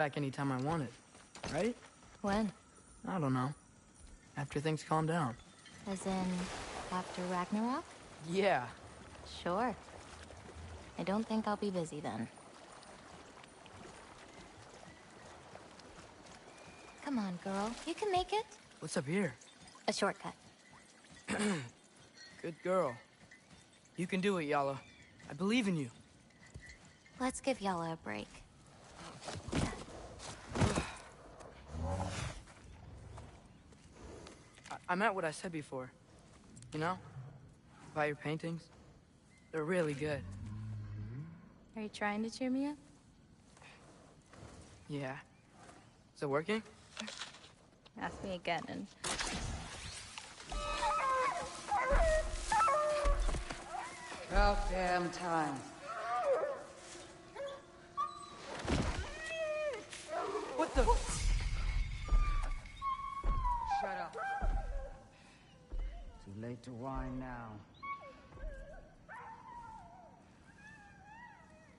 back anytime I want it, right? When? I don't know. After things calm down. As in, after Ragnarok? Yeah. Sure. I don't think I'll be busy then. Come on, girl. You can make it. What's up here? A shortcut. Good girl. You can do it, Yala. I believe in you. Let's give Yala a break. I meant what I said before. You know? About your paintings. They're really good. Are you trying to cheer me up? Yeah. Is it working? Ask me again and... About damn time. What the? Shut up. Too late to whine now.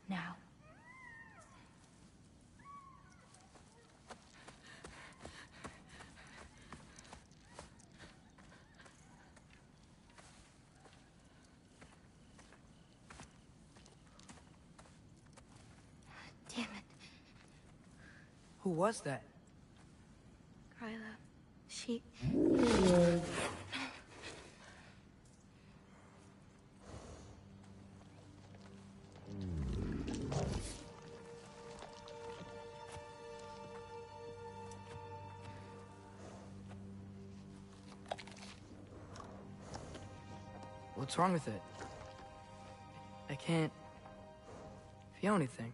Now. Damn it. Who was that? Kryla. She... What's wrong with it? I can't feel anything.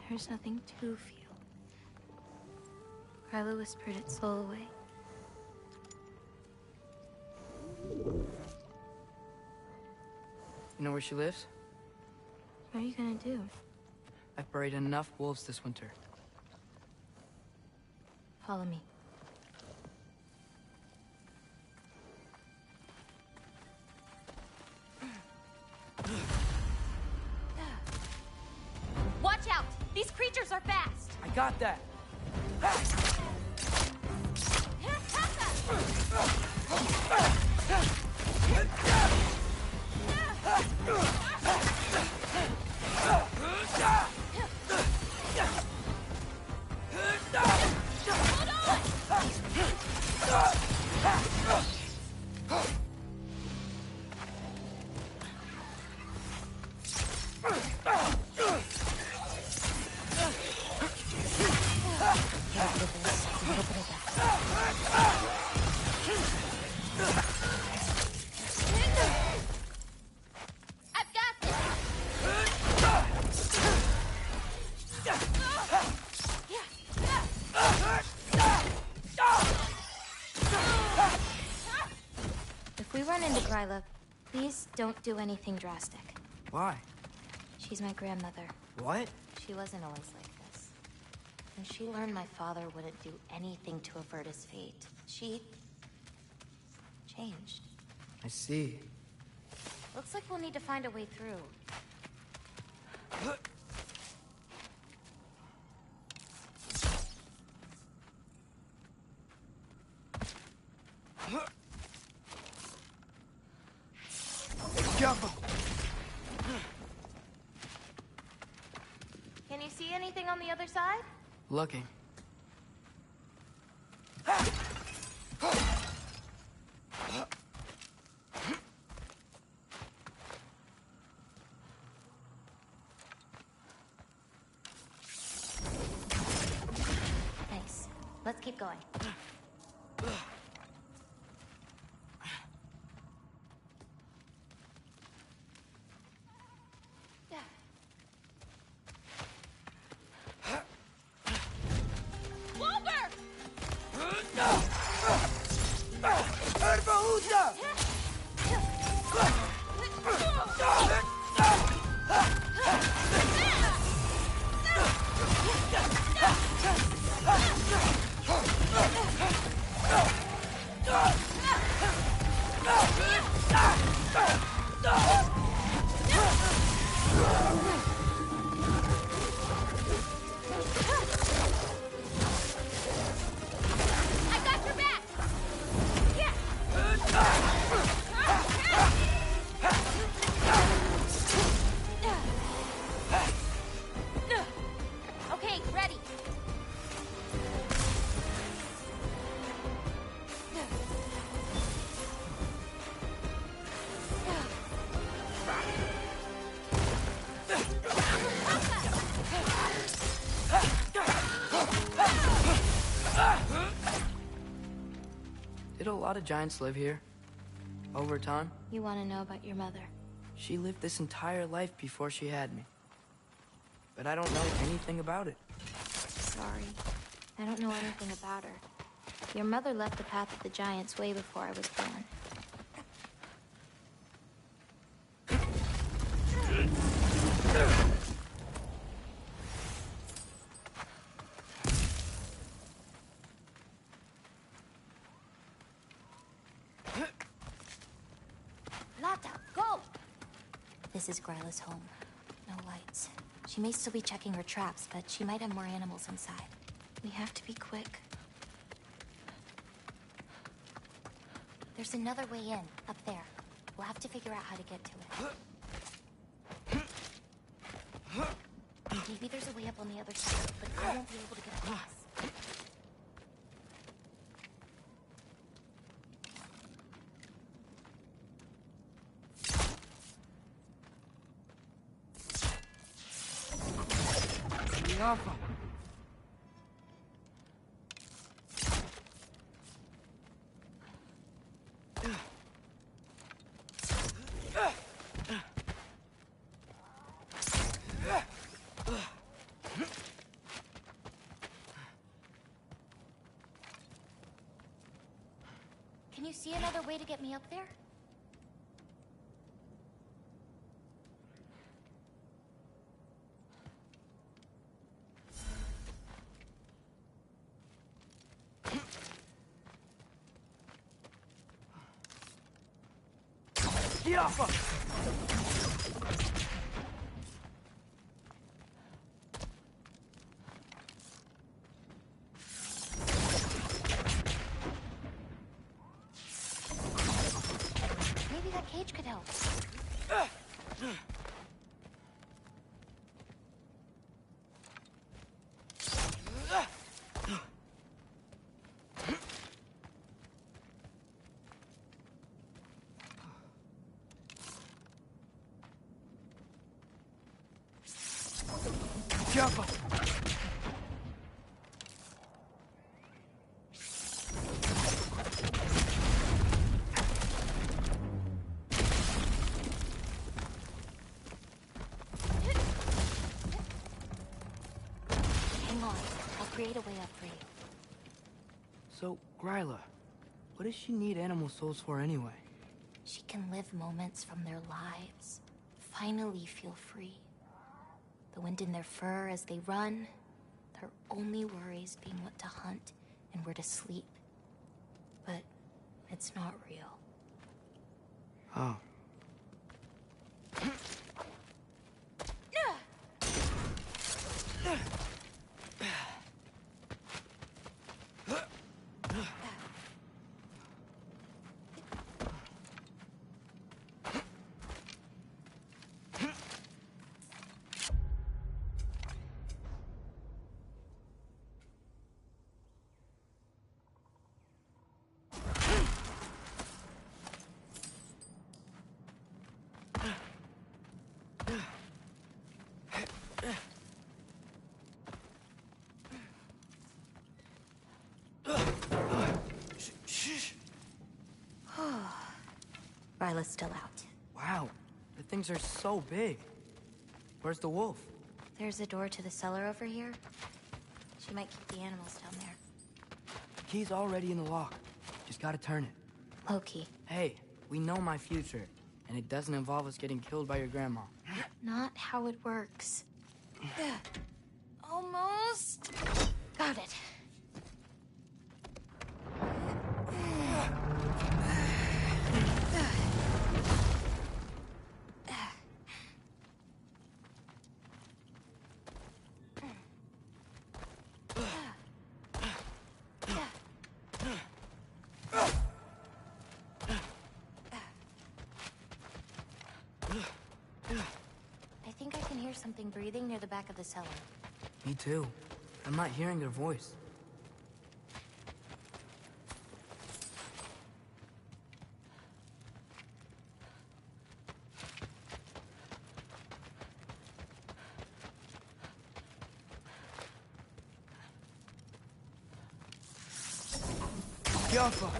There's nothing to feel. Kryla whispered its soul away. You know where she lives? What are you gonna do? I've buried enough wolves this winter. Follow me. Watch out! These creatures are fast! I got that! If we run into Kryla, please don't do anything drastic. Why? She's my grandmother. What? She wasn't always like this. When she learned my father wouldn't do anything to avert his fate, she... changed. I see. Looks like we'll need to find a way through. Can you see anything on the other side? Looking. Nice. Let's keep going. lot of giants live here. Over time. You want to know about your mother? She lived this entire life before she had me. But I don't know anything about it. Sorry. I don't know anything about her. Your mother left the path of the giants way before I was born. Lata, go! This is Gryla's home. No lights. She may still be checking her traps, but she might have more animals inside. We have to be quick. There's another way in, up there. We'll have to figure out how to get to it. Maybe there's a way up on the other side, but I won't be able to get across. Alpha. Can you see another way to get me up there? Alpha! Maybe that cage could help. Jump! Hang on. I'll create a way up for you. So, Gryla, what does she need animal souls for anyway? She can live moments from their lives. Finally feel free. The wind in their fur as they run. Their only worries being what to hunt and where to sleep. But it's not real. Oh. Ryla's still out. Wow, the things are so big. Where's the wolf? There's a door to the cellar over here. She might keep the animals down there. The key's already in the lock. Just gotta turn it. Loki. Hey, we know my future, and it doesn't involve us getting killed by your grandma. Not how it works. Almost. Got it. I think I can hear something breathing near the back of the cellar. Me too. I'm not hearing their voice. Jaffa!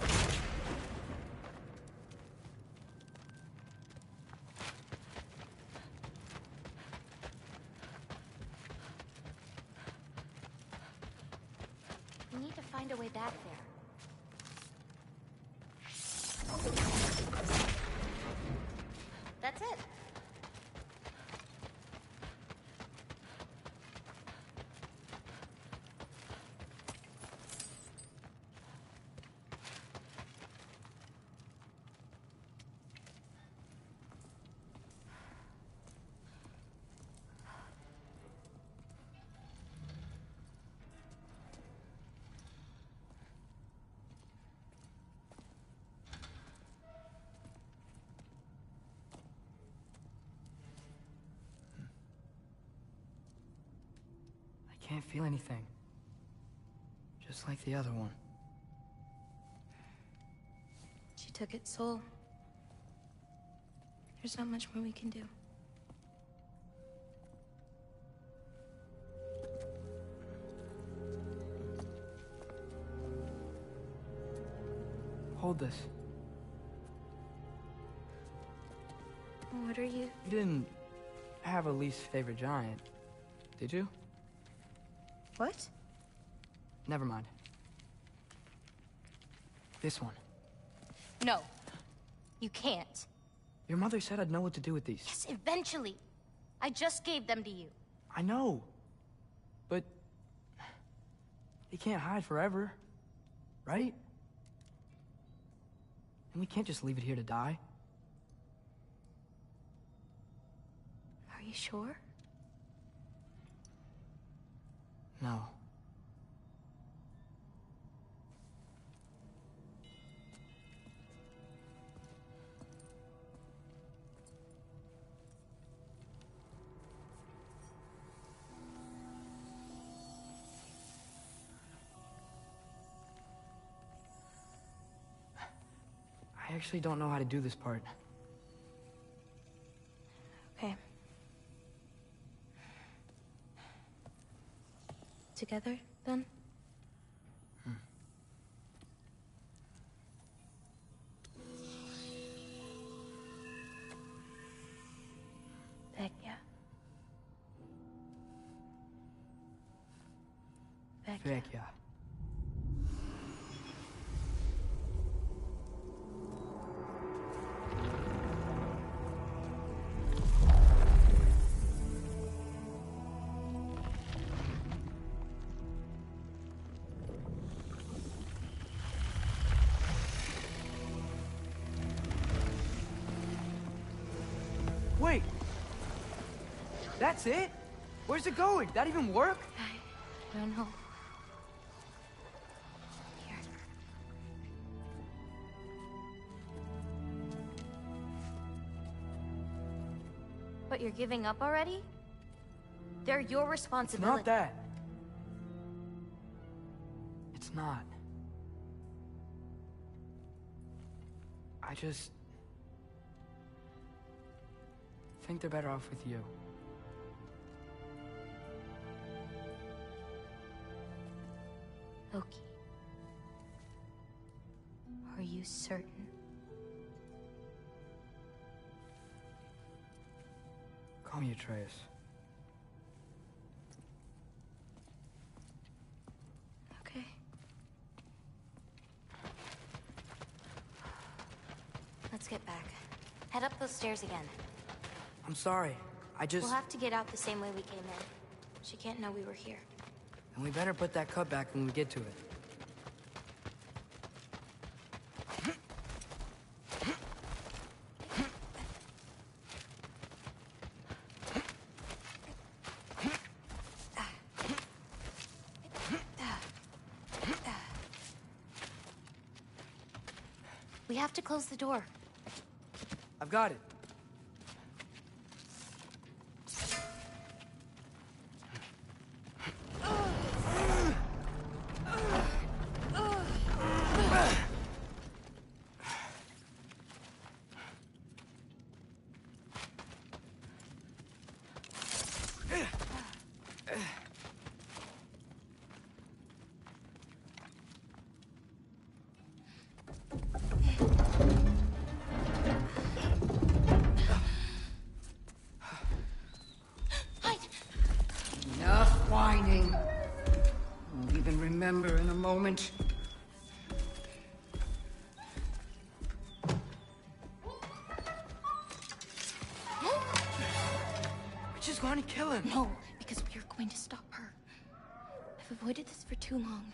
find a way back there. That's it. I can't feel anything. Just like the other one. She took its soul. There's not much more we can do. Hold this. What are you? You didn't have a least favorite giant, did you? What? Never mind. This one. No. You can't. Your mother said I'd know what to do with these. Yes, eventually. I just gave them to you. I know. But... they can't hide forever. Right? And we can't just leave it here to die. Are you sure? No. I actually don't know how to do this part. Okay. Together, then? Vecchia. Vecchia. Vecchia. Wait! That's it? Where's it going? That even work? I don't know. Here. But you're giving up already? They're your It's responsibility. not that. It's not. I just... think they're better off with you. Loki. Are you certain? Call me Atreus. Okay. Let's get back. Head up those stairs again. I'm sorry. I just... We'll have to get out the same way we came in. She can't know we were here. And we better put that cut back when we get to it. We have to close the door. I've got it. remember in a moment. We're just going to kill him. No, because we are going to stop her. I've avoided this for too long.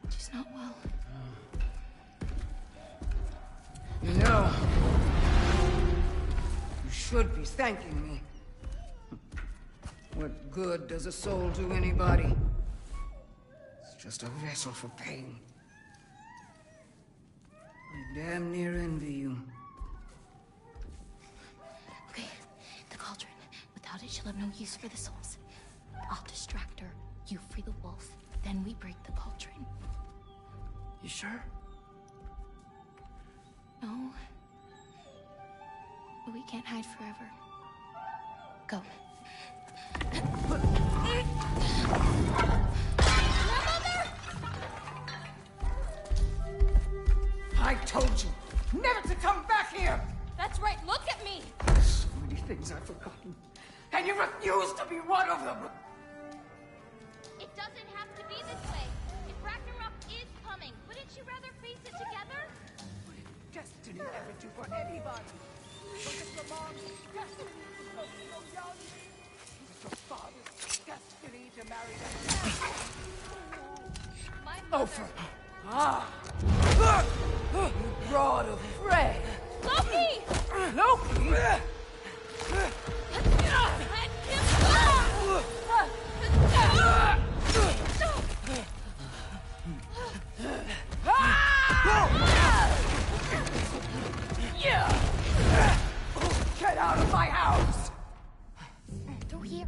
She's not well. You know, you should be thanking me. What good does a soul do anybody? It's just a vessel for pain. I damn near envy you. Okay, the cauldron. Without it, she'll have no use for the souls. I'll distract her. You free the wolf. Then we break the cauldron. You sure? No. But we can't hide forever. Go. I told you never to come back here! That's right, look at me! So many things I've forgotten, and you refuse to be one of them! It doesn't have to be this way. If Ragnarok is coming, wouldn't you rather face it together? What did destiny ever do for anybody? Was it your mom's destiny to grow so young? Was it your father's destiny to marry that My Oh, for... You brood of prey! Loki! Loki! Get out of my house! Through here.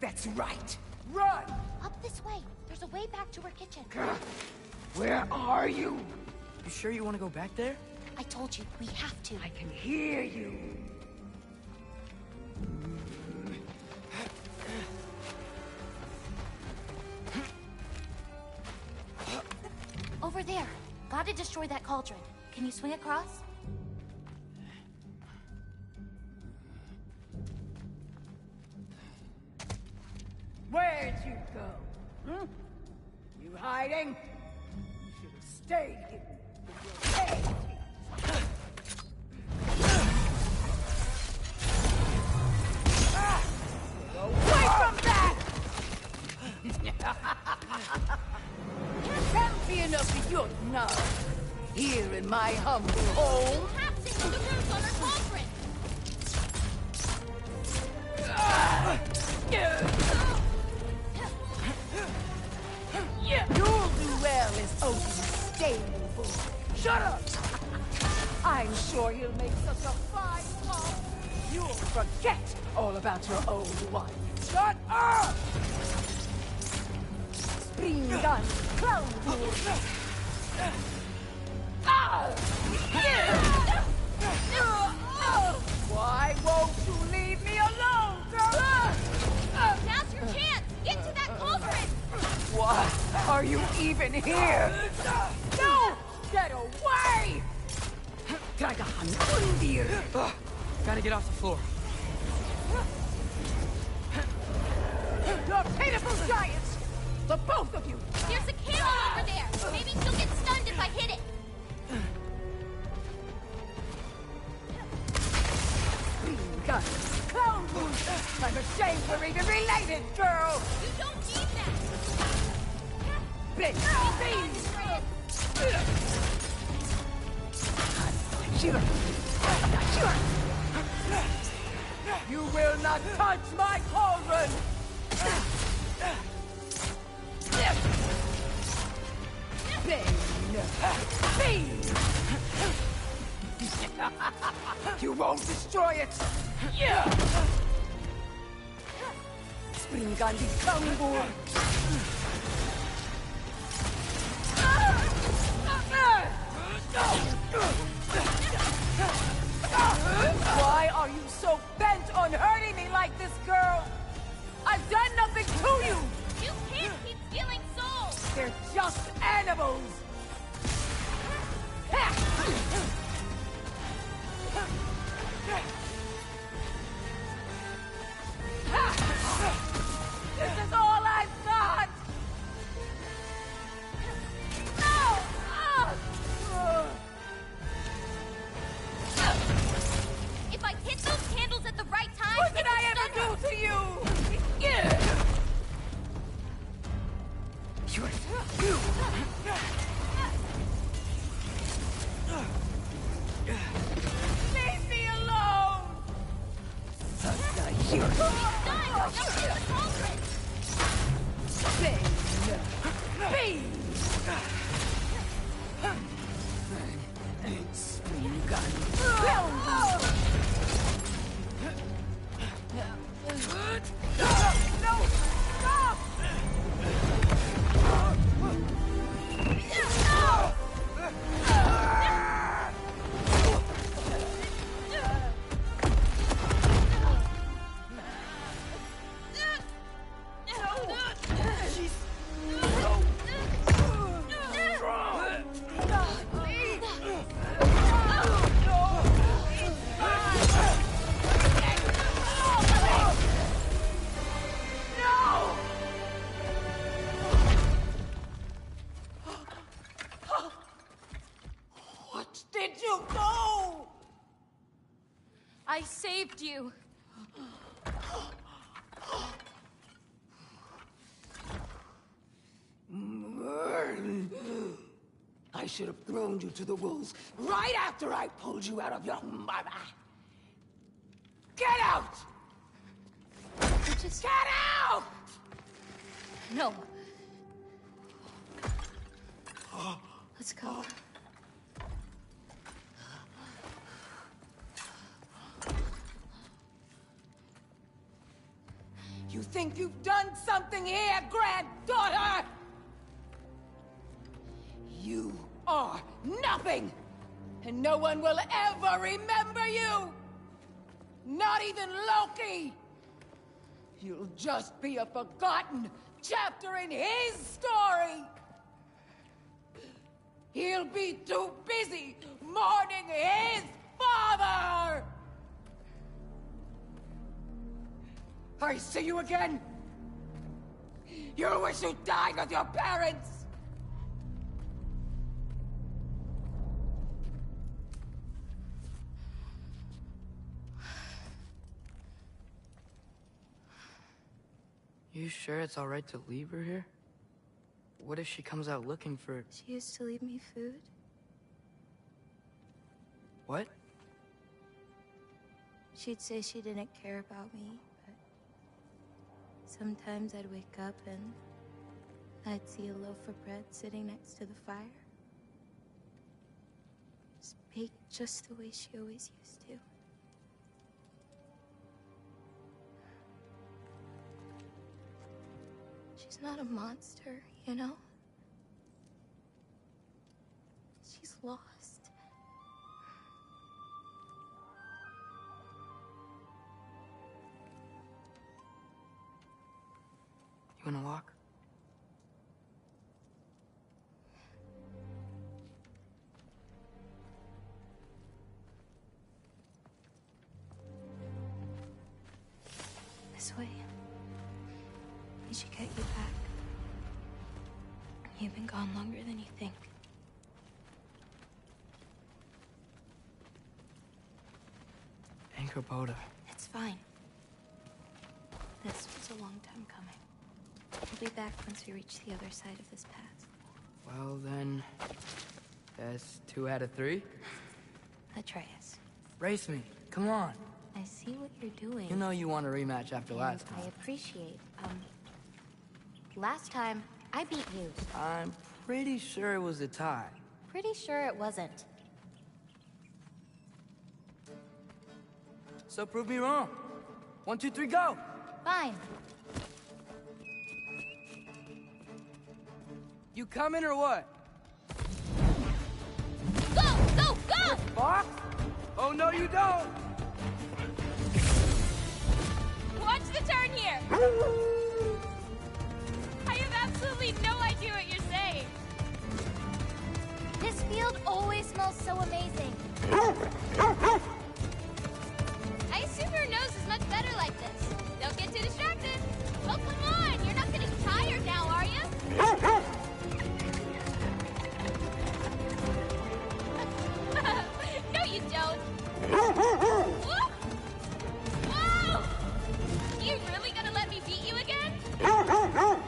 That's right. Run! Up this way. There's a way back to our kitchen. Where are you? You sure you want to go back there? I told you, we have to. I can hear you. Over there. Gotta destroy that cauldron. Can you swing across? Where'd you go? Hmm? You hiding? You should have stayed hidden with your head. Away from that! Champion of the Yurtnar, here in my humble home. Collapsing the roof on our cauldron! You'll do well as Odin's stable. Shut up! I'm sure he'll make such a fine pop. You'll forget all about your old wife. Shut up! Springan Clownwood! Why won't you leave me alone, girl? Now's your chance! Get to that cauldron! Why are you even here? No! Get away! Gotta get off the floor. You're pitiful giants! The both of you! There's a candle over there! Maybe she'll get stunned if I hit it! Gun! Clown wound! I'm ashamed we're even related, girl! You don't need that! Bitch! You will not touch my cauldron! Fiend! You won't destroy it! Springandi Kambur! Why are you so bent on hurting me like this, girl? I've done nothing to you! You can't keep stealing souls! They're just animals! This is all I've got! No! If I hit those candles at the right time, What did I it'll stun ever her. do to you? Leave me alone! He's done! Now to the cauldron! No! Stop! What did you do? I saved you. I should have thrown you to the wolves right after I pulled you out of your mother. Get out! Just... Get out! No. Let's go. You think you've done something here, granddaughter? You are nothing! And no one will ever remember you! Not even Loki! You'll just be a forgotten chapter in his story! He'll be too busy mourning his father! I see you again! You wish you died with your parents! You sure it's all right to leave her here? What if she comes out looking for... She used to leave me food. What? She'd say she didn't care about me, but sometimes I'd wake up and I'd see a loaf of bread sitting next to the fire. Just baked just the way she always used to. She's not a monster, you know? She's lost. You wanna walk? This way. We should get you back. You've been gone longer than you think. Anchor Boda. It's fine. This was a long time coming. We'll be back once we reach the other side of this path. Well then... that's 2 out of 3? Atreus. Race me. Come on. I see what you're doing. You know you want a rematch after last I time. appreciate, last time, I beat you. I'm pretty sure it was a tie. Pretty sure it wasn't. So prove me wrong. 1, 2, 3, go! Fine. You coming or what? Go! Go! Go! Fox? Oh no you don't! Watch the turn here! I have absolutely no idea what you're saying. This field always smells so amazing. I assume your nose is much better like this. Don't get too distracted. Oh, come on! You're not getting tired now, are you? No, you don't. Whoop! Whoa! You really gonna let me beat you again? Whoa!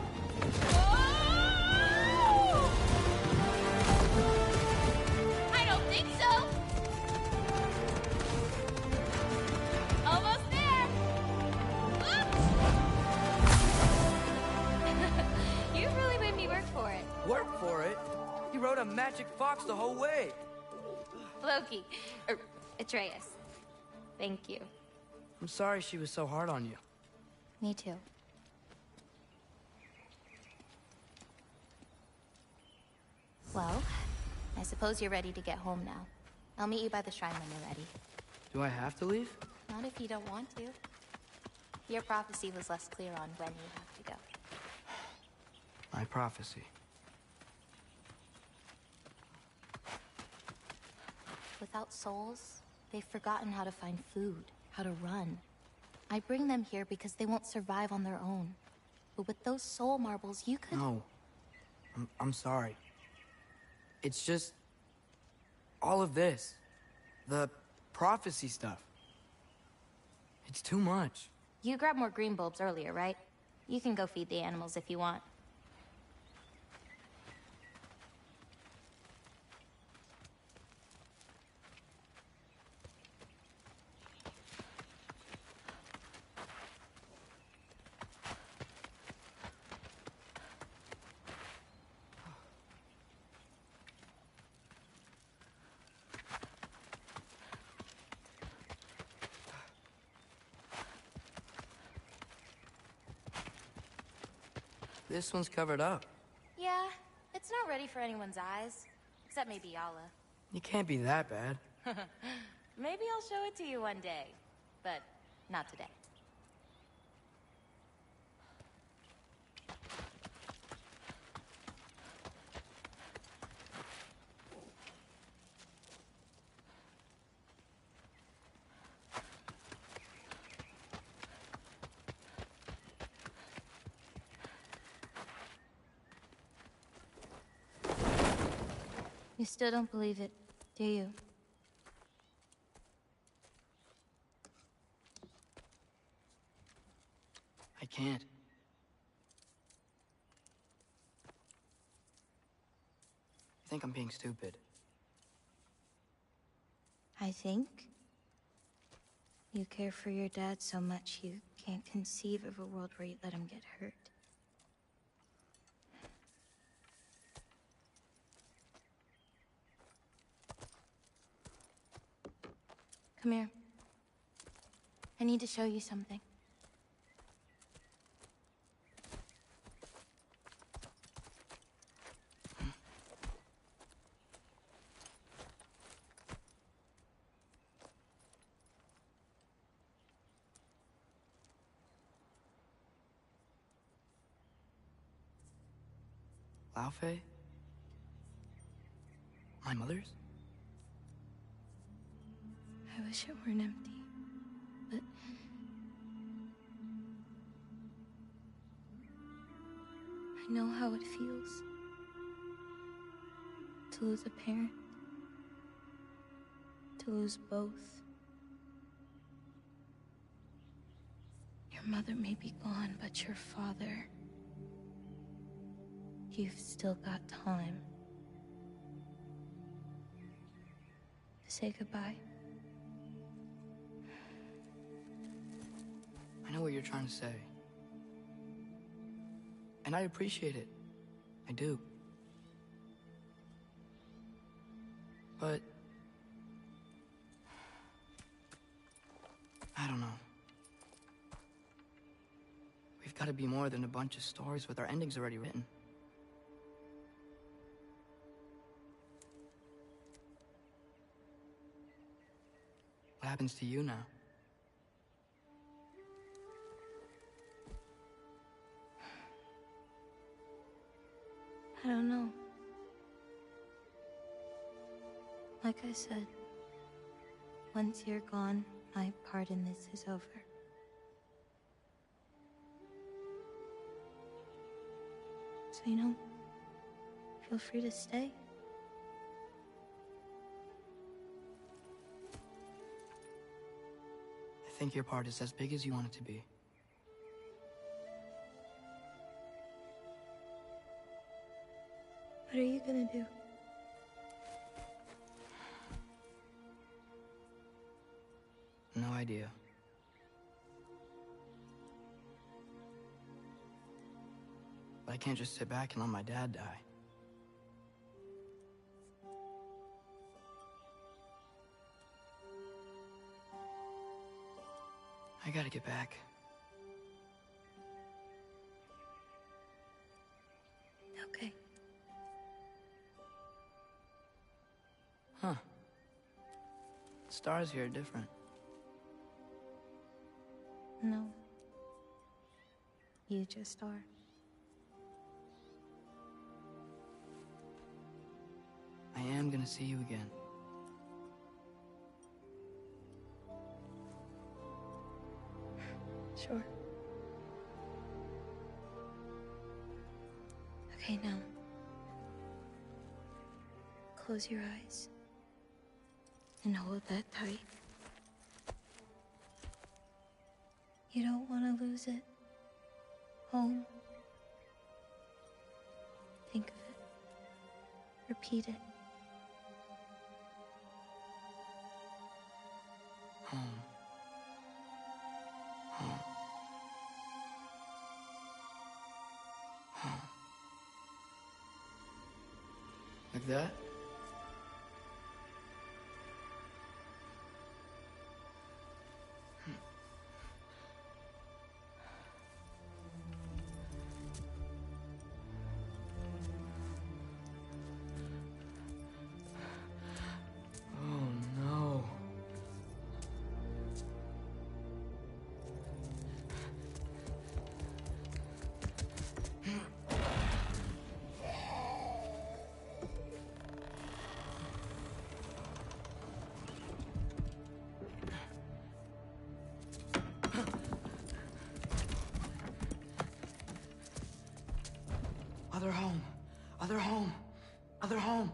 I don't think so. Almost there. Whoops! You really made me work for it. Work for it? You rode a magic fox the whole way. Loki. Atreus. Thank you. I'm sorry she was so hard on you. Me too. Well, I suppose you're ready to get home now. I'll meet you by the shrine when you're ready. Do I have to leave? Not if you don't want to. Your prophecy was less clear on when you have to go. My prophecy. Without souls, they've forgotten how to find food, how to run. I bring them here because they won't survive on their own. But with those soul marbles, you could... No. I'm sorry. It's just... all of this. The prophecy stuff. It's too much. You grabbed more green bulbs earlier, right? You can go feed the animals if you want. This one's covered up. Yeah, it's not ready for anyone's eyes. Except maybe Yala. You can't be that bad. Maybe I'll show it to you one day. But not today. You still don't believe it, do you? I can't. I think I'm being stupid. I think you care for your dad so much you can't conceive of a world where you let him get hurt. Come here. I need to show you something. Lao Fei? My mother's? I wish it weren't empty, but I know how it feels to lose a parent, to lose both. Your mother may be gone, but your father, you've still got time to say goodbye. I know what you're trying to say. And I appreciate it. I do. But... I don't know. We've got to be more than a bunch of stories with our endings already written. What happens to you now? I don't know. Like I said, once you're gone, my part in this is over. So, feel free to stay. I think your part is as big as you want it to be. What are you gonna do? No idea. But I can't just sit back and let my dad die. I gotta get back. Okay. Huh. Stars here are different. No. You just are. I am gonna see you again. Sure. Okay, now. Close your eyes. And hold that tight. You don't want to lose it. Home. Think of it. Repeat it. Home. Home. Home. Like that? Other home. Other home. Other home.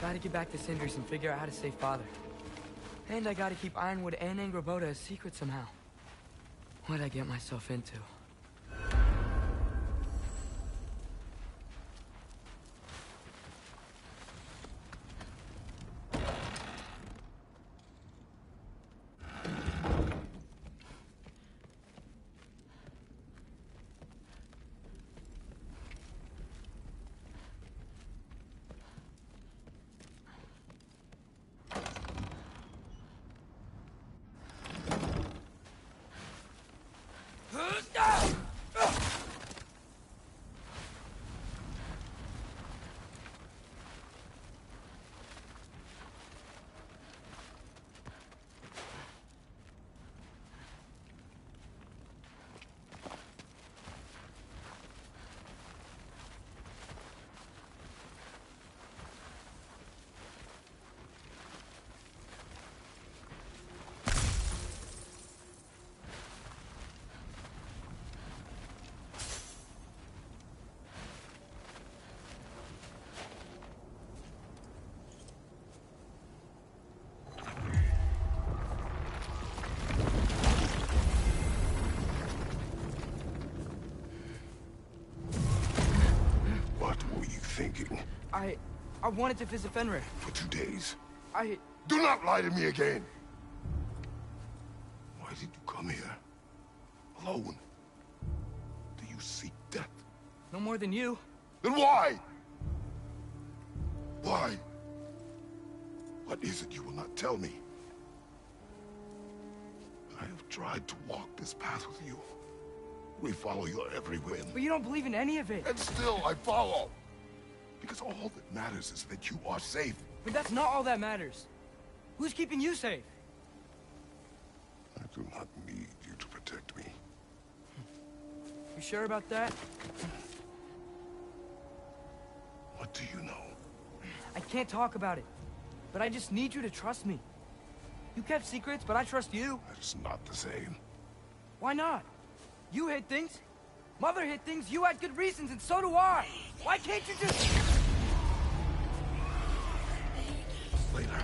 Gotta get back to Cinders and figure out how to save Father. And I gotta keep Ironwood and Angrboda a secret somehow. What'd I get myself into? Thinking. I wanted to visit Fenrir. For 2 days. I... Do not lie to me again! Why did you come here? Alone? Do you seek death? No more than you. Then why? Why? What is it you will not tell me? I have tried to walk this path with you. We follow your every whim. But you don't believe in any of it. And still I follow. Because all that matters is that you are safe. But that's not all that matters. Who's keeping you safe? I do not need you to protect me. You sure about that? What do you know? I can't talk about it. But I just need you to trust me. You kept secrets, but I trust you. That is not the same. Why not? You hid things. Mother hid things. You had good reasons, and so do I. Why can't you just... Later.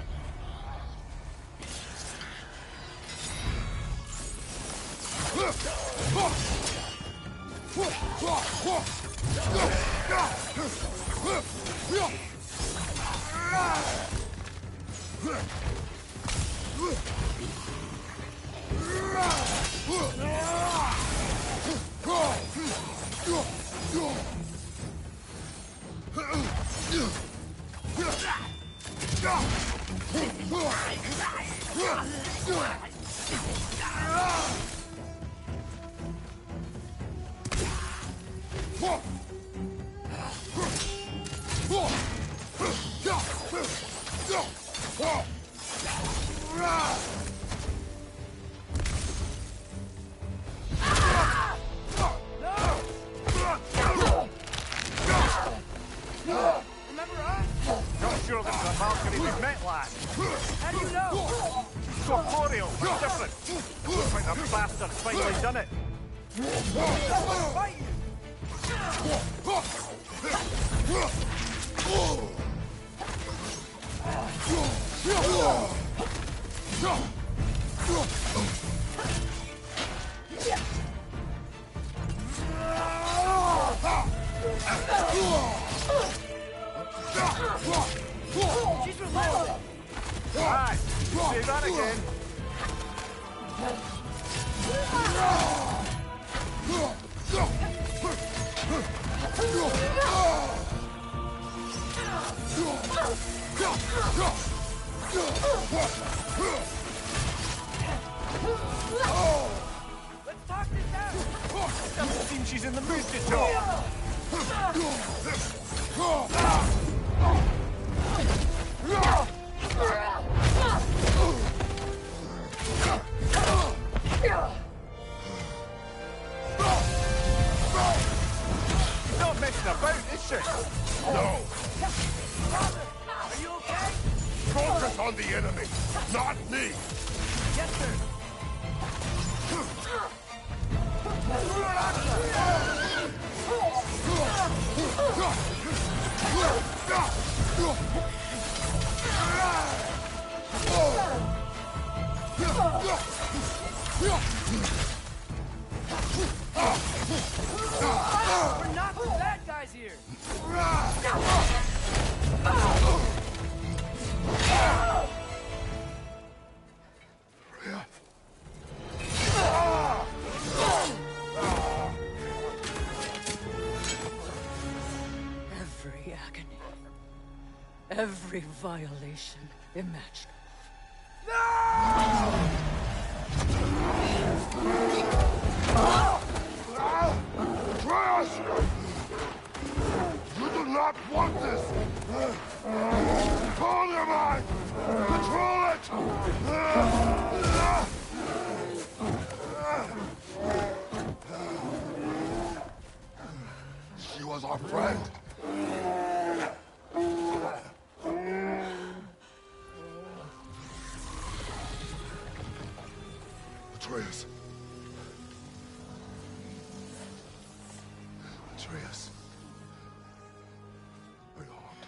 How do you know? Corporeal, different. Looks like the bastard's finally done it. Fight you! She's reloading! Aye, say that again. Let's talk this out! Doesn't seem she's in the mood to talk. She's not messing about, is she? No! Are you okay? Focus on the enemy, not me! Yes, sir. We're not the bad guys here. Every agony. Every violation imaginable. Atreus! You do not want this! Control your mind! Control it! She was our friend. Atreus. Atreus. Are you harmed?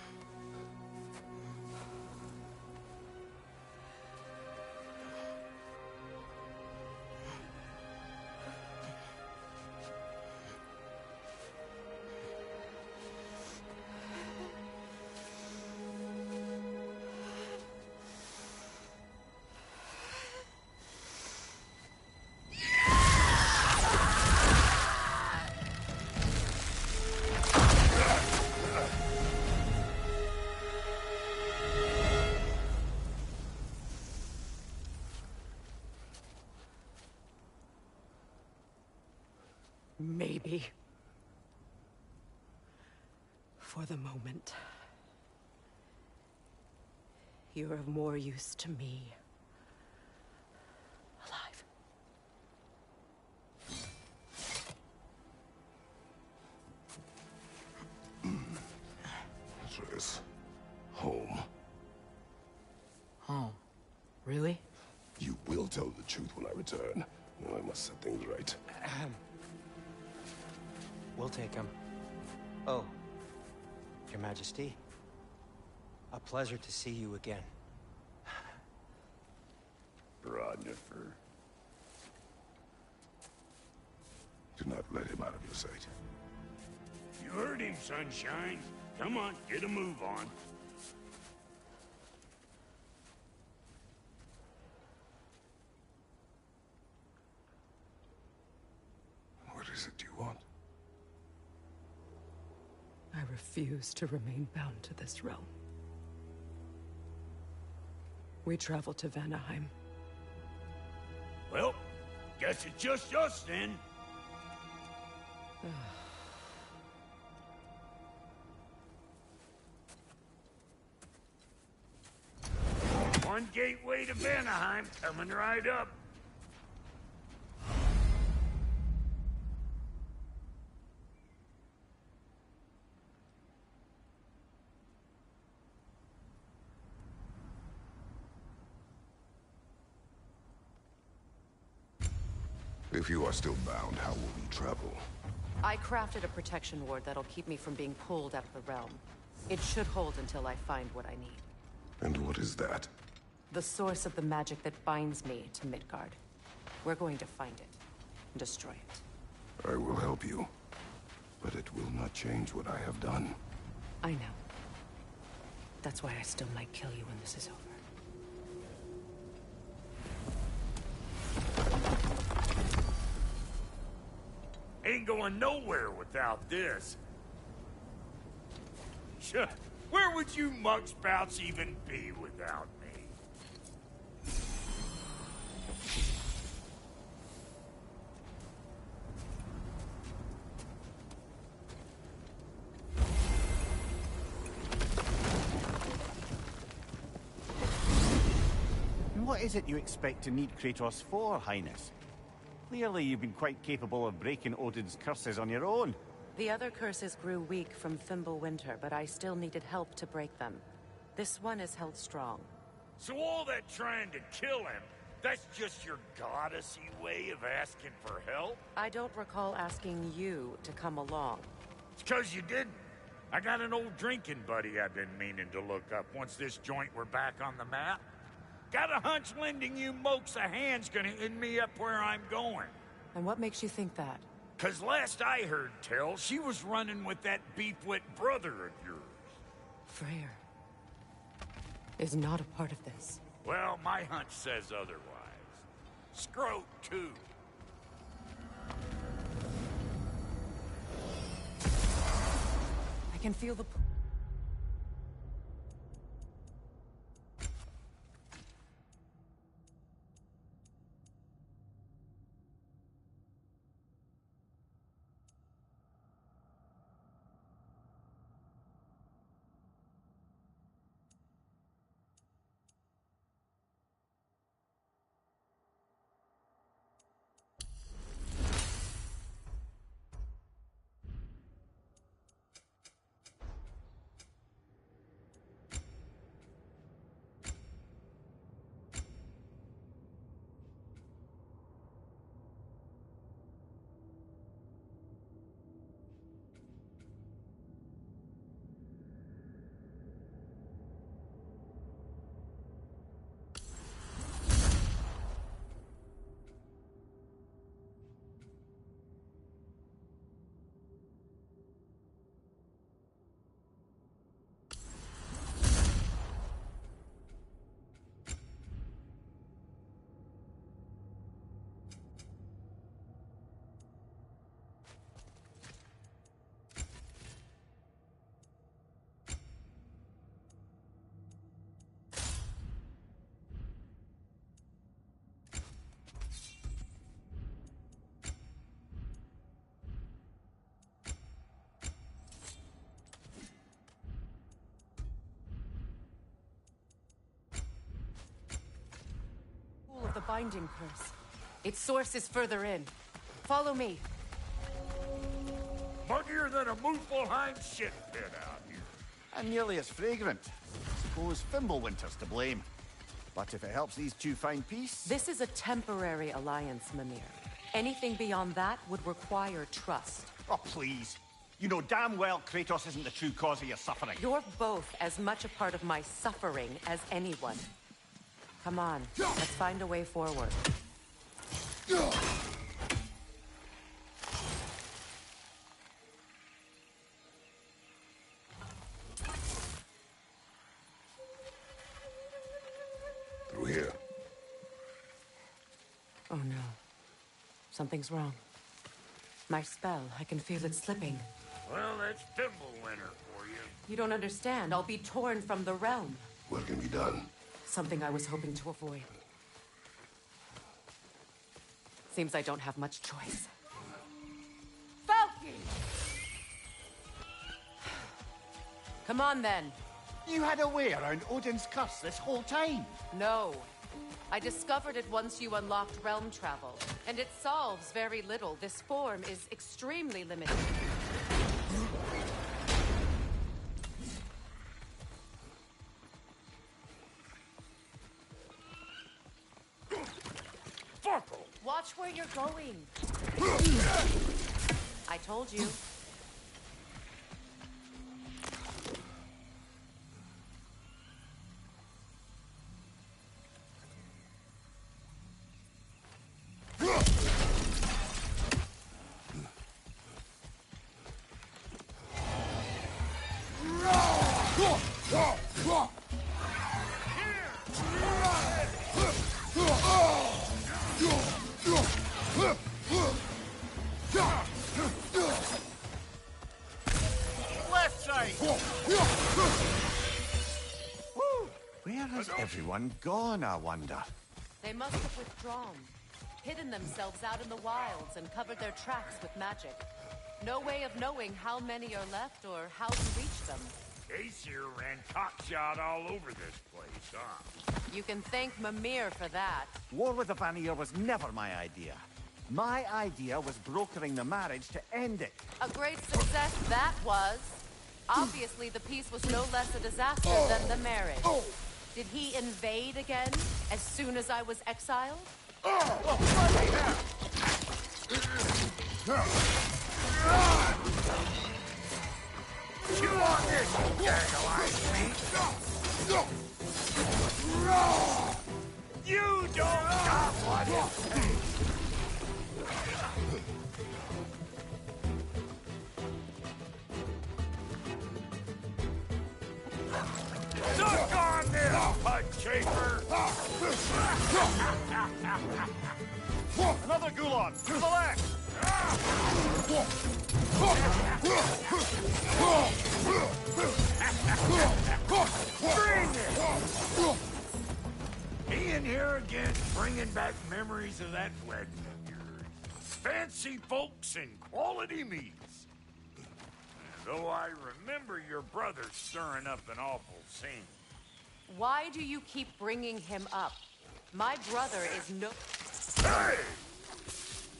Maybe. For the moment. You're of more use to me. Alive. Atreus. Home. Home. Really? You will tell the truth when I return. Now I must set things right. We'll take him. Oh, Your Majesty. A pleasure to see you again. Ragnarok. Do not let him out of your sight. You heard him, Sunshine. Come on, get a move on. What is it you want? I refuse to remain bound to this realm. We travel to Vanaheim. Well, guess it's just us then. One gateway to Vanaheim coming right up. If you are still bound, how will we travel? I crafted a protection ward that'll keep me from being pulled out of the realm. It should hold until I find what I need. And what is that? The source of the magic that binds me to Midgard. We're going to find it and destroy it. I will help you. But it will not change what I have done. I know. That's why I still might kill you when this is over. Ain't going nowhere without this. Sure. Where would you mugspouts even be without me? And what is it you expect to need Kratos for, Highness? Clearly you've been quite capable of breaking Odin's curses on your own. The other curses grew weak from Fimbulwinter, but I still needed help to break them. This one is held strong. So all that trying to kill him, that's just your goddessy way of asking for help? I don't recall asking you to come along. It's 'cause you didn't. I got an old drinking buddy I've been meaning to look up once this joint were back on the map. Got a hunch lending you mokes a hand's gonna end me up where I'm going. And what makes you think that? 'Cause last I heard tell, she was running with that beef-wit brother of yours. Freyr is not a part of this. Well, my hunch says otherwise. Scroat, too. I can feel the... of the binding curse. Its source is further in. Follow me. Muggier than a Muspelheim shit pit out here. And nearly as fragrant. Suppose Fimbulwinter's to blame. But if it helps these two find peace... This is a temporary alliance, Mimir. Anything beyond that would require trust. Oh, please. You know damn well Kratos isn't the true cause of your suffering. You're both as much a part of my suffering as anyone. Come on, let's find a way forward. Through here. Oh no. Something's wrong. My spell, I can feel it slipping. Well, that's Fimbulwinter for you. You don't understand. I'll be torn from the realm. What can be done? Something I was hoping to avoid. Seems I don't have much choice. Falky! Come on, then. You had a way around Odin's curse this whole time. No. I discovered it once you unlocked realm travel, and it solves very little. This form is extremely limited. Fuckle! Watch where you're going. I told you. Left side! Where has everyone gone, I wonder? They must have withdrawn, hidden themselves out in the wilds and covered their tracks with magic. No way of knowing how many are left or how to reach them. Aesir ran cockshot all over this place, huh? You can thank Mimir for that. War with the Vanir was never my idea. My idea was brokering the marriage to end it. A great success that was. Obviously, the peace was no less a disaster than the marriage. Did he invade again as soon as I was exiled? You want this, dandelion meat? You don't got what it takes. Suck on this, mud chafer! Another Gulon, to the left! Bring it! Me in here again, bringing back memories of that wedding of yours. Fancy folks and quality meats. Though I remember your brother stirring up an awful scene. Why do you keep bringing him up? My brother is no... Hey!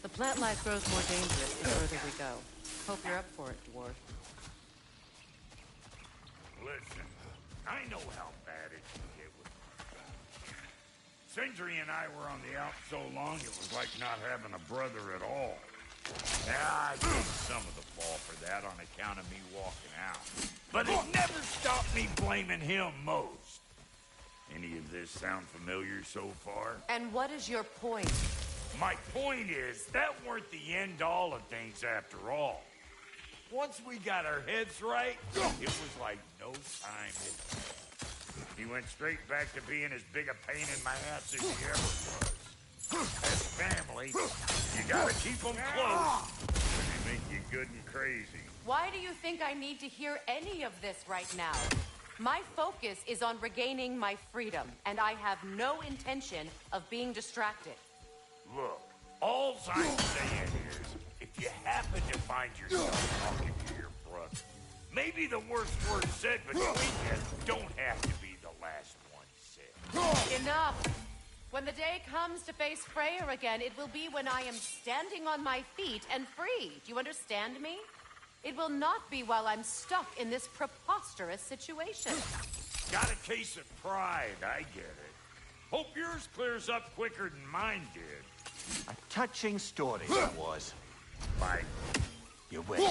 The plant life grows more dangerous the further we go. Hope you're up for it, dwarf. Listen, I know how bad it can get with Sindri and I were on the out so long it was like not having a brother at all. Yeah, I take some of the fall for that on account of me walking out. But it never stopped me blaming him most. Any of this sound familiar so far? And what is your point? My point is, that weren't the end-all of things after all. Once we got our heads right, it was like no time had passed. He went straight back to being as big a pain in my ass as he ever was. As family, you gotta keep them close, or they make you good and crazy. Why do you think I need to hear any of this right now? My focus is on regaining my freedom, and I have no intention of being distracted. Look, all I'm saying is, if you happen to find yourself talking to your brother, maybe the worst word said between you don't have to be the last one said. Enough! When the day comes to face Freyr again, it will be when I am standing on my feet and free. Do you understand me? It will not be while I'm stuck in this preposterous situation. Got a case of pride, I get it. Hope yours clears up quicker than mine did. A touching story it was. Like, You wish.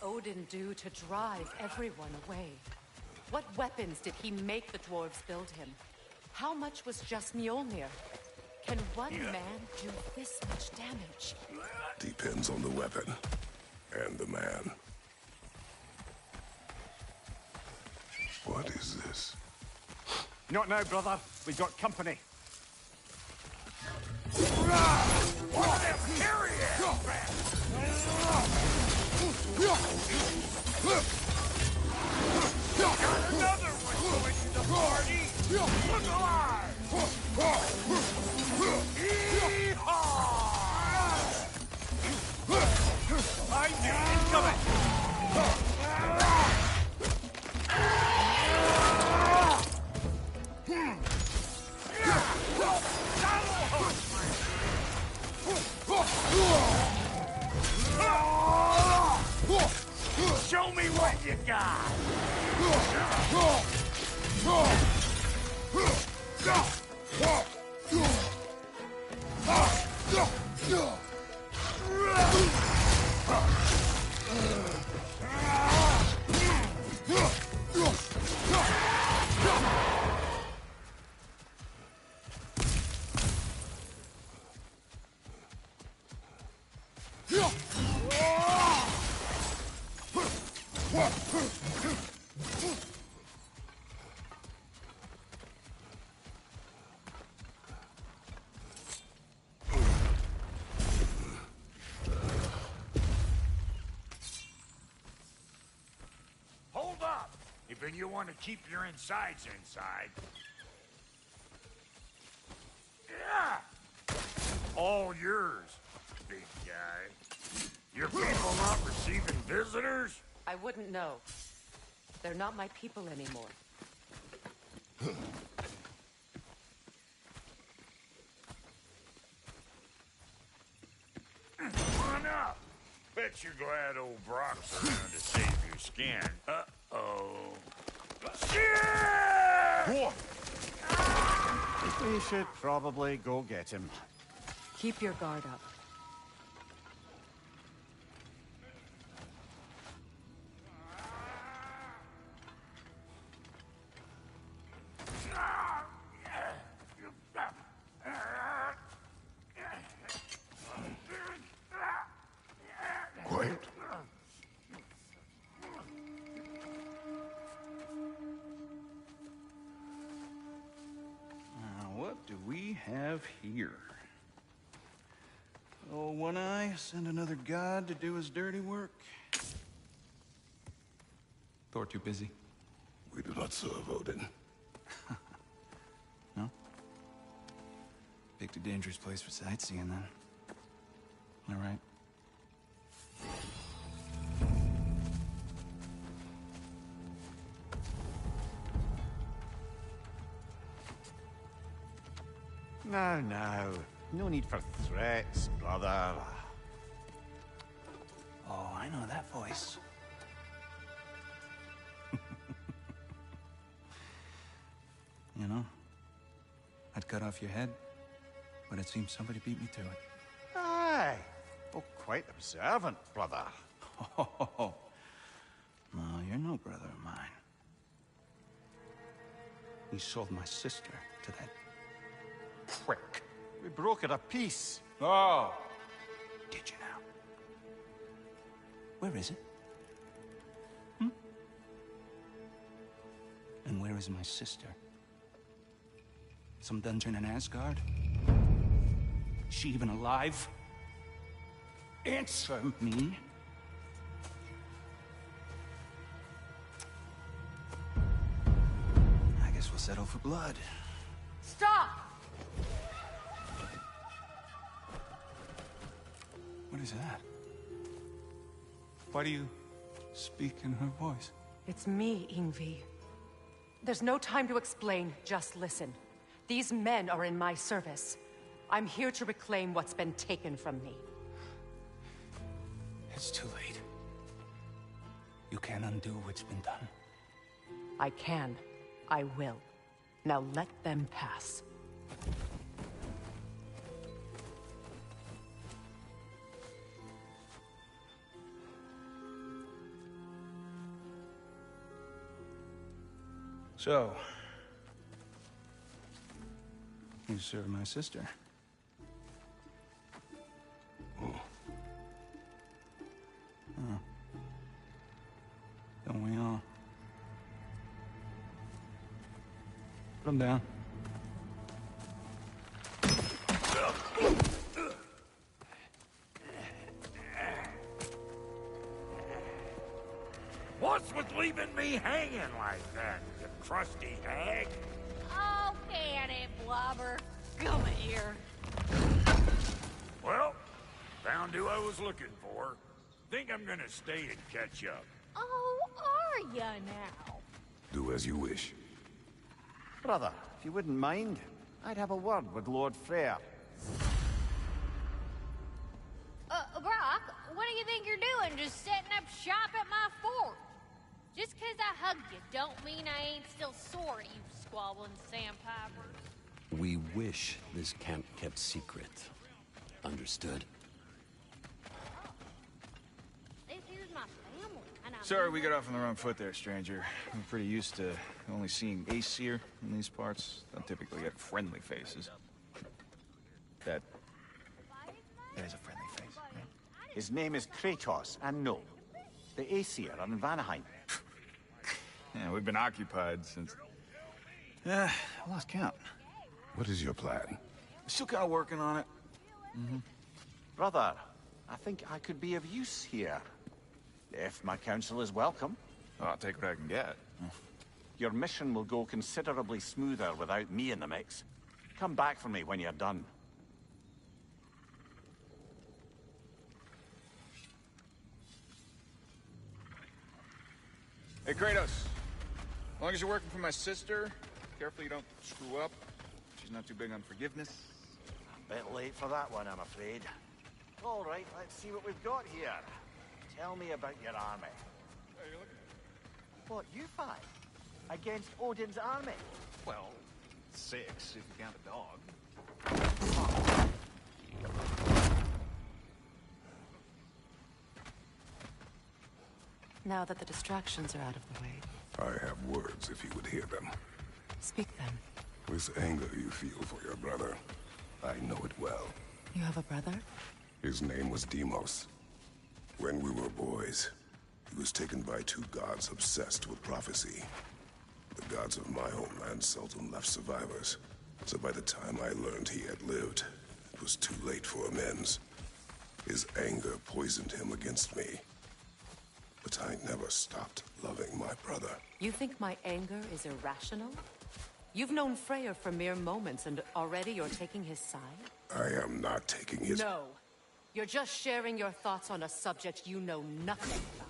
Odin do to drive everyone away? What weapons did he make the dwarves build him? How much was just Mjolnir? Can one man do this much damage? Depends on the weapon and the man. What is this? Not now, brother. We've got company. Another one going to the party! Look alive! Yeehaw! I knew it coming! Show me what you got! Hold up! If you want to keep your insides inside. Yeah! All yours, big guy. Your people not receiving visitors? I wouldn't know. They're not my people anymore. Come on up. Bet you're glad old Brock's around to save your skin. Uh-oh. Shit! We should probably go get him. Keep your guard up. Quiet. What do we have here? Oh, One Eye, send another god to do his dirty work. Thor too busy. We do not serve Odin. No? Picked a dangerous place for sightseeing, then. All right. Now. No need for threats, brother. Oh, I know that voice. You know, I'd cut off your head, but it seems somebody beat me to it. Aye. Oh, quite observant, brother. Oh, no, you're no brother of mine. You sold my sister to that prick. We broke it a piece. Oh! Did you now? Where is it? And where is my sister? Some dungeon in Asgard? Is she even alive? Answer me. I guess we'll settle for blood. Stop! What is that? Why do you speak in her voice? It's me, Ingvi. There's no time to explain, just listen. These men are in my service. I'm here to reclaim what's been taken from me. It's too late. You can't undo what's been done. I can. I will. Now let them pass. So, you serve my sister. Oh. Don't we all? Put him down. What's with leaving me hanging like that, you crusty hag? Oh, can it, Blobber? Come here. Well, found who I was looking for. Think I'm gonna stay and catch up. Oh, are ya now? Do as you wish. Brother, if you wouldn't mind, I'd have a word with Lord Freyr. Brock, what do you think you're doing? Just setting up shop at my fort? Just 'cause I hugged you don't mean I ain't still sore at you squabbling sandpipers. We wish this camp kept secret. Understood? This is my family, and I... Sorry we got off on the wrong foot there, stranger. I'm pretty used to only seeing Aesir in these parts. Don't typically get friendly faces. That is a friendly face, right? His name is Kratos, and no, the Aesir are in Vanaheim. Yeah, we've been occupied since... I lost count. What is your plan? Still kind of working on it. Brother, I think I could be of use here. If my counsel is welcome. Oh, I'll take what I can get. Your mission will go considerably smoother without me in the mix. Come back for me when you're done. Hey, Kratos. As long as you're working for my sister, careful you don't screw up. She's not too big on forgiveness. Bit late for that one, I'm afraid. All right, let's see what we've got here. Tell me about your army. Hey, you're looking at... What, you fight? Against Odin's army? Well, 6, if you count a dog. Now that the distractions are out of the way, I have words if you would hear them. speak them. This anger you feel for your brother, I know it well. You have a brother? His name was Deimos. When we were boys, he was taken by 2 gods obsessed with prophecy. The gods of my homeland seldom left survivors, so by the time I learned he had lived, it was too late for amends. His anger poisoned him against me. But I never stopped loving my brother. You think my anger is irrational? You've known Freyr for mere moments, and already you're taking his side? I am not taking his... No. You're just sharing your thoughts on a subject you know nothing about.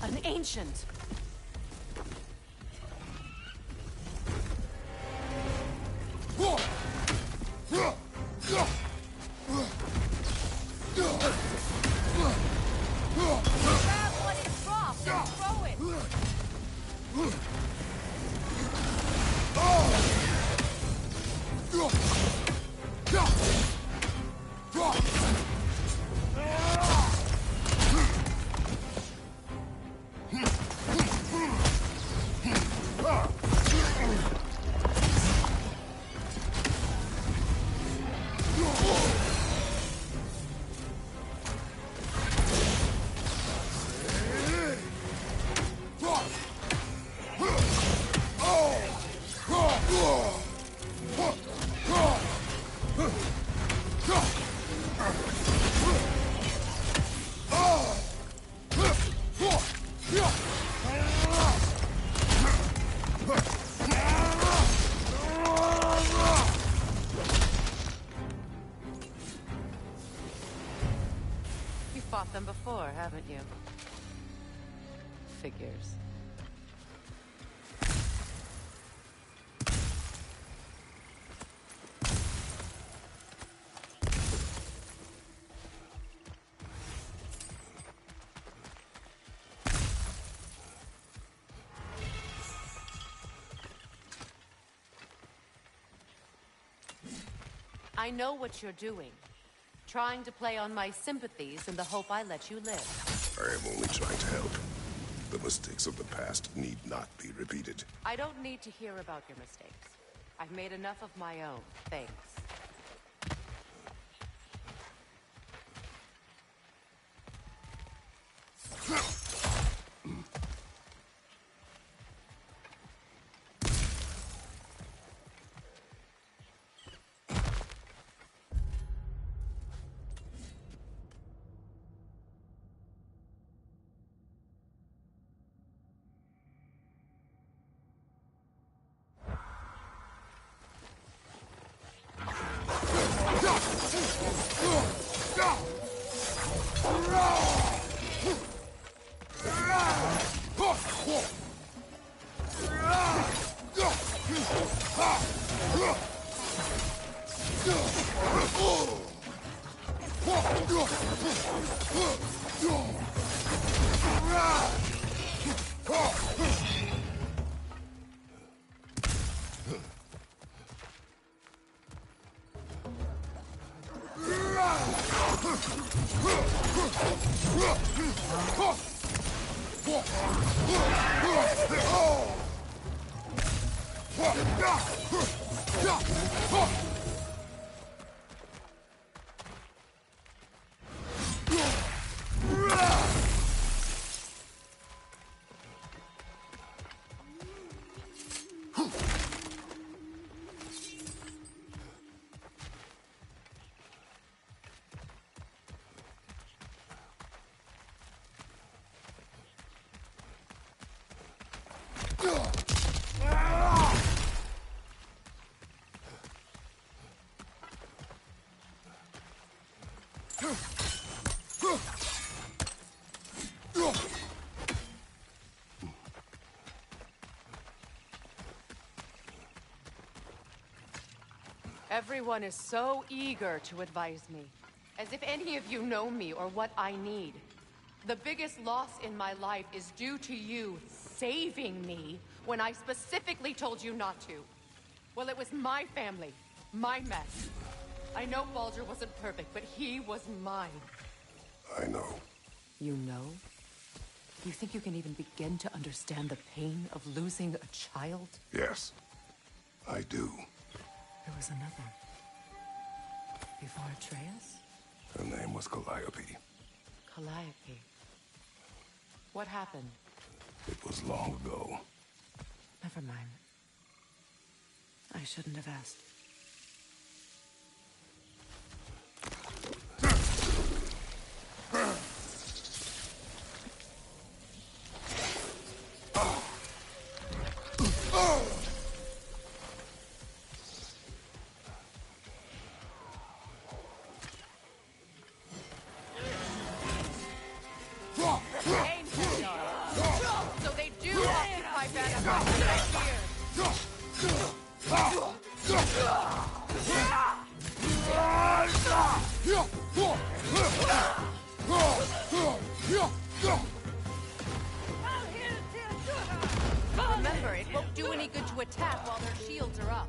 An ancient. Grab what is dropped and throw it. them before, haven't you? Figures. I know what you're doing. Trying to play on my sympathies in the hope I let you live. I am only trying to help. The mistakes of the past need not be repeated. I don't need to hear about your mistakes. I've made enough of my own, thanks. Everyone is so eager to advise me, as if any of you know me or what I need. The biggest loss in my life is due to you saving me when I specifically told you not to. Well, it was my family, my mess. I know Baldur wasn't perfect, but he was mine. I know. You know? You think you can even begin to understand the pain of losing a child? Yes, I do. There was another. Before Atreus? Her name was Calliope. Calliope. What happened? It was long ago. Never mind. I shouldn't have asked. So they do occupy Vanderbilt right Remember, it won't do any good to attack while their shields are up.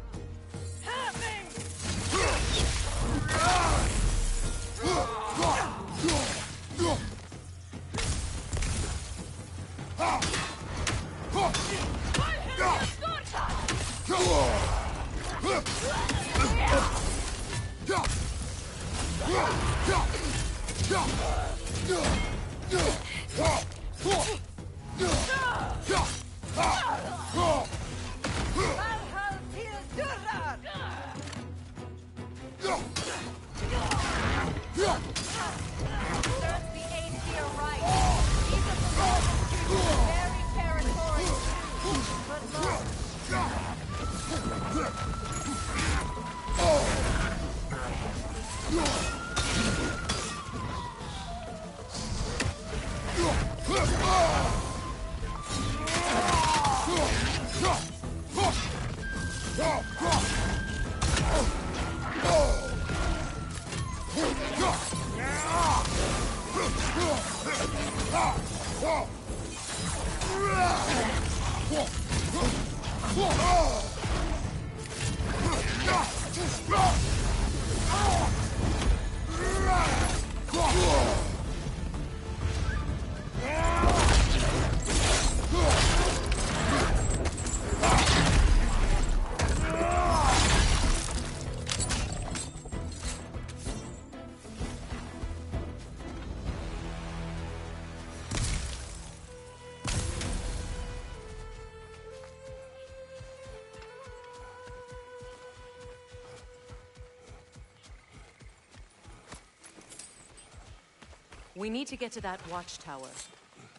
We need to get to that watchtower.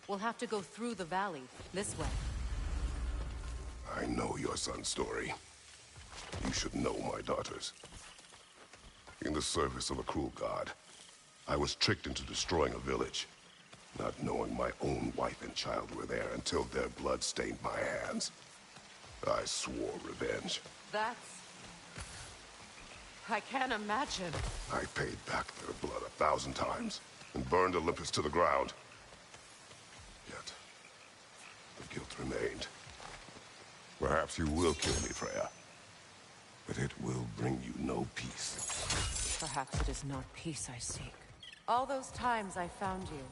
We'll have to go through the valley, this way. I know your son's story. You should know my daughter's. In the service of a cruel god, I was tricked into destroying a village, not knowing my own wife and child were there until their blood stained my hands. I swore revenge. I can't imagine. I paid back their blood 1,000 times and burned Olympus to the ground. Yet, the guilt remained. Perhaps you will kill me, Freya. But it will bring you no peace. Perhaps it is not peace I seek. All those times I found you,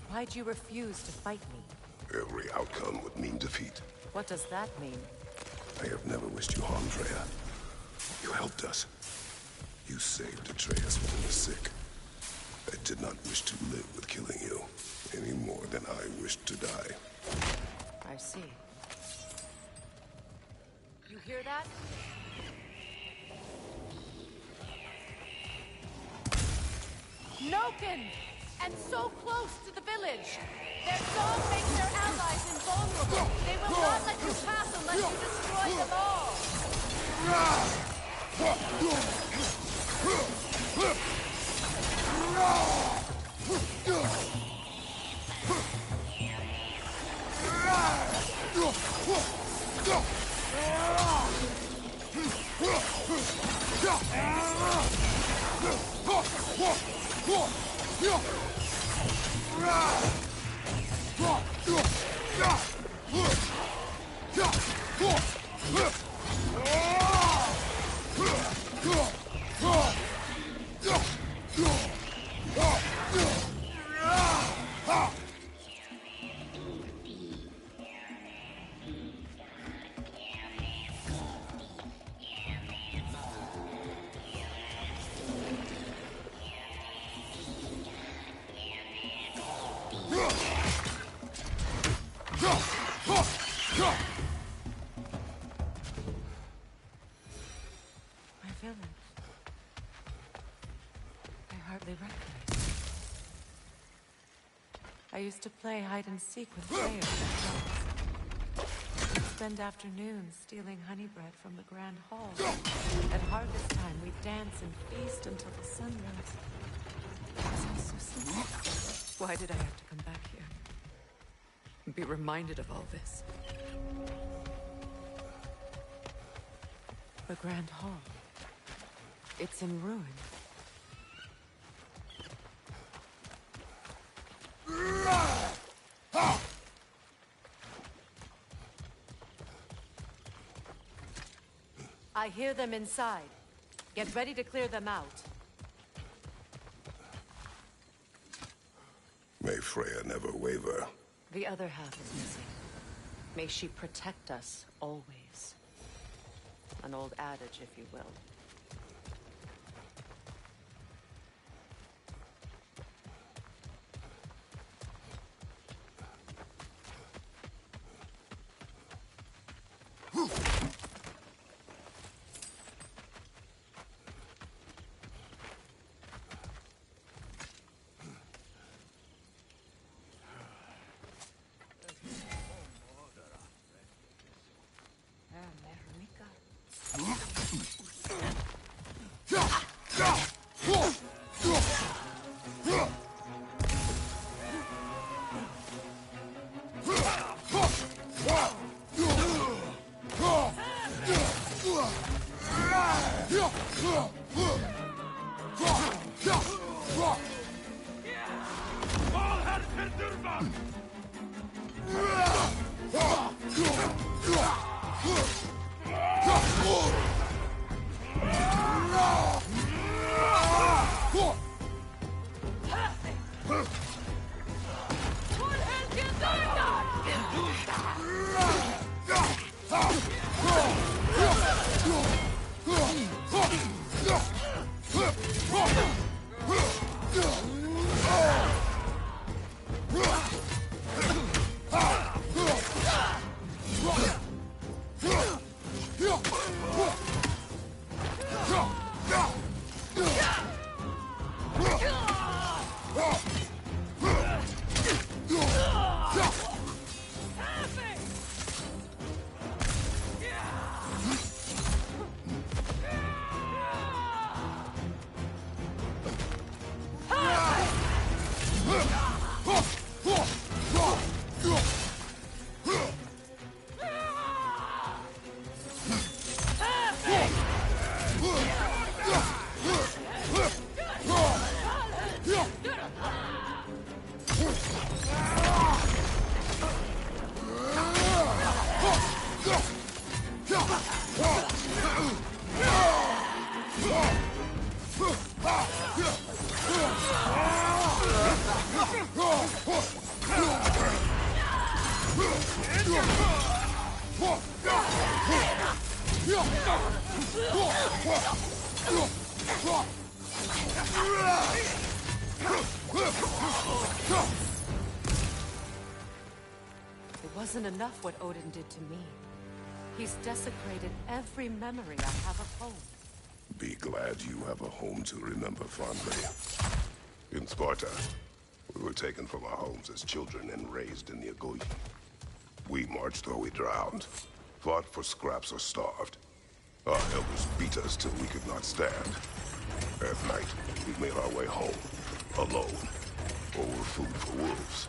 why'd you refuse to fight me? Every outcome would mean defeat. What does that mean? I have never wished you harm, Freya. You helped us. You saved Atreus when he was sick. I did not wish to live with killing you, any more than I wished to die. I see. You hear that? Noken! And so close to the village! Their song makes their allies invulnerable! They will not let you pass unless you destroy them all! I used to play hide and seek with Freya. We'd spend afternoons stealing honey bread from the Grand Hall. At harvest time, we'd dance and feast until the sun rose. It was all so simple. Why did I have to come back here? And be reminded of all this? The Grand Hall. It's in ruin. I hear them inside. Get ready to clear them out. May Freya never waver. The other half is missing. May she protect us always. An old adage, if you will. It wasn't enough what Odin did to me. He's desecrated every memory I have of home. Be glad you have a home to remember fondly. In Sparta, we were taken from our homes as children and raised in the Agoi. We marched or we drowned, fought for scraps or starved. Our elders beat us till we could not stand. At night, we made our way home, alone, or were food for wolves.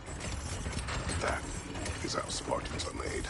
That is how Spartans are made.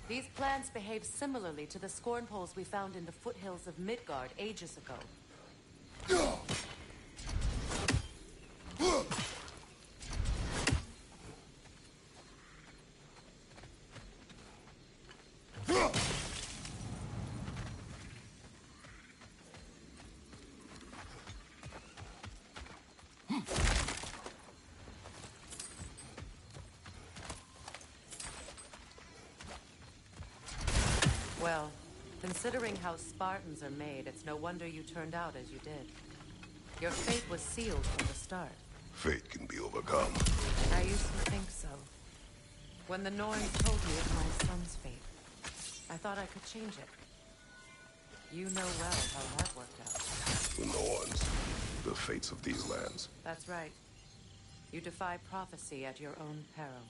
These plants behave similarly to the scorn poles we found in the foothills of Midgard ages ago. Well, considering how Spartans are made, it's no wonder you turned out as you did. Your fate was sealed from the start. Fate can be overcome. I used to think so. When the Norns told me of my son's fate, I thought I could change it. You know well how that worked out. The Norns, the fates of these lands. That's right. You defy prophecy at your own peril.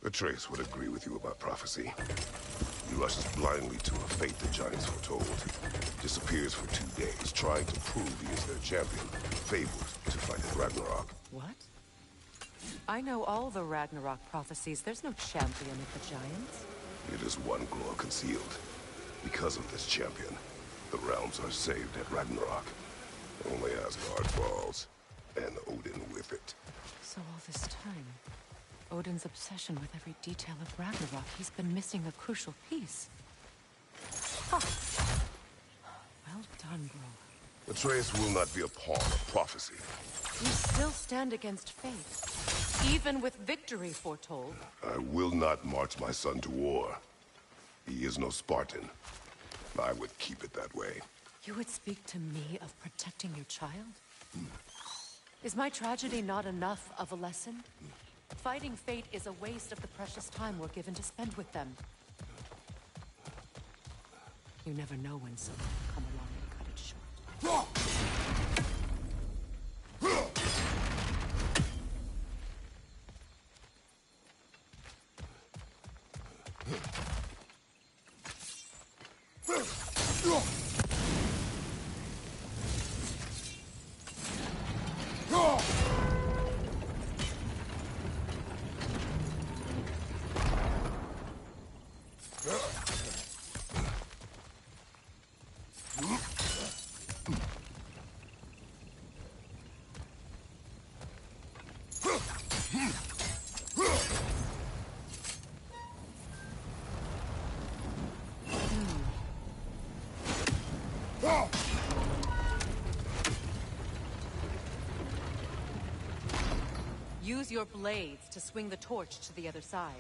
Atreus would agree with you about prophecy. He rushes blindly to a fate the giants foretold. Disappears for 2 days, trying to prove he is their champion. Fabled to fight at Ragnarok. What? I know all the Ragnarok prophecies. There's no champion of the giants. It is one glow concealed. Because of this champion, the realms are saved at Ragnarok. Only Asgard falls, and Odin with it. So all this time, Odin's obsession with every detail of Ragnarok, he's been missing a crucial piece. Huh. Well done, bro. Atreus will not be a pawn of prophecy. You still stand against fate, even with victory foretold. I will not march my son to war. He is no Spartan. I would keep it that way. You would speak to me of protecting your child? Is my tragedy not enough of a lesson? Fighting fate is a waste of the precious time we're given to spend with them. You never know when someone will come along and cut it short. your blades to swing the torch to the other side.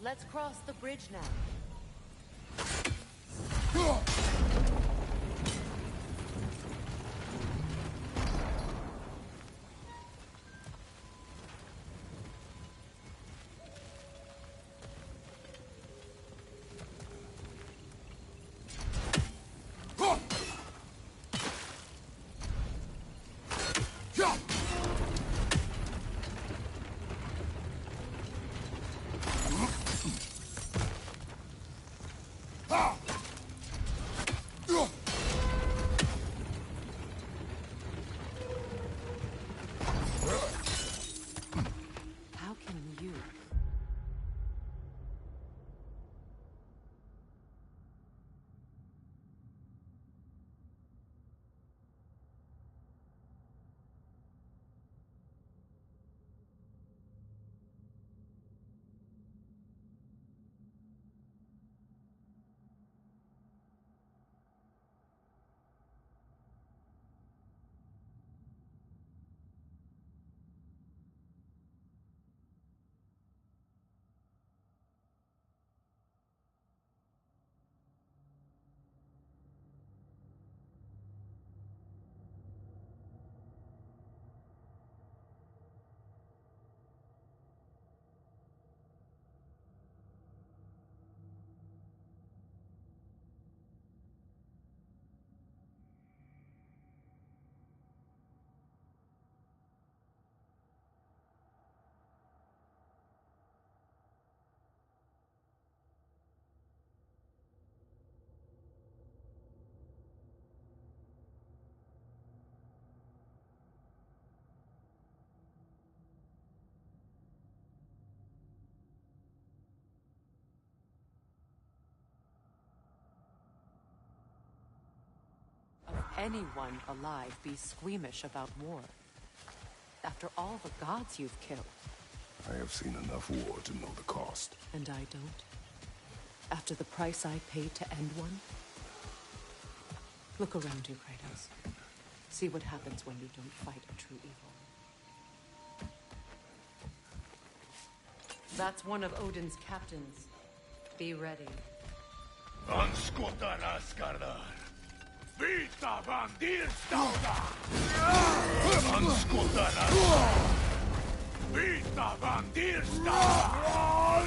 Let's cross the bridge now. How can you? anyone alive be squeamish about war? After all the gods you've killed. I have seen enough war to know the cost. And I don't? After the price I paid to end one? Look around you, Kratos. See what happens when you don't fight a true evil. That's one of Odin's captains. Be ready. Anskutar Asgardar. Vita bandir stauda. Anskutar Asgardar. Vita bandir stauda.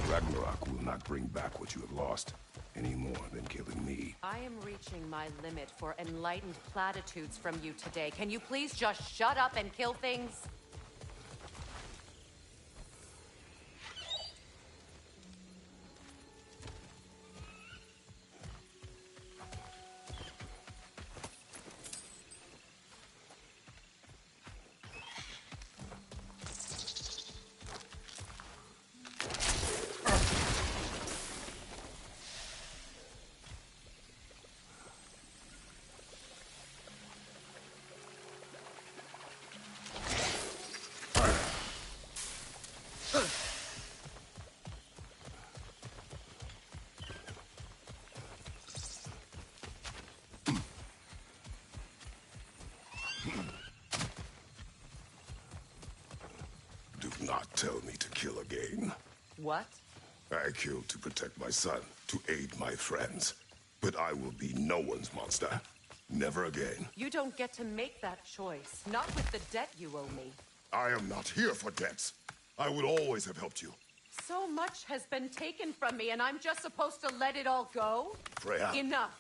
Ragnarok will not bring back what you have lost, any more than killing me. I am reaching my limit for enlightened platitudes from you today. Can you please just shut up and kill things? Do not tell me to kill again. What? I killed to protect my son, to aid my friends. But I will be no one's monster. Never again. You don't get to make that choice. Not with the debt you owe me. I am not here for debts. I would always have helped you. So much has been taken from me, and I'm just supposed to let it all go? Freya. Enough.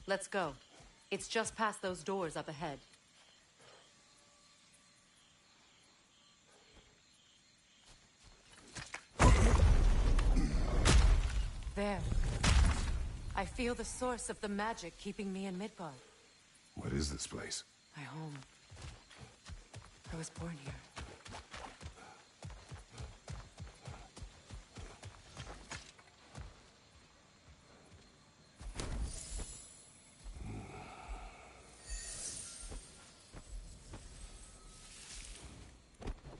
Let's go. It's just past those doors up ahead. There. I feel the source of the magic keeping me in Midgard. What is this place? My home. I was born here.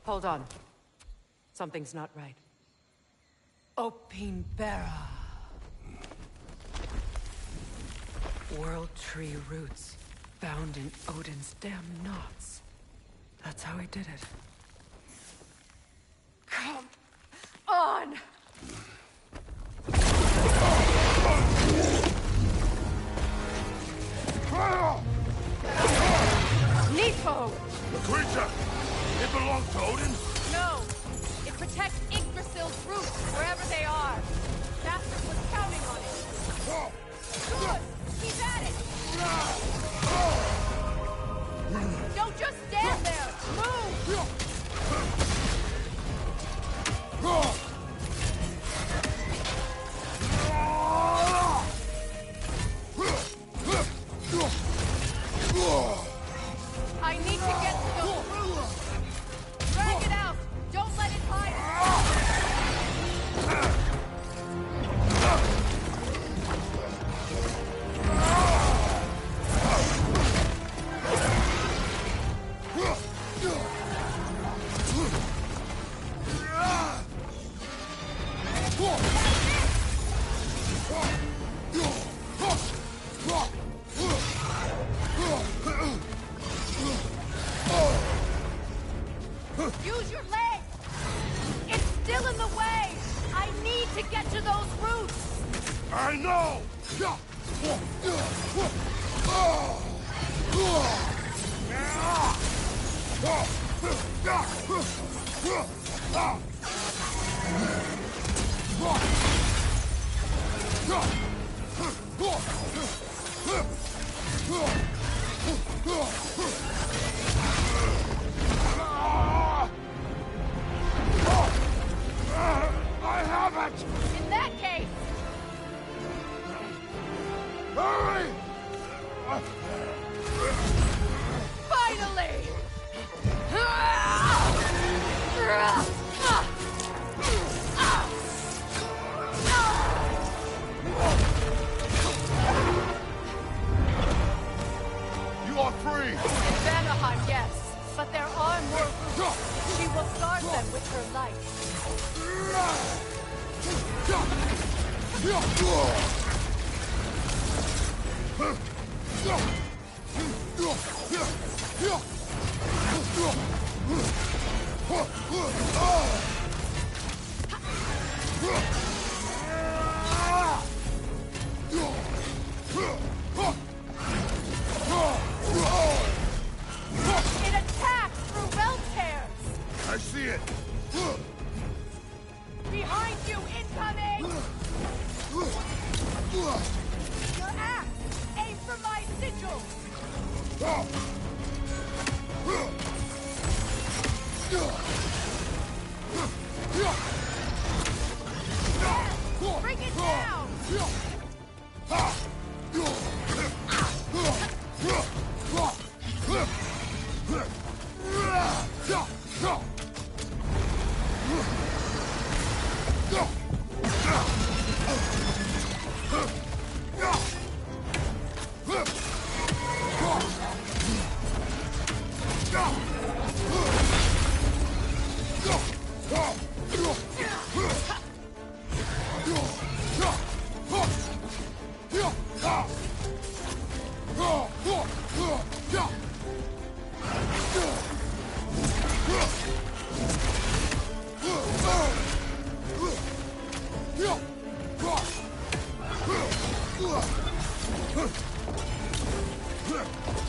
Hold on. Something's not right. Opinbera. World Tree roots, bound in Odin's damn knots. That's how he did it. Come I know! I have it! In that case, Hurry! finally! You are free! In Vanaheim, yes, but there are more routes. She will guard them with her life. It attacks through realm tears. I see it! Behind you, incoming! Your axe! Aim for my sigil! Bring it down!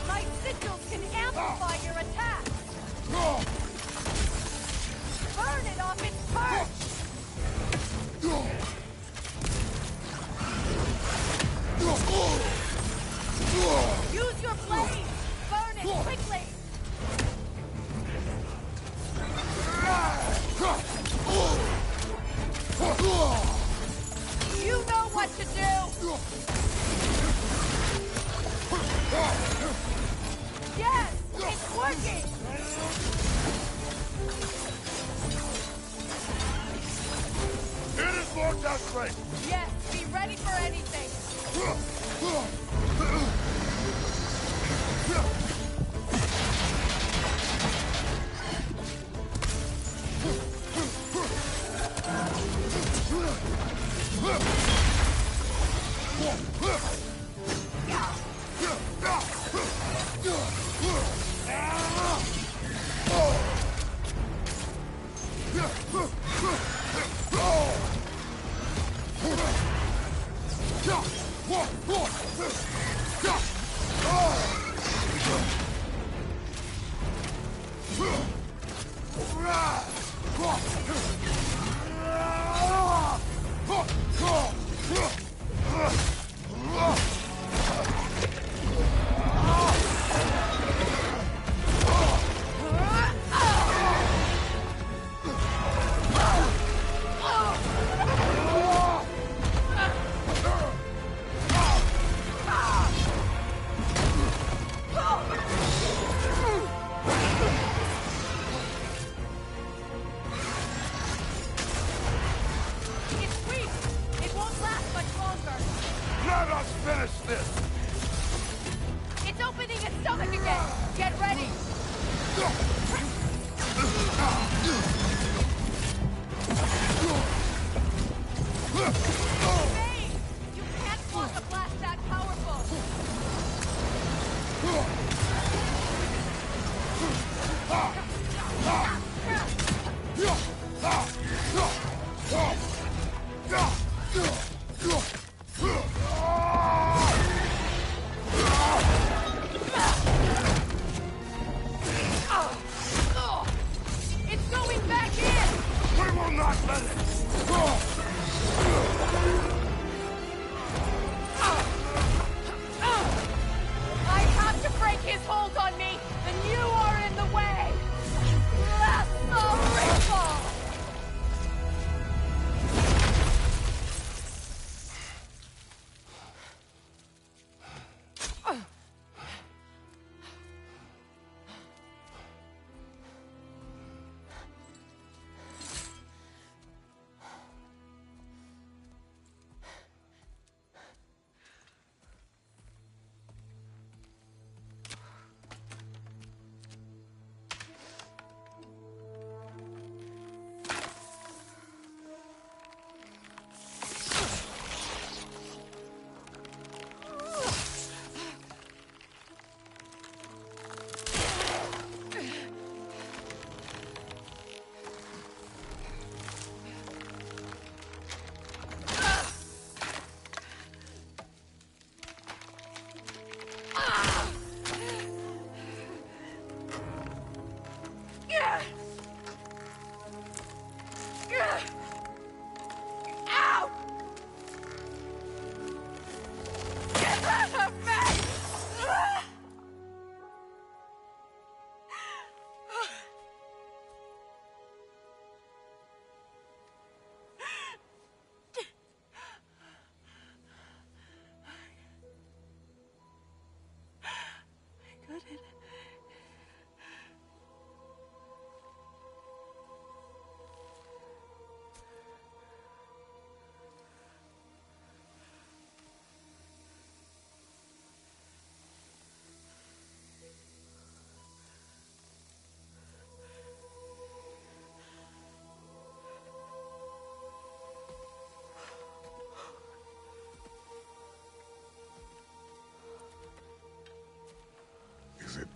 My sigils can amplify your attacks! Burn it off its perch! Use your blade! Burn it quickly! You know what to do! Yes! It's working! It is more desperate! Yes, be ready for anything!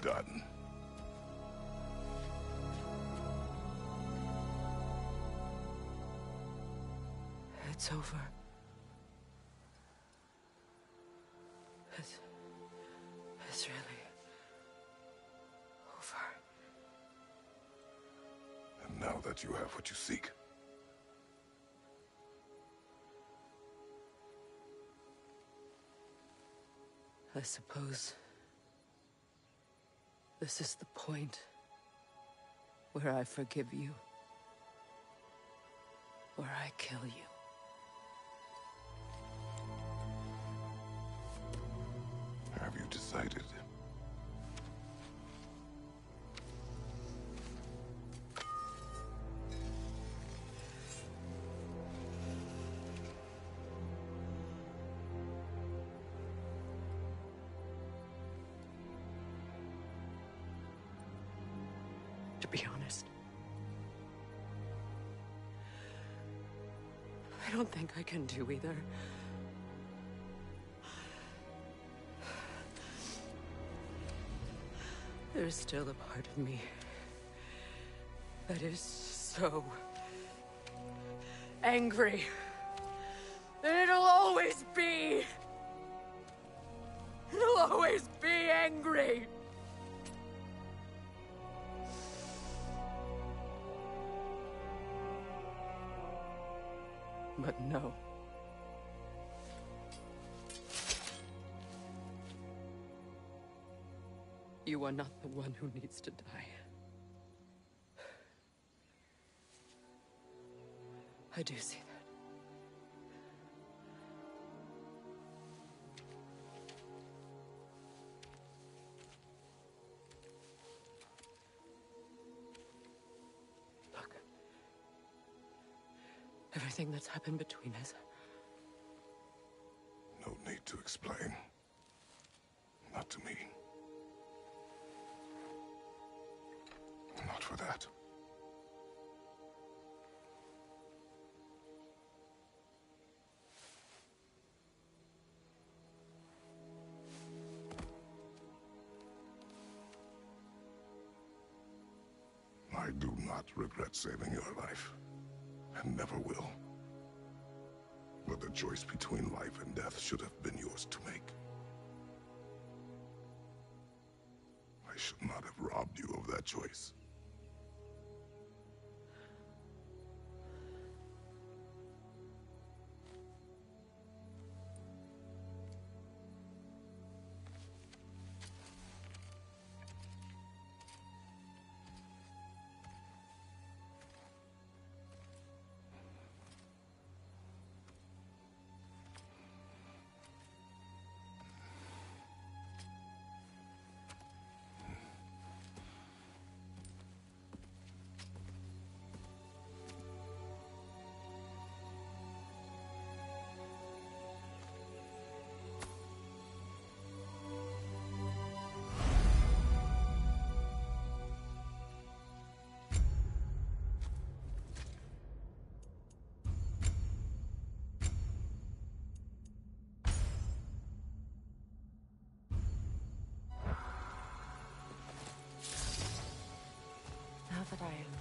done. It's over. It's really over. And now that you have what you seek, I suppose this is the point where I forgive you, where I kill you. have you decided? To be honest, I don't think I can do either. There's still a part of me that is so angry that it'll always be angry. But no. You are not the one who needs to die. I do see that. Look. Everything that's happened between us. No need to explain. Not to me. Not for that. I do not regret saving your life, and never will. But the choice between life and death should have been yours to make. I should not have robbed you of that choice. Now that I am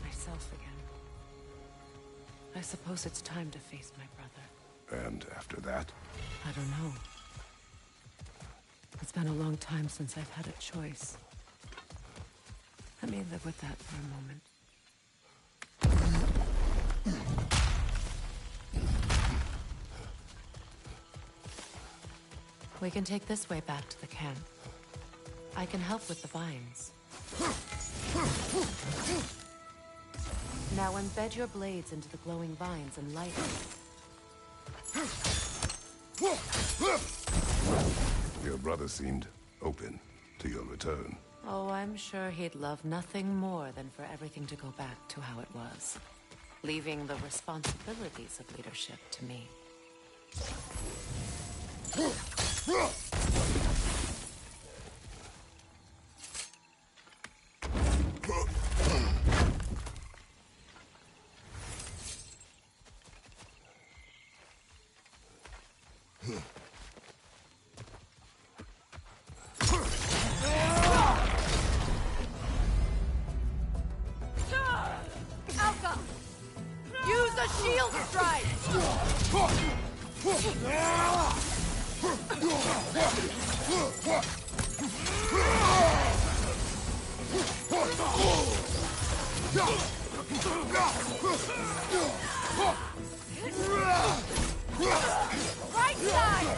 myself again, I suppose it's time to face my brother. And after that? I don't know. It's been a long time since I've had a choice. Let me live with that for a moment. We can take this way back to the camp. I can help with the vines. Now embed your blades into the glowing vines and light them. Your brother seemed open to your return. Oh, I'm sure he'd love nothing more than for everything to go back to how it was, leaving the responsibilities of leadership to me. Right side!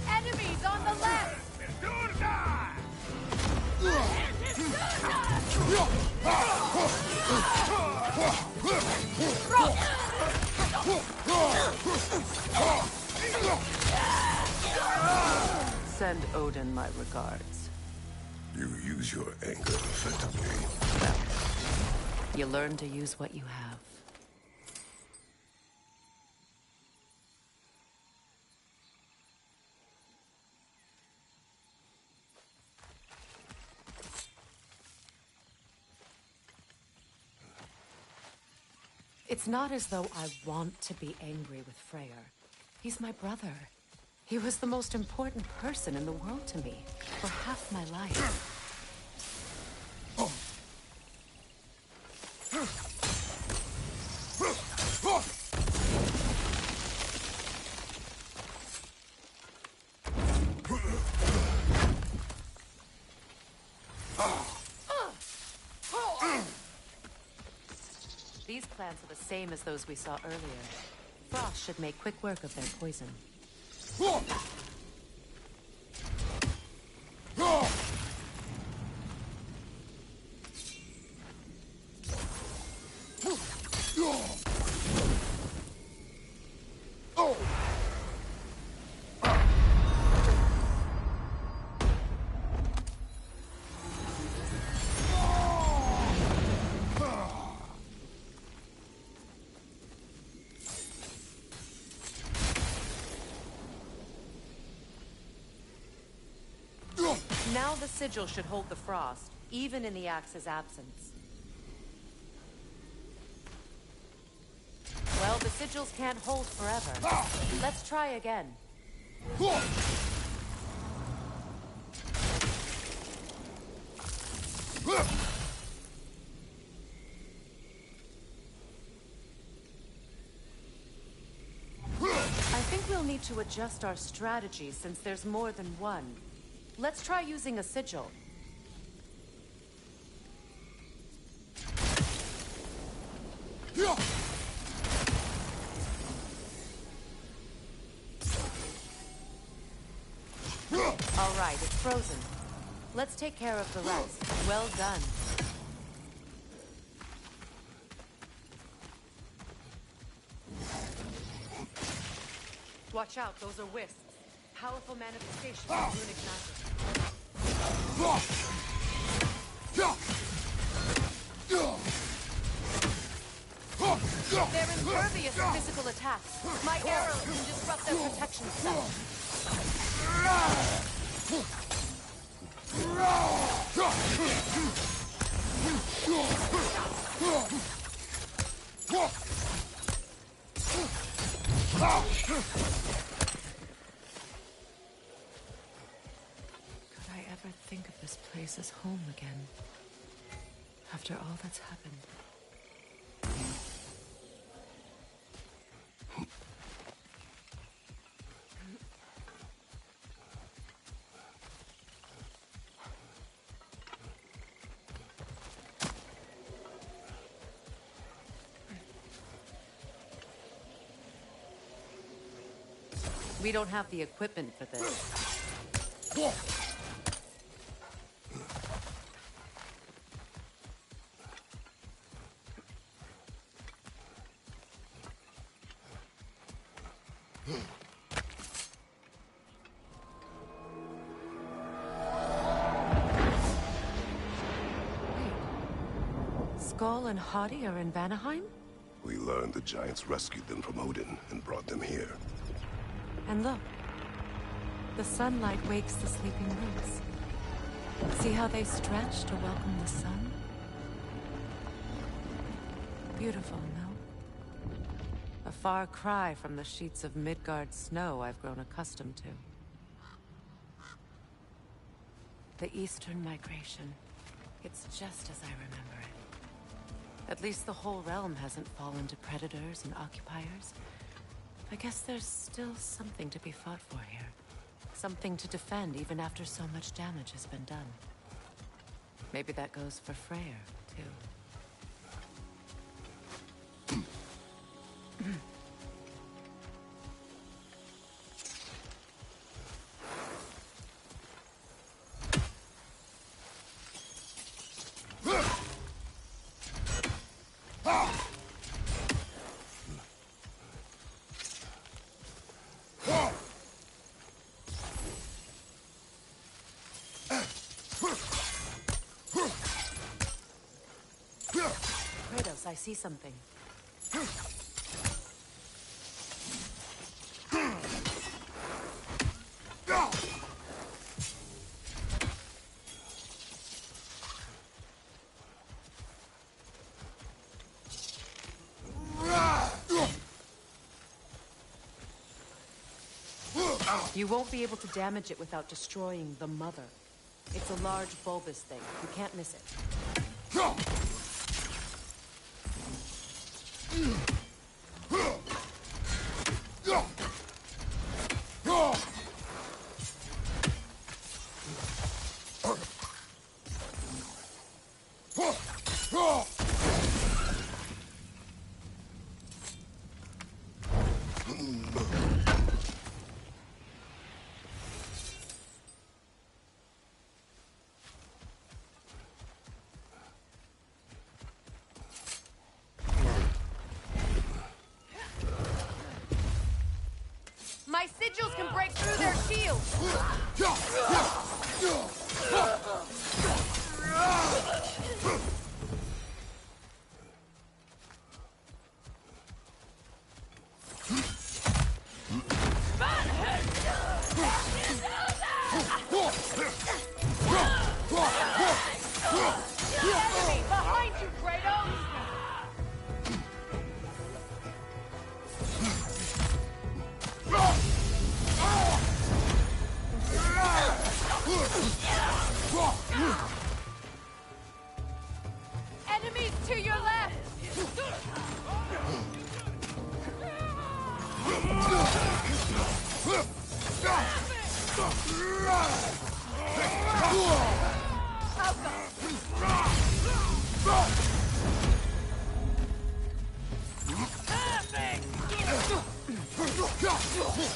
Enemies on the left! Send Odin my regards. You use your anger effectively. You learn to use what you have. It's not as though I want to be angry with Freyr. He's my brother. He was the most important person in the world to me for half my life. These plants are the same as those we saw earlier. Frost should make quick work of their poison. Now the sigil should hold the frost, even in the axe's absence. Well, the sigils can't hold forever. Let's try again. I think we'll need to adjust our strategy since there's more than one. Let's try using a sigil. All right, it's frozen. Let's take care of the rest. Well done. Watch out, those are wisps. Powerful manifestations of runic magic. They're impervious to physical attacks. My arrows can disrupt their protection spell. Could I ever think of this place as home again? After all that's happened. We don't have the equipment for this. Skull and Hadi are in Vanaheim? We learned the giants rescued them from Odin and brought them here. And look, the sunlight wakes the sleeping roots. See how they stretch to welcome the sun? Beautiful, no? A far cry from the sheets of Midgard snow I've grown accustomed to. The Eastern Migration. It's just as I remember it. At least the whole realm hasn't fallen to predators and occupiers. I guess there's still something to be fought for here. Something to defend even after so much damage has been done. Maybe that goes for Freyr, too. Kratos, I see something. You won't be able to damage it without destroying the mother. It's a large bulbous thing. You can't miss it. My sigils can break through their shields! Enemy behind you, Kratos! Enemies to your left!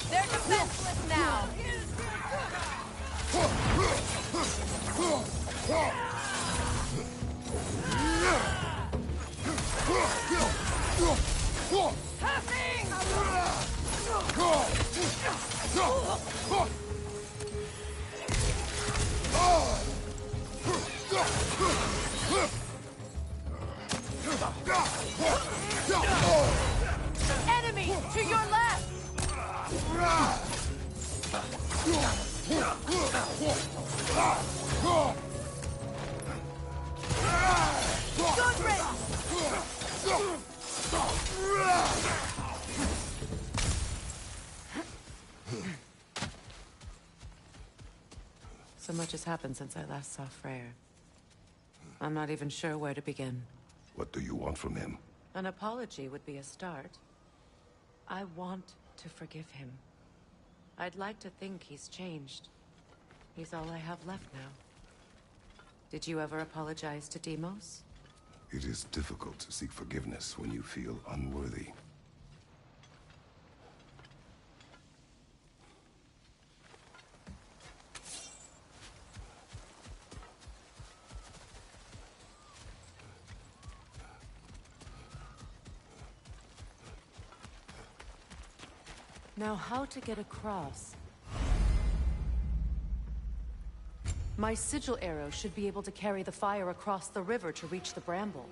They're defenseless now! Enemy to your left! So much has happened since I last saw Freyr. I'm not even sure where to begin. What do you want from him? An apology would be a start. I want to forgive him. I'd like to think he's changed. He's all I have left now. Did you ever apologize to Deimos? It is difficult to seek forgiveness when you feel unworthy. Now, how to get across? My sigil arrow should be able to carry the fire across the river to reach the bramble.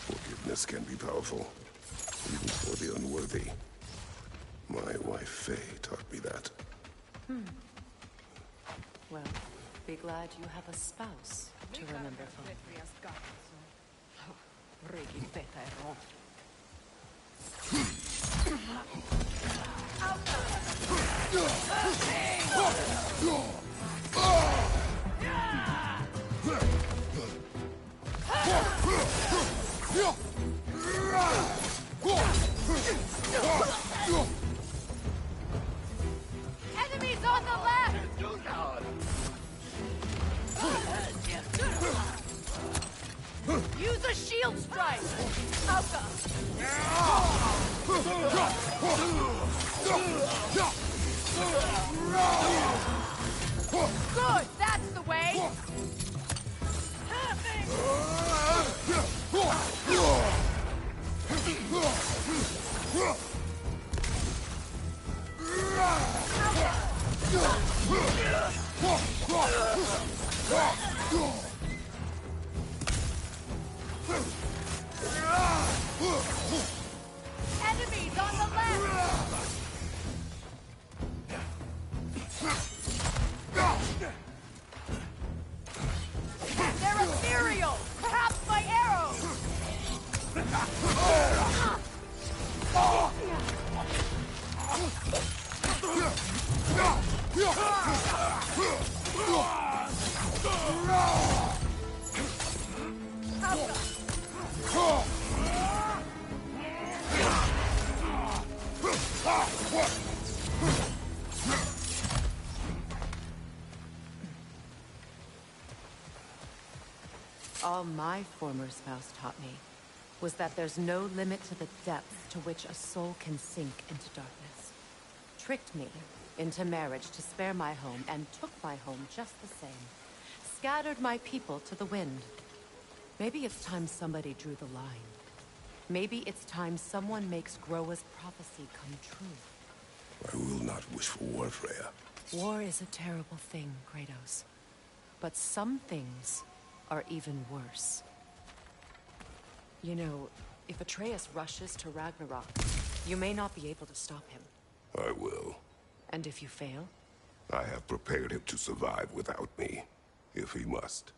Forgiveness can be powerful, even for the unworthy. My wife, Faye, taught me that. Well, be glad you have a spouse to remember from. Enemies on the left! Use a shield strike! Alka! Good! That's the way! Enemies on the left! They're ethereal! Perhaps my arrows! All my former spouse taught me was that there's no limit to the depth to which a soul can sink into darkness. Tricked me into marriage to spare my home and took my home just the same. Scattered my people to the wind. Maybe it's time somebody drew the line. Maybe it's time someone makes Groa's prophecy come true. I will not wish for war, Freya. War is a terrible thing, Kratos. But some things are even worse. You know, if Atreus rushes to Ragnarok, you may not be able to stop him. I will. And if you fail? I have prepared him to survive without me, if he must.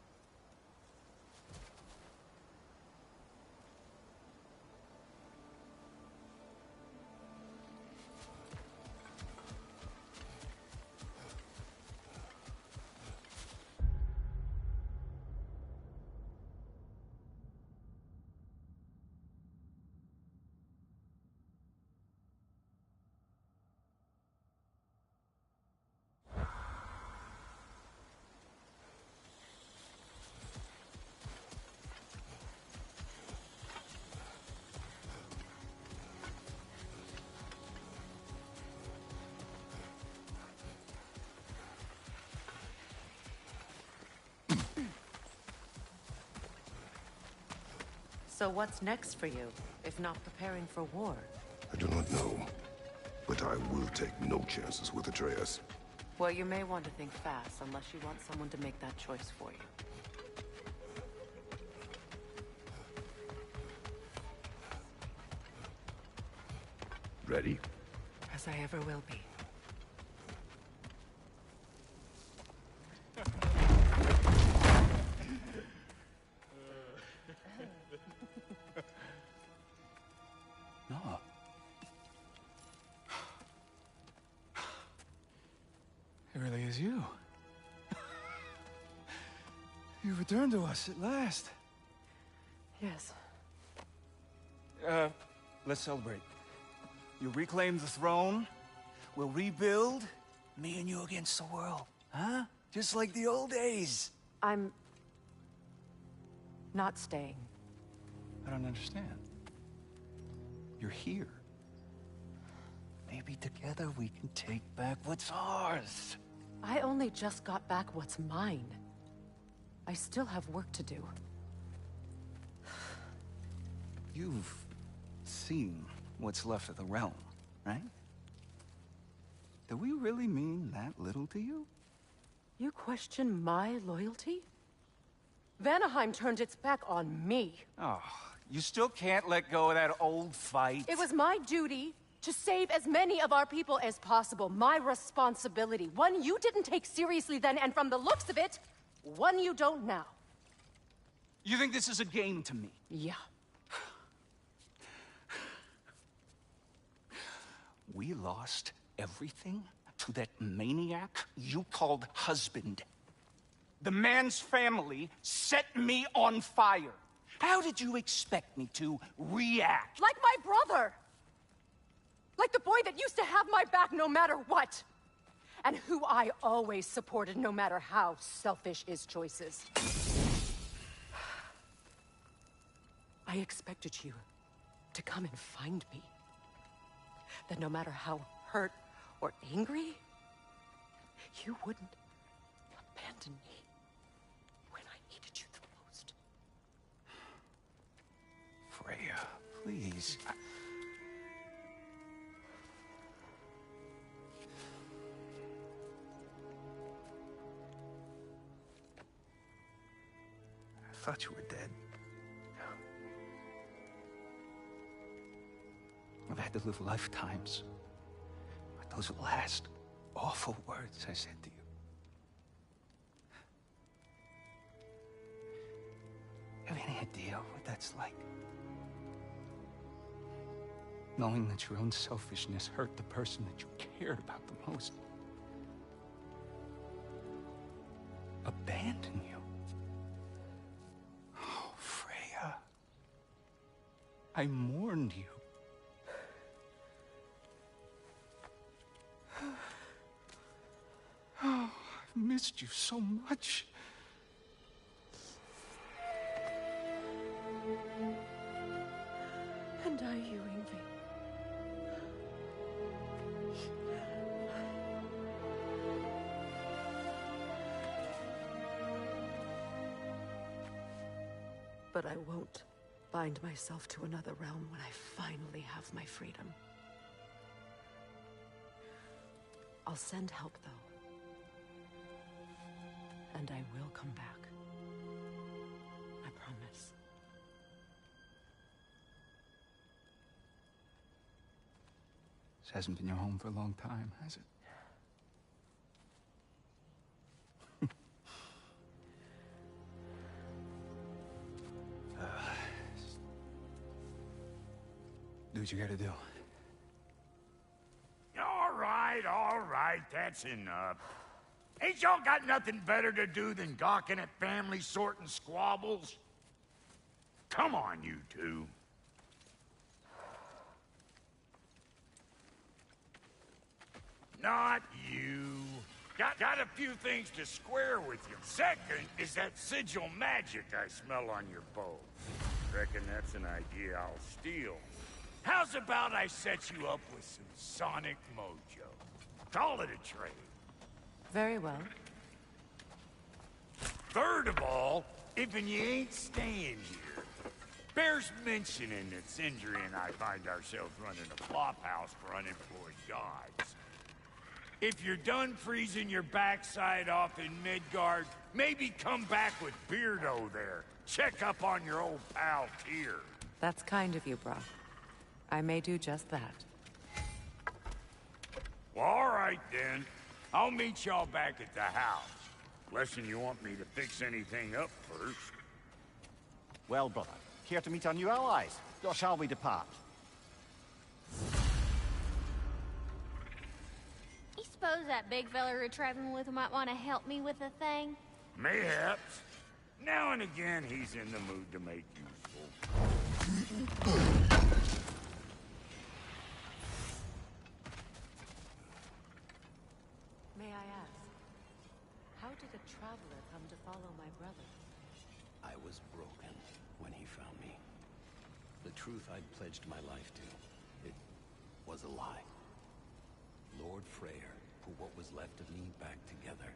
So what's next for you, if not preparing for war? I do not know, but I will take no chances with Atreus. Well, you may want to think fast, unless you want someone to make that choice for you. Ready? As I ever will be. No. It really is you. You've returned to us at last. Yes. Let's celebrate. You reclaim the throne. We'll rebuild. Me and you against the world. Huh? Just like the old days. I'm not staying. I don't understand. You're here. Maybe together we can take back what's ours. I only just got back what's mine. I still have work to do. You've seen what's left of the realm, right? Do we really mean that little to you? You question my loyalty? Vanaheim turned its back on me. Oh, you still can't let go of that old fight? It was my duty to save as many of our people as possible. My responsibility. One you didn't take seriously then, and from the looks of it, one you don't now. You think this is a game to me? Yeah. We lost everything to that maniac you called husband. The man's family set me on fire. How did you expect me to react? Like my brother! Like the boy that used to have my back no matter what! And who I always supported no matter how selfish his choices. I expected you to come and find me. That no matter how hurt or angry, you wouldn't abandon me when I needed you the most. Freya, please. I thought you were dead. I've had to live lifetimes with those last awful words I said to you. You have any idea what that's like? Knowing that your own selfishness hurt the person that you cared about the most. Abandon you. Oh, Freya. I mourned you. Oh, I've missed you so much. And I you, Yngvi. But I won't bind myself to another realm when I finally have my freedom. I'll send help, though. And I will come back. I promise. This hasn't been your home for a long time, has it? Do what you gotta do. All right, that's enough. Ain't y'all got nothing better to do than gawking at family sorting squabbles? Come on, you two. Not you. Got a few things to square with you. Second is that sigil magic I smell on your bow. Reckon that's an idea I'll steal. How's about I set you up with some sonic mojo? Call it a trade. Very well. Third of all, if you ain't staying here, bears mentioning that Sindri and I find ourselves running a flop house for unemployed gods. If you're done freezing your backside off in Midgard, maybe come back with Beardo there. Check up on your old pal Tyr. That's kind of you, Brock. I may do just that. Well, all right then. I'll meet y'all back at the house. Unless you want me to fix anything up first. Well, brother, care to meet our new allies? Or shall we depart? You suppose that big fella we're traveling with might want to help me with a thing? Mayhaps. Now and again, he's in the mood to make useful. May I ask, how did a traveler come to follow my brother? I was broken when he found me. The truth I'd pledged my life to, it was a lie. Lord Freyr put what was left of me back together.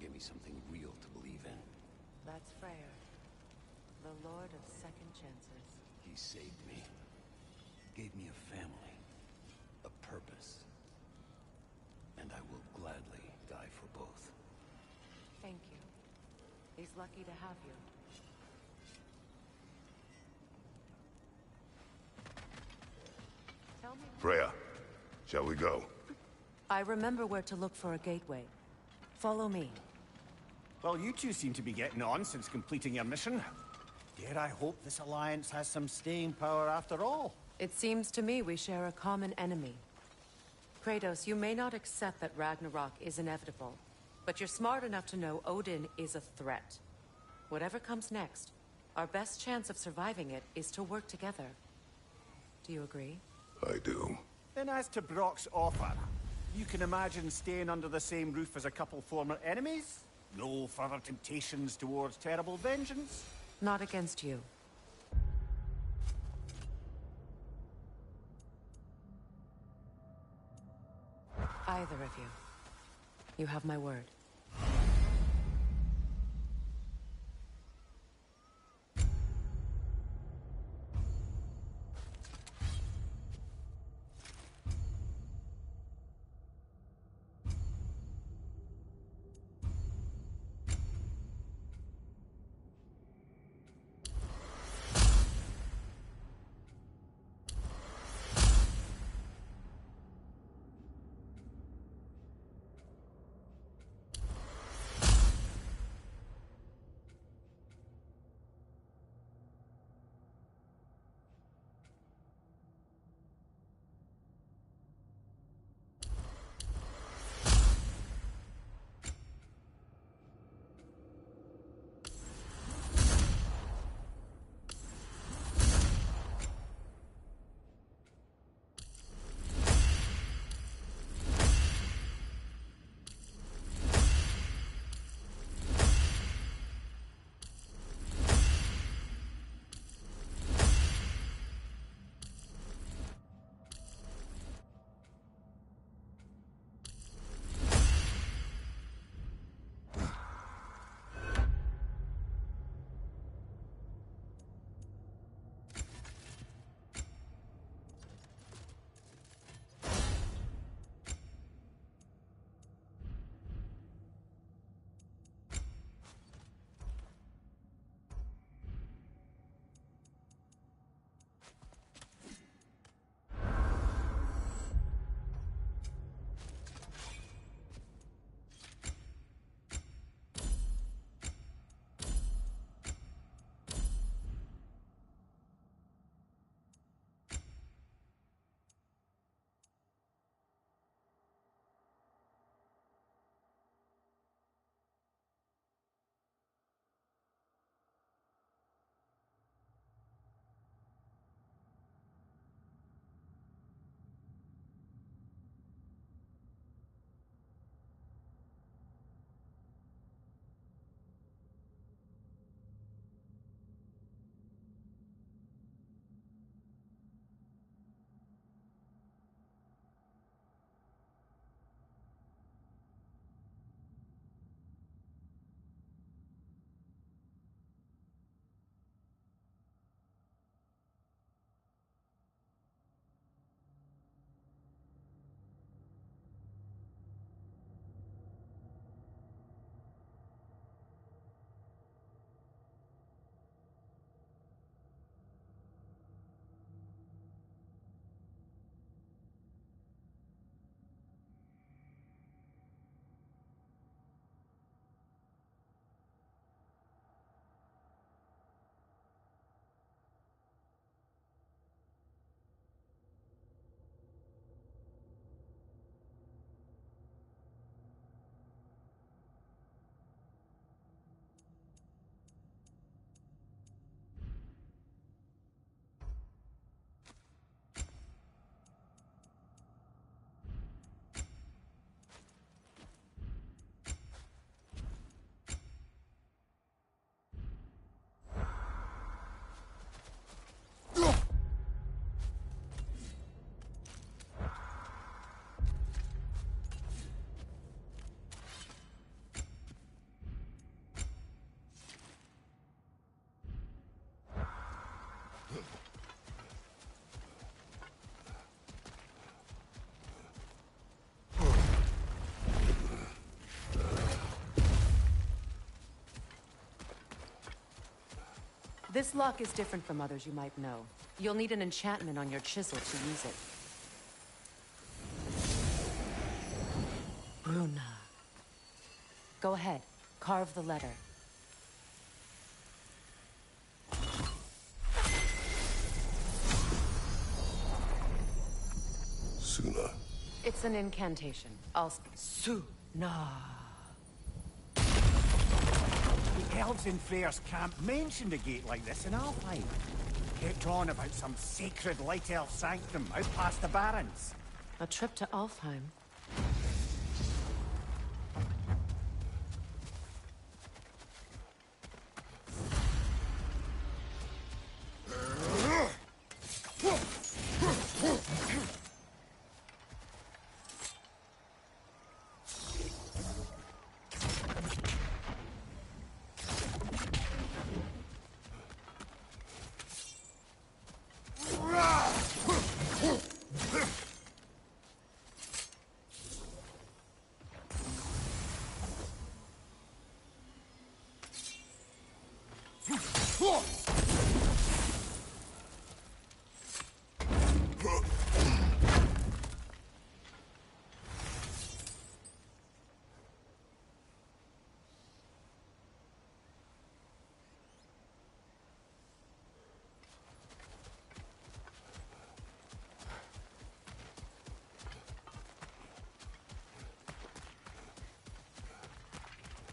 Gave me something real to believe in. That's Freyr, the Lord of Second Chances. He saved me. Gave me a family. A purpose. And I will gladly die for both. Thank you. He's lucky to have you. Tell me... Freya, shall we go? I remember where to look for a gateway. Follow me. Well, you two seem to be getting on since completing your mission. Dare I hope this alliance has some staying power after all? It seems to me we share a common enemy. Kratos, you may not accept that Ragnarok is inevitable, but you're smart enough to know Odin is a threat. Whatever comes next, our best chance of surviving it is to work together. Do you agree? I do. Then as to Brock's offer, you can imagine staying under the same roof as a couple former enemies? No further temptations towards terrible vengeance? Not against you. Either of you. You have my word. This lock is different from others you might know. You'll need an enchantment on your chisel to use it. Bruna. Go ahead. Carve the letter. Suna. It's an incantation. Suna. The elves in Freyr's camp mentioned a gate like this in Alfheim. Kept on about some sacred light elf sanctum out past the Barrens. A trip to Alfheim.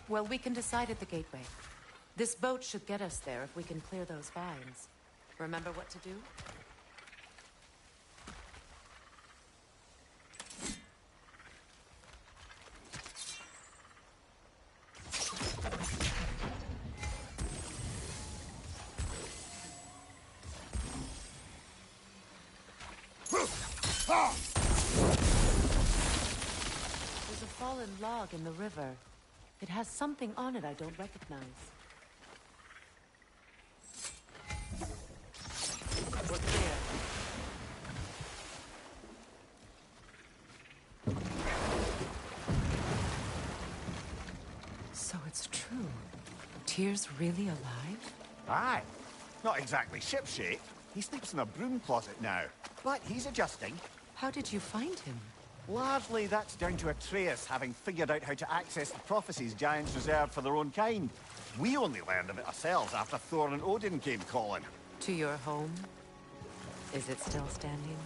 Well, we can decide at the gateway. This boat should get us there if we can clear those vines. Remember what to do? There's a fallen log in the river. It has something on it I don't recognize. We're clear. So it's true. Tyr's really alive? Aye. Not exactly shipshape. He sleeps in a broom closet now. But he's adjusting. How did you find him? Largely, that's down to Atreus having figured out how to access the prophecies giants reserved for their own kind. We only learned of it ourselves after Thor and Odin came calling. To your home? Is it still standing?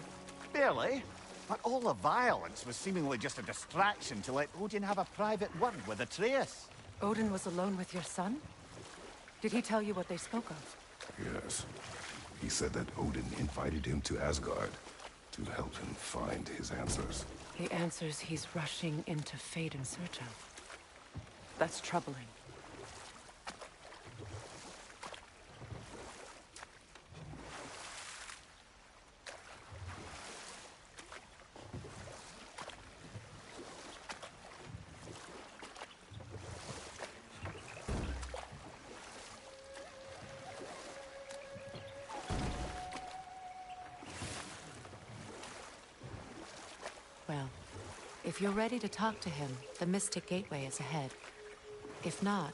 Barely. But all the violence was seemingly just a distraction to let Odin have a private word with Atreus. Odin was alone with your son? Did he tell you what they spoke of? Yes. He said that Odin invited him to Asgard to help him find his answers. The answers he's rushing into fate in search of. That's troubling. Well, if you're ready to talk to him, the Mystic Gateway is ahead. If not,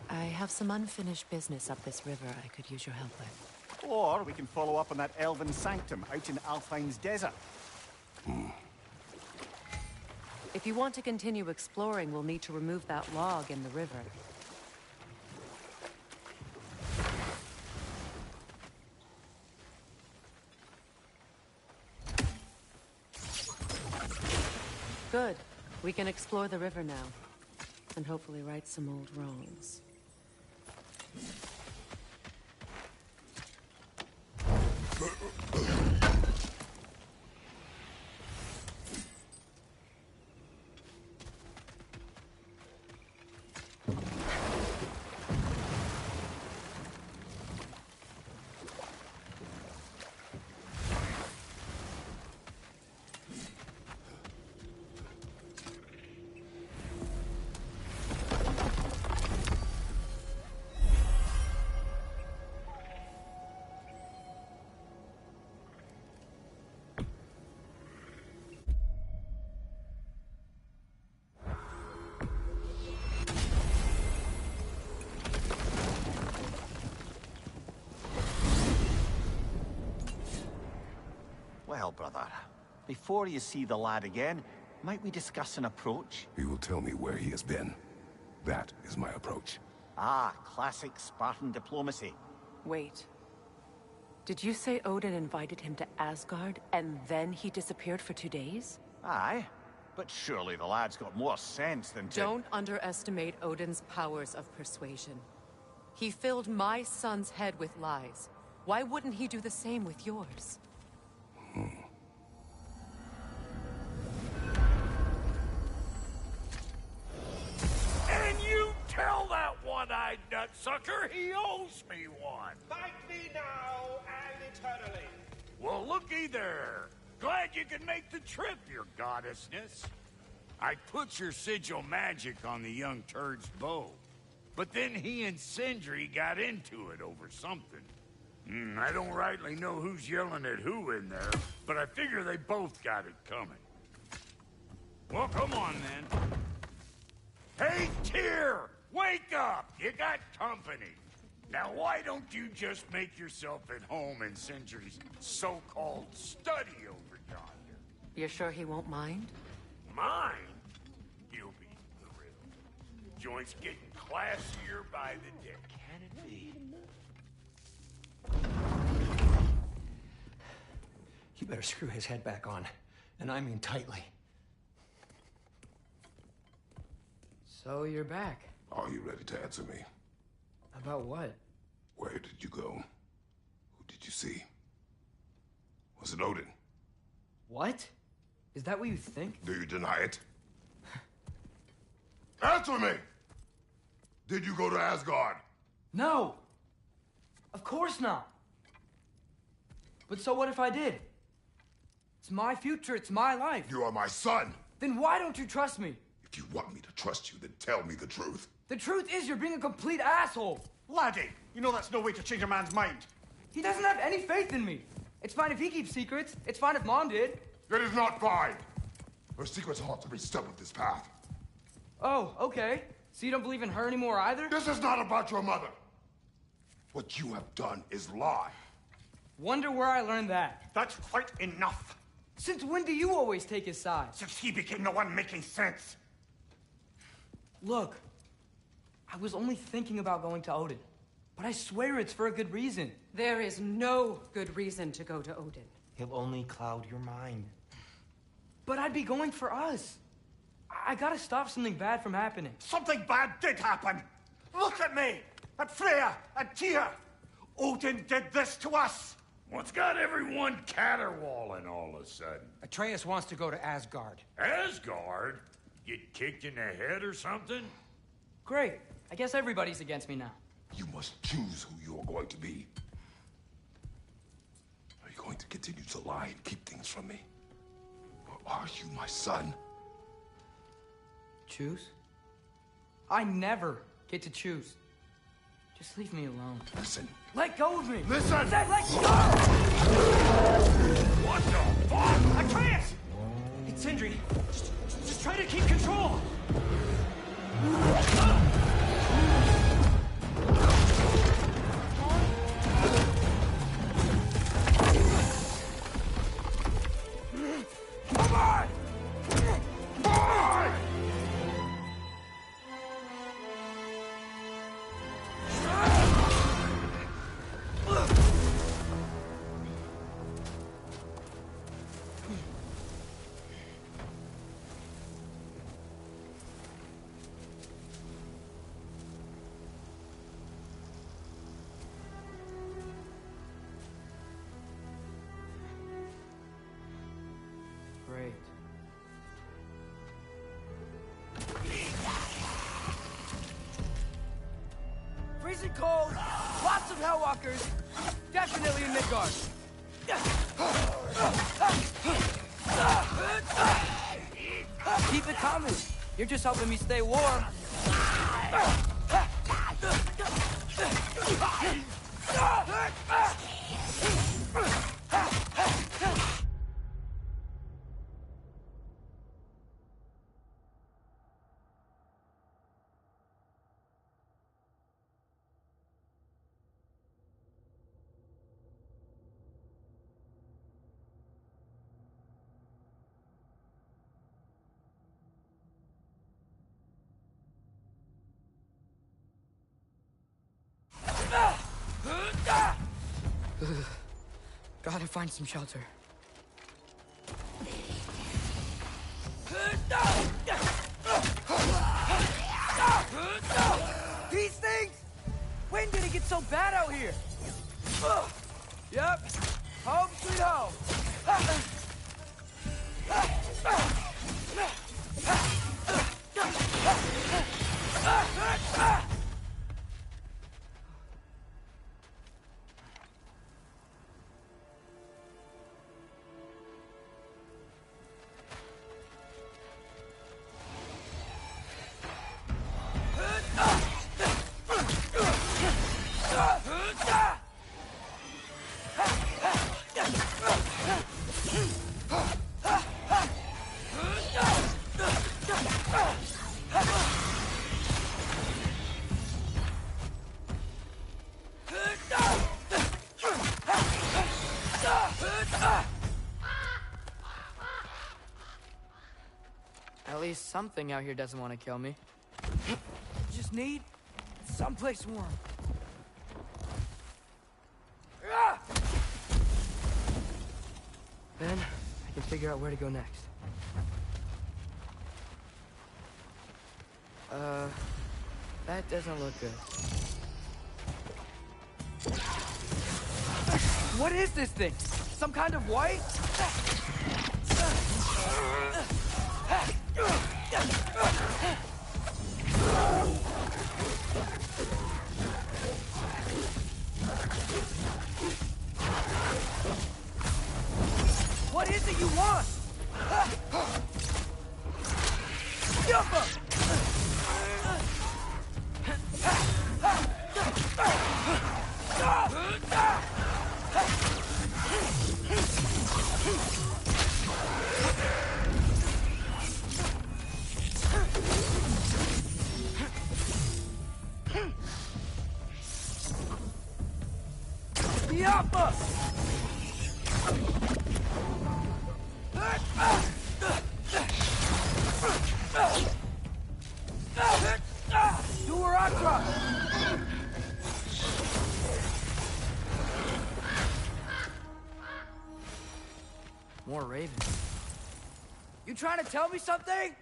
I have some unfinished business up this river I could use your help with. Or we can follow up on that elven sanctum out in Alfheim's desert. If you want to continue exploring, we'll need to remove that log in the river. Good. We can explore the river now. And hopefully right some old wrongs. Well, brother, before you see the lad again, might we discuss an approach? He will tell me where he has been. That is my approach. Ah, classic Spartan diplomacy. Wait. Did you say Odin invited him to Asgard, and then he disappeared for 2 days? Aye, but surely the lad's got more sense than to... Don't underestimate Odin's powers of persuasion. He filled my son's head with lies. Why wouldn't he do the same with yours? And you tell that one-eyed nutsucker he owes me one. Fight me now and eternally. Well, looky there. Glad you can make the trip, your goddessness. I put your sigil magic on the young turd's bow. But then he and Sindri got into it over something. I don't rightly know who's yelling at who in there, but I figure they both got it coming. Well, come on, then. Hey, Tyr! Wake up! You got company. Now, why don't you just make yourself at home in Sindri's so-called study over yonder? You're sure he won't mind? Mine? You'll be thrilled. Joint's getting classier by the day. Can it be? You better screw his head back on, and I mean tightly. So you're back. Are you ready to answer me? About what? Where did you go? Who did you see? Was it Odin? What? Is that what you think? Do you deny it? Answer me! Did you go to Asgard? No! Of course not! But so what if I did? It's my future, it's my life. You are my son! Then why don't you trust me? If you want me to trust you, then tell me the truth. The truth is you're being a complete asshole! Laddie, you know that's no way to change a man's mind. He doesn't have any faith in me. It's fine if he keeps secrets. It's fine if Mom did. It is not fine! Her secrets haunt every step of this path. Oh, okay. So you don't believe in her anymore either? This is not about your mother! What you have done is lie. Wonder where I learned that. That's quite enough. Since when do you always take his side? Since he became the one making sense. Look, I was only thinking about going to Odin. But I swear it's for a good reason. There is no good reason to go to Odin. He'll only cloud your mind. But I'd be going for us. I gotta stop something bad from happening. Something bad did happen. Look at me, at Freya, at Tyr. Odin did this to us. What's got everyone caterwauling all of a sudden? Atreus wants to go to Asgard. Asgard? Get kicked in the head or something? Great. I guess everybody's against me now. You must choose who you are going to be. Are you going to continue to lie and keep things from me? Or are you my son? Choose? I never get to choose. Just leave me alone. Listen. Let go of me! Listen! I said let go! What the fuck? Atreus! It's Sindri. Just try to keep control. Come on! Come on! Great. Freezing cold, lots of Hellwalkers, definitely in Midgard. Keep it coming. You're just helping me stay warm. Gotta find some shelter. These things? When did it get so bad out here? Yep. Home sweet home. At least something out here doesn't want to kill me. Just need someplace warm. Then I can figure out where to go next. That doesn't look good. What is this thing? Some kind of white? What is it you want? Yuppa! Yuppa! Do a rock drop! More ravens. You trying to tell me something?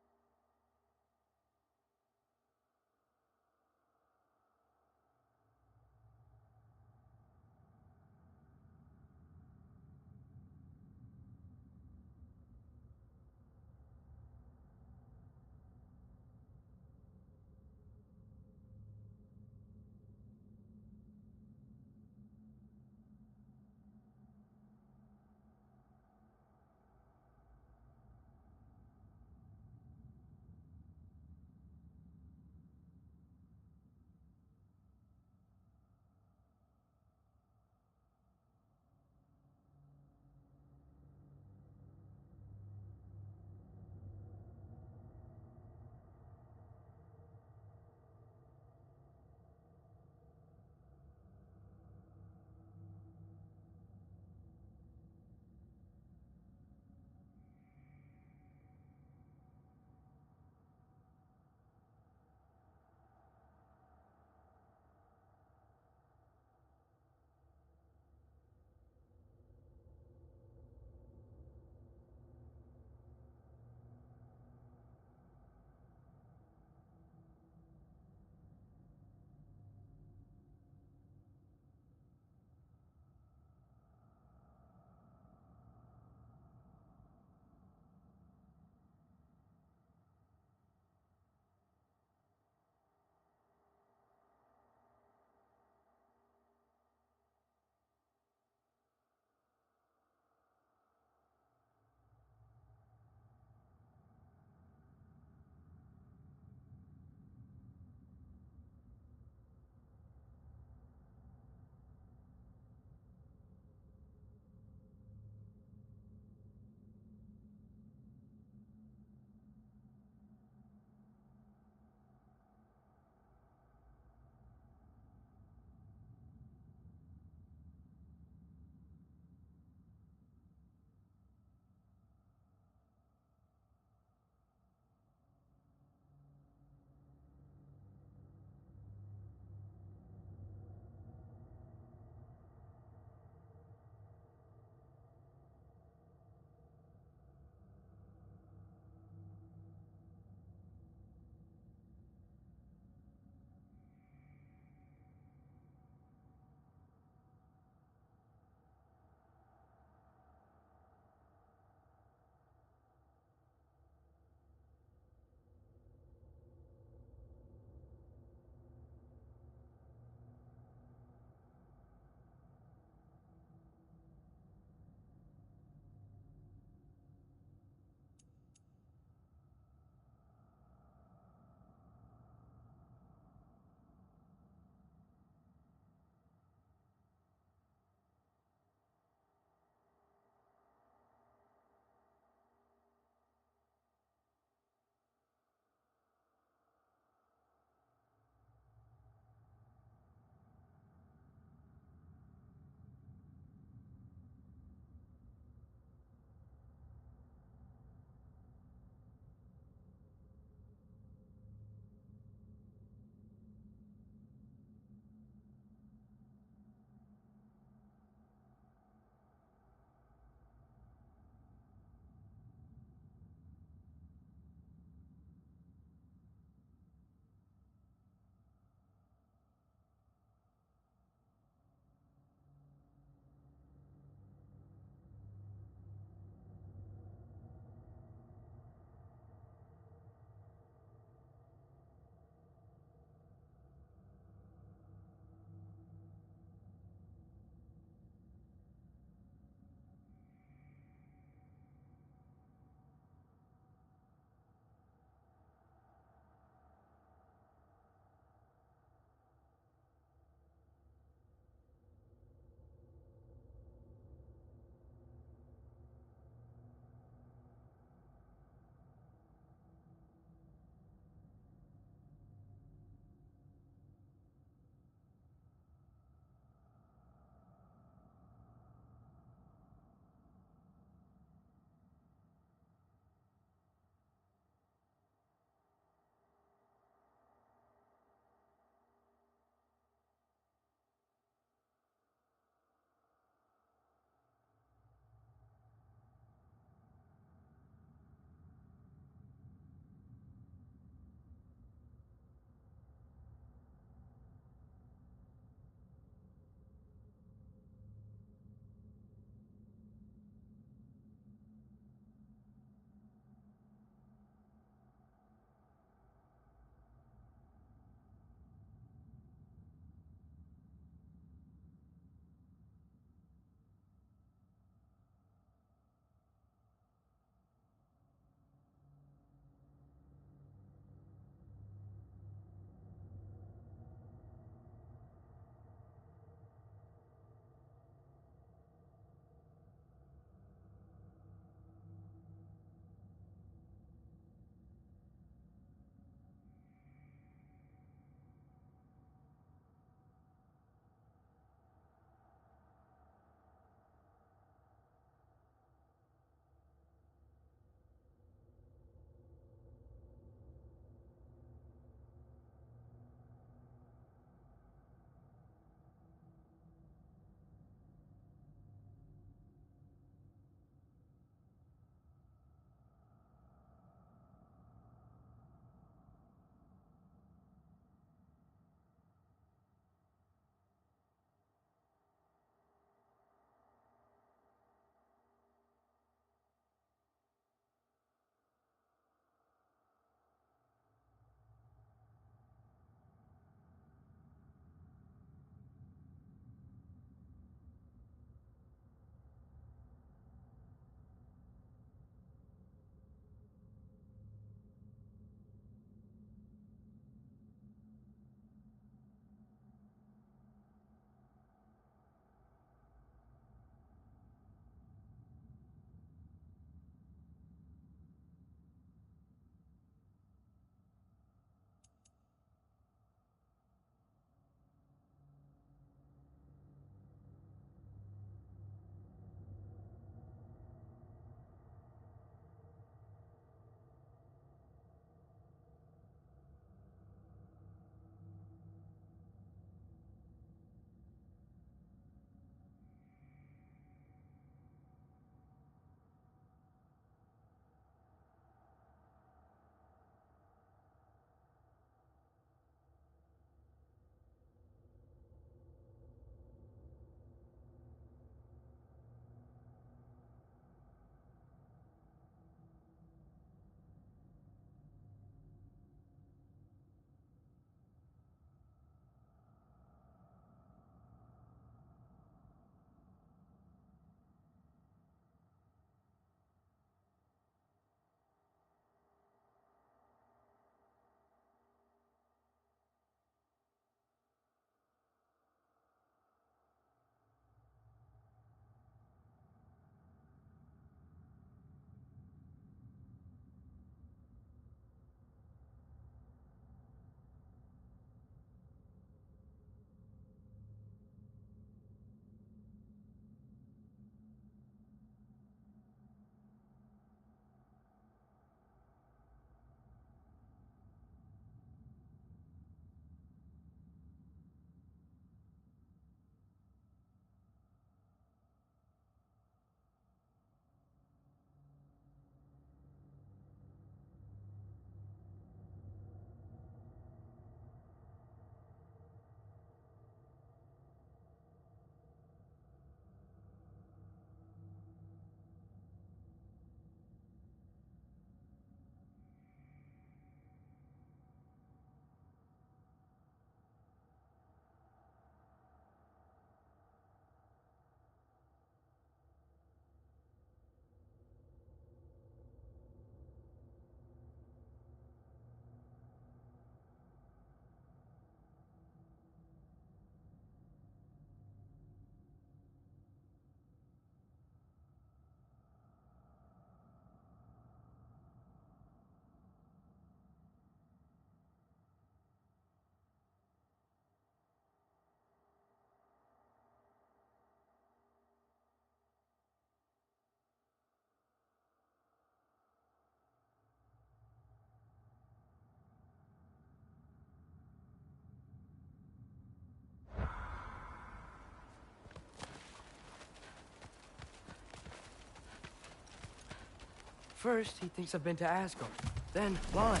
First, he thinks I've been to Asgard. Then, run.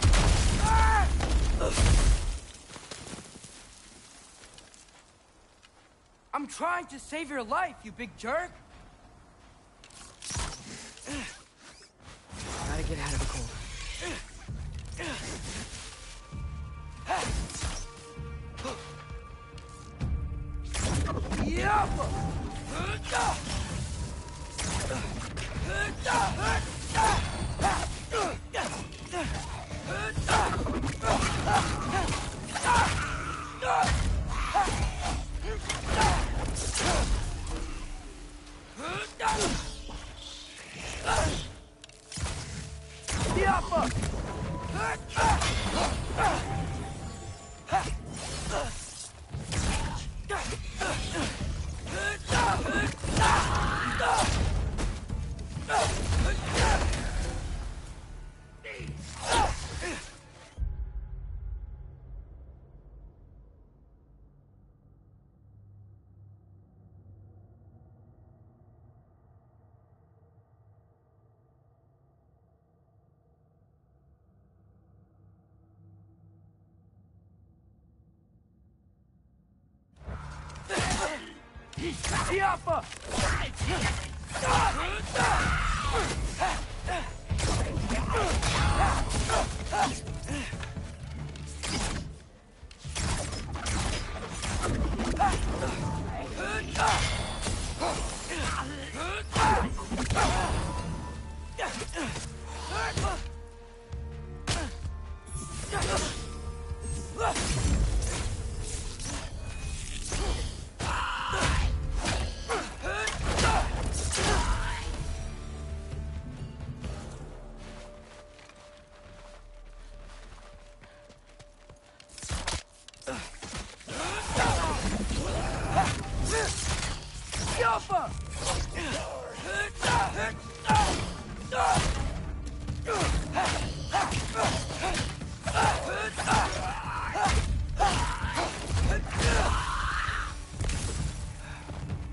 I'm trying to save your life, you big jerk! Gotta get out of the cold. Tiafa!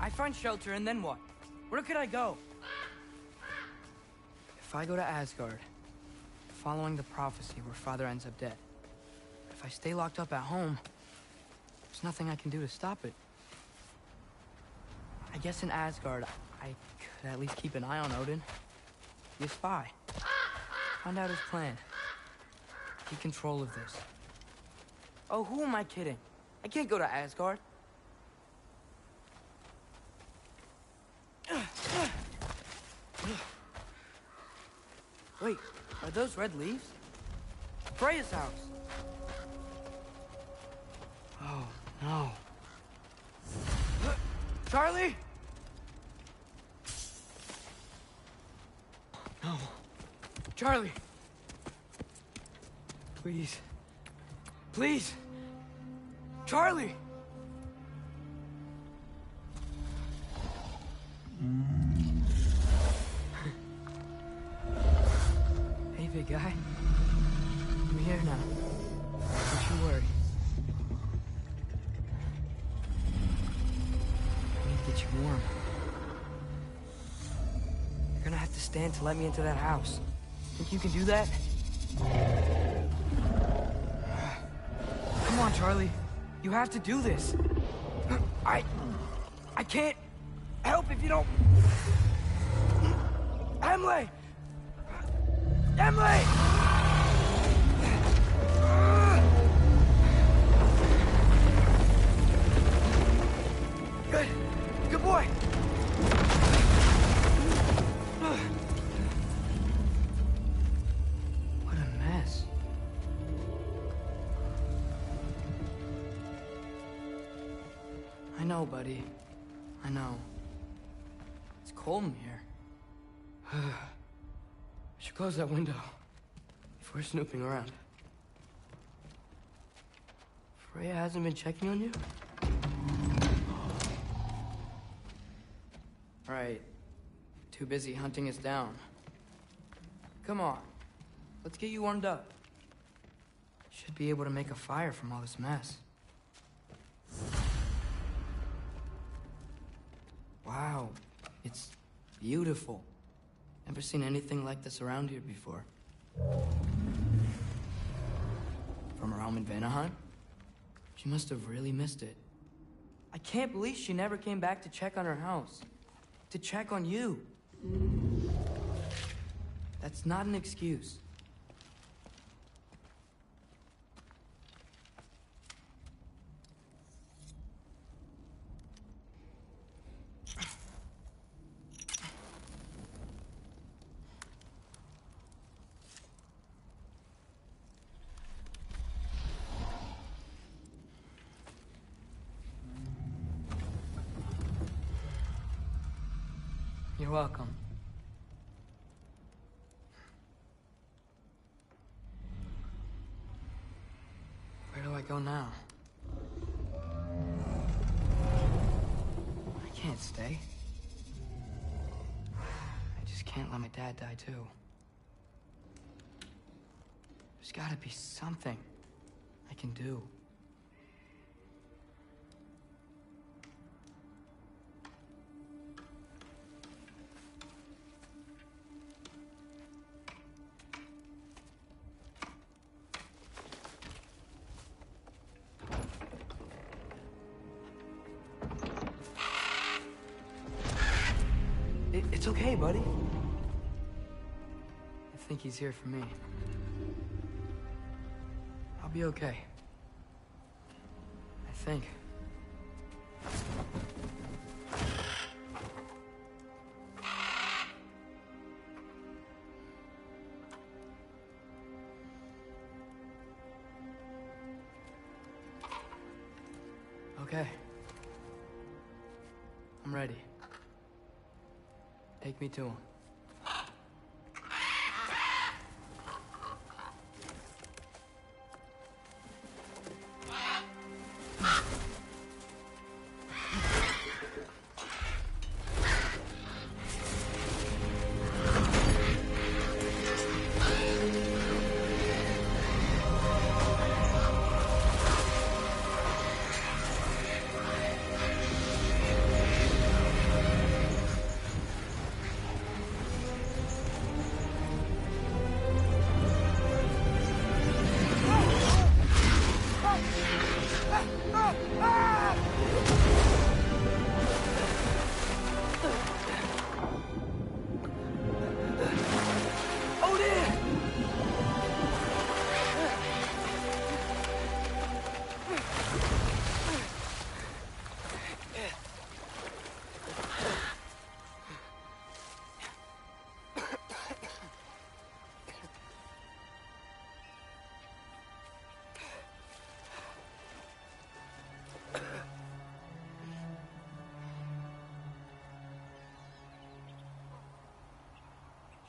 I find shelter, and then what? Where could I go? If I go to Asgard, following the prophecy where Father ends up dead. If I stay locked up at home, there's nothing I can do to stop it. I guess in Asgard, I could at least keep an eye on Odin. Be a spy. Find out his plan. Keep control of this. Oh, who am I kidding? I can't go to Asgard. Wait, are those red leaves? Freya's house. Oh, no. Charlie? No. Charlie. Please. Please. Charlie! Hey, big guy. I'm here now. Don't you worry. I need to get you warm. You're gonna have to stand to let me into that house. Think you can do that? Come on, Charlie. You have to do this. I can't help if you don't... Emily! Emily! Good. Good boy. What a mess. I know, buddy. I know. It's cold in here. I should close that window before snooping around. Freya hasn't been checking on you? Right. Too busy hunting us down. Come on. Let's get you warmed up. Should be able to make a fire from all this mess. Wow. It's beautiful. Never seen anything like this around here before. From her home in Vanaheim? She must have really missed it. I can't believe she never came back to check on her house. To check on you. That's not an excuse. You're welcome. Where do I go now? I can't stay. I just can't let my dad die too. There's gotta be something I can do. It's okay, buddy. I think he's here for me. I'll be okay. I think. Okay. I'm ready. Take me to him.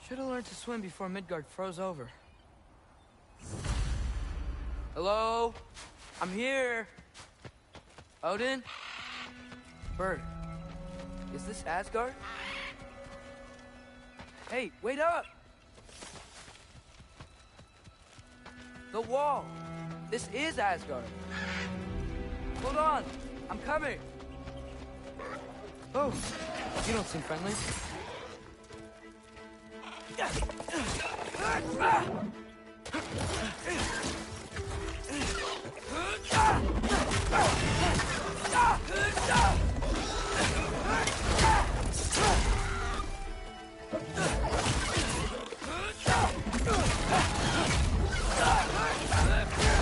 Should have learned to swim before Midgard froze over. Hello? I'm here. Odin? Bird. Is this Asgard? Hey, wait up! The wall! This is Asgard! Hold on! I'm coming! Oh, you don't seem friendly.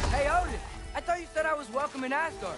Hey, Odin! I thought you said I was welcome in Asgard.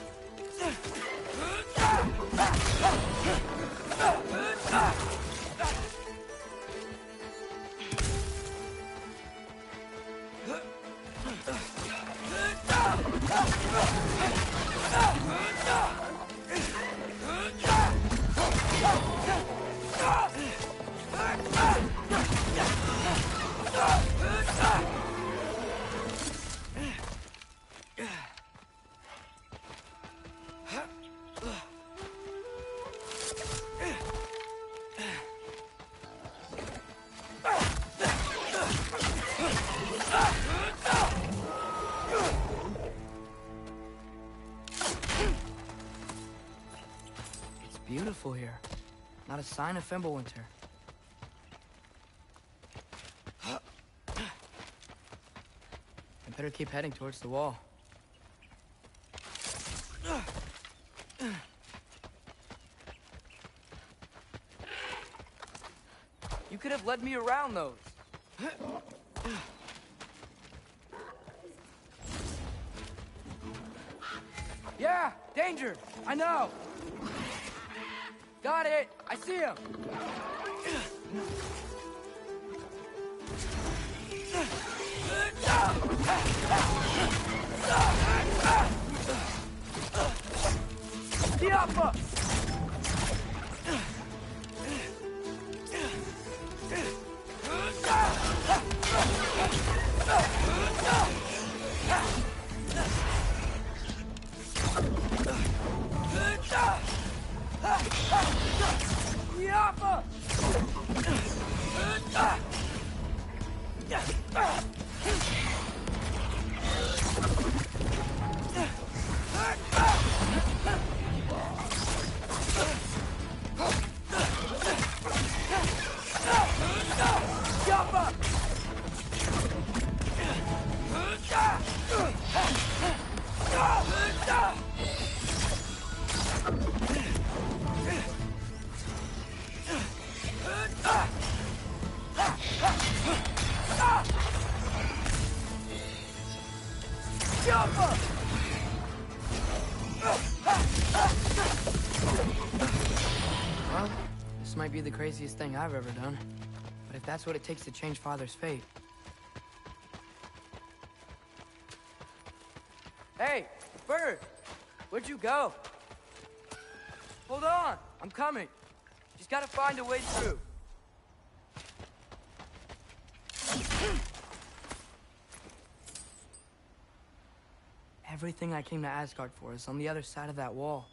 Beautiful here. Not a sign of Fimbulwinter. Better keep heading towards the wall. You could have led me around those. Yeah, danger! I know! Got it! I see him! Diapa! Diapa! Well, this might be the craziest thing I've ever done. But if that's what it takes to change Father's fate... Hey, Bird! Where'd you go? Hold on! I'm coming! Just gotta find a way through. Everything I came to Asgard for is on the other side of that wall.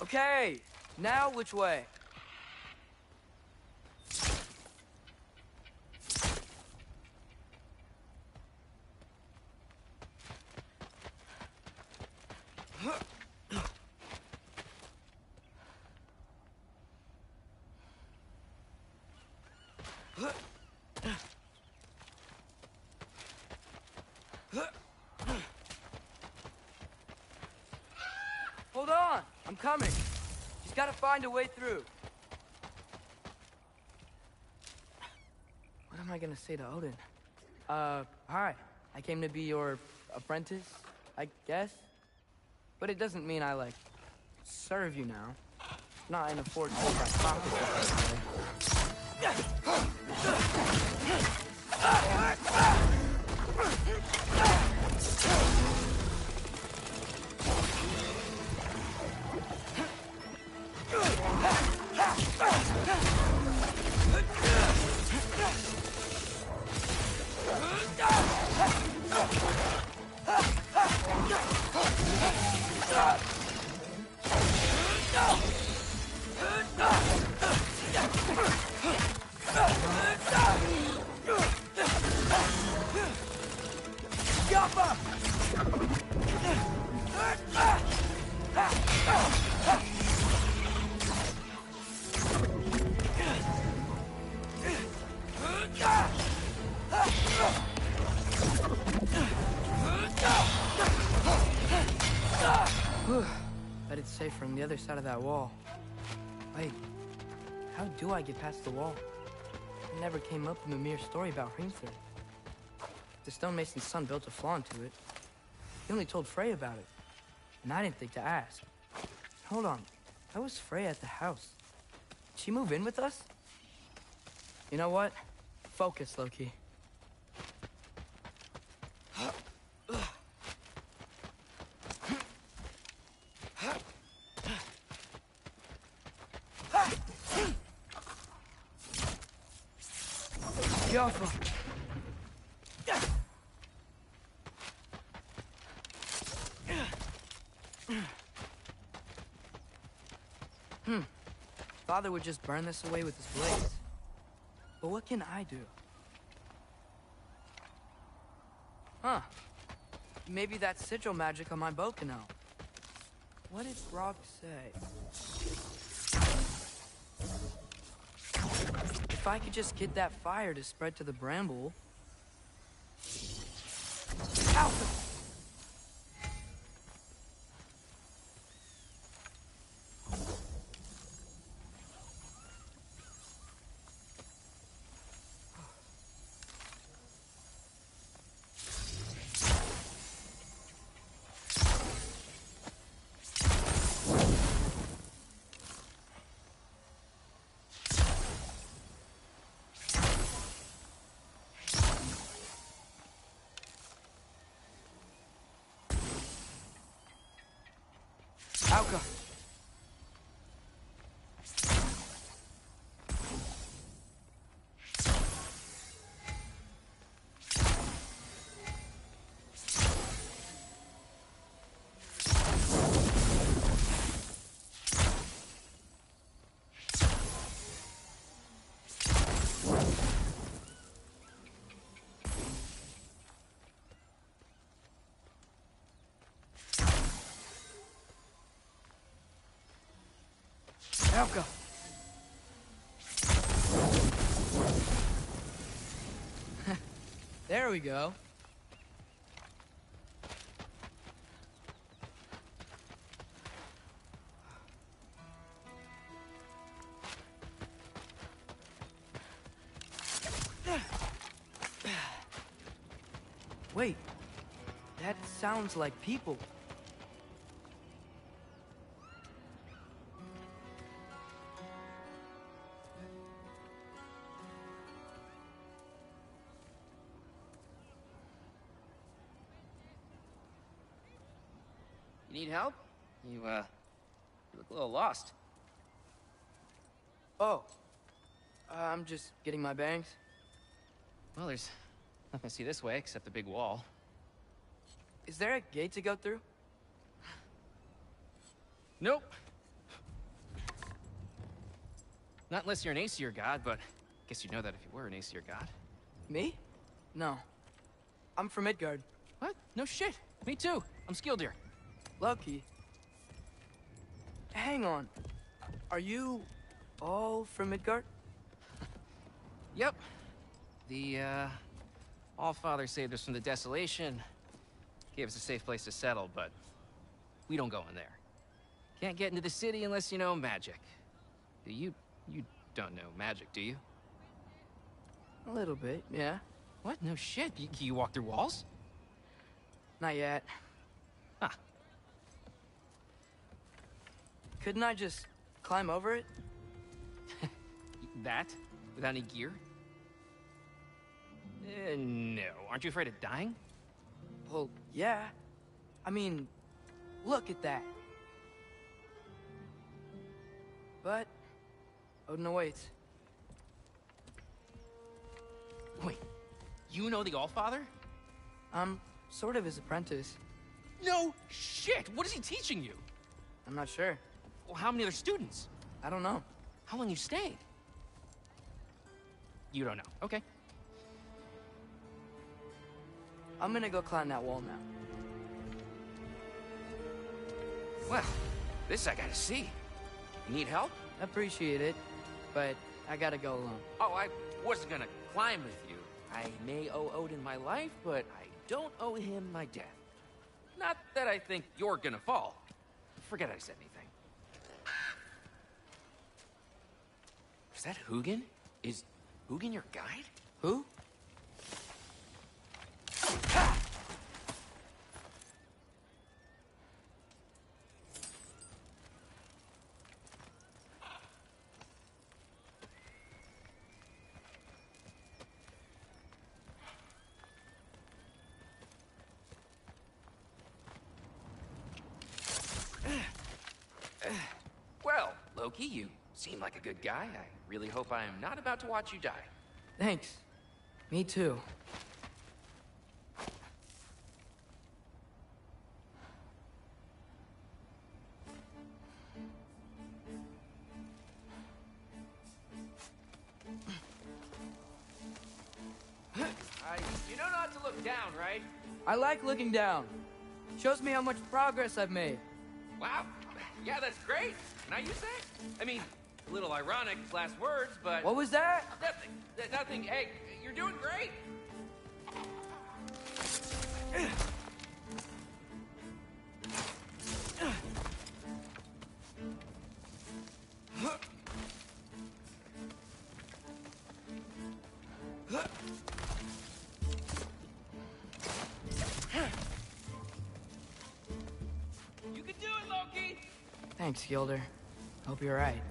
Okay, now which way? Hold on, I'm coming. Just gotta find a way through. What am I gonna say to Odin? Hi. I came to be your apprentice, I guess? But it doesn't mean I, like, serve you now. Not in a fortune by pocket. Bet it's safer on the other side of that wall. Wait, how do I get past the wall? It never came up in the mere story about Hrimthur. The stonemason's son built a flaw into it. He only told Frey about it, and I didn't think to ask. Hold on, how was Frey at the house? Did she move in with us? You know what? Focus, Loki. Careful. Father would just burn this away with his blades. But what can I do? Huh. Maybe that sigil magic on my bow can help. What did Brock say? If I could just get that fire to spread to the bramble... Ow! Alka. Alka. There we go. Wait, that sounds like people. Need help? You look a little lost. Oh, I'm just getting my bangs. Well, there's nothing to see this way except the big wall. Is there a gate to go through? Nope. Not unless you're an Aesir god, but guess you'd know that if you were an Aesir god. Me? No. I'm from Midgard. What? No shit. Me too. I'm Skildir. Lucky. Hang on. Are you all from Midgard? Yep. The, Allfather saved us from the desolation. Gave us a safe place to settle, but we don't go in there. Can't get into the city unless you know magic. You don't know magic, do you? A little bit, yeah. What? No shit. You walk through walls? Not yet. Huh. Couldn't I just climb over it? That? Without any gear? No. Aren't you afraid of dying? Well, yeah. I mean, look at that. But Odin awaits. Wait, you know the Allfather? I'm sort of his apprentice. No shit! What is he teaching you? I'm not sure. Well, how many other students? I don't know. How long you staying? You don't know. Okay. I'm gonna go climb that wall now. Well, this I gotta see. You need help? Appreciate it, but I gotta go alone. Oh, I wasn't gonna climb with you. I may owe Odin my life, but I don't owe him my death. Not that I think you're gonna fall. Forget I said anything. Is that Hugin? Is Hugin your guide? Who? Well, Loki, you seem like a good guy. I really hope I am not about to watch you die. Thanks. Me too. You know not to look down, right? I like looking down. Shows me how much progress I've made. Wow. Yeah, that's great. Can I use that? I mean, a little ironic, last words, but... What was that? Nothing. Nothing. Hey, you're doing great. You can do it, Loki! Thanks, Gilder. Hope you're right.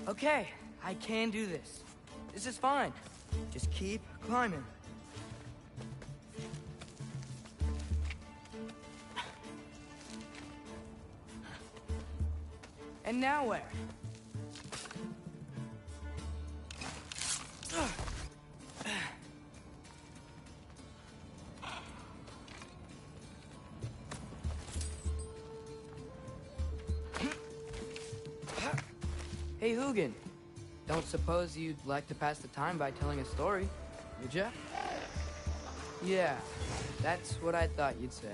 Okay, I can do this. This is fine. Just keep climbing. And now where? Hey, Hugin. Don't suppose you'd like to pass the time by telling a story, would ya? Yeah, that's what I thought you'd say.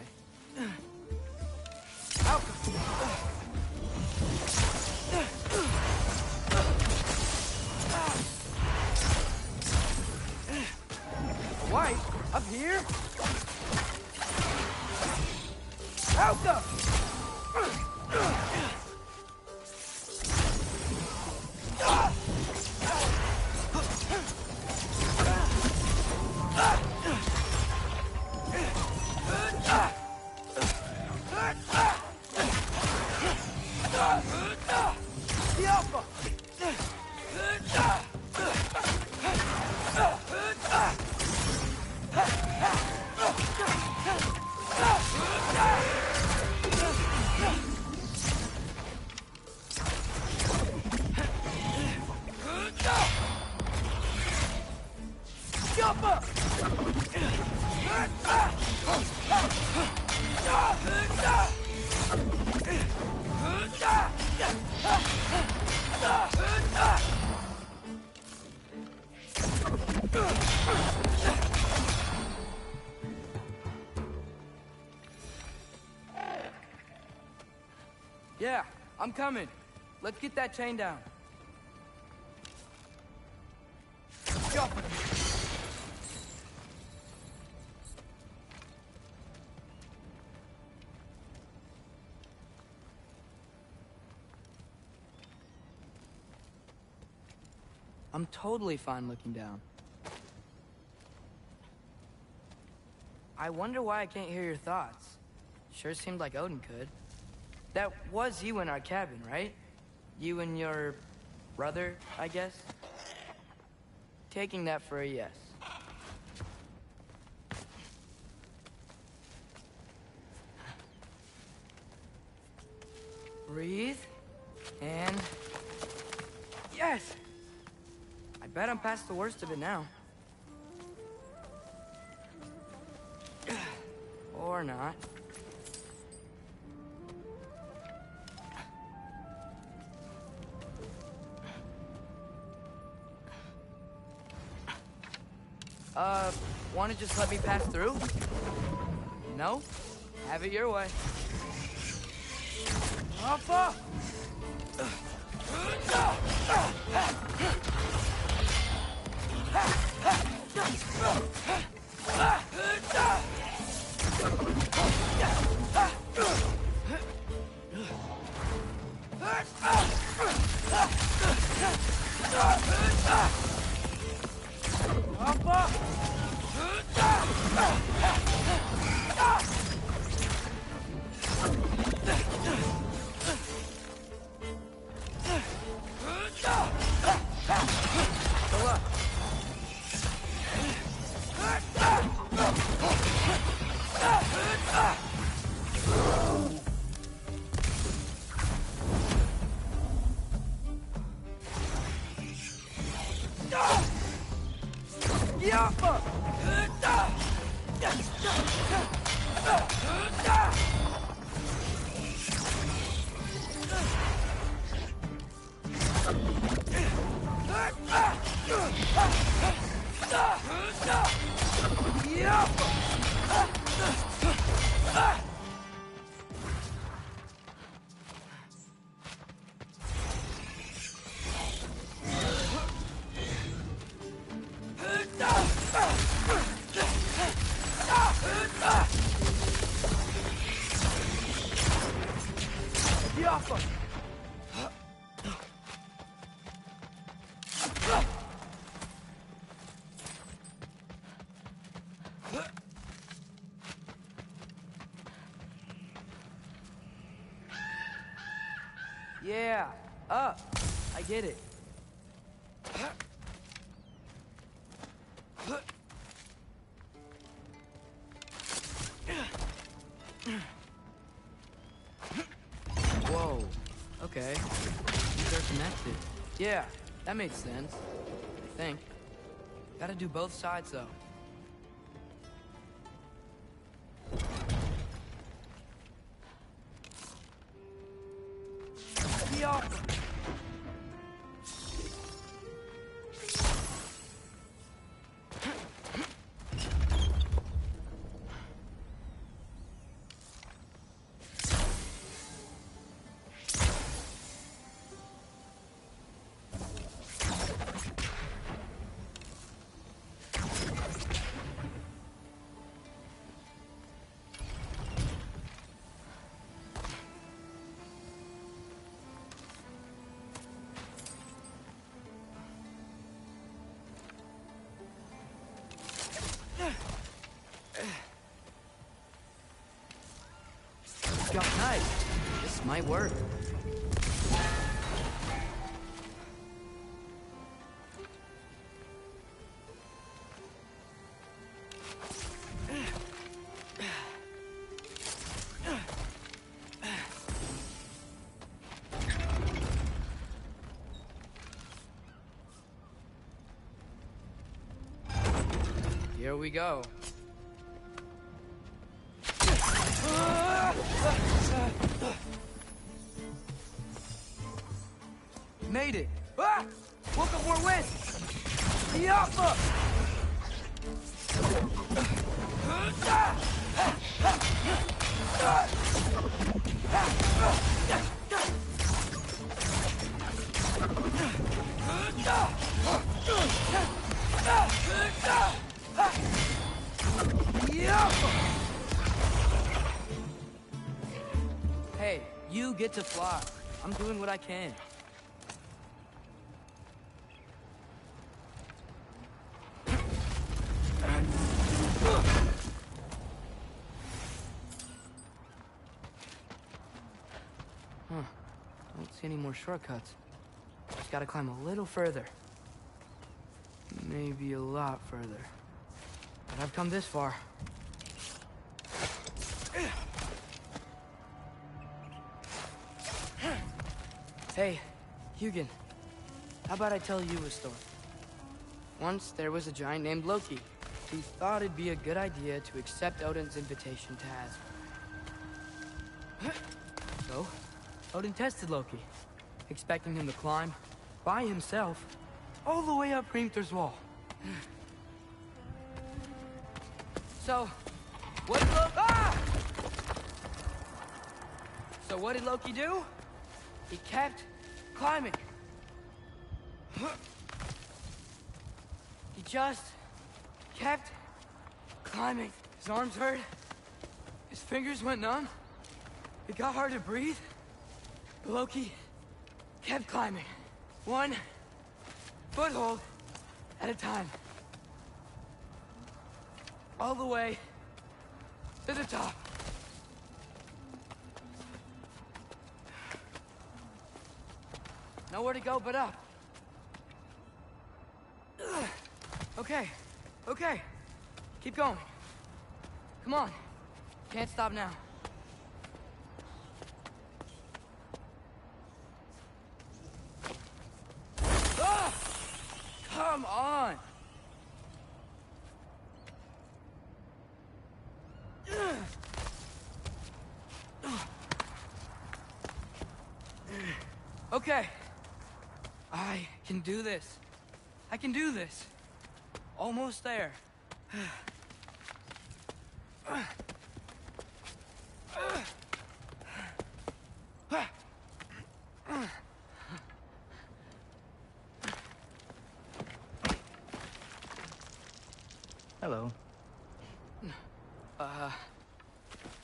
White? Up here? Alka! Yeah, I'm coming. Let's get that chain down. I'm totally fine looking down. I wonder why I can't hear your thoughts. Sure seemed like Odin could. That was you in our cabin, right? You and your brother, I guess? Taking that for a yes. Breathe. And... yes! I bet I'm past the worst of it now. Or not. Wanna just let me pass through? No? Have it your way. Alpha! Yeah, up. I get it. Whoa. Okay. These are connected. Yeah, that makes sense. I think. Gotta do both sides, though. Got nice. This might work. Here we go. Made it! Ah! Woke up more wind! Yappa! You get to fly. I'm doing what I can. Huh. Don't see any more shortcuts. Just gotta climb a little further. Maybe a lot further. But I've come this far. Hey, Hugin. How about I tell you a story? Once there was a giant named Loki who thought it'd be a good idea to accept Odin's invitation to Asgard. So, Odin tested Loki, expecting him to climb by himself all the way up Hrimthur's wall. So, what did Loki do? He kept climbing. He just kept climbing. His arms hurt. His fingers went numb. It got hard to breathe. But Loki kept climbing. One foothold at a time. All the way to the top. Nowhere to go but up. Ugh. Okay. Keep going. Come on. Can't stop now. Ah! Come on! Okay. I can do this. I can do this. Almost there. Hello.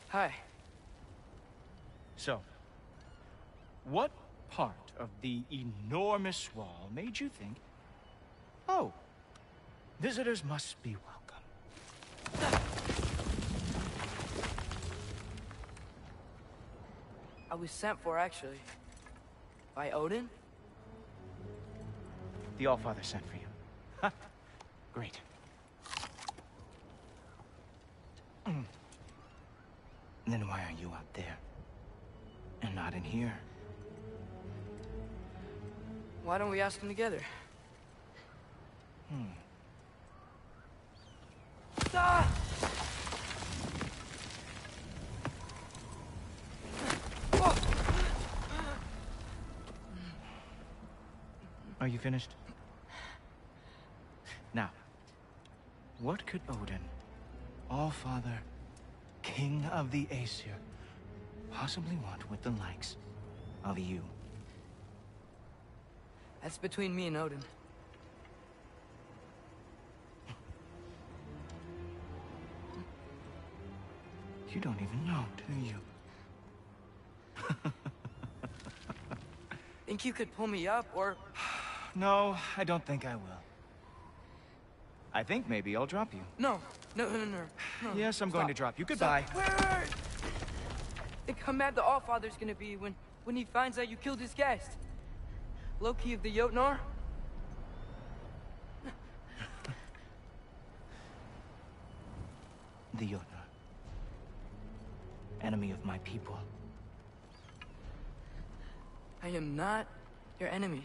Hi. So, what part of the enormous wall made you think, oh, visitors must be welcome? I was sent for, actually. By Odin? The Allfather sent for you. Ha! Great. Then why are you out there? And not in here? Why don't we ask them together? Ah! Are you finished? Now, what could Odin, Allfather, King of the Aesir, possibly want with the likes of you? That's between me and Odin. You don't even know, do you? Think you could pull me up, or... No, I don't think I will. I think maybe I'll drop you. No. Yes, I'm going to drop you. Goodbye. Wait. Think how mad the Allfather's gonna be when he finds out you killed his guest. Loki of the Jotnar? The Jotnar. Enemy of my people. I am not your enemy.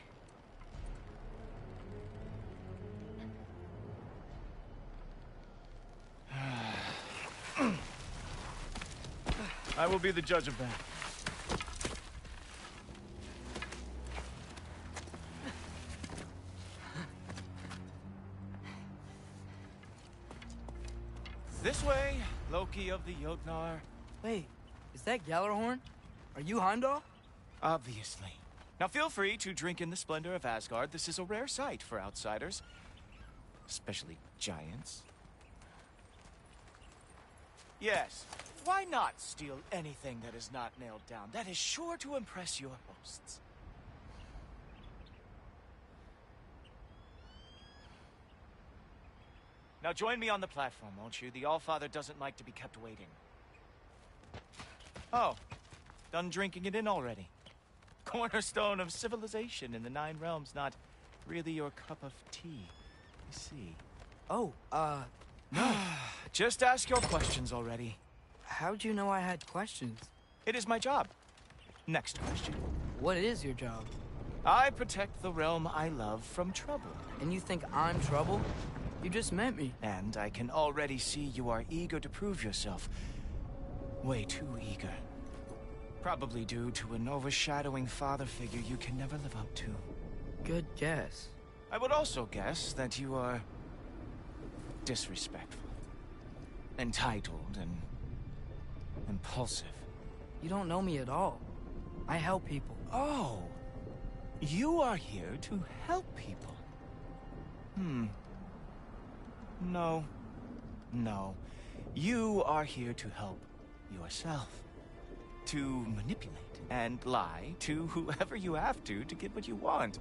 I will be the judge of that. This way, Loki of the Jotnar. Wait, is that Gjallarhorn? Are you Heimdall? Obviously. Now feel free to drink in the splendor of Asgard. This is a rare sight for outsiders. Especially giants. Yes, Why not steal anything that is not nailed down? That is sure to impress your hosts. Now join me on the platform, won't you? The Allfather doesn't like to be kept waiting. Oh, done drinking it in already. Cornerstone of civilization in the Nine Realms, not really your cup of tea. I see. Oh, no. Just ask your questions already. How'd you know I had questions? It is my job. Next question. What is your job? I protect the realm I love from trouble. And you think I'm trouble? You just met me. And I can already see you are eager to prove yourself. Way too eager. Probably due to an overshadowing father figure you can never live up to. Good guess. I would also guess that you are disrespectful, entitled, and impulsive. You don't know me at all. I help people. Oh, you are here to help people. No. You are here to help yourself. To manipulate and lie to whoever you have to get what you want.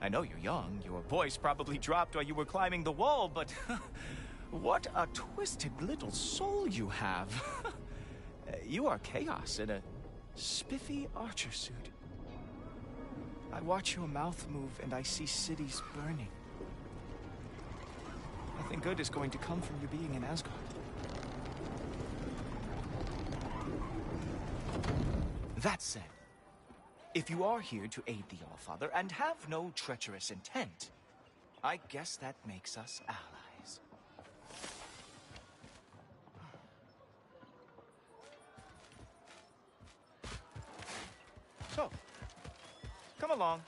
I know you're young. Your voice probably dropped while you were climbing the wall, but what a twisted little soul you have. You are chaos in a spiffy archer suit. I watch your mouth move and I see cities burning. Nothing good is going to come from you being in Asgard. That said, if you are here to aid the Allfather and have no treacherous intent, I guess that makes us allies. So, come along.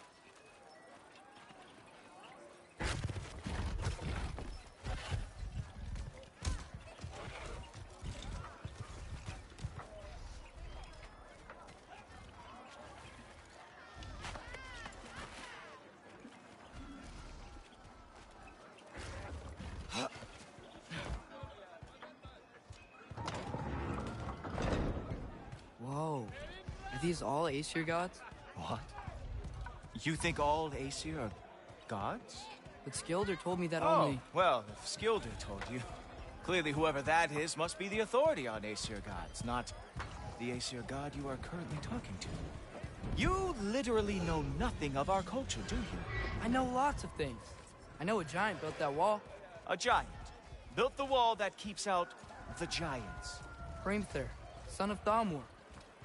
Whoa. Are these all Aesir gods? What? You think all Aesir are gods? But Skilder told me that Oh, only... well, if Skilder told you, clearly whoever that is must be the authority on Aesir gods, not the Aesir god you are currently talking to. You literally know nothing of our culture, do you? I know lots of things. I know a giant built that wall. A giant built the wall that keeps out the giants. Hrimthur, son of Thamur.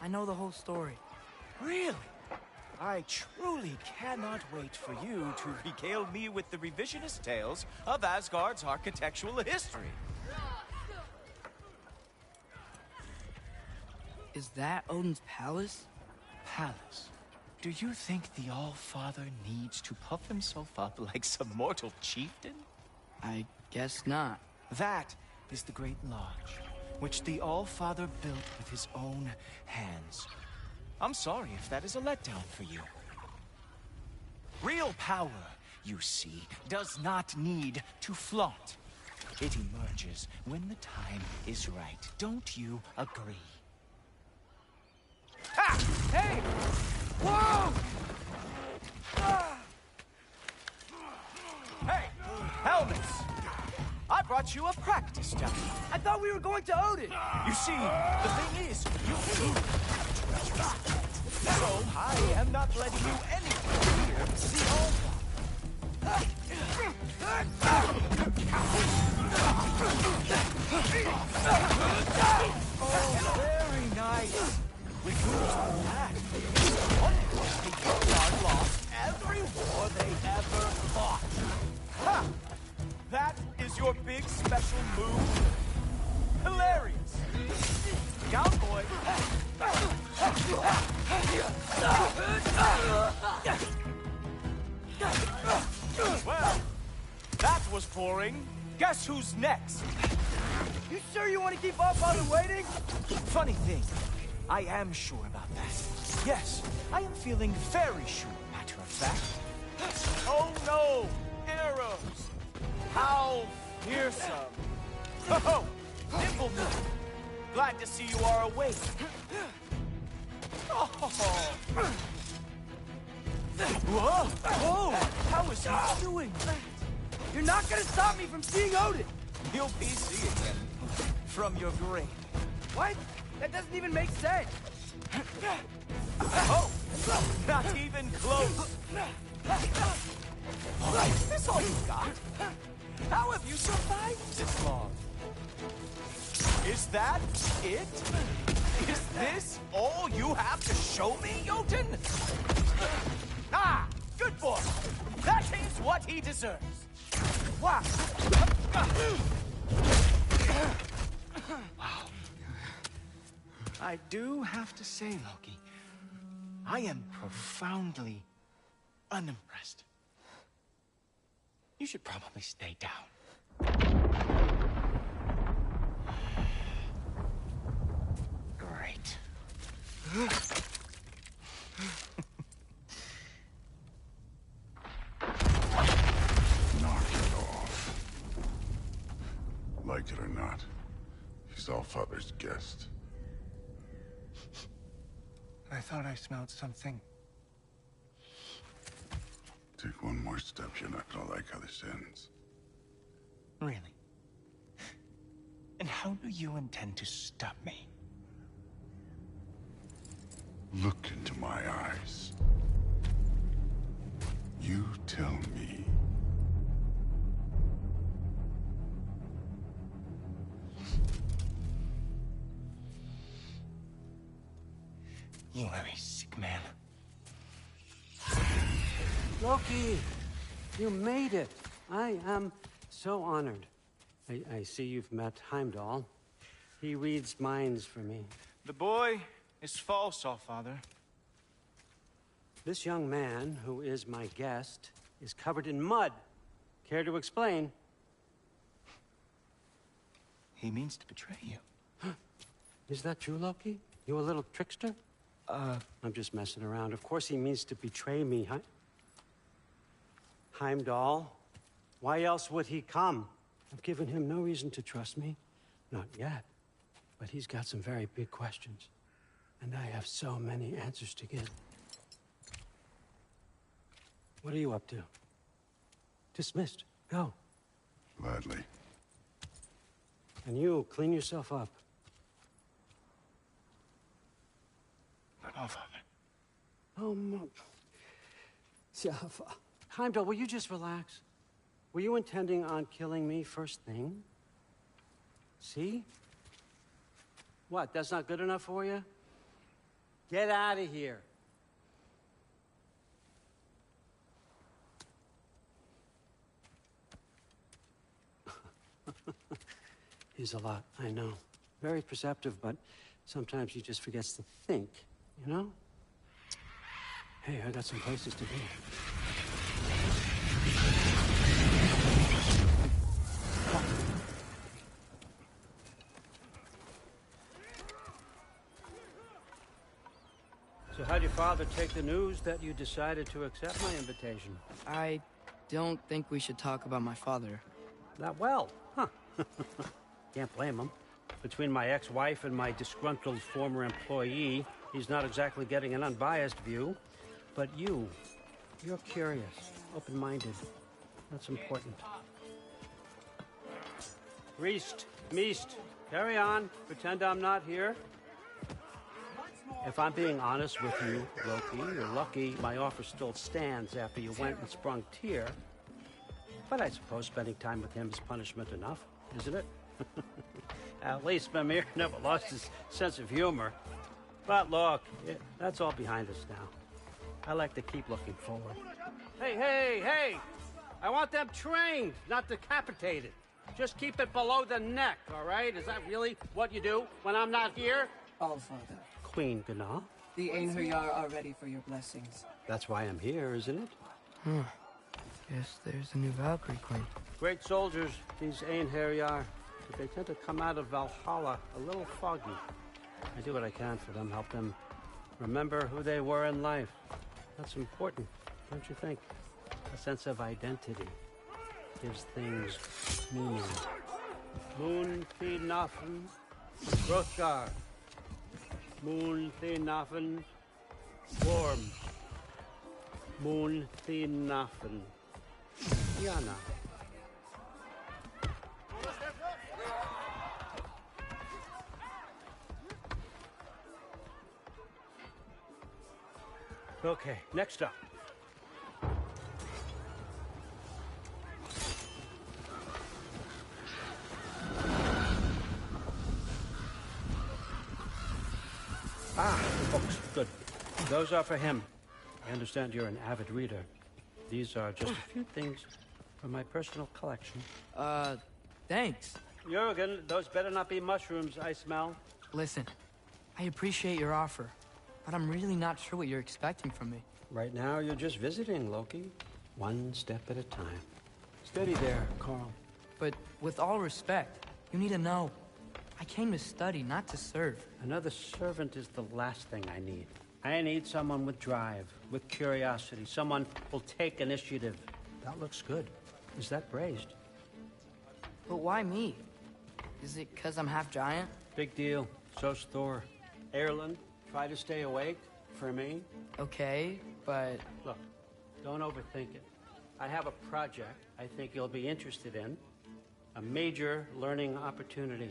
I know the whole story. Really? I truly cannot wait for you to regale me with the revisionist tales of Asgard's architectural history. Is that Odin's palace? Palace? Do you think the All-Father needs to puff himself up like some mortal chieftain? I guess not. That is the Great Lodge, which the All-Father built with his own hands. I'm sorry if that is a letdown for you. Real power, you see, does not need to flaunt. It emerges when the time is right. Don't you agree? Ha! Hey! Whoa! Hey! Helmets! I brought you a practice dummy. I thought we were going to Odin! You see, the thing is, you so I am not letting you anywhere near the Oh, very nice. We moved on that. Asgard lost every war they ever fought. Ha! That is your big special move? Hilarious. Down, boy. Well, that was boring. Guess who's next? You sure you want to keep up while they're waiting? Funny thing, I am sure about that. Yes, I am feeling very sure, matter of fact. Oh no! Arrows! How fearsome! Oh! Nimble move! Glad Glad to see you are awake. Oh. Whoa! Whoa! How is he doing? You're not gonna stop me from seeing Odin! You'll be seeing him from your grave. What? That doesn't even make sense! Oh! Not even close! Is this all you got? How have you survived this long? Is that it? Is this all you have to show me, Jotun? Ah! Good boy! That is what he deserves! Wow! Wow. I do have to say, Loki, I am profoundly unimpressed. You should probably stay down. Great. Knock it off. Like it or not, he's Allfather's guest. I thought I smelled something. Take one more step, you're not gonna like how this ends. Really? And how do you intend to stop me? Look into my eyes. You tell me. You are a sick man. Loki, you made it. I am so honored. I see you've met Heimdall. He reads minds for me. The boy is false, Allfather. This young man, who is my guest, is covered in mud. Care to explain? He means to betray you. Is that true, Loki? You a little trickster? I'm just messing around. Of course he means to betray me, Heimdall. Why else would he come? I've given him no reason to trust me. Not yet. But he's got some very big questions. And I have so many answers to give. What are you up to? Dismissed. Go. Gladly. And you, clean yourself up. But Allfather. Oh, no. Heimdall, will you just relax? Were you intending on killing me first thing? See? What, that's not good enough for you? Get out of here. He's a lot, I know. Very perceptive, but sometimes he just forgets to think, you know? Hey, I got some places to be. So how'd your father take the news that you decided to accept my invitation? I don't think we should talk about my father. That well, huh? Can't blame him. Between my ex-wife and my disgruntled former employee, he's not exactly getting an unbiased view. But you're curious, open-minded. That's important. Reist, Meest, carry on. Pretend I'm not here. If I'm being honest with you, Loki, you're lucky my offer still stands after you went and sprung Tyr. But I suppose spending time with him is punishment enough, isn't it? At least Mimir never lost his sense of humor. But look, that's all behind us now. I like to keep looking forward. Hey! I want them trained, not decapitated. Just keep it below the neck, all right? Is that really what you do when I'm not here? Allfather. Queen Gná. The Einherjar are ready for your blessings. That's why I'm here, isn't it? Guess there's a new Valkyrie Queen. Great soldiers, these Einherjar. But they tend to come out of Valhalla a little foggy. I do what I can for them, help them remember who they were in life. That's important, don't you think? A sense of identity gives things meaning. Moon Nafen, Hrothgar. Moon Thinafen. Worm. Moon Thinafen. Yana. Okay, next up. The books. Good. Those are for him. I understand you're an avid reader. These are just a few things from my personal collection. Thanks. Jurgen, those better not be mushrooms I smell. Listen, I appreciate your offer, but I'm really not sure what you're expecting from me. Right now, you're just visiting, Loki. One step at a time. Steady there, Carl. But with all respect, you need to know. I came to study, not to serve. Another servant is the last thing I need. I need someone with drive, with curiosity, someone who'll take initiative. That looks good. Is that braised? But why me? Is it because I'm half giant? Big deal. So's Thor. Erlen, try to stay awake for me. Okay, but... Look, don't overthink it. I have a project I think you'll be interested in. A major learning opportunity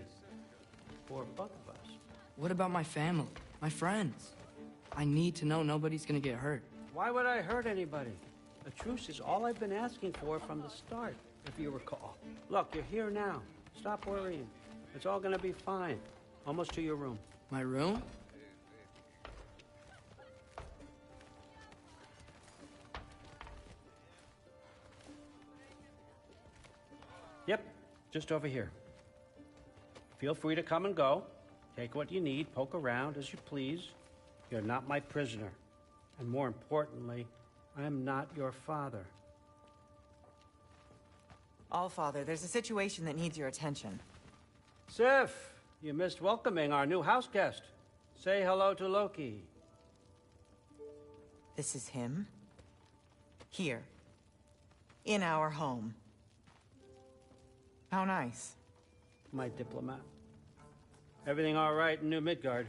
for both of us. What about my family? My friends? I need to know nobody's gonna get hurt. Why would I hurt anybody? A truce is all I've been asking for from the start, if you recall. Look, you're here now. Stop worrying. It's all gonna be fine. Almost to your room. My room? Yep, just over here. Feel free to come and go. Take what you need, poke around as you please. You're not my prisoner. And more importantly, I'm not your father. Allfather, there's a situation that needs your attention. Sif, you missed welcoming our new house guest. Say hello to Loki. This is him? Here. In our home. How nice. My diplomat. Everything all right in New Midgard?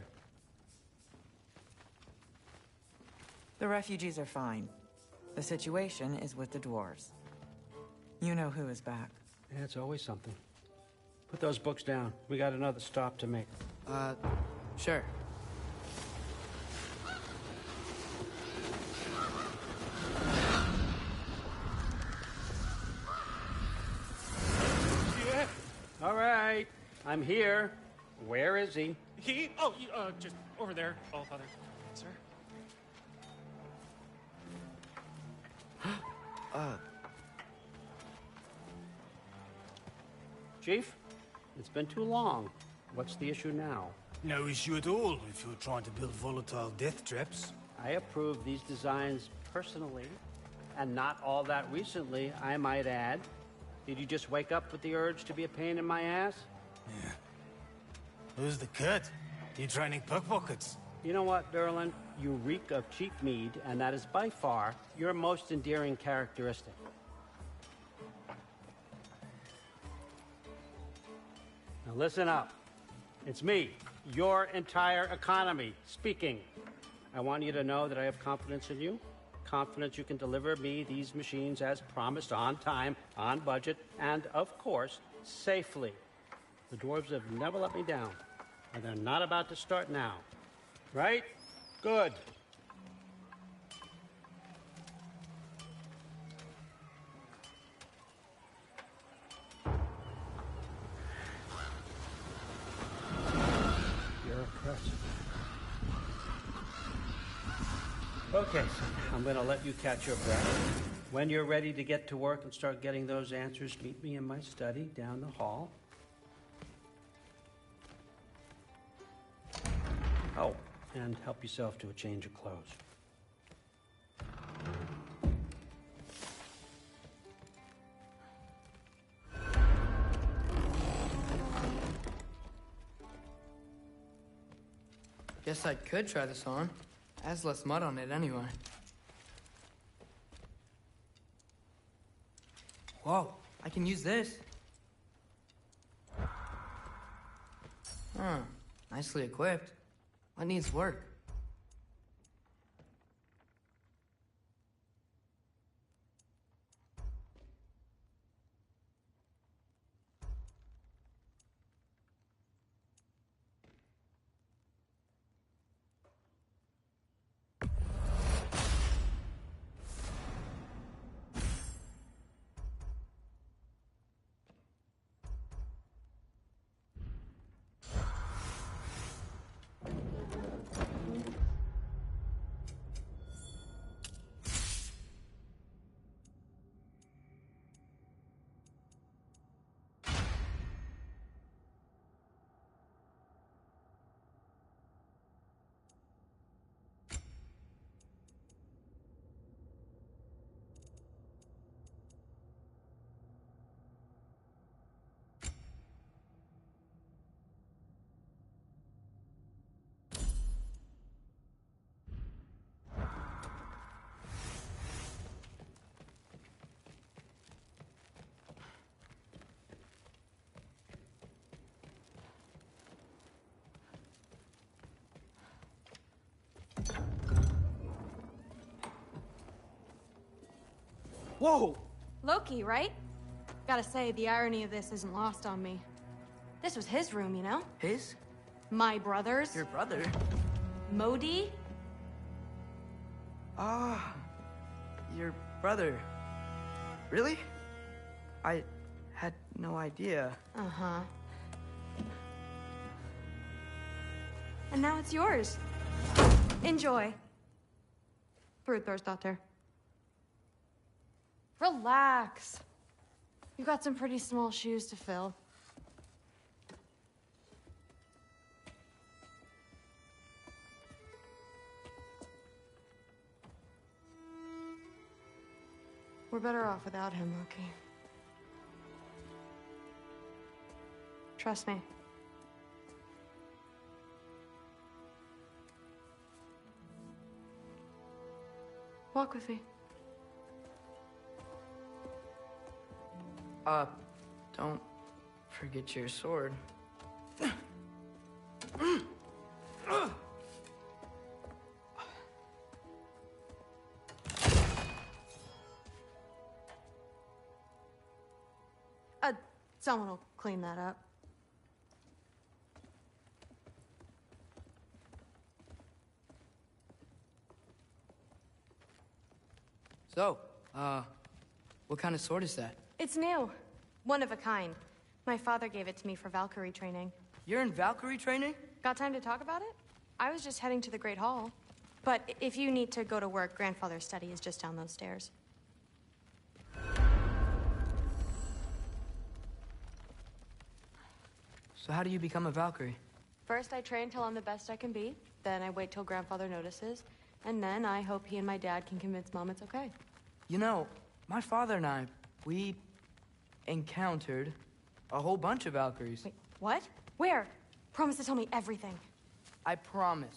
The refugees are fine. The situation is with the dwarves. You know who is back. Yeah, it's always something. Put those books down. We got another stop to make. Sure. Yeah. All right. I'm here. Where is he? Just over there, Allfather. Sir? Chief, it's been too long. What's the issue now? No issue at all if you're trying to build volatile death traps. I approve these designs personally, and not all that recently, I might add. Did you just wake up with the urge to be a pain in my ass? Yeah. Who's the cut? You training pickpockets? You know what, Derlin? You reek of cheap mead, and that is by far your most endearing characteristic. Now listen up. It's me, your entire economy, speaking. I want you to know that I have confidence in you. Confidence you can deliver me these machines as promised, on time, on budget, and, of course, safely. The dwarves have never let me down, and they're not about to start now. Right? Good. Bureaucrats. Okay, so I'm going to let you catch your breath. When you're ready to get to work and start getting those answers, meet me in my study down the hall. Oh, and help yourself to a change of clothes. Guess I could try this on. Has less mud on it anyway. Whoa, I can use this. Huh. nicely equipped. What needs work? Whoa! Loki, right? Gotta say, the irony of this isn't lost on me. This was his room, you know? His? My brother's. Your brother? Modi? Ah, your brother. Really? I had no idea. Uh-huh. And now it's yours. Enjoy. Brudthorstdotter. Relax. You've got some pretty small shoes to fill. We're better off without him, Loki. Trust me. Walk with me. Don't forget your sword. Someone will clean that up. So, what kind of sword is that? It's new. One of a kind. My father gave it to me for Valkyrie training. You're in Valkyrie training? Got time to talk about it? I was just heading to the Great Hall. But if you need to go to work, Grandfather's study is just down those stairs. So how do you become a Valkyrie? First, I train till I'm the best I can be. Then I wait till Grandfather notices. And then I hope he and my dad can convince Mom it's okay. You know, my father and I, we encountered a whole bunch of Valkyries. Wait, what? Where? Promise to tell me everything. I promise.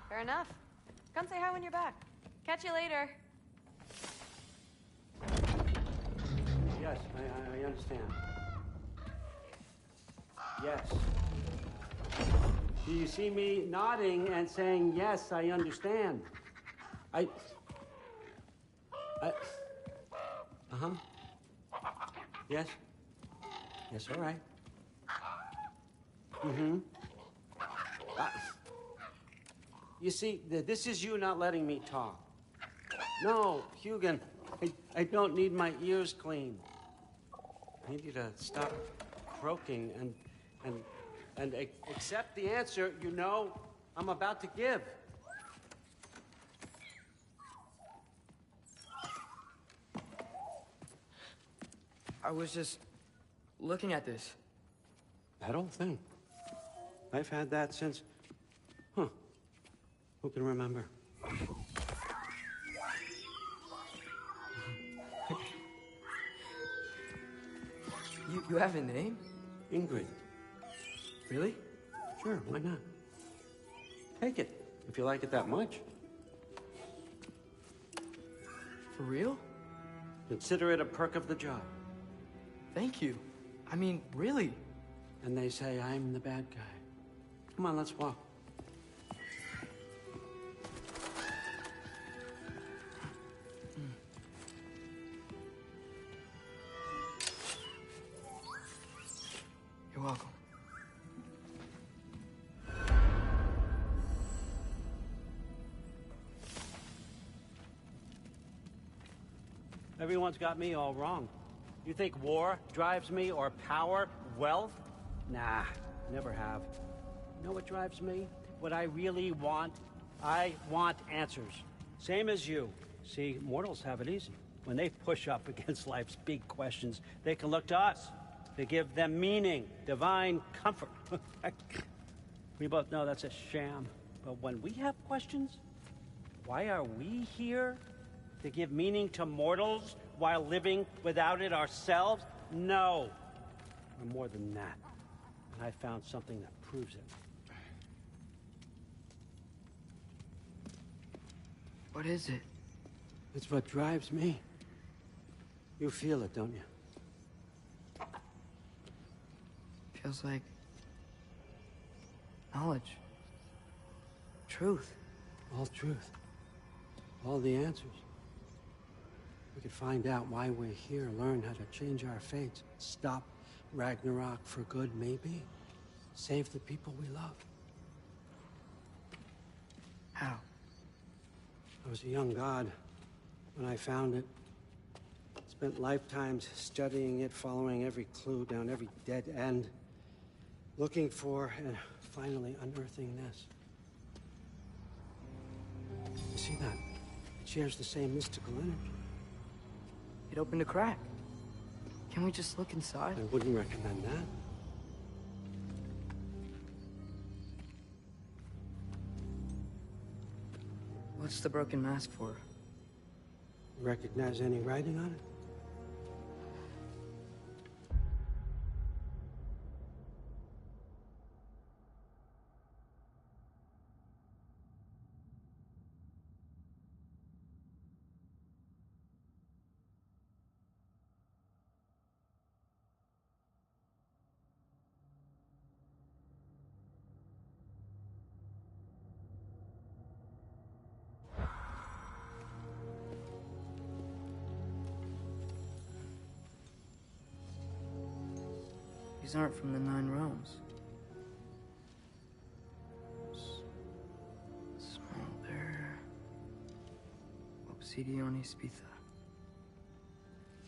Fair enough. Come say hi when you're back. Catch you later. Yes, I understand. Yes. Do you see me nodding and saying, yes, I understand? Uh-huh. Yes? Yes, all right. Mm-hmm. You see, this is you not letting me talk. No, Hugin, I don't need my ears cleaned. I need you to stop croaking and accept the answer you know I'm about to give. I was just looking at this. That old thing. I've had that since... Who can remember? You have a name? Ingrid. Really? Sure, why not? Take it, if you like it that much. For real? Consider it a perk of the job. Thank you. I mean, really. And they say I'm the bad guy. Come on, let's walk. You're welcome. Everyone's got me all wrong. You think war drives me, or power, wealth? Nah, never have. You know what drives me? What I really want? I want answers. Same as you. See, mortals have it easy. When they push up against life's big questions, they can look to us to give them meaning, divine comfort. We both know that's a sham. But when we have questions, why are we here? To give meaning to mortals while living without it ourselves? No. We're more than that. And I found something that proves it. What is it? It's what drives me. You feel it, don't you? Feels like knowledge. Truth. All truth. All the answers. We could find out why we're here, learn how to change our fates, stop Ragnarok for good, maybe. Save the people we love. How? I was a young god when I found it. Spent lifetimes studying it, following every clue down every dead end, looking for and finally unearthing this. You see that? It shares the same mystical energy. It opened a crack. Can we just look inside? I wouldn't recommend that. What's the broken mask for? Recognize any writing on it? These aren't from the Nine Realms. Smolder. Obsidione Spitha.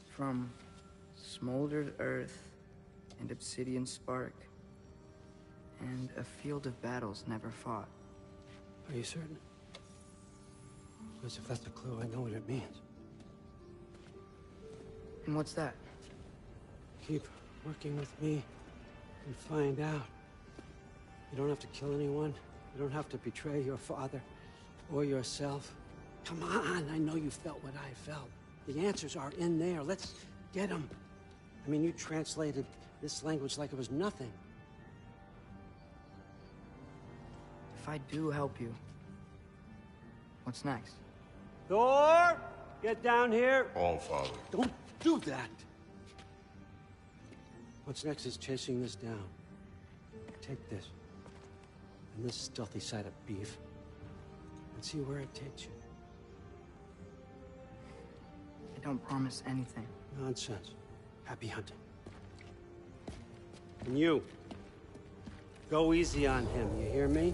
From smoldered earth and obsidian spark. And a field of battles never fought. Are you certain? Because if that's a clue, I know what it means. And what's that? Keep working with me and find out. You don't have to kill anyone. You don't have to betray your father or yourself. Come on, I know you felt what I felt. The answers are in there. Let's get them. I mean, you translated this language like it was nothing. If I do help you, what's next? Thor, get down here. All, Father. Don't do that. What's next is chasing this down. Take this, and this stealthy side of beef, and see where it takes you. I don't promise anything. Nonsense. Happy hunting. And you, go easy on him, you hear me?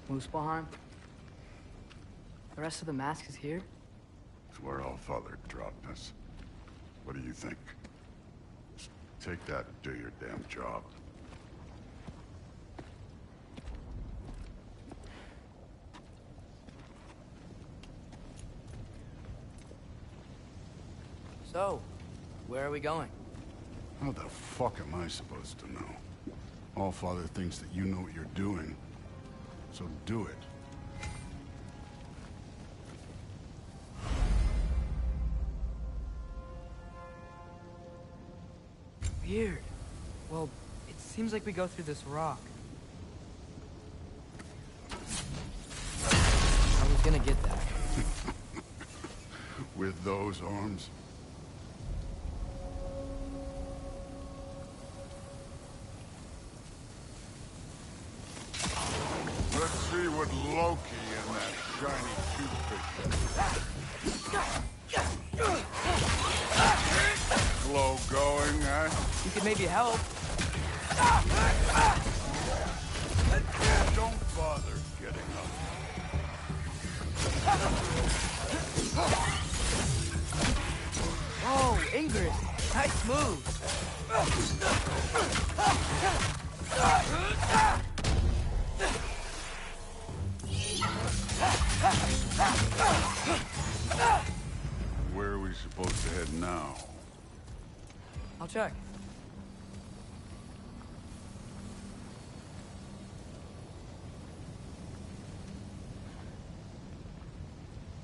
Muspelheim? The rest of the mask is here? It's where Allfather dropped us. What do you think? Just take that and do your damn job. So, where are we going? How the fuck am I supposed to know? Allfather thinks that you know what you're doing, so do it. Weird. Well, it seems like we go through this rock. I was gonna get that. With those arms? Let's see what Loki and that shiny toothpick. Slow going, eh? You could maybe help. Don't bother getting up. Oh, Ingrid. Nice move. Where are we supposed to head now? I'll check.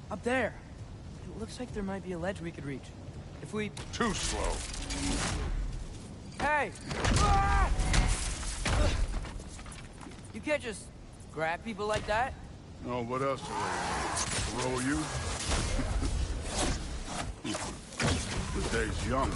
Up there. It looks like there might be a ledge we could reach. If we... Too slow. Hey! You can't just grab people like that. Oh, what else are they? Throw you? The day's young.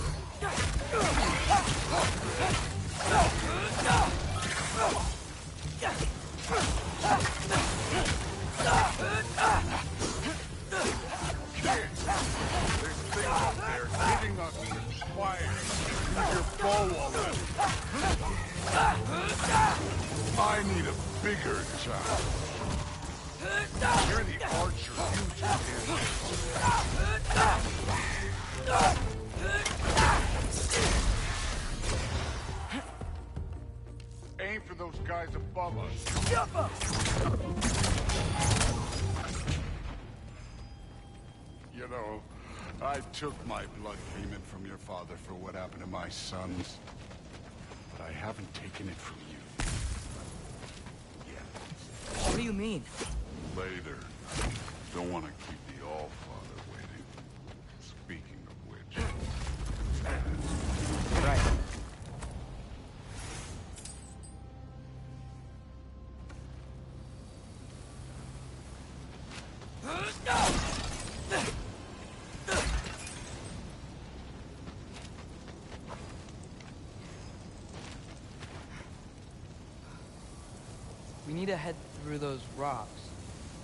There's things up there hitting us with fire. Use your bow already. I need a bigger child. You're the archer. Aim for those guys above us. Jump up! You know, I took my blood payment from your father for what happened to my sons. But I haven't taken it from you. What do you mean? Later. Don't want to keep the Allfather waiting. Speaking of which... Right. We need to head through those rocks.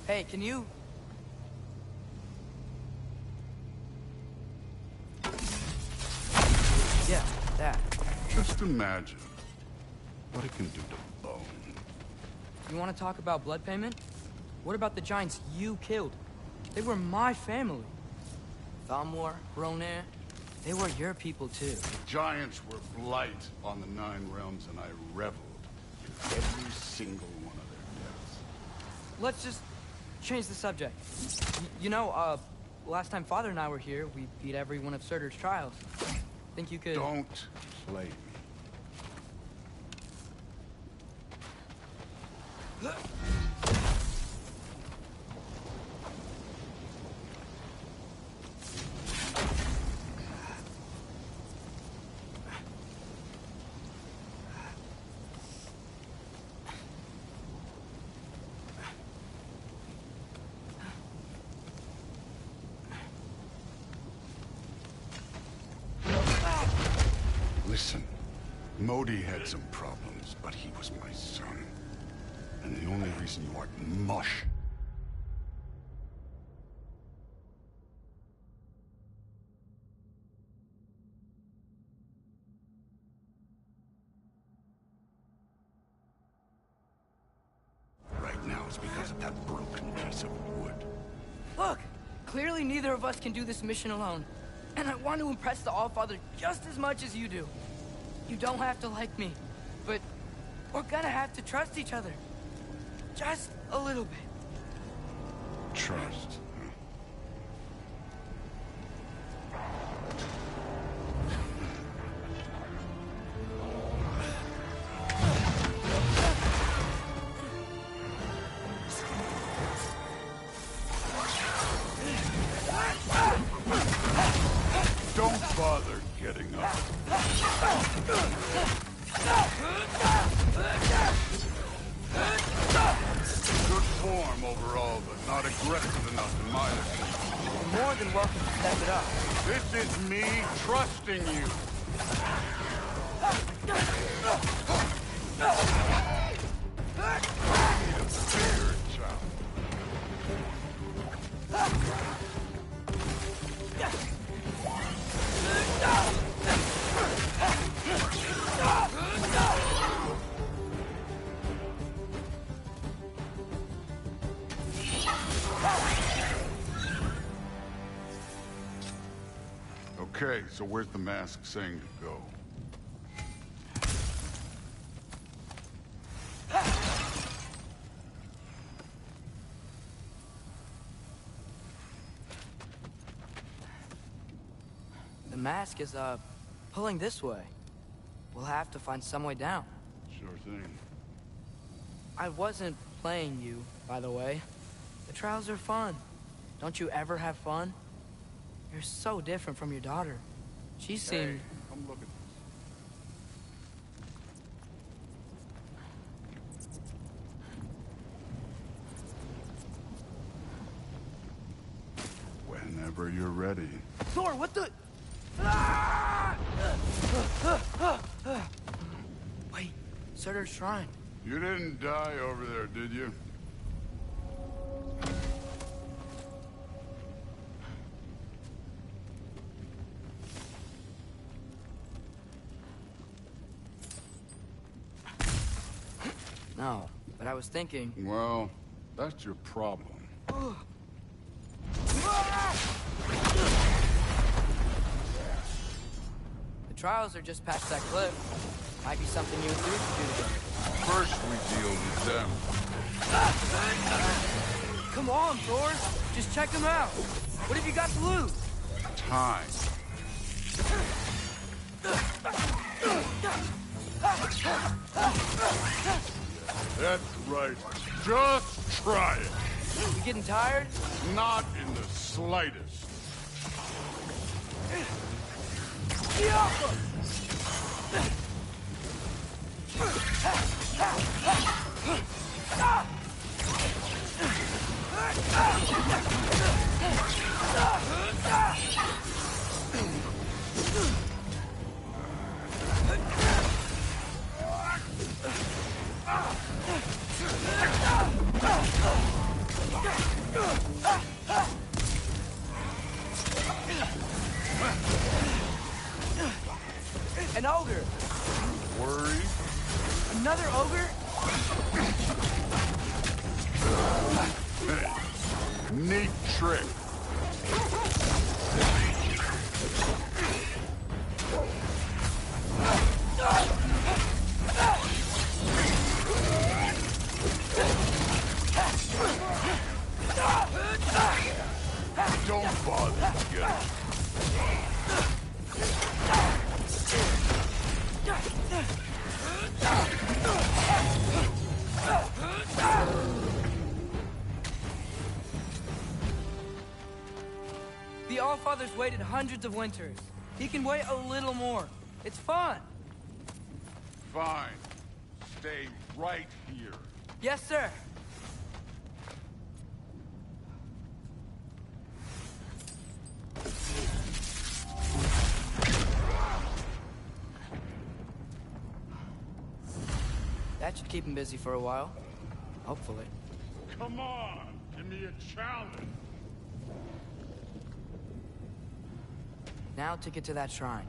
Hey, can you... Yeah, that. Just imagine what it can do to bone. You want to talk about blood payment? What about the giants you killed? They were my family. Thamor, Ronir, they were your people too. The giants were blight on the Nine Realms, and I reveled in every single one of their deaths. Let's just change the subject. You know, last time Father and I were here, we beat every one of Surtur's trials. Think you could... Don't play me. Listen, Modi had some problems, but he was my son. And the only reason you aren't mush right now is because of that broken piece of wood. Look! Clearly neither of us can do this mission alone. And I want to impress the Allfather just as much as you do. You don't have to like me, but we're gonna have to trust each other. Just a little bit. Trust. aggressive enough in my opinion. You're more than welcome to step it up. This is me trusting you. Bigger child. Okay, so where's the mask saying to go? The mask is, pulling this way. We'll have to find some way down. Sure thing. I wasn't playing you, by the way. The trials are fun. Don't you ever have fun? You're so different from your daughter. She seemed... Hey, come look at this. Whenever you're ready. Thor, what the... Wait, Surtur's shrine. You didn't die over there, did you? No, but I was thinking... Well, that's your problem. The trials are just past that cliff. Might be something you and Duke could do together. First we deal with them. Come on, Thor. Just check them out. What have you got to lose? Time. That's right. Just try it. You getting tired? Not in the slightest. An ogre. Worry? Another ogre? Neat trick. Don't bother again. The Allfather's waited hundreds of winters. He can wait a little more. It's fun. Fine. Stay right here. Yes, sir. That should keep him busy for a while. Hopefully. Come on, give me a challenge. Now to get to that shrine.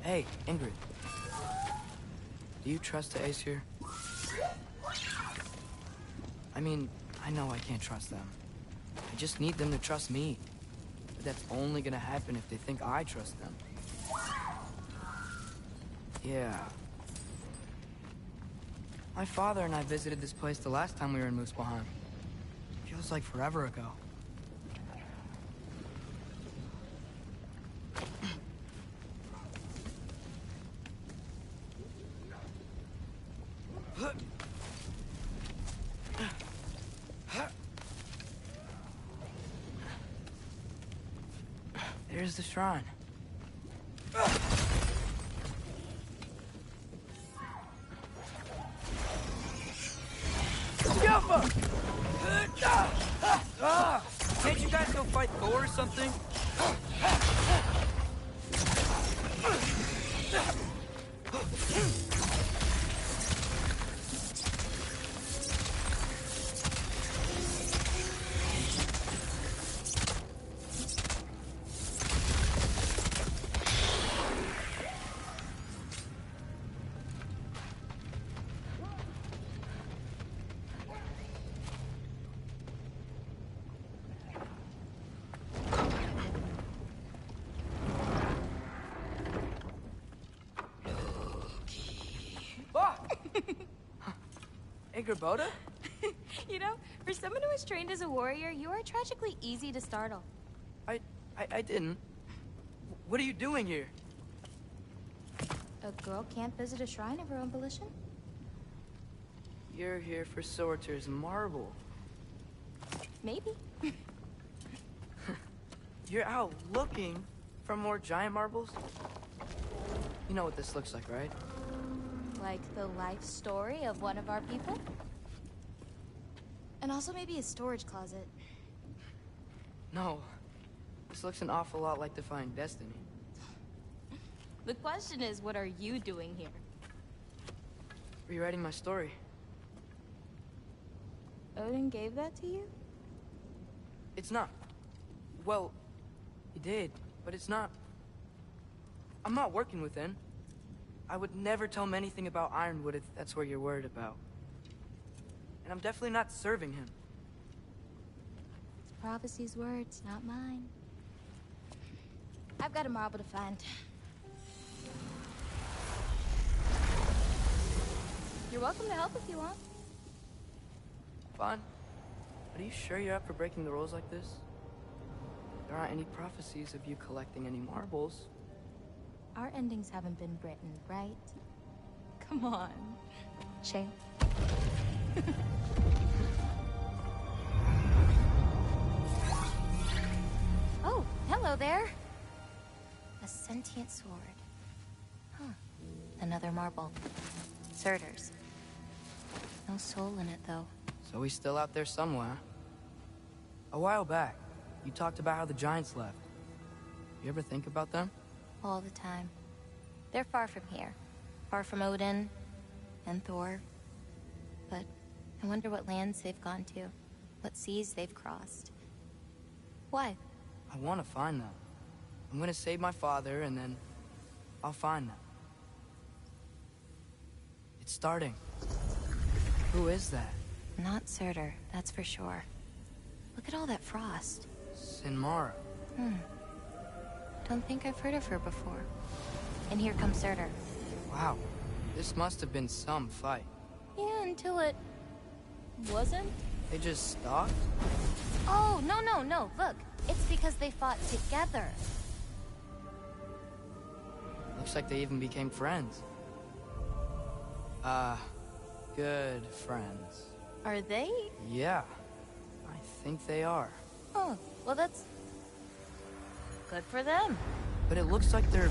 Hey, Ingrid. Do you trust the Aesir? I mean, I know I can't trust them. I just need them to trust me. But that's only gonna happen if they think I trust them. Yeah. My father and I visited this place the last time we were in Muspelheim. Feels like forever ago. There's the shrine. go fight Thor or something? Hey, Gerboda? You know, for someone who was trained as a warrior, you are tragically easy to startle. I didn't. What are you doing here? A girl can't visit a shrine of her own volition? You're here for Sorter's marble. Maybe. You're out looking for more giant marbles? You know what this looks like, right? Like the life story of one of our people? And also maybe a storage closet. No. This looks an awful lot like Defying Destiny. The question is, what are you doing here? Rewriting my story. Odin gave that to you? It's not. Well, he did, but it's not. I'm not working with him. I would never tell him anything about Ironwood if that's what you're worried about. And I'm definitely not serving him. It's Prophecy's words, not mine. I've got a marble to find. You're welcome to help if you want. Fine. But are you sure you're up for breaking the rules like this? There aren't any prophecies of you collecting any marbles. Our endings haven't been written, right? Come on. Shame. Oh, hello there. A sentient sword. Huh. Another marble. Surtur's. No soul in it, though. So he's still out there somewhere. A while back, you talked about how the Giants left. You ever think about them? All the time. They're far from here. Far from Odin and Thor. But I wonder what lands they've gone to. What seas they've crossed. Why? I want to find them. I'm gonna save my father, and then I'll find them. It's starting. Who is that? Not Surtur, that's for sure. Look at all that frost. Sinmara. Don't think I've heard of her before. And here comes Surtur. Wow. This must have been some fight. Yeah, until it... wasn't? They just stopped? Oh, no. Look, it's because they fought together. Looks like they even became friends. Good friends. Are they? Yeah. I think they are. Oh, well that's... good for them. But it looks like their...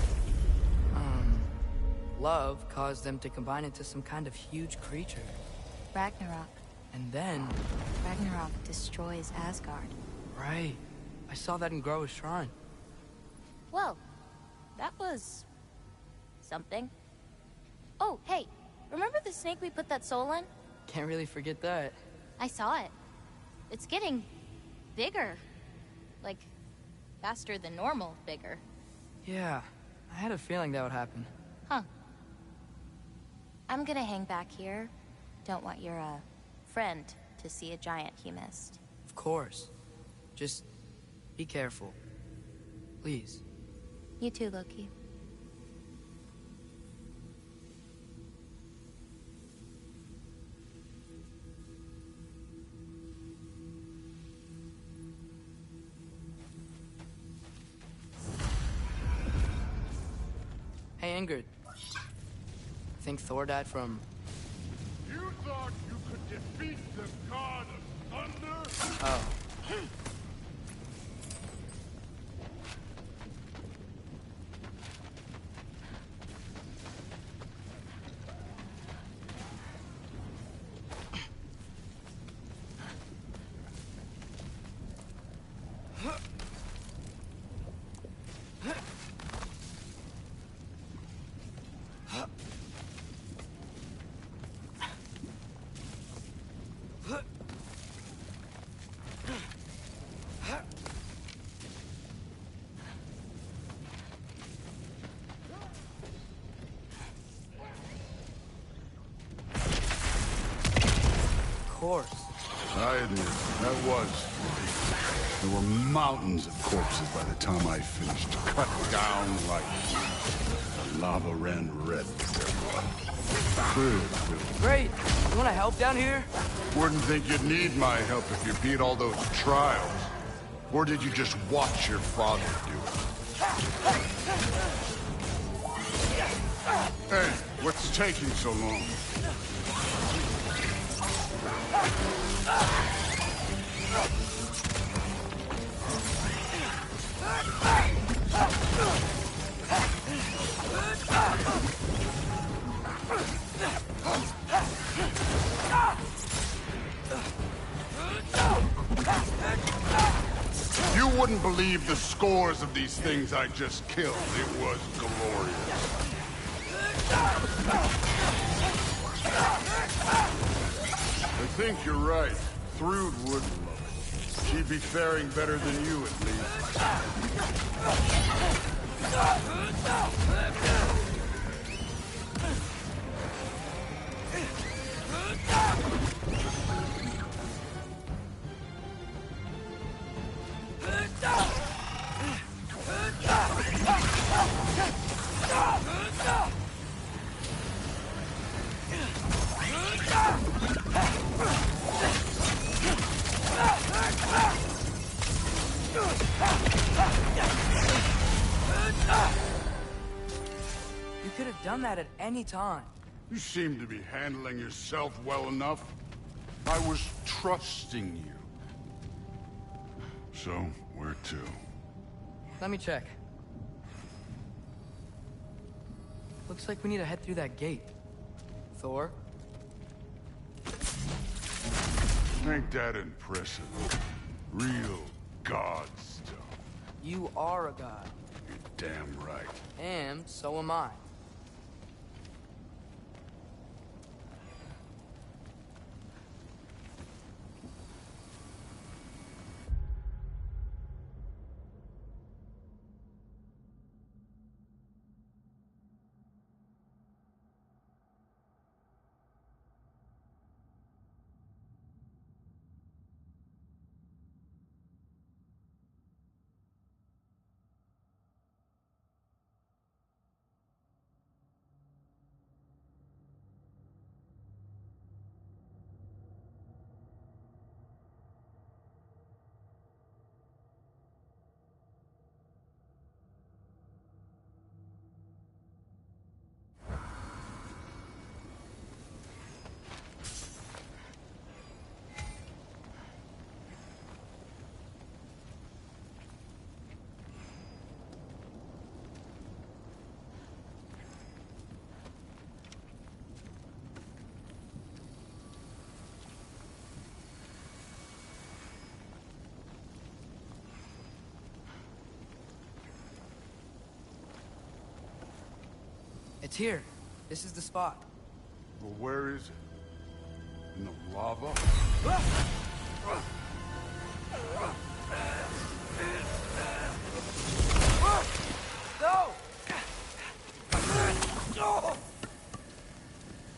love caused them to combine into some kind of huge creature. Ragnarok. And then... Ragnarok destroys Asgard. Right. I saw that in Groa's shrine. Well, that was... something. Oh, hey, remember the snake we put that soul in? Can't really forget that. I saw it. It's getting... bigger. Like, faster than normal bigger. Yeah, I had a feeling that would happen. Huh. I'm gonna hang back here. Don't want your, friend to see a giant he missed. Of course. Just be careful. Please. You too, Loki. Hey, Ingrid. Think Thor died from... You thought you could defeat the god of thunder? Oh. Course. I admit, that was. There were mountains of corpses by the time I finished. Cut down like lava ran red with their blood. Great. You want to help down here? Wouldn't think you'd need my help if you beat all those trials. Or did you just watch your father do it? Hey, what's taking so long? You wouldn't believe the scores of these things I just killed. It was glorious. I think you're right. Thrud would love it. She'd be faring better than you, at least. You could have done that at any time. You seem to be handling yourself well enough. I was trusting you. So, where to? Let me check. Looks like we need to head through that gate. Thor? Ain't that impressive? Real god stuff. You are a god. You're damn right. And so am I. It's here. This is the spot. Well, where is it? In the lava? No!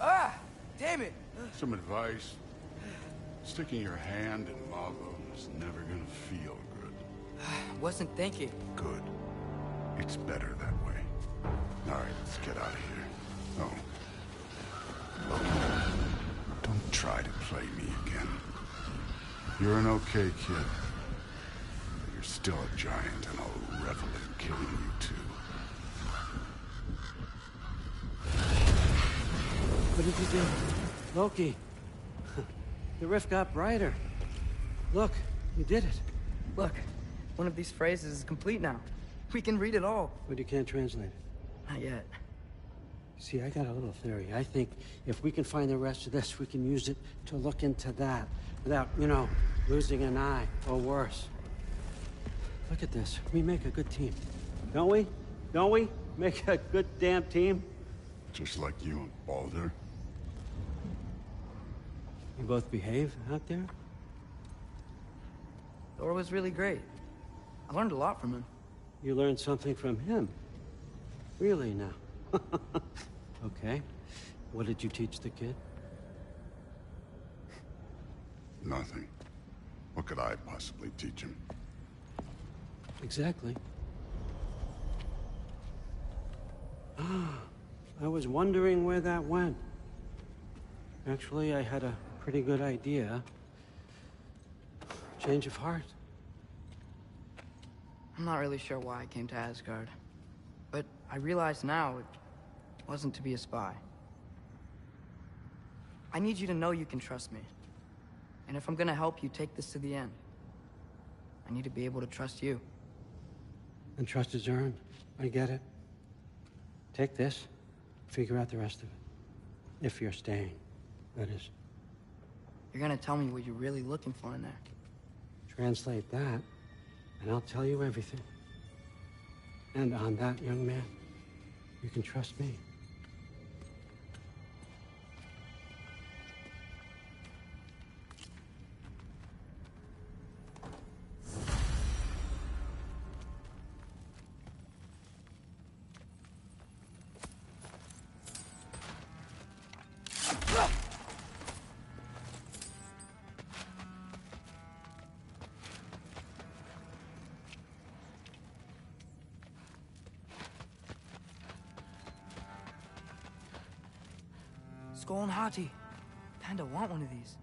Ah! Damn it! Some advice. Sticking your hand in lava is never gonna feel good. Wasn't thinking. Good. It's better that way. All right, let's get out of here. Oh. Don't try to play me again. You're an okay kid. But you're still a giant, and I'll revel in killing you too. What did you do? Loki. The rift got brighter. Look, you did it. Look, one of these phrases is complete now. We can read it all. But you can't translate it. Not yet. See, I got a little theory. I think if we can find the rest of this, we can use it to look into that without, you know, losing an eye or worse. Look at this. We make a good team. Don't we? Don't we? Make a good damn team? Just like you and Baldur. You both behave out there? Thor was really great. I learned a lot from him. You learned something from him? Really now? Okay. What did you teach the kid? Nothing. What could I possibly teach him? Exactly. I was wondering where that went. Actually, I had a pretty good idea. Change of heart. I'm not really sure why I came to Asgard. But I realize now it wasn't to be a spy. I need you to know you can trust me. And if I'm gonna help you take this to the end, I need to be able to trust you. And trust is earned. I get it. Take this. Figure out the rest of it. If you're staying, that is. You're gonna tell me what you're really looking for in there. Translate that, and I'll tell you everything. And on that, young man, you can trust me. Skull and Hati. Kinda want one of these.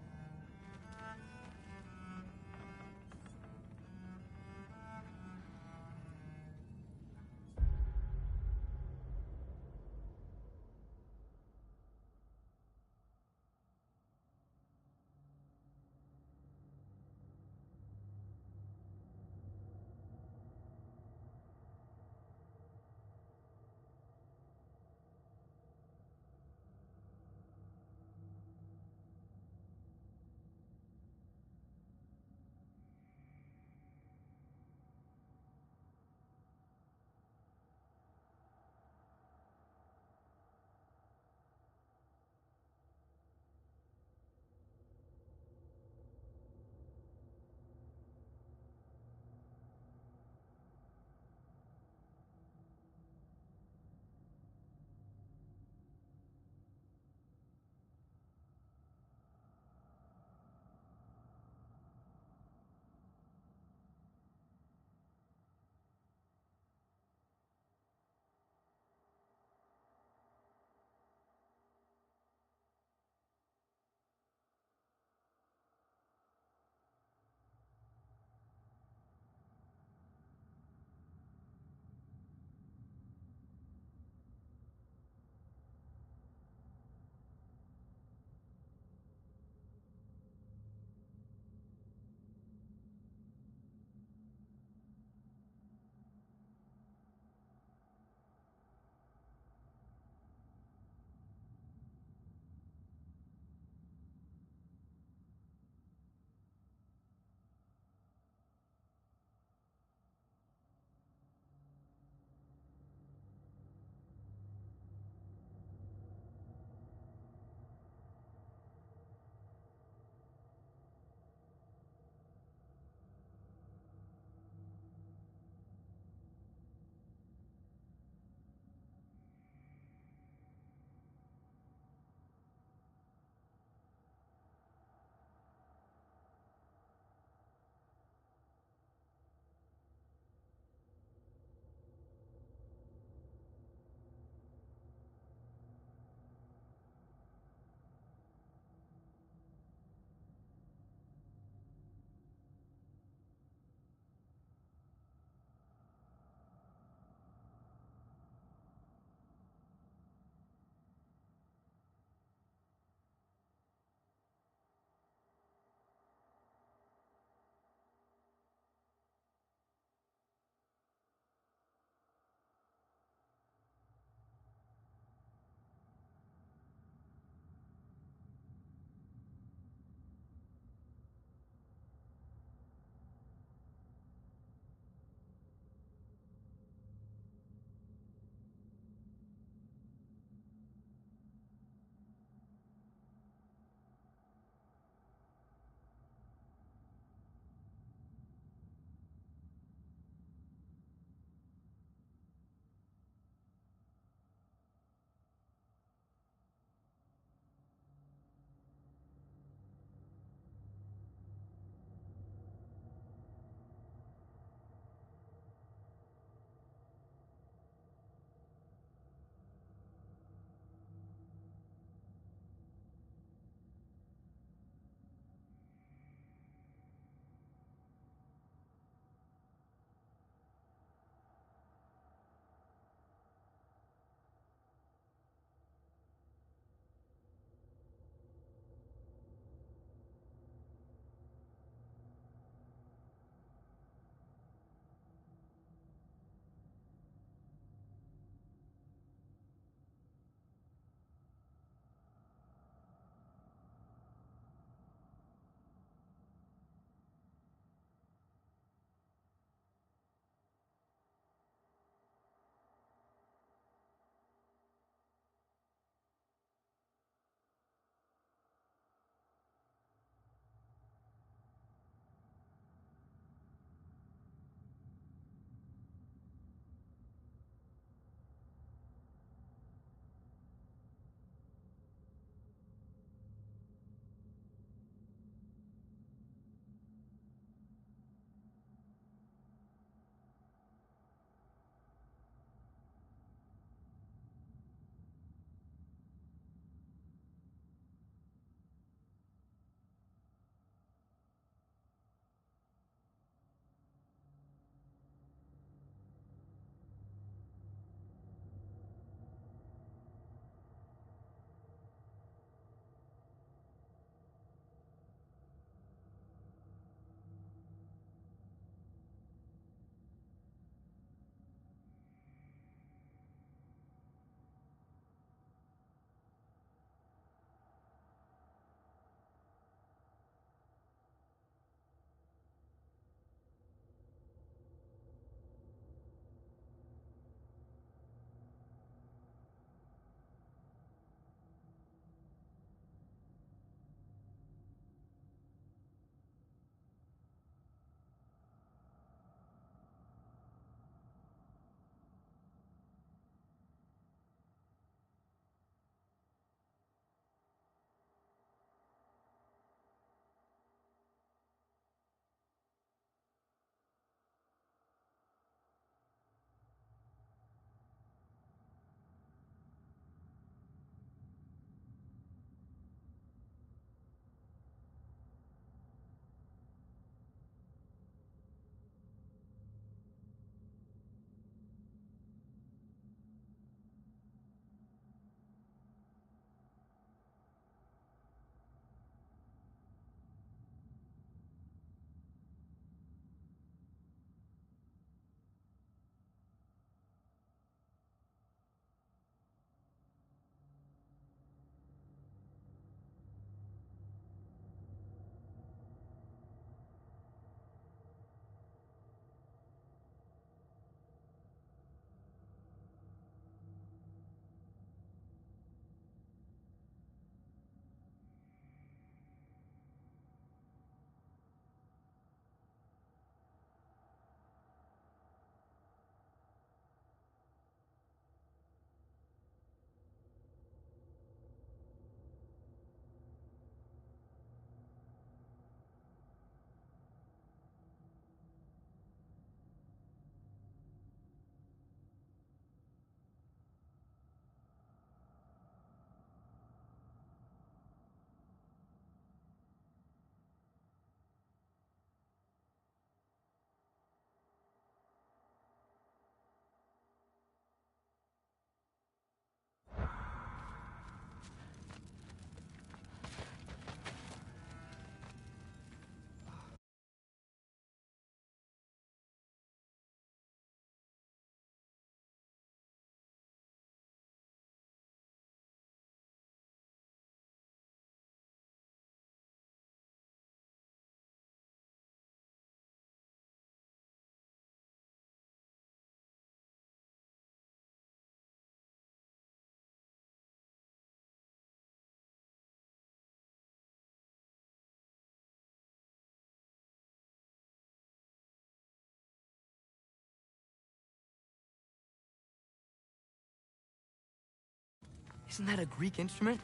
Isn't that a Greek instrument?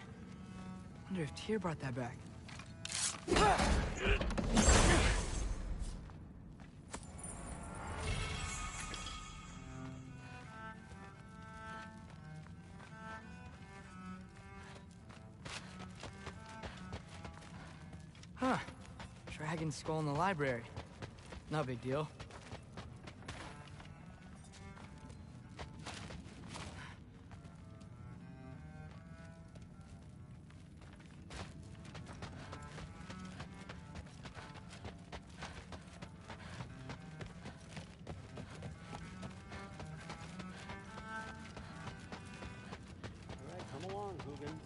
Wonder if Tyr brought that back. Huh. Dragon skull in the library. No big deal. All right, come along, Hugin.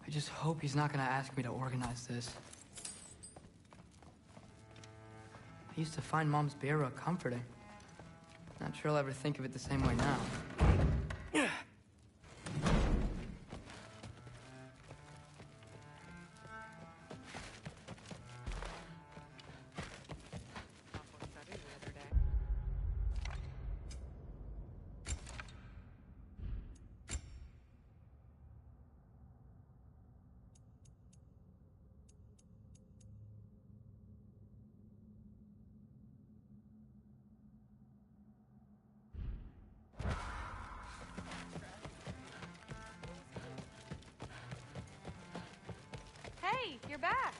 I just hope he's not gonna ask me to organize this. I used to find Mom's burial comforting. Not sure I'll ever think of it the same way now. Hey, you're back.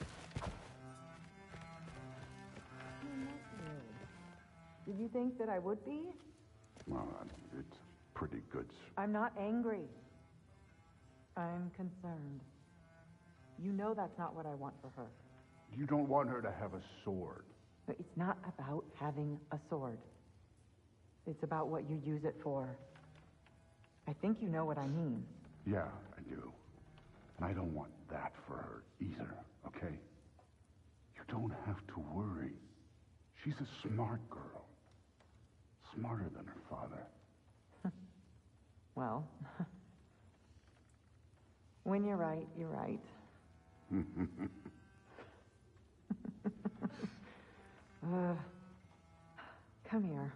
Did you think that I would be? Well, it's pretty good. I'm not angry. I'm concerned. You know that's not what I want for her. You don't want her to have a sword. But it's not about having a sword. It's about what you use it for. I think you know what I mean. Yeah, I do. And I don't want that for her either, okay? You don't have to worry. She's a smart girl. Smarter than her father. Well, when you're right, you're right. Come here.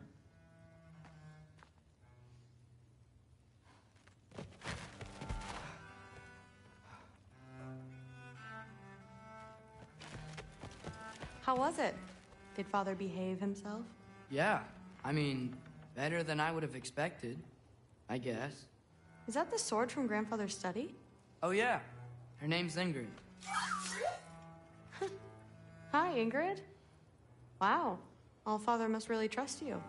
How was it? Did Father behave himself? Yeah, I mean, better than I would have expected, I guess. Is that the sword from Grandfather's study? Oh yeah, her name's Ingrid. Hi, Ingrid. Wow, Allfather must really trust you.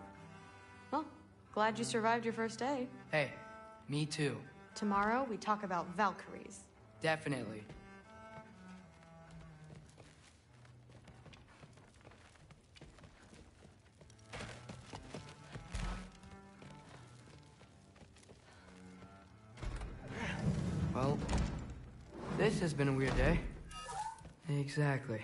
Well, glad you survived your first day. Hey, me too. Tomorrow, we talk about Valkyries. Definitely. Well, this has been a weird day. Exactly.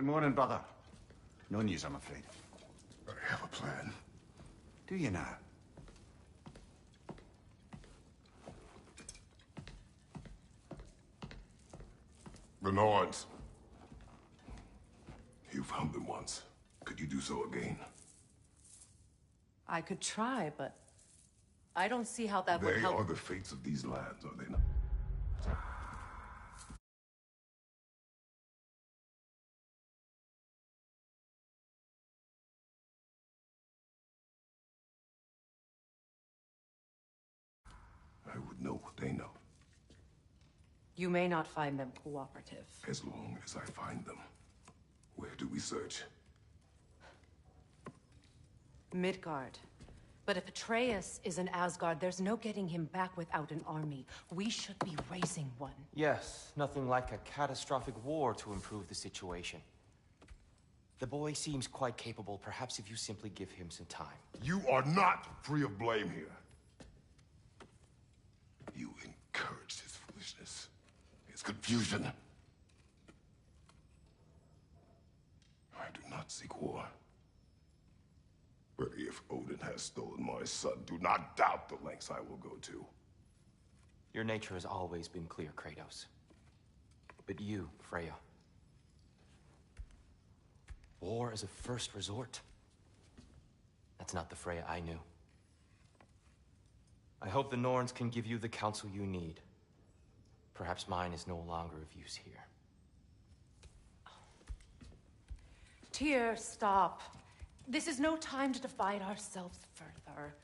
Good morning, brother. No news, I'm afraid. I have a plan. Do you now? The Norns. You found them once. Could you do so again? I could try, but I don't see how that would They help. are the fates of these lands, are they not? I would know what they know. You may not find them cooperative. As long as I find them. Where do we search? Midgard. But if Atreus is in Asgard, there's no getting him back without an army. We should be raising one. Yes, nothing like a catastrophic war to improve the situation. The boy seems quite capable. Perhaps if you simply give him some time. You are not free of blame here. You encouraged his foolishness, his confusion. I do not seek war. But if Odin has stolen my son, do not doubt the lengths I will go to. Your nature has always been clear, Kratos. But you, Freya. War is a first resort. That's not the Freya I knew. I hope the Norns can give you the counsel you need. Perhaps mine is no longer of use here. Tyr, stop. This is no time to divide ourselves further.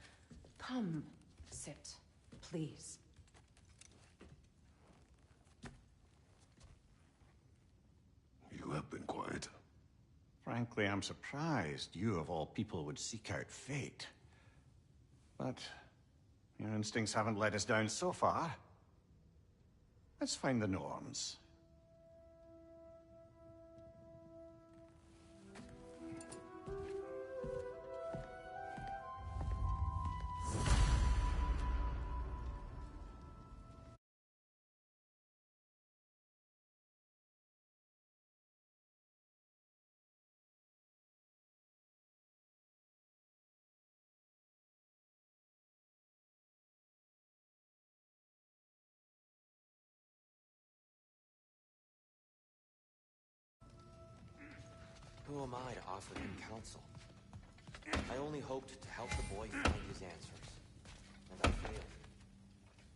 Come, sit, please. You have been quiet. Frankly, I'm surprised you, of all people, would seek out fate. But your instincts haven't let us down so far. Let's find the Norns. Who am I to offer him counsel? I only hoped to help the boy find his answers. And I failed.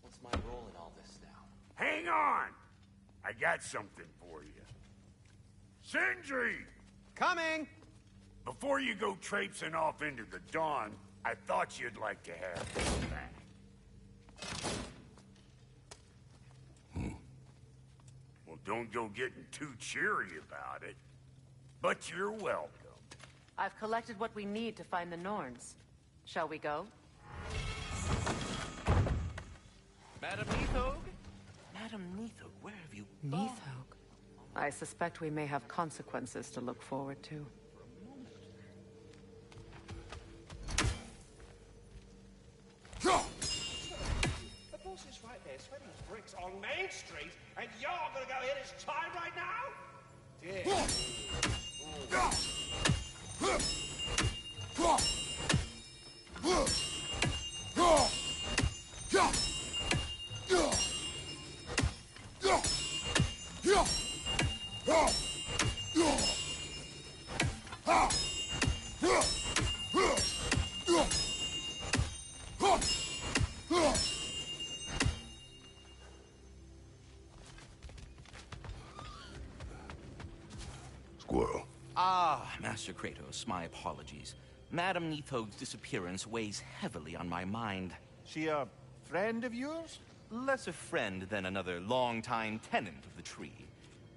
What's my role in all this now? Hang on! I got something for you. Sindri! Coming! Before you go traipsing off into the dawn, I thought you'd like to have this back. Well, don't go getting too cheery about it. But you're welcome. I've collected what we need to find the Norns. Shall we go? Madam Neathog? Madam Neathog, where have you gone? Neathog? I suspect we may have consequences to look forward to. The boss is right there, sweating bricks on Main Street, and you're gonna go hit his time right now? Dear. Squirrel. Ah, Master Kratos, my apologies. Madam Neathog's disappearance weighs heavily on my mind. She a friend of yours? Less a friend than another longtime tenant of the tree.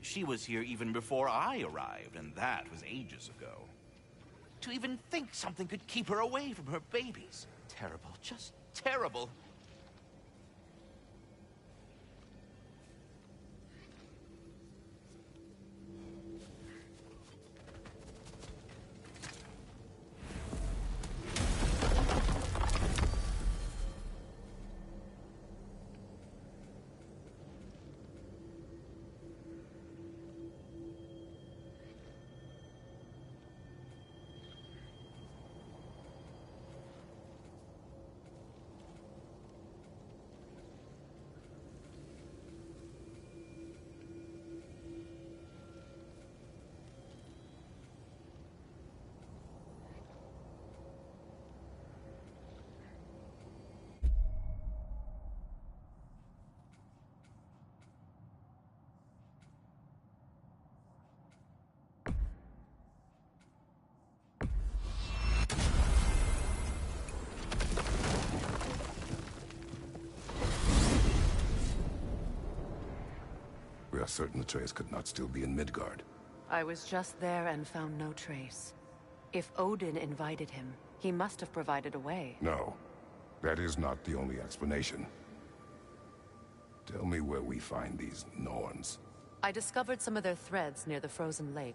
She was here even before I arrived, and that was ages ago. To even think something could keep her away from her babies. Terrible, just terrible. are certain Atreus could not still be in Midgard. I was just there and found no trace. If Odin invited him, he must have provided a way. No, that is not the only explanation. Tell me where we find these Norns. I discovered some of their threads near the frozen lake.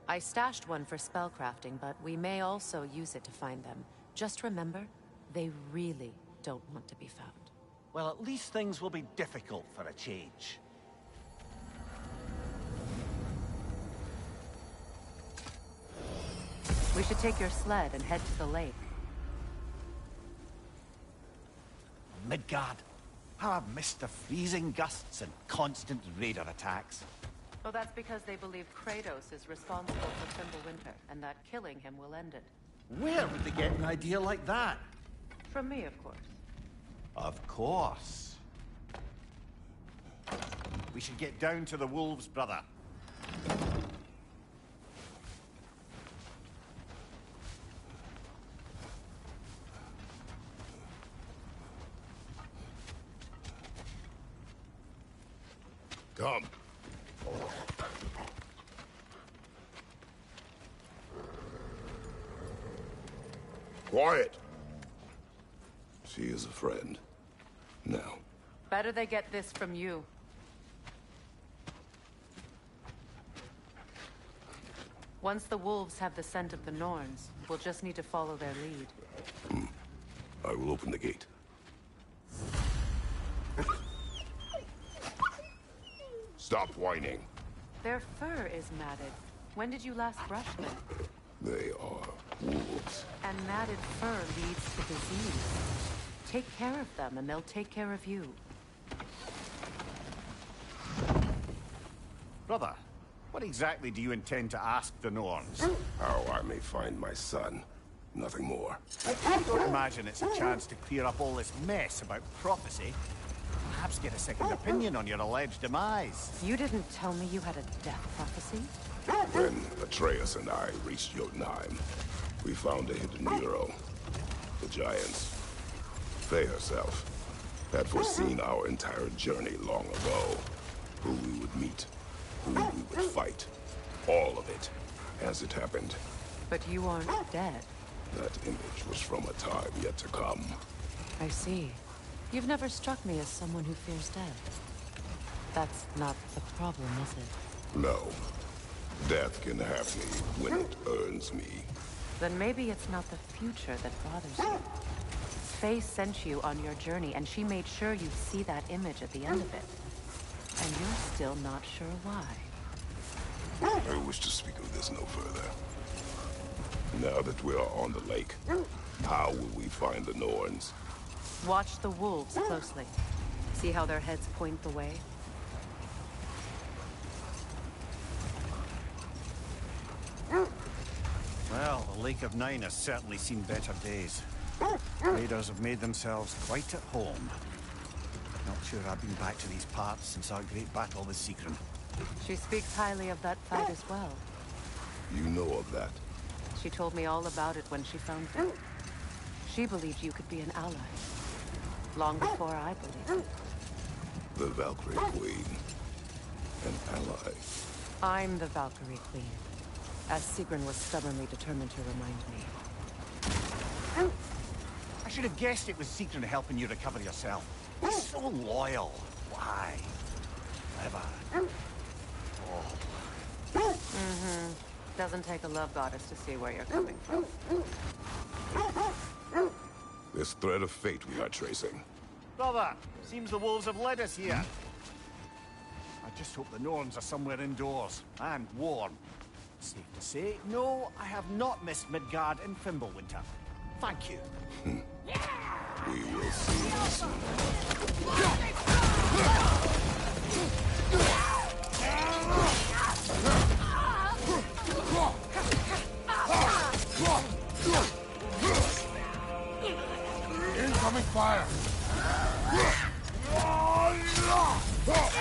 I stashed one for spellcrafting, but we may also use it to find them. Just remember, they really don't want to be found. Well, at least things will be difficult for a change. We should take your sled and head to the lake. Midgard. How I've missed the freezing gusts and constant raider attacks. Oh, that's because they believe Kratos is responsible for Fimbulwinter, and that killing him will end it. Where would they get an idea like that? From me, of course. Of course. We should get down to the wolves, brother. Come. Quiet. She is a friend. Now. Better they get this from you. Once the wolves have the scent of the Norns, we'll just need to follow their lead. I will open the gate. Stop whining. Their fur is matted. When did you last brush them? They are wolves. And matted fur leads to disease. Take care of them, and they'll take care of you. Brother, what exactly do you intend to ask the Norns? How I may find my son. Nothing more. I don't imagine it's a chance to clear up all this mess about prophecy. Perhaps get a second opinion on your alleged demise. You didn't tell me you had a death prophecy? When Atreus and I reached Jotunheim, we found a hidden hero. The Giants. They herself had foreseen our entire journey long ago. Who we would meet, who we would fight. All of it, as it happened. But you aren't dead. That image was from a time yet to come. I see. You've never struck me as someone who fears death. That's not the problem, is it? No. Death can have me when it earns me. Then maybe it's not the future that bothers you. Faye sent you on your journey, and she made sure you'd see that image at the end of it. And you're still not sure why. I wish to speak of this no further. Now that we are on the lake, how will we find the Norns? Watch the wolves closely. See how their heads point the way? Well, the Lake of Nine has certainly seen better days. Raiders have made themselves quite at home. Not sure I've been back to these parts since our great battle with Sigrun. She speaks highly of that fight as well. You know of that? She told me all about it when she found you. She believed you could be an ally. Long before I believed it. The Valkyrie Queen. An ally. I'm the Valkyrie Queen. As Sigrun was stubbornly determined to remind me. I should have guessed it was Sigrun helping you recover yourself. He's so loyal. Why? Never. Oh. Mm-hmm. Doesn't take a love goddess to see where you're coming from. This thread of fate we are tracing. Brother, seems the wolves have led us here. I just hope the Norns are somewhere indoors and warm. Safe to say, no, I have not missed Midgard in Fimbulwinter. Thank you. We will see soon. Incoming fire!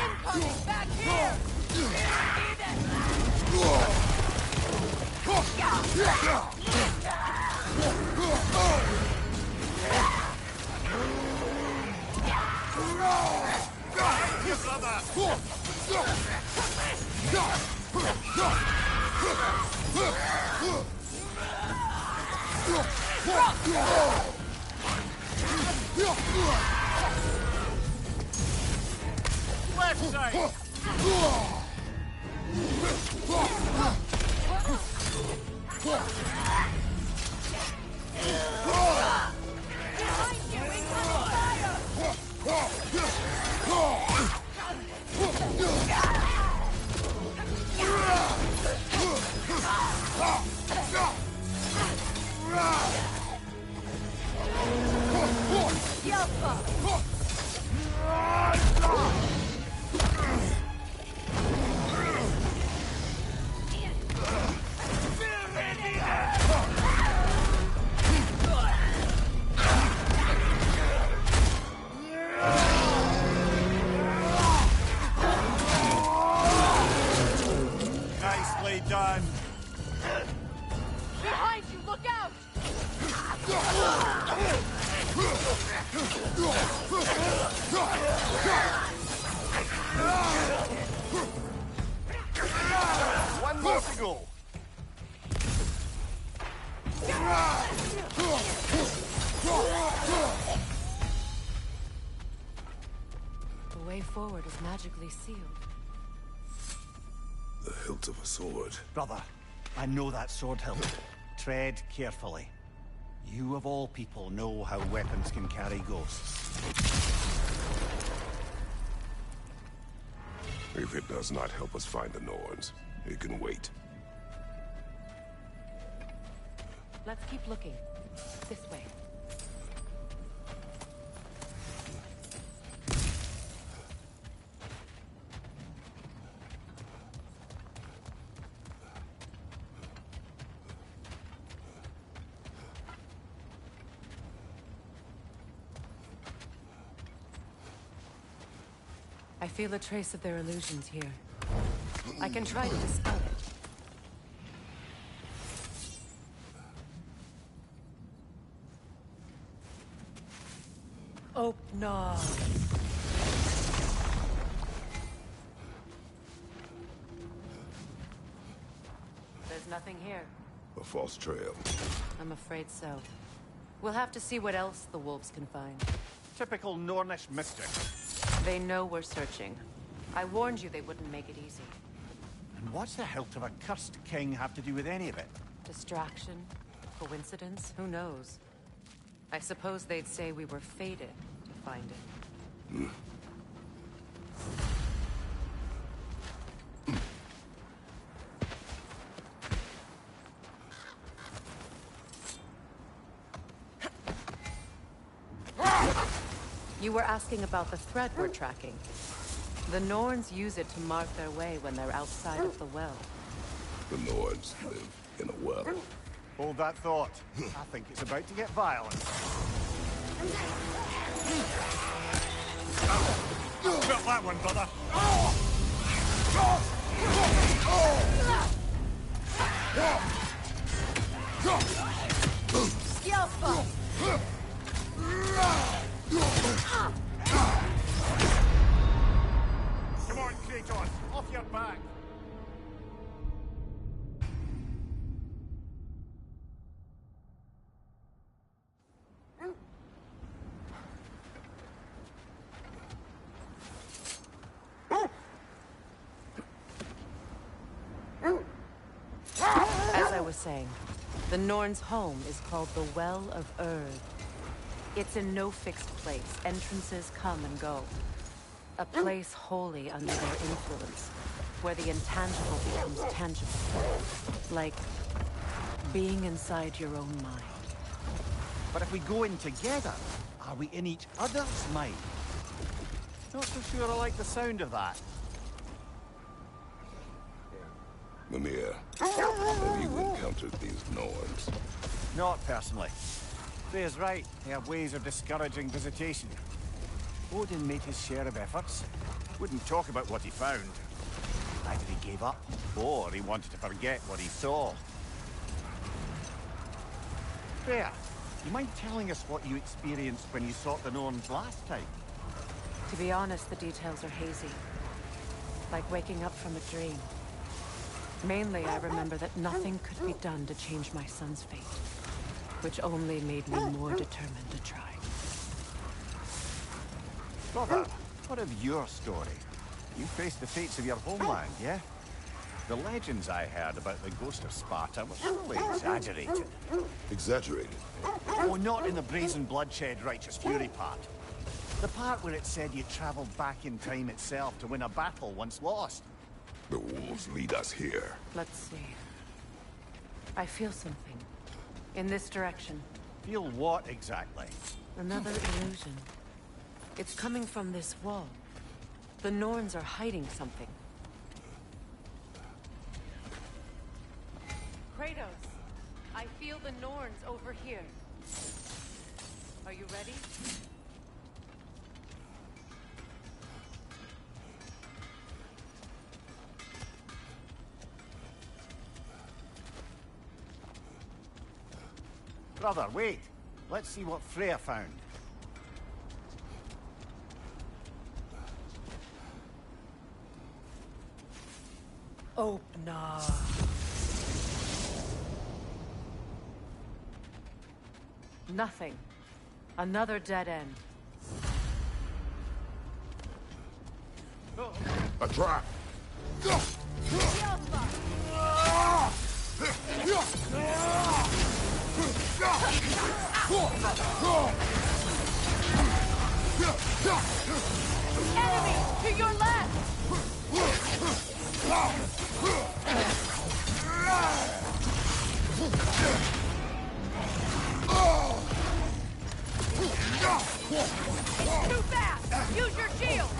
Incoming back here! you, brother! Left side! Nicely done. Behind you, look out! One more to go. The way forward is magically sealed. The hilt of a sword. Brother, I know that sword hilt. Tread carefully. You of all people know how weapons can carry ghosts. If it does not help us find the Norns, it can wait. Let's keep looking. This way. I feel a trace of their illusions here. I can try to dispel it. Oh, no. There's nothing here. A false trail. I'm afraid so. We'll have to see what else the wolves can find. Typical Nornish mystic. They know we're searching. I warned you they wouldn't make it easy. And what's the hilt of a cursed king have to do with any of it? Distraction? Coincidence? Who knows? I suppose they'd say we were fated to find it. You were asking about the thread we're tracking. The Norns use it to mark their way when they're outside of the well. The Norns live in a well. Hold that thought. I think it's about to get violent. Got that one, brother. Skillful! Come on, Kratos, off your back. As I was saying, the Norns' home is called the Well of Erd. It's in no fixed place. Entrances come and go. A place wholly under their influence, where the intangible becomes tangible. Like being inside your own mind. But if we go in together, are we in each other's mind? Not so sure I like the sound of that. Mimir, have you encountered these Norns? Not personally. Freya's right. They have ways of discouraging visitation. Odin made his share of efforts. Wouldn't talk about what he found. Either he gave up, or he wanted to forget what he saw. Freya, you mind telling us what you experienced when you sought the Norns last time? To be honest, the details are hazy. Like waking up from a dream. Mainly, I remember that nothing could be done to change my son's fate, which only made me more determined to try. Brother, what of your story? You faced the fates of your homeland, yeah? The legends I heard about the ghost of Sparta were surely exaggerated. Exaggerated? Oh, not in the brazen bloodshed righteous fury part. The part where it said you traveled back in time itself to win a battle once lost. The wolves lead us here. Let's see. I feel something. In this direction. Feel what exactly? Another illusion. It's coming from this wall. The Norns are hiding something. Kratos, I feel the Norns over here. Are you ready? Brother, wait. Let's see what Freya found. Open up. Nothing. Another dead end. A trap! Go! Enemy to your left! It's too fast! Use your shield!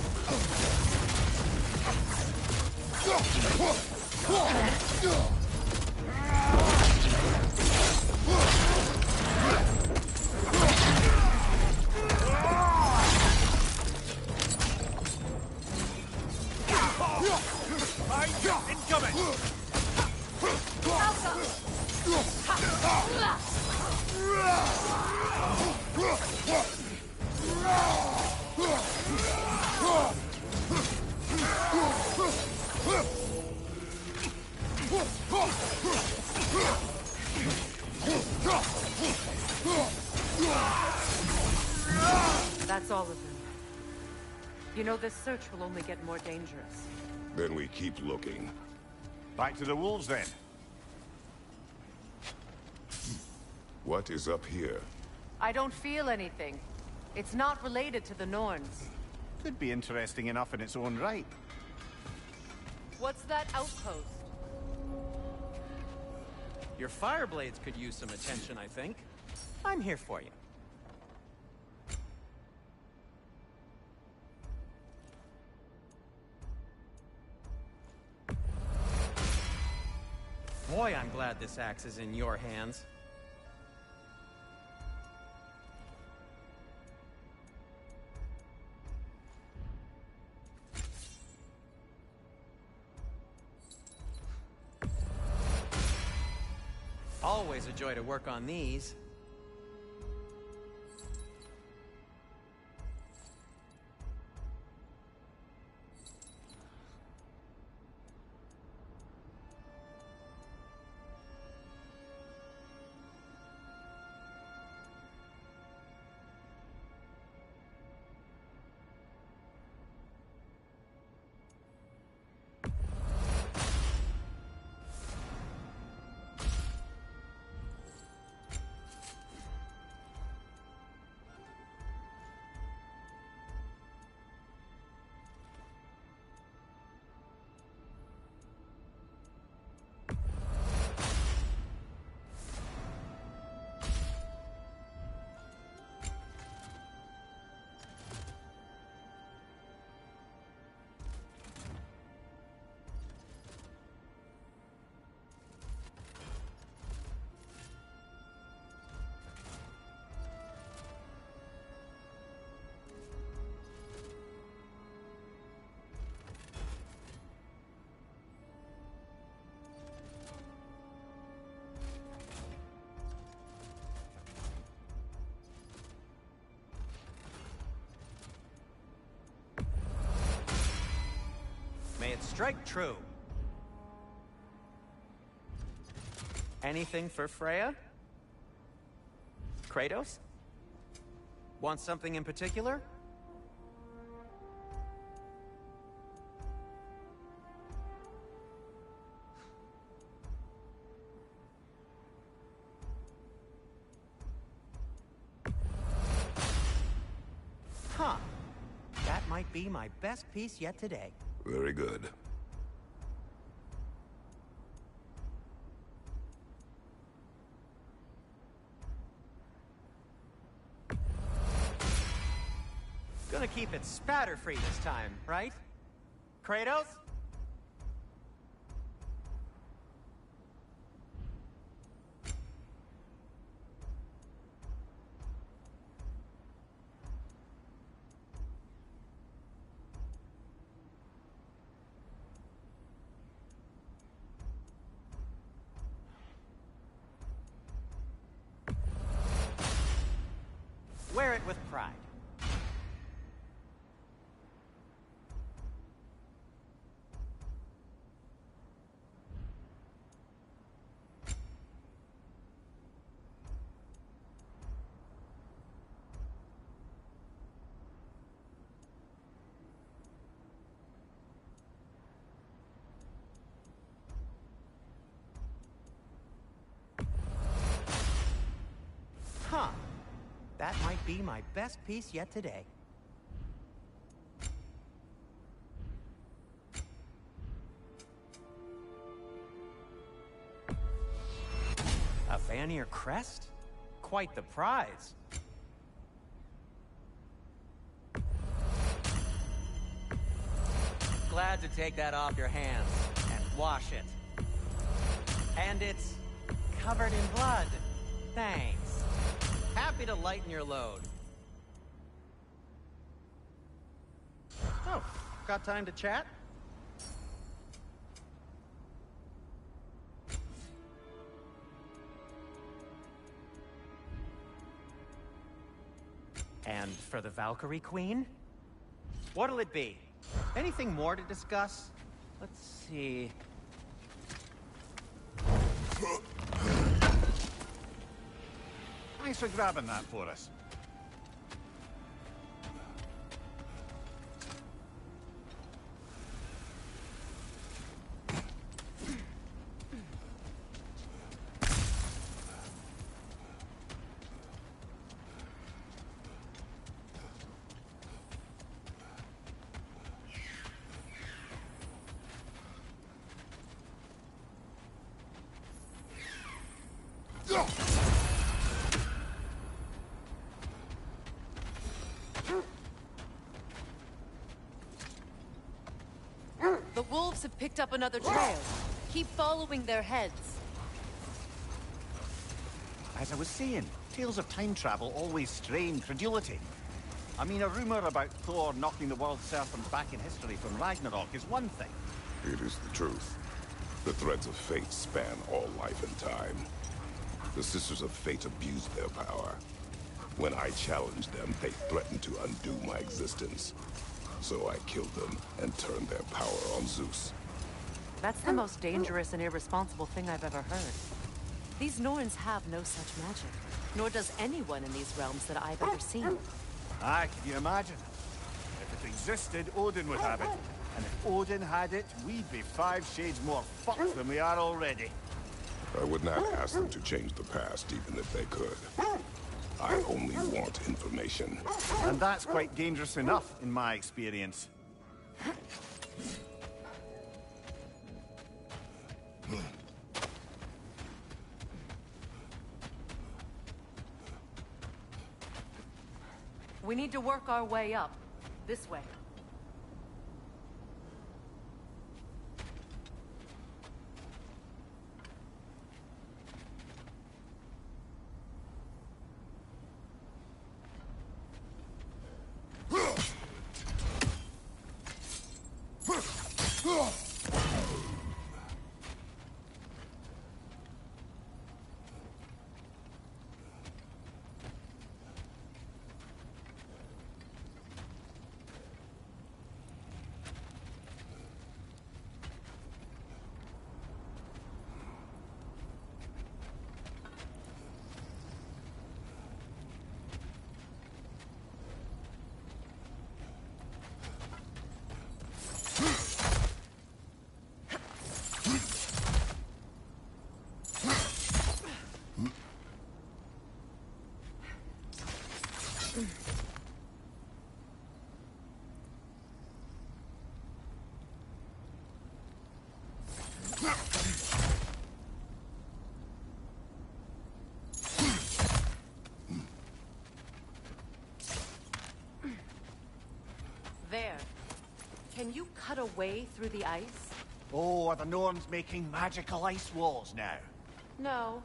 Incoming! That's all of them. You know, this search will only get more dangerous. Then we keep looking. Back to the wolves, then. What is up here? I don't feel anything. It's not related to the Norns. Could be interesting enough in its own right. What's that outpost? Your fireblades could use some attention, I think. I'm here for you. Boy, I'm glad this axe is in your hands. Always a joy to work on these. Strike true. Anything for Freya? Kratos? Want something in particular? Huh. That might be my best piece yet today. Very good. Gonna keep it spatter-free this time, right? Kratos? Wear it with pride. Huh. That might be my best piece yet today. A Vanir crest? Quite the prize. Glad to take that off your hands and wash it. And it's covered in blood. Thanks. Happy to lighten your load. Oh, got time to chat? And for the Valkyrie Queen? What'll it be? Anything more to discuss? Let's see. Thanks for grabbing that for us. The wolves have picked up another trail. Keep following their heads. As I was saying, tales of time travel always strain credulity. I mean, a rumor about Thor knocking the world serpent back in history from Ragnarok is one thing. It is the truth. The threads of fate span all life and time. The Sisters of Fate abused their power. When I challenged them, they threatened to undo my existence. So I killed them and turned their power on Zeus. That's the most dangerous and irresponsible thing I've ever heard. These Norns have no such magic, nor does anyone in these realms that I've ever seen. Aye, can you imagine? If it existed, Odin would have it. And if Odin had it, we'd be 5 shades more fucked than we are already. I would not ask them to change the past, even if they could. I only want information. And that's quite dangerous enough, in my experience. We need to work our way up. This way. There. Can you cut a way through the ice? Oh, are the Norns making magical ice walls now? No.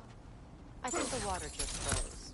I think the water just froze.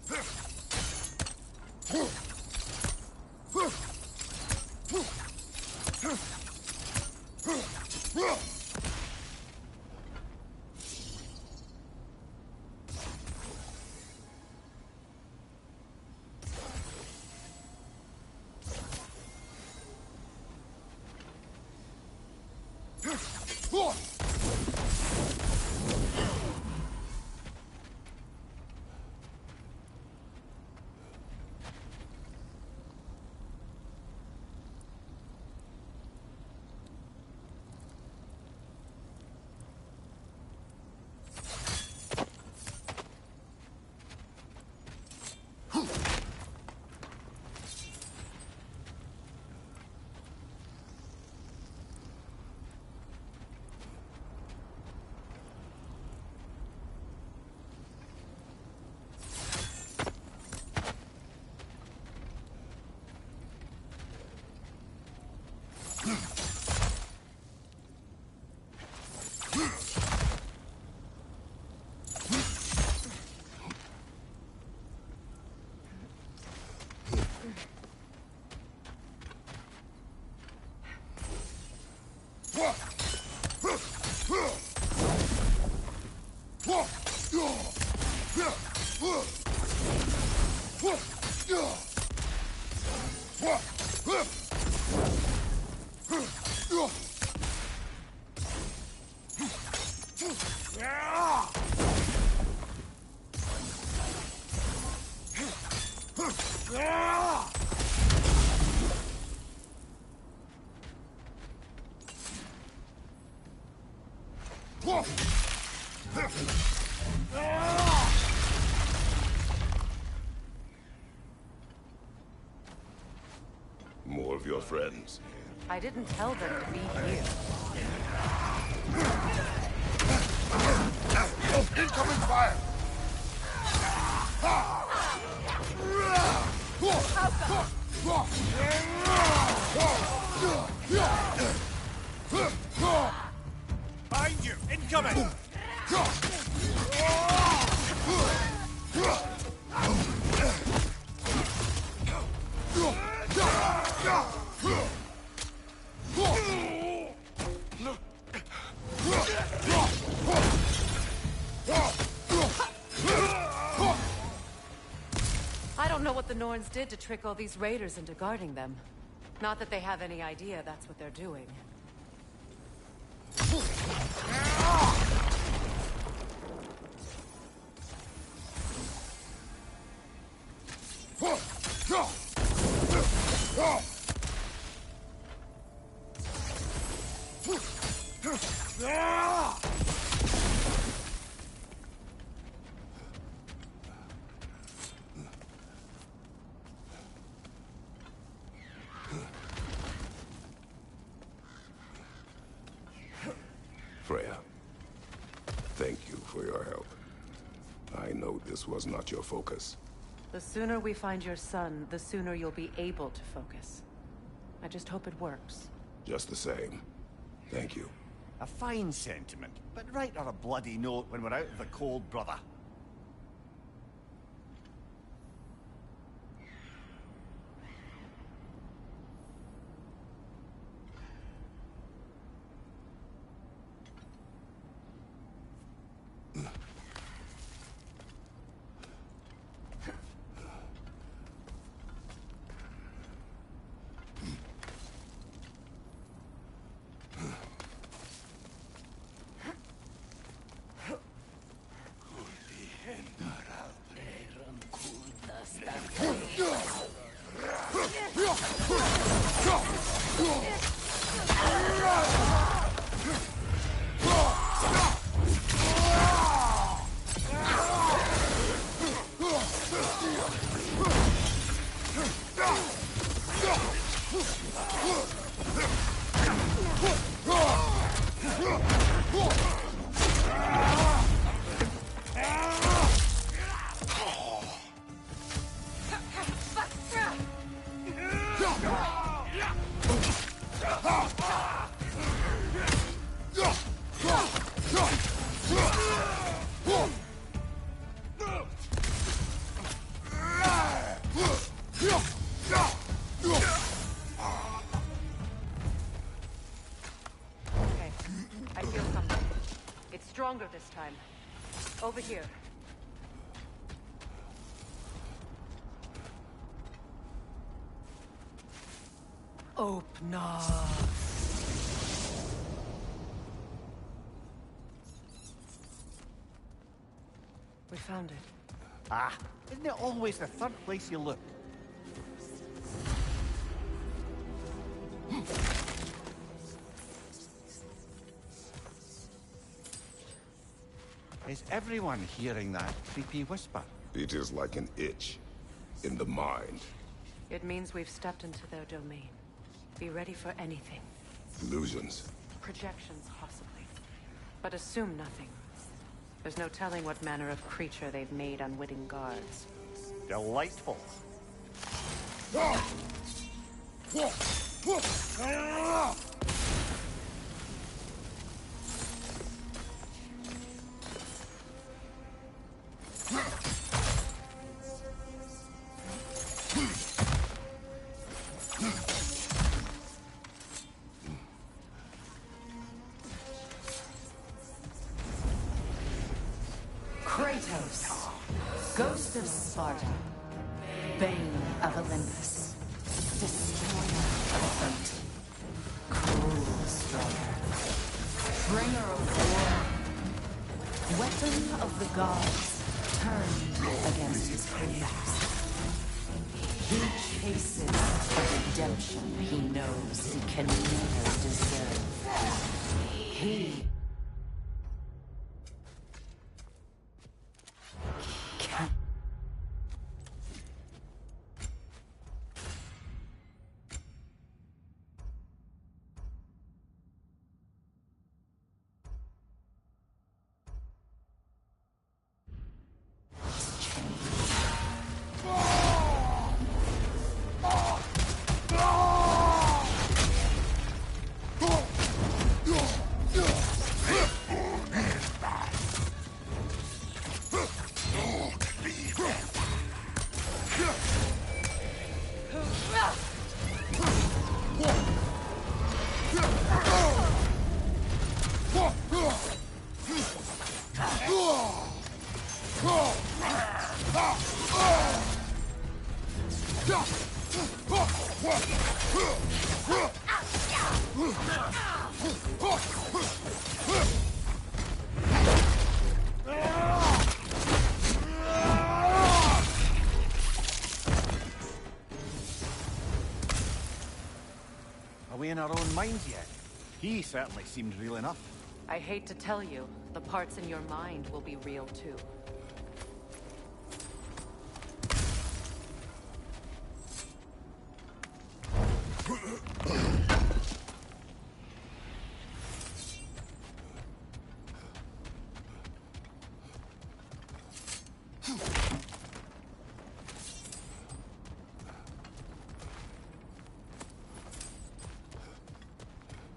More of your friends. I didn't tell them to be here. Incoming fire! Behind you! Incoming! I don't know what the Norns did to trick all these raiders into guarding them. Not that they have any idea that's what they're doing. Freya, thank you for your help. I know this was not your focus. The sooner we find your son, the sooner you'll be able to focus. I just hope it works. Just the same. Thank you. A fine sentiment, but write her a bloody note when we're out of the cold, brother. stronger this time. Over here. Open up. We found it. Ah, isn't it always the third place you look? Is everyone hearing that creepy whisper? It is like an itch in the mind. It means we've stepped into their domain. Be ready for anything. Illusions. Projections, possibly. But assume nothing. There's no telling what manner of creature they've made unwitting guards. Delightful. Kratos, Ghost of Sparta, Bane of Olympus, Destroyer of Fate, Cruel Strider, Bringer of War, Weapon of the Gods, turned against his creators. He chases a redemption he knows he can never deserve. He Are we in our own minds yet? He certainly seemed real enough. I hate to tell you, the parts in your mind will be real too.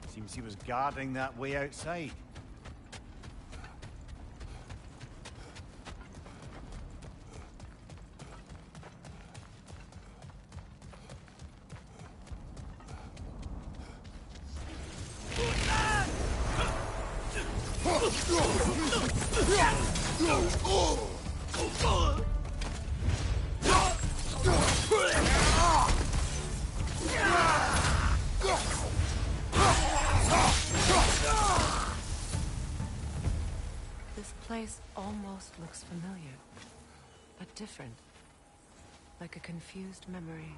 Seems he was guarding that way outside. This place almost looks familiar, but different. Like a confused memory.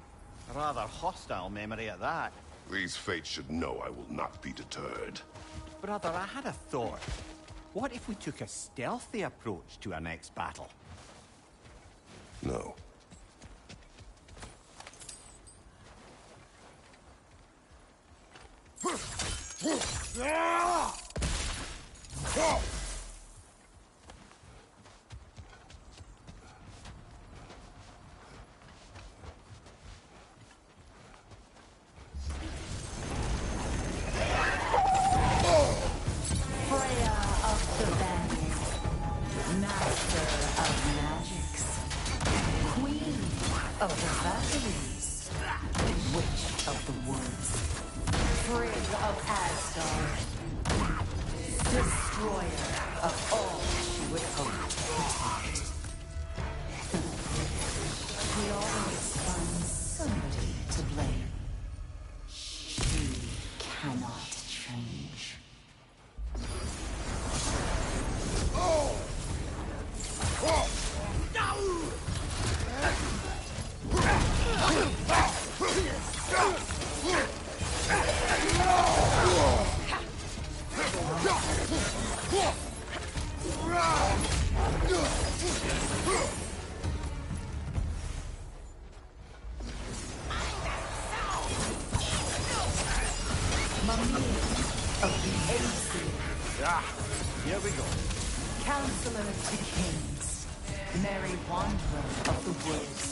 A rather hostile memory at that. These fates should know I will not be deterred. Brother, I had a thought. What if we took a stealthy approach to our next battle? No. Freya of the Bands, Master of Magics, Queen of the Valleys, Witch of the Woods, Frigg of Asgard, Destroyer of all she would hope to protect. She always finds somebody to blame. She cannot change. Here we go. Counselor to Kings, Merry Wanderer of the Woods,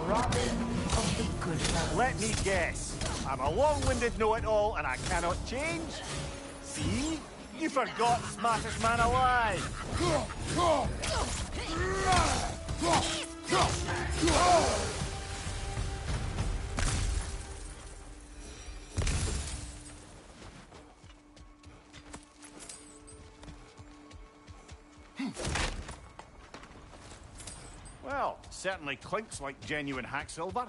Robin of the Good. Let me guess. I'm a long-winded know-it-all and I cannot change? See? You forgot smartest man alive! Well, certainly clinks like genuine hack silver.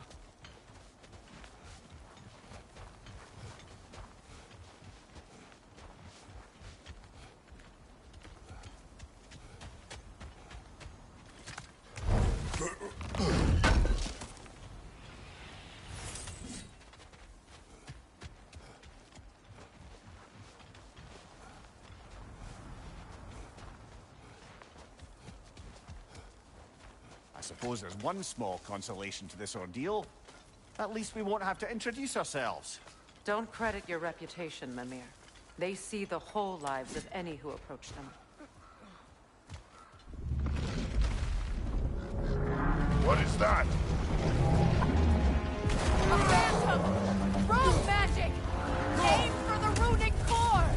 I suppose there's one small consolation to this ordeal. At least we won't have to introduce ourselves. Don't credit your reputation, Mimir. They see the whole lives of any who approach them. What is that? A phantom! Rune magic! Aim for the runic core!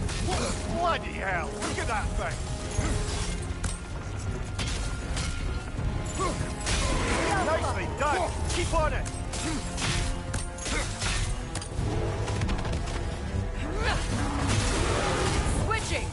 Bloody hell! Look at that thing! Nicely done! Keep on it! Switching!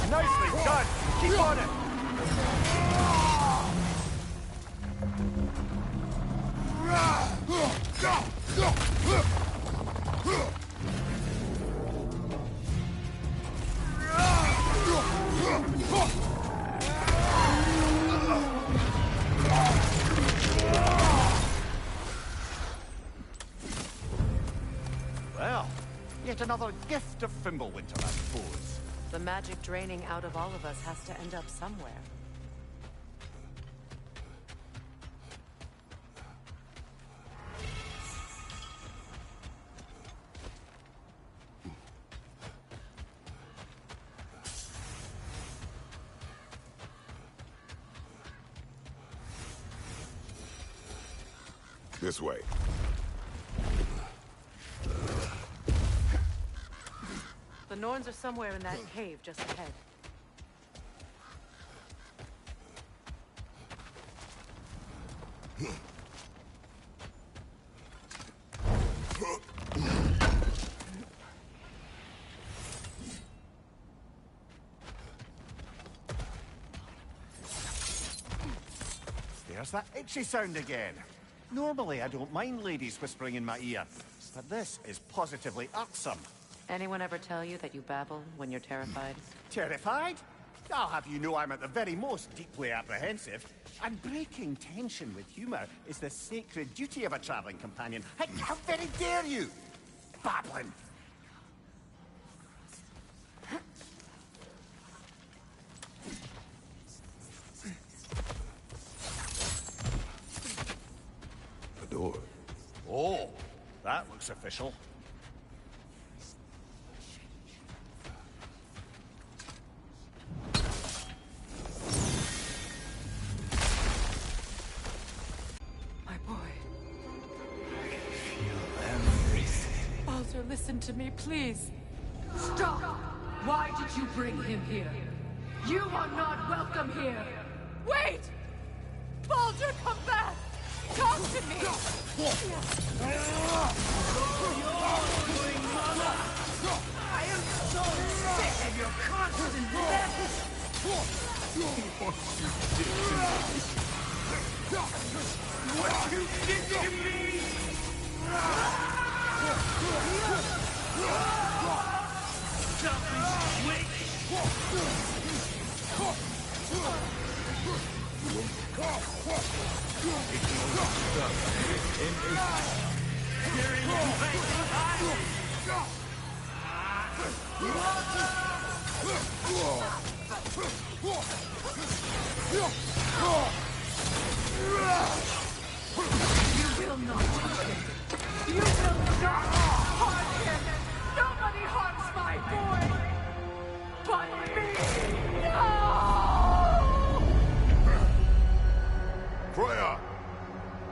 Nicely done! Keep on it! Well, yet another gift of Fimbulwinter, I suppose. The magic draining out of all of us has to end up somewhere. This way. The Norns are somewhere in that cave just ahead. There's that itchy sound again. Normally, I don't mind ladies whispering in my ear, but this is positively irksome. Anyone ever tell you that you babble when you're terrified? Terrified? I'll have you know I'm at the very most deeply apprehensive. And breaking tension with humor is the sacred duty of a traveling companion. How very dare you! Babbling! that looks official. My boy. Feel everything. Baldur, listen to me, please. Stop! Why did you bring him here? You are not welcome here! Wait! Baldur, come back! Talk to me! I am so sick of your constant mess! What you did to me! Selfish You will not touch him! You will not harm him! Nobody harms my boy! But me! No! Freya!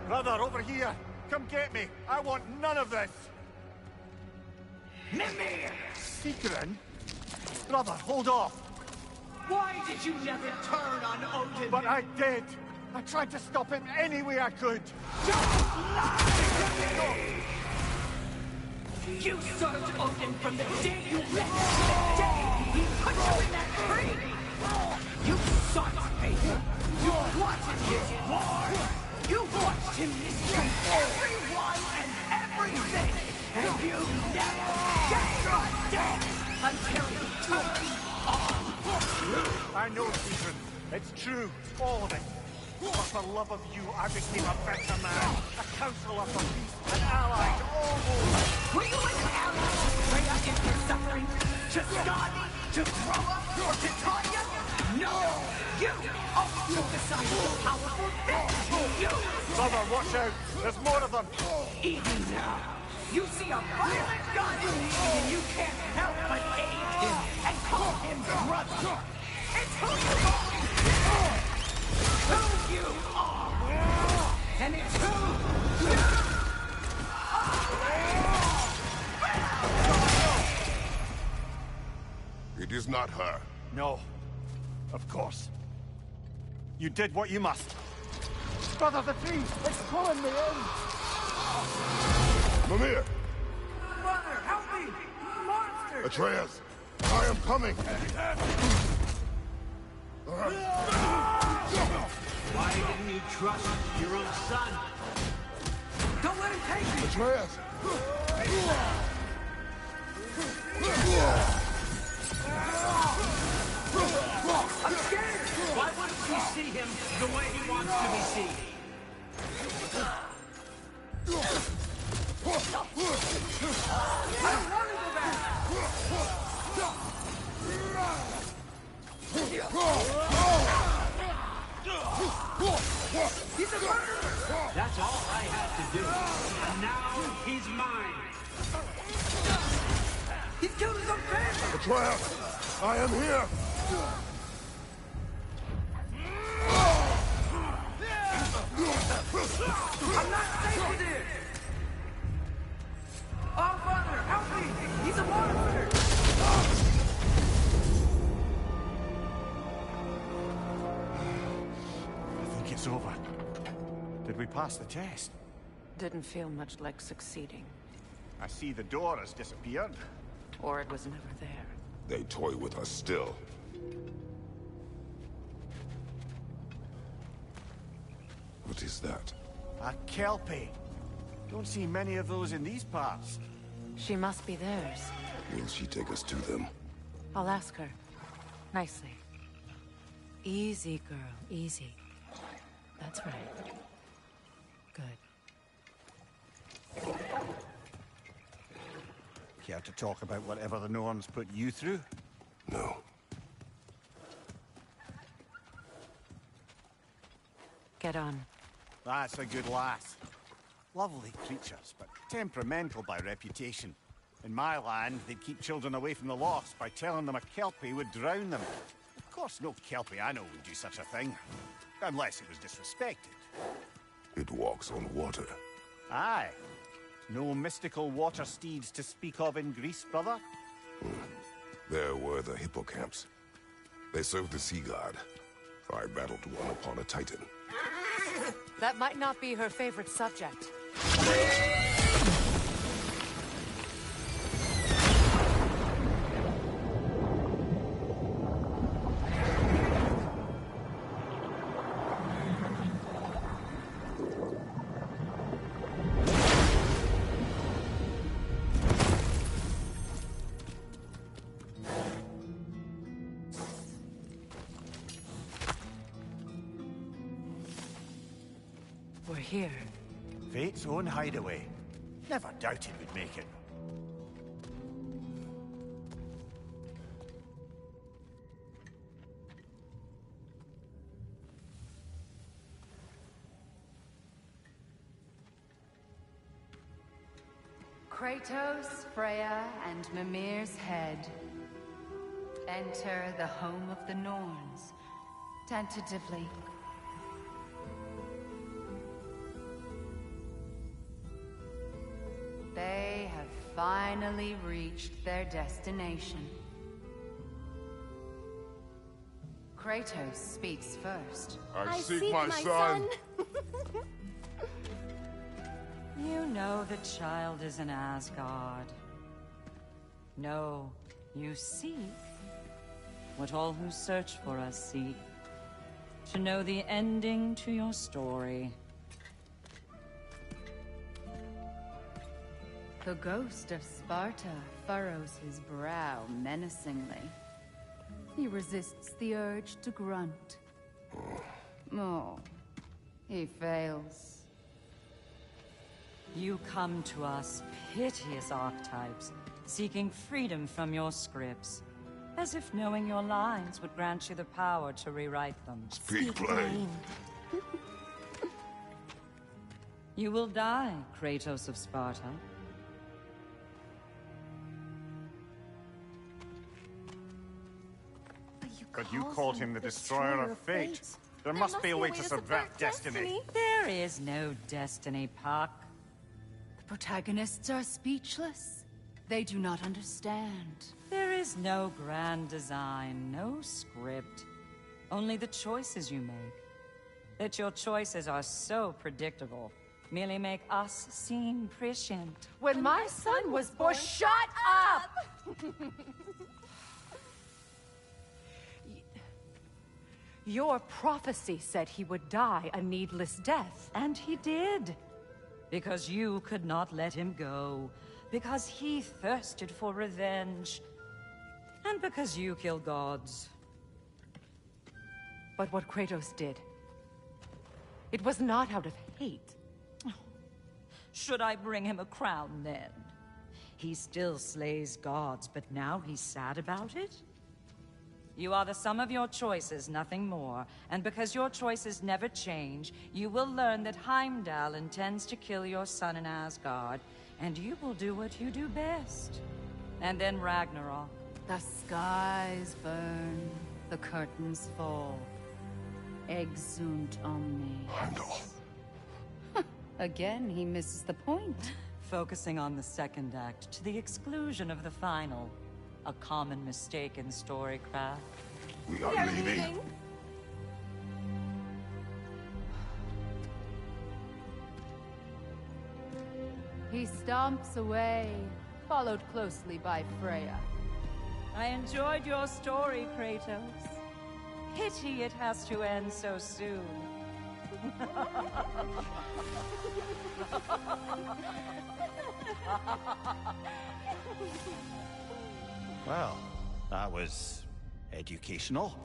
Brother, over here! Come get me! I want none of this! Mimir! Secret? Brother, hold off! Why did you never turn on Odin? But I did! I tried to stop him any way I could! You served Odin from the day you left to the day he put you in that tree! You sought him! You wanted his war! You watched him mistreat everyone and everything! And you never gave a damn until he took on you! I know, Secret. It's true. All of it. But for love of you, I became a better man. A counselor for peace. An ally to all wars. Were you an ally to Freya in her suffering? To Skadi? To Groa? Or to Tanya? No! You always took the side of the powerful men! You! Brother, watch out! There's more of them! Even now, you see a violent god in need and you can't help but aid him and call him brother! It's who you are! Who you are! And it's who you are! It is not her. No. Of course. You did what you must. Brother, the tree! It's pulling me in! Mimir! Mother, help me! Monster! Atreus! I am coming! Why didn't you trust your own son? Don't let him take you! Atreus! I'm scared! Why wouldn't you see him the way he wants to be seen? I don't want to go back! He's a murderer! That's all I had to do. And now he's mine. He's killed his own family! Atreus! I am here! I'm not safe with it! Oh, Father, help me! He's a monster! I think it's over. Did we pass the test? Didn't feel much like succeeding. I see the door has disappeared. Or it was never there. They toy with us still. What is that? A kelpie. Don't see many of those in these parts. She must be theirs. Will she take us to them? I'll ask her. Nicely. Easy, girl. Easy. That's right. Good. Care to talk about whatever the Norns put you through? No. Get on. That's a good lass. Lovely creatures, but Temperamental by reputation. In my land, they'd keep children away from the lost by telling them a Kelpie would drown them. Of course, no Kelpie I know would do such a thing. Unless it was disrespected. It walks on water. Aye. No mystical water steeds to speak of in Greece, brother? There were the hippocamps. They served the sea god. I battled one upon a titan. That might not be her favorite subject. We're here. Fate's own hideaway. Never doubted we'd make it. Kratos, Freya, and Mimir's head. Enter the home of the Norns. Tentatively. They have finally reached their destination. Kratos speaks first. I seek my son. You know the child is in Asgard. No, you seek what all who search for us seek. To know the ending to your story. The ghost of Sparta furrows his brow menacingly. He resists the urge to grunt. Oh, he fails. You come to us, piteous archetypes, seeking freedom from your scripts. As if knowing your lines would grant you the power to rewrite them. Speak plain. You will die, Kratos of Sparta. But you called him the destroyer of fate. There must be a way to subvert destiny. There is no destiny, Puck. The protagonists are speechless. They do not understand. There is no grand design, no script. Only the choices you make. That your choices are so predictable, merely make us seem prescient. When my son was born, shut up! Your prophecy said he would die a needless death. And he did. Because you could not let him go. Because he thirsted for revenge. And because you kill gods. But what Kratos did, it was not out of hate. Should I bring him a crown then? He still slays gods, but now he's sad about it? You are the sum of your choices, nothing more. And because your choices never change, you will learn that Heimdall intends to kill your son in Asgard, and you will do what you do best. And then Ragnarok. The skies burn, the curtains fall. Exunt omnes. Heimdall. Again, he misses the point. Focusing on the second act to the exclusion of the final. A common mistake in storycraft. We are leaving. He stomps away, followed closely by Freya. I enjoyed your story, Kratos. Pity it has to end so soon. Well, that was educational.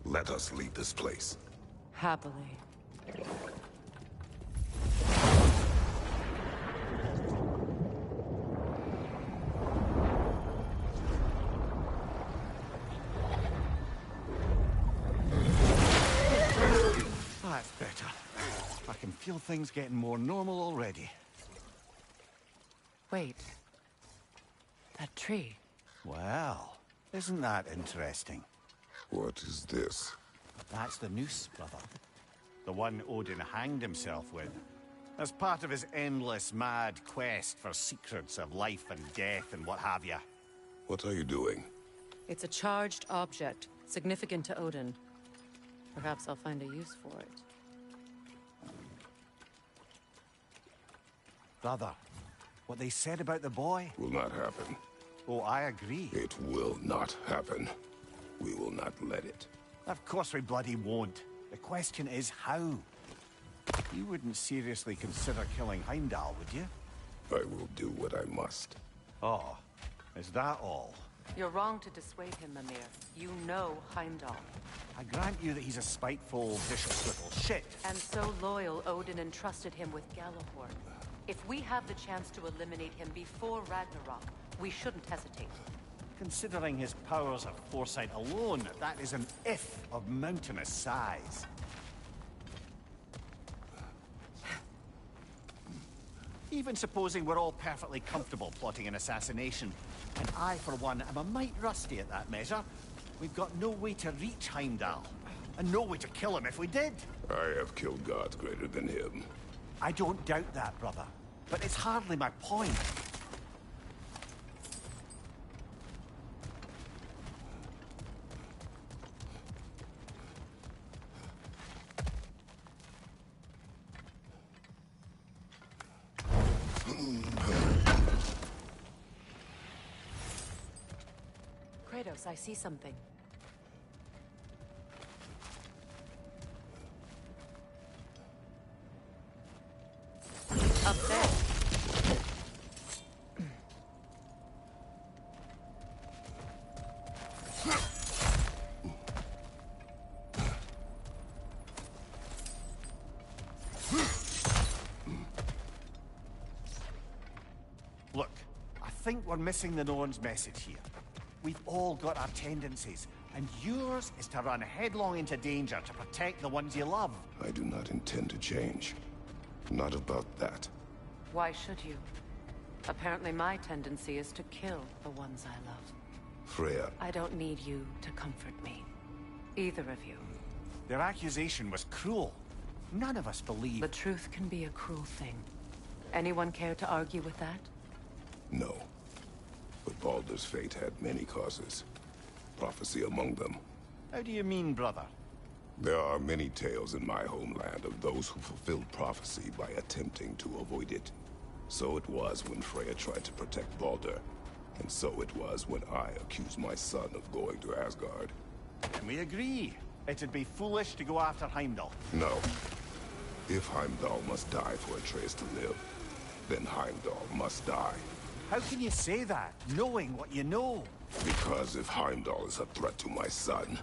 Let us leave this place. Happily. feel things getting more normal already. Wait. That tree. Well, isn't that interesting? What is this? That's the noose, brother. The one Odin hanged himself with, as part of his endless, mad quest for secrets of life and death and what have you. What are you doing? It's a charged object, significant to Odin. Perhaps I'll find a use for it. Brother, what they said about the boy... Will not happen. Oh, I agree. It will not happen. We will not let it. Of course we bloody won't. The question is how. You wouldn't seriously consider killing Heimdall, would you? I will do what I must. Oh, is that all? You're wrong to dissuade him, Mimir. You know Heimdall. I grant you that he's a spiteful, vicious little shit. And so loyal, Odin entrusted him with Galahorn. If we have the chance to eliminate him before Ragnarok, we shouldn't hesitate. Considering his powers of foresight alone, that is an if of mountainous size. Even supposing we're all perfectly comfortable plotting an assassination, and I, for one, am a mite rusty at that measure, we've got no way to reach Heimdall, and no way to kill him if we did. I have killed gods greater than him. I don't doubt that, brother, but it's hardly my point. Kratos, I see something. Up there. Look, I think we're missing the Norn's message here. We've all got our tendencies, and yours is to run headlong into danger to protect the ones you love. I do not intend to change. Not about that. Why should you? Apparently my tendency is to kill the ones I love. Freya. I don't need you to comfort me. Either of you. Their accusation was cruel. None of us believe... The truth can be a cruel thing. Anyone care to argue with that? No. But Baldur's fate had many causes. Prophecy among them. How do you mean, brother? There are many tales in my homeland of those who fulfilled prophecy by attempting to avoid it. So it was when Freya tried to protect Baldur. And so it was when I accused my son of going to Asgard. And we agree. It'd be foolish to go after Heimdall. No. If Heimdall must die for Atreus to live, then Heimdall must die. How can you say that, knowing what you know? Because if Heimdall is a threat to my son,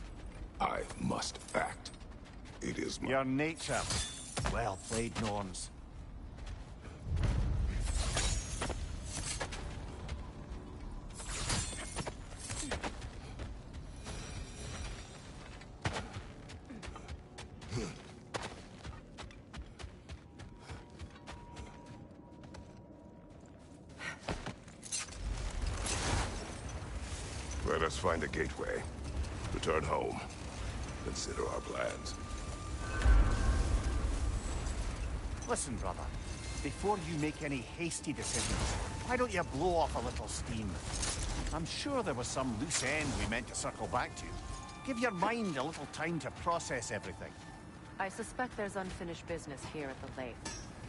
I must act. It is my... Your nature. Well played, Norns. Let us find a gateway. Return home. Consider our plans. Listen, brother. Before you make any hasty decisions, why don't you blow off a little steam? I'm sure there was some loose end we meant to circle back to. Give your mind a little time to process everything. I suspect there's unfinished business here at the lake.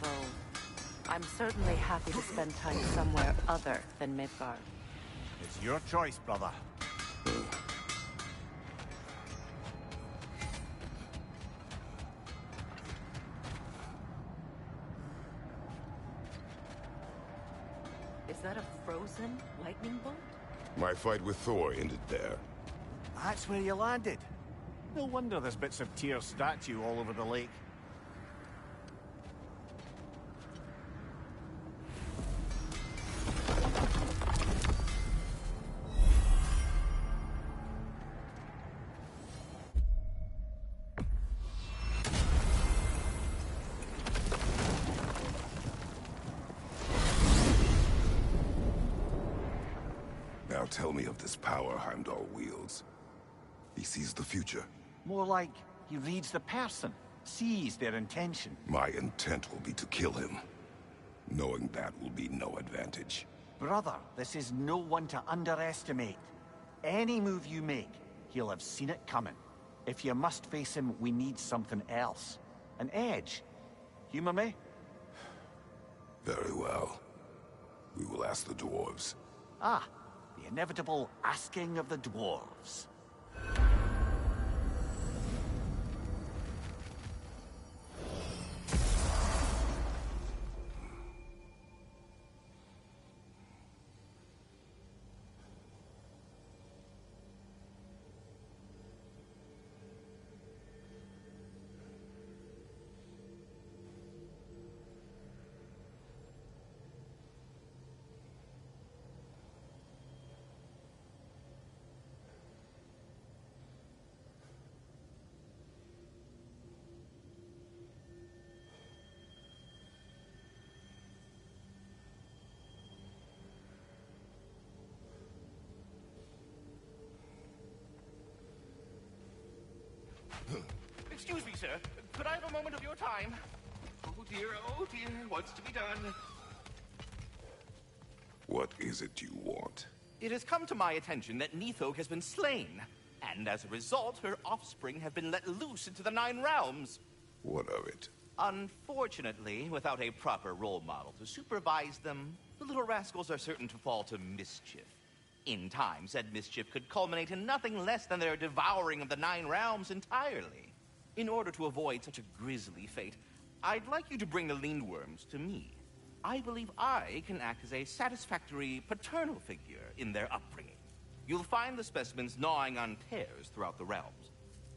Though, I'm certainly happy to spend time somewhere other than Midgard. It's your choice, brother. Is that a frozen lightning bolt? My fight with Thor ended there. That's where you landed. No wonder there's bits of Tyr's statue all over the lake. Now tell me of this power Heimdall wields. He sees the future. More like he reads the person, sees their intention. My intent will be to kill him. Knowing that will be no advantage. Brother, this is no one to underestimate. Any move you make, he'll have seen it coming. If you must face him, we need something else. An edge. Humor me? Very well. We will ask the dwarves. Ah, the inevitable asking of the dwarves. Excuse me, sir. Could I have a moment of your time? Oh dear, what's to be done? What is it you want? It has come to my attention that Nithog has been slain, and as a result, her offspring have been let loose into the Nine Realms. What of it? Unfortunately, without a proper role model to supervise them, the little rascals are certain to fall to mischief. In time, said mischief could culminate in nothing less than their devouring of the Nine Realms entirely. In order to avoid such a grisly fate, I'd like you to bring the Lindworms to me. I believe I can act as a satisfactory paternal figure in their upbringing. You'll find the specimens gnawing on tears throughout the realms.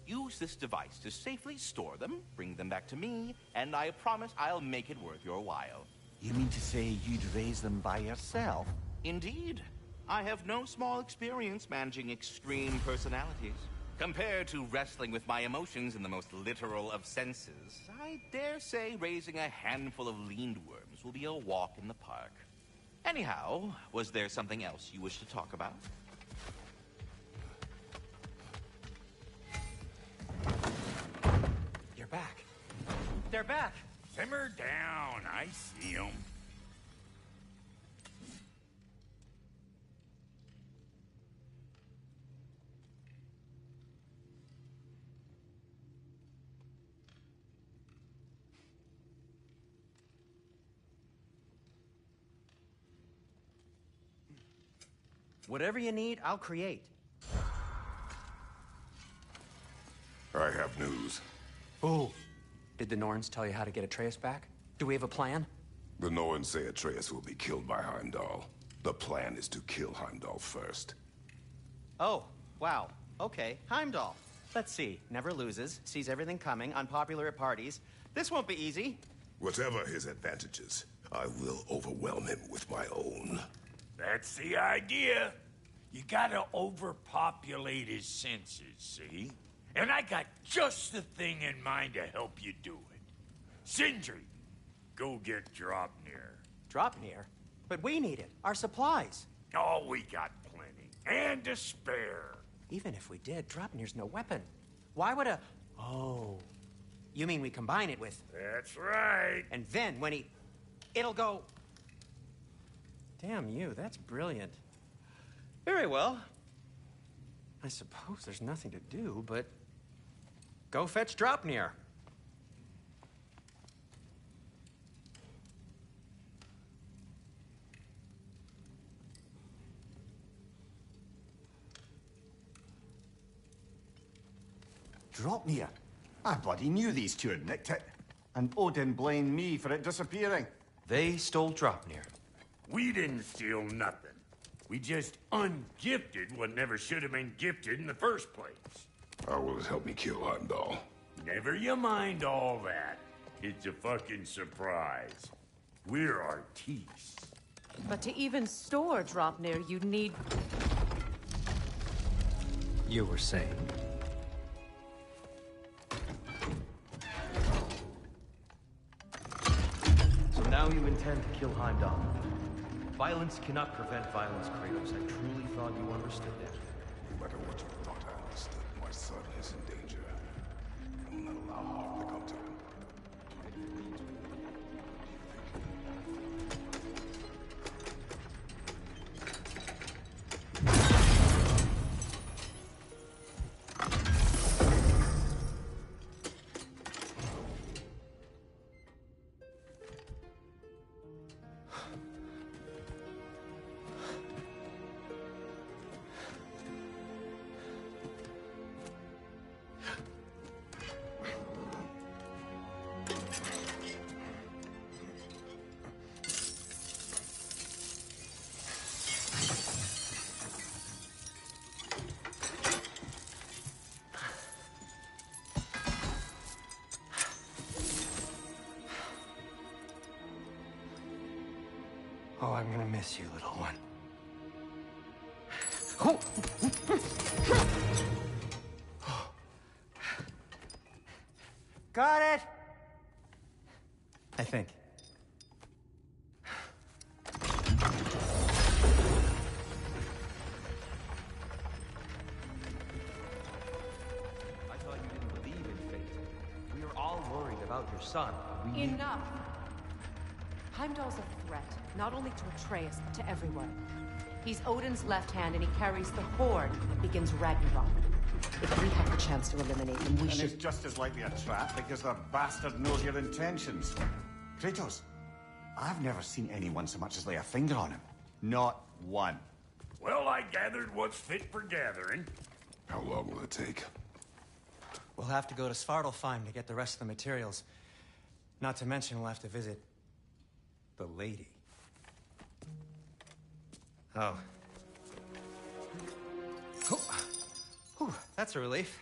Use this device to safely store them, bring them back to me, and I promise I'll make it worth your while. You mean to say you'd raise them by yourself? Indeed. I have no small experience managing extreme personalities. Compared to wrestling with my emotions in the most literal of senses, I dare say raising a handful of Lindworms will be a walk in the park. Anyhow, was there something else you wish to talk about? You're back. They're back. Simmer down. I see them. Whatever you need, I'll create. I have news. Ooh. Did the Norns tell you how to get Atreus back? Do we have a plan? The Norns say Atreus will be killed by Heimdall. The plan is to kill Heimdall first. Oh, wow. Okay, Heimdall. Let's see. Never loses, sees everything coming, unpopular at parties. This won't be easy. Whatever his advantages, I will overwhelm him with my own. That's the idea. You gotta overpopulate his senses, see? And I got just the thing in mind to help you do it. Sindri, go get Draupnir. Draupnir? But we need it. Our supplies. Oh, we got plenty. And to spare. Even if we did, Draupnir's no weapon. Why would a... Oh. You mean we combine it with... That's right. And then when he... It'll go... Damn you, that's brilliant. Very well. I suppose there's nothing to do, but... Go fetch Draupnir. Draupnir? I bloody knew these two had nicked it. And Odin blamed me for it disappearing. They stole Draupnir. We didn't steal nothing. We just ungifted what never should have been gifted in the first place. How will it help me kill Heimdall? Never you mind all that. It's a fucking surprise. We're artistes. But to even store Draupnir, you'd need... You were saying. So now you intend to kill Heimdall. Violence cannot prevent violence, Kratos. I truly thought you understood that. No matter what you thought I understood, my son is in danger. I will not allow harm to come to him. Oh, I'm gonna miss you, little one. Got it! I think. I thought you didn't believe in fate. We are all worried about your son. We need... Enough! Heimdall's a threat, not only to Atreus, but to everyone. He's Odin's left hand, and he carries the horde that begins Ragnarok. If we have the chance to eliminate him, we and should... it's just as likely a trap because the bastard knows your intentions. Kratos, I've never seen anyone so much as lay a finger on him. Not one. Well, I gathered what's fit for gathering. How long will it take? We'll have to go to Svartalfheim to get the rest of the materials. Not to mention we'll have to visit the lady. Oh. Whew, that's a relief.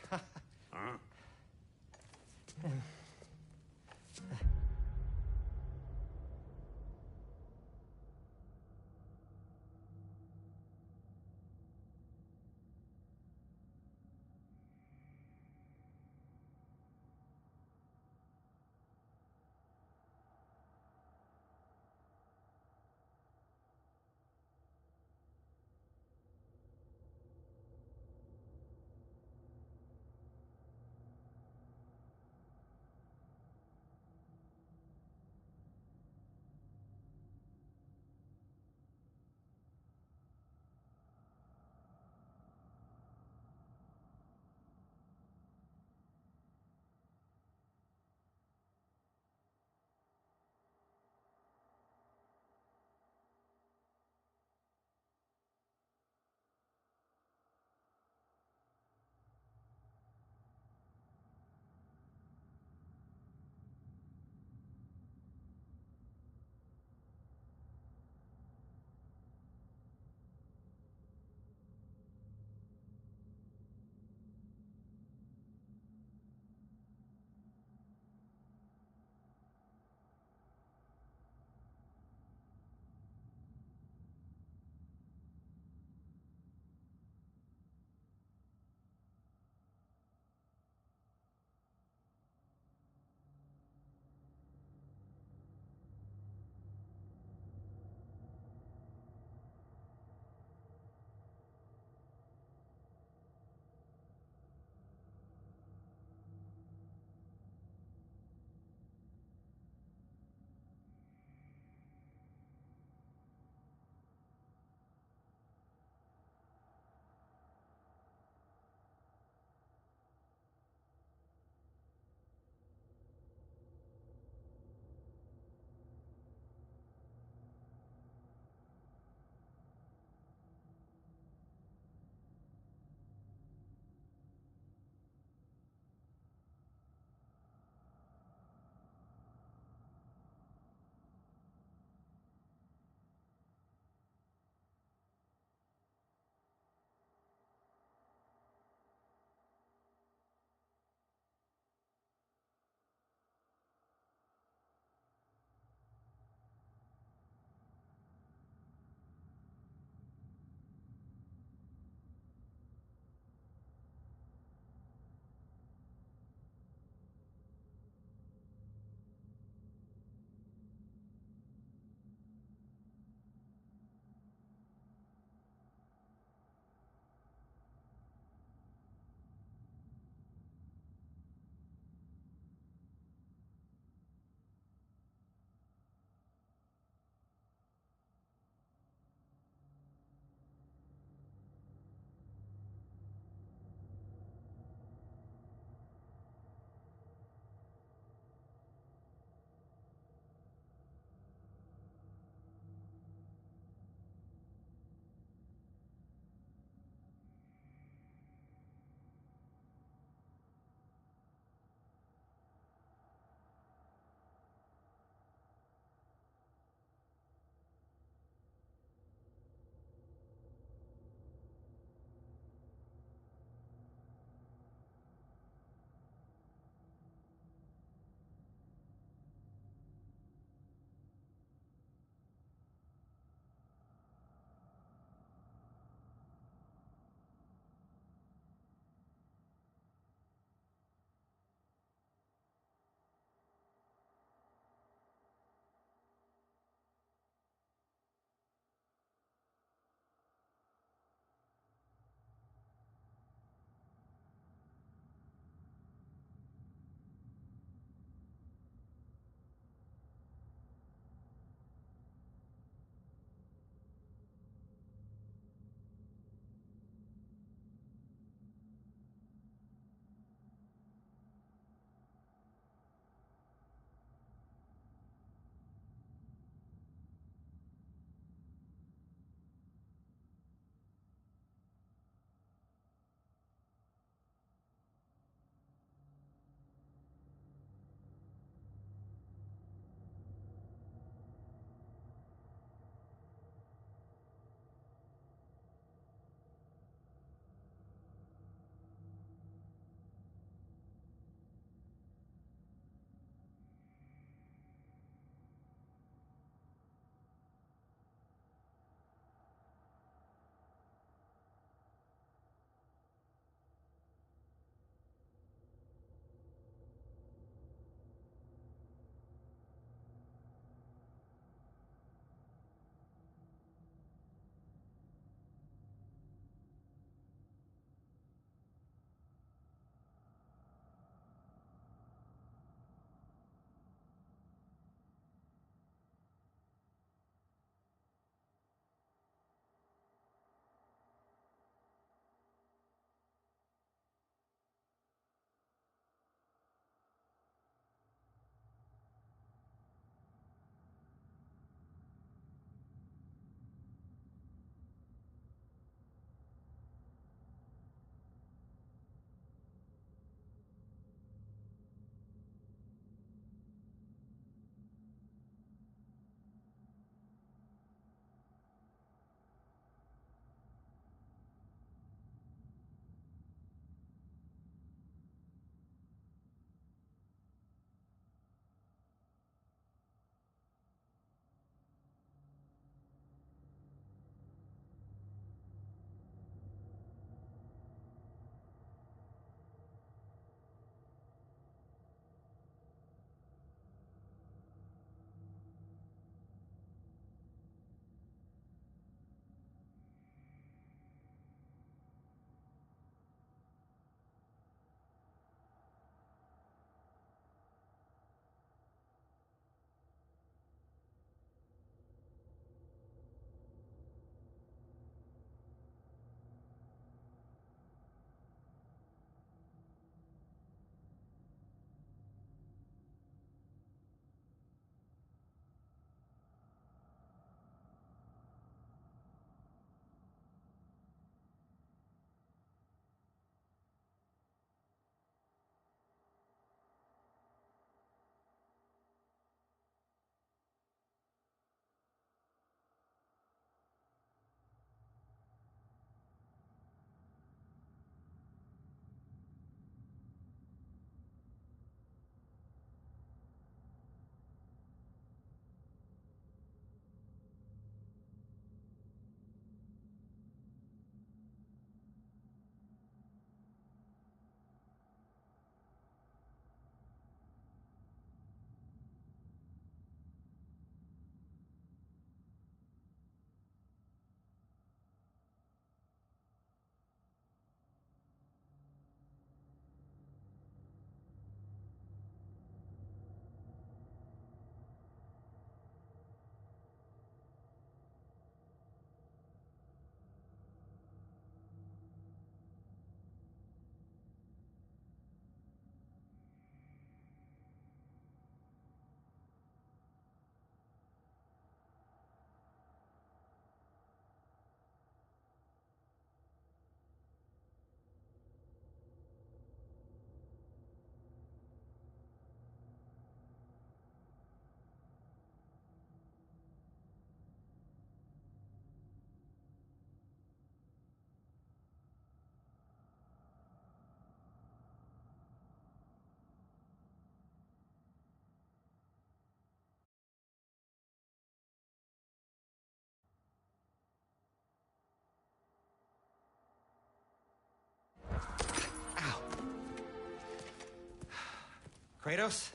Kratos?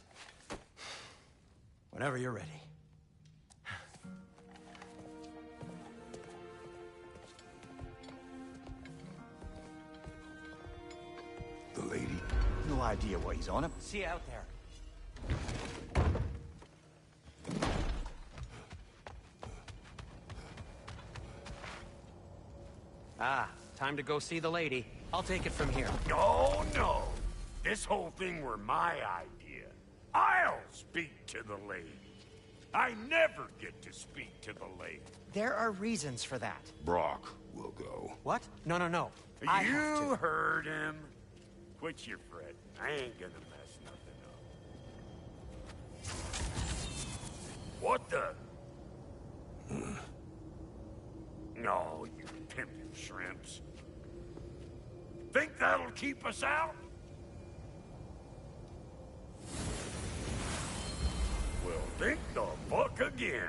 Whenever you're ready. The lady? No idea what he's on about. See you out there. Ah, time to go see the lady. I'll take it from here. No, no. This whole thing were my idea. I'll speak to the lady. I never get to speak to the lady. There are reasons for that. Brock will go. What? No, no, no. I have You to. heard him. Quit your fretting. I ain't gonna mess nothing up. What the? No, you pimpin' shrimps. Think that'll keep us out? Well, think the fuck again.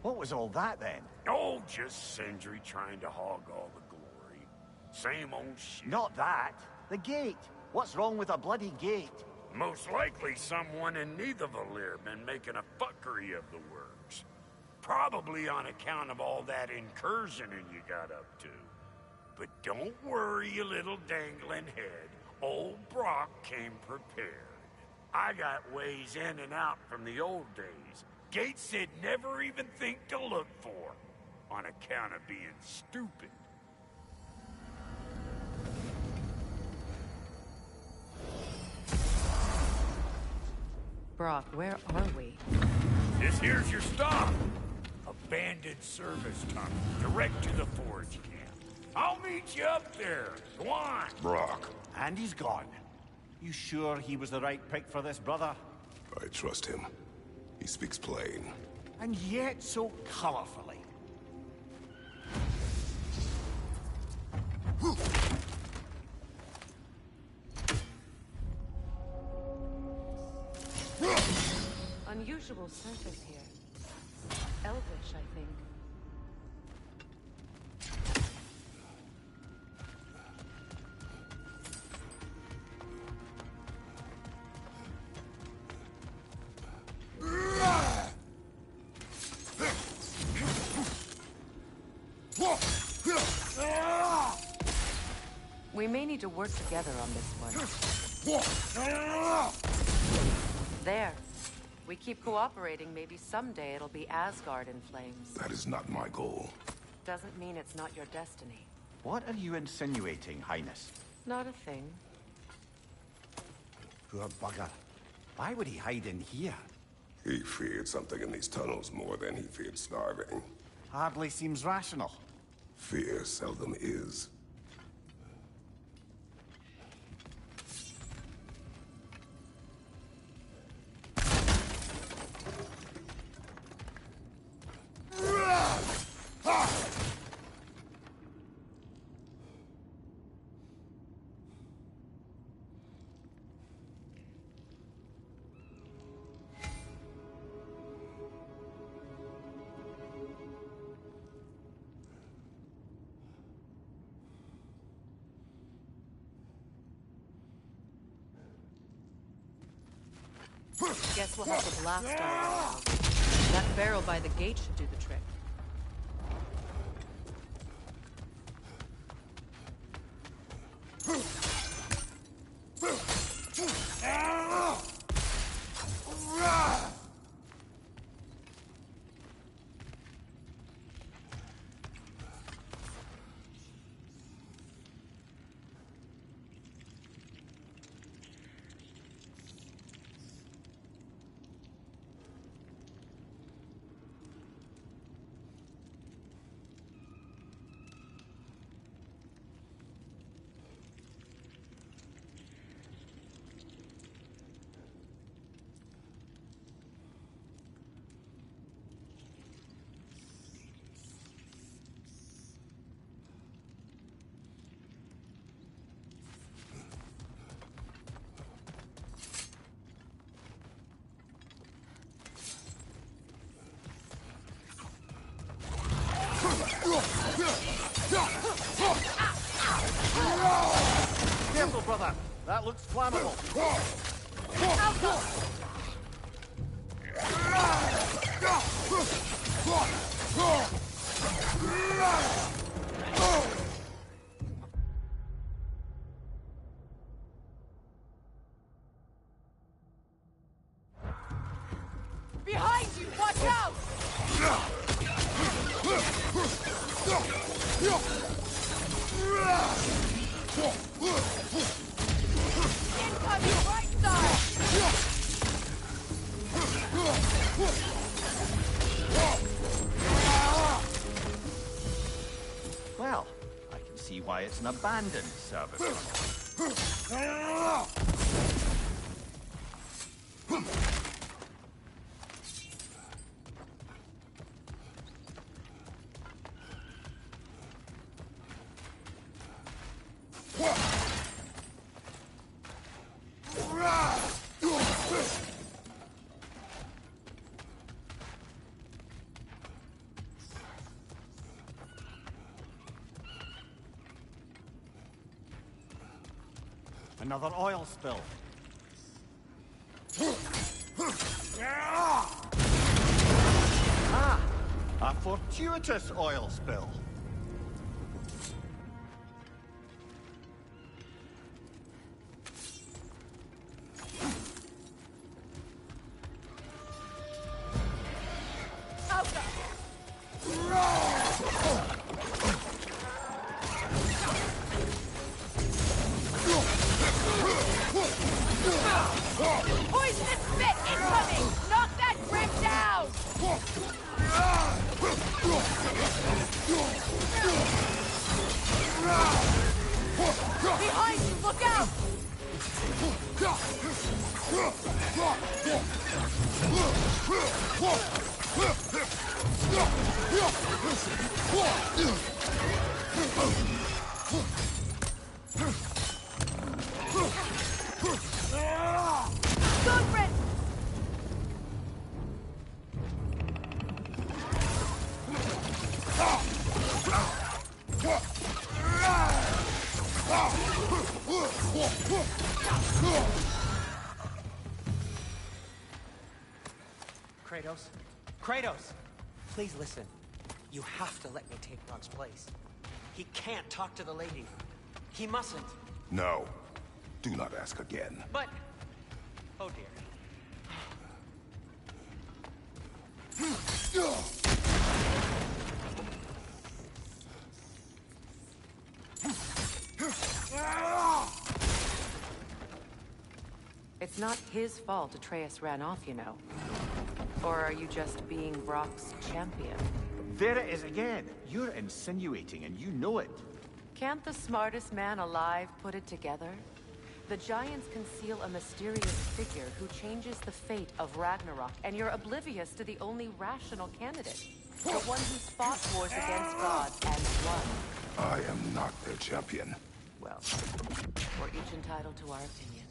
What was all that then? Oh, just Sindri trying to hog all the glory. Same old shit. Not that. The gate. What's wrong with a bloody gate? Most likely someone in Nidavellir been making a fuckery of the works. Probably on account of all that incursioning you got up to. But don't worry, you little dangling head. Old Brock came prepared. I got ways in and out from the old days. Gates they'd never even think to look for. On account of being stupid. Brock, where are we? This here's your stop. Abandoned service tunnel, direct to the forge camp. I'll meet you up there. Go on. Brock. And he's gone. You sure he was the right pick for this, brother? I trust him. He speaks plain. And yet so colorfully. Unusual surface here. Elvish, I think. We may need to work together on this one. There. We keep cooperating, maybe someday it'll be Asgard in flames. That is not my goal. Doesn't mean it's not your destiny. What are you insinuating, Highness? Not a thing. Poor bugger. Why would he hide in here? He feared something in these tunnels more than he feared starving. Hardly seems rational. Fear seldom is. Guess we'll have to blast our way out. That barrel by the gate should do the trick. That looks flammable. Behind you! Watch out! Incoming right side! Well, I can see why it's an abandoned service. Another oil spill. Ah! A fortuitous oil spill. Poisonous spit incoming! Knock that grim down! Behind you, look out! Goodrin! Kratos? Kratos! Please listen. You have to let me take Rock's place. He can't talk to the lady. He mustn't. No. Do not ask again. But... Oh dear. It's not his fault Atreus ran off, you know. Or are you just being Brock's champion? There it is again. You're insinuating and you know it. Can't the smartest man alive put it together? The Giants conceal a mysterious figure who changes the fate of Ragnarok, and you're oblivious to the only rational candidate. The one who's fought wars against gods and won. I am not their champion. Well, we're each entitled to our opinion.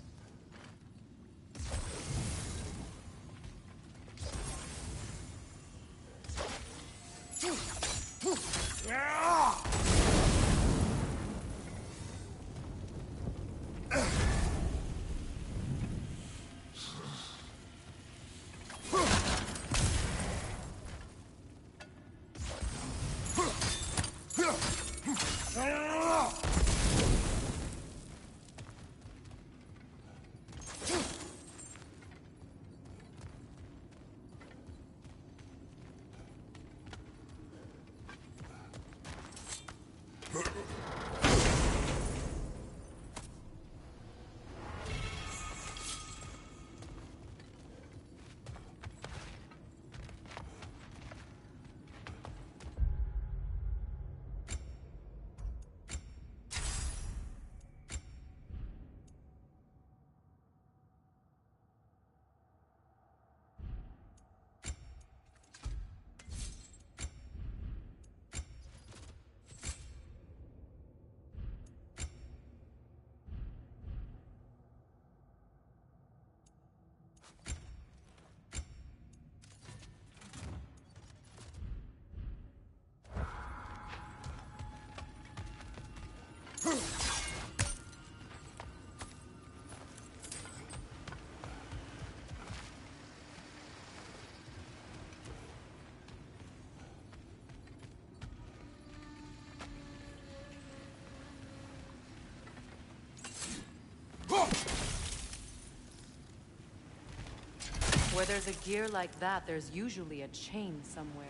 Where there's a gear like that, there's usually a chain somewhere.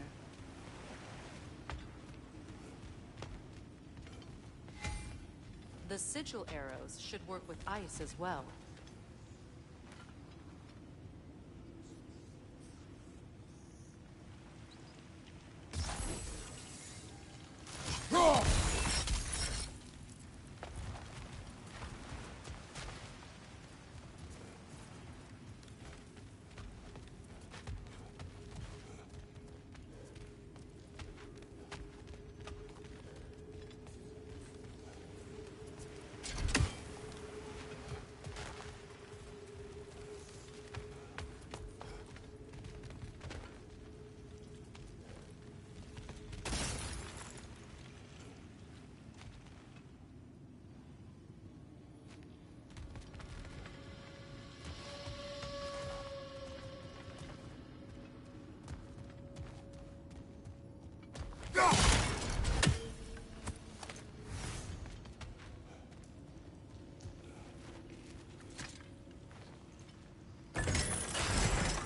The sigil arrows should work with ice as well.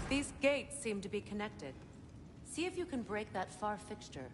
These gates seem to be connected. See if you can break that far fixture.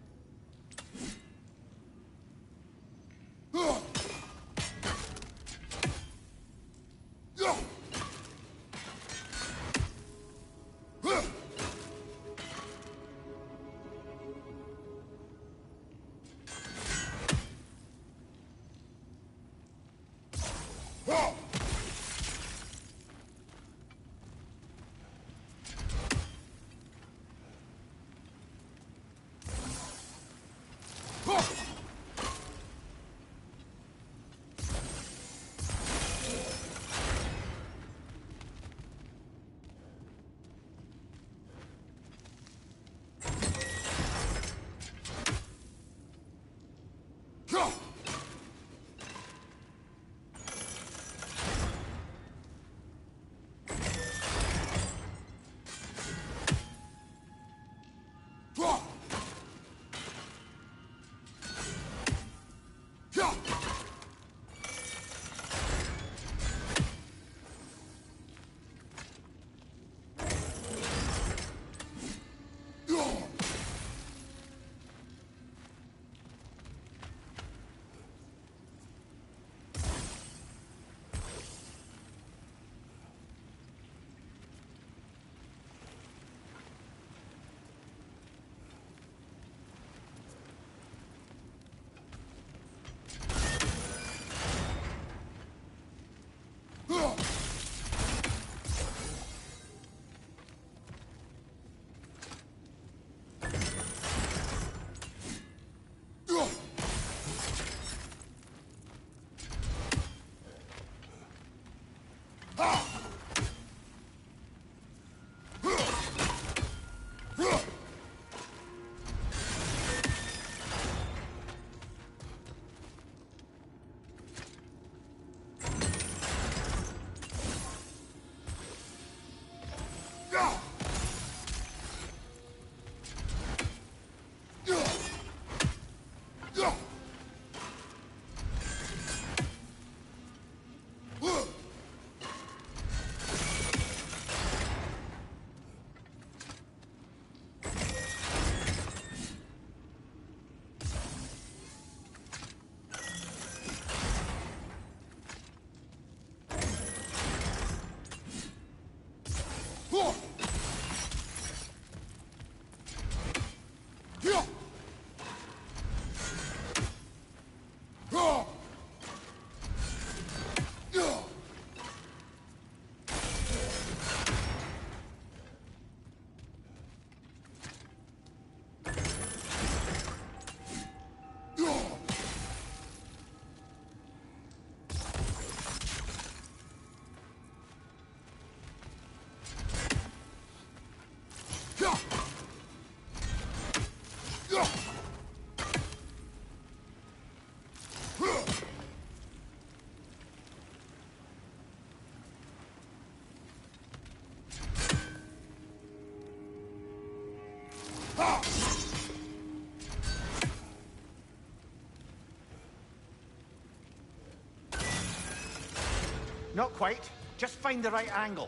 Not quite. Just find the right angle.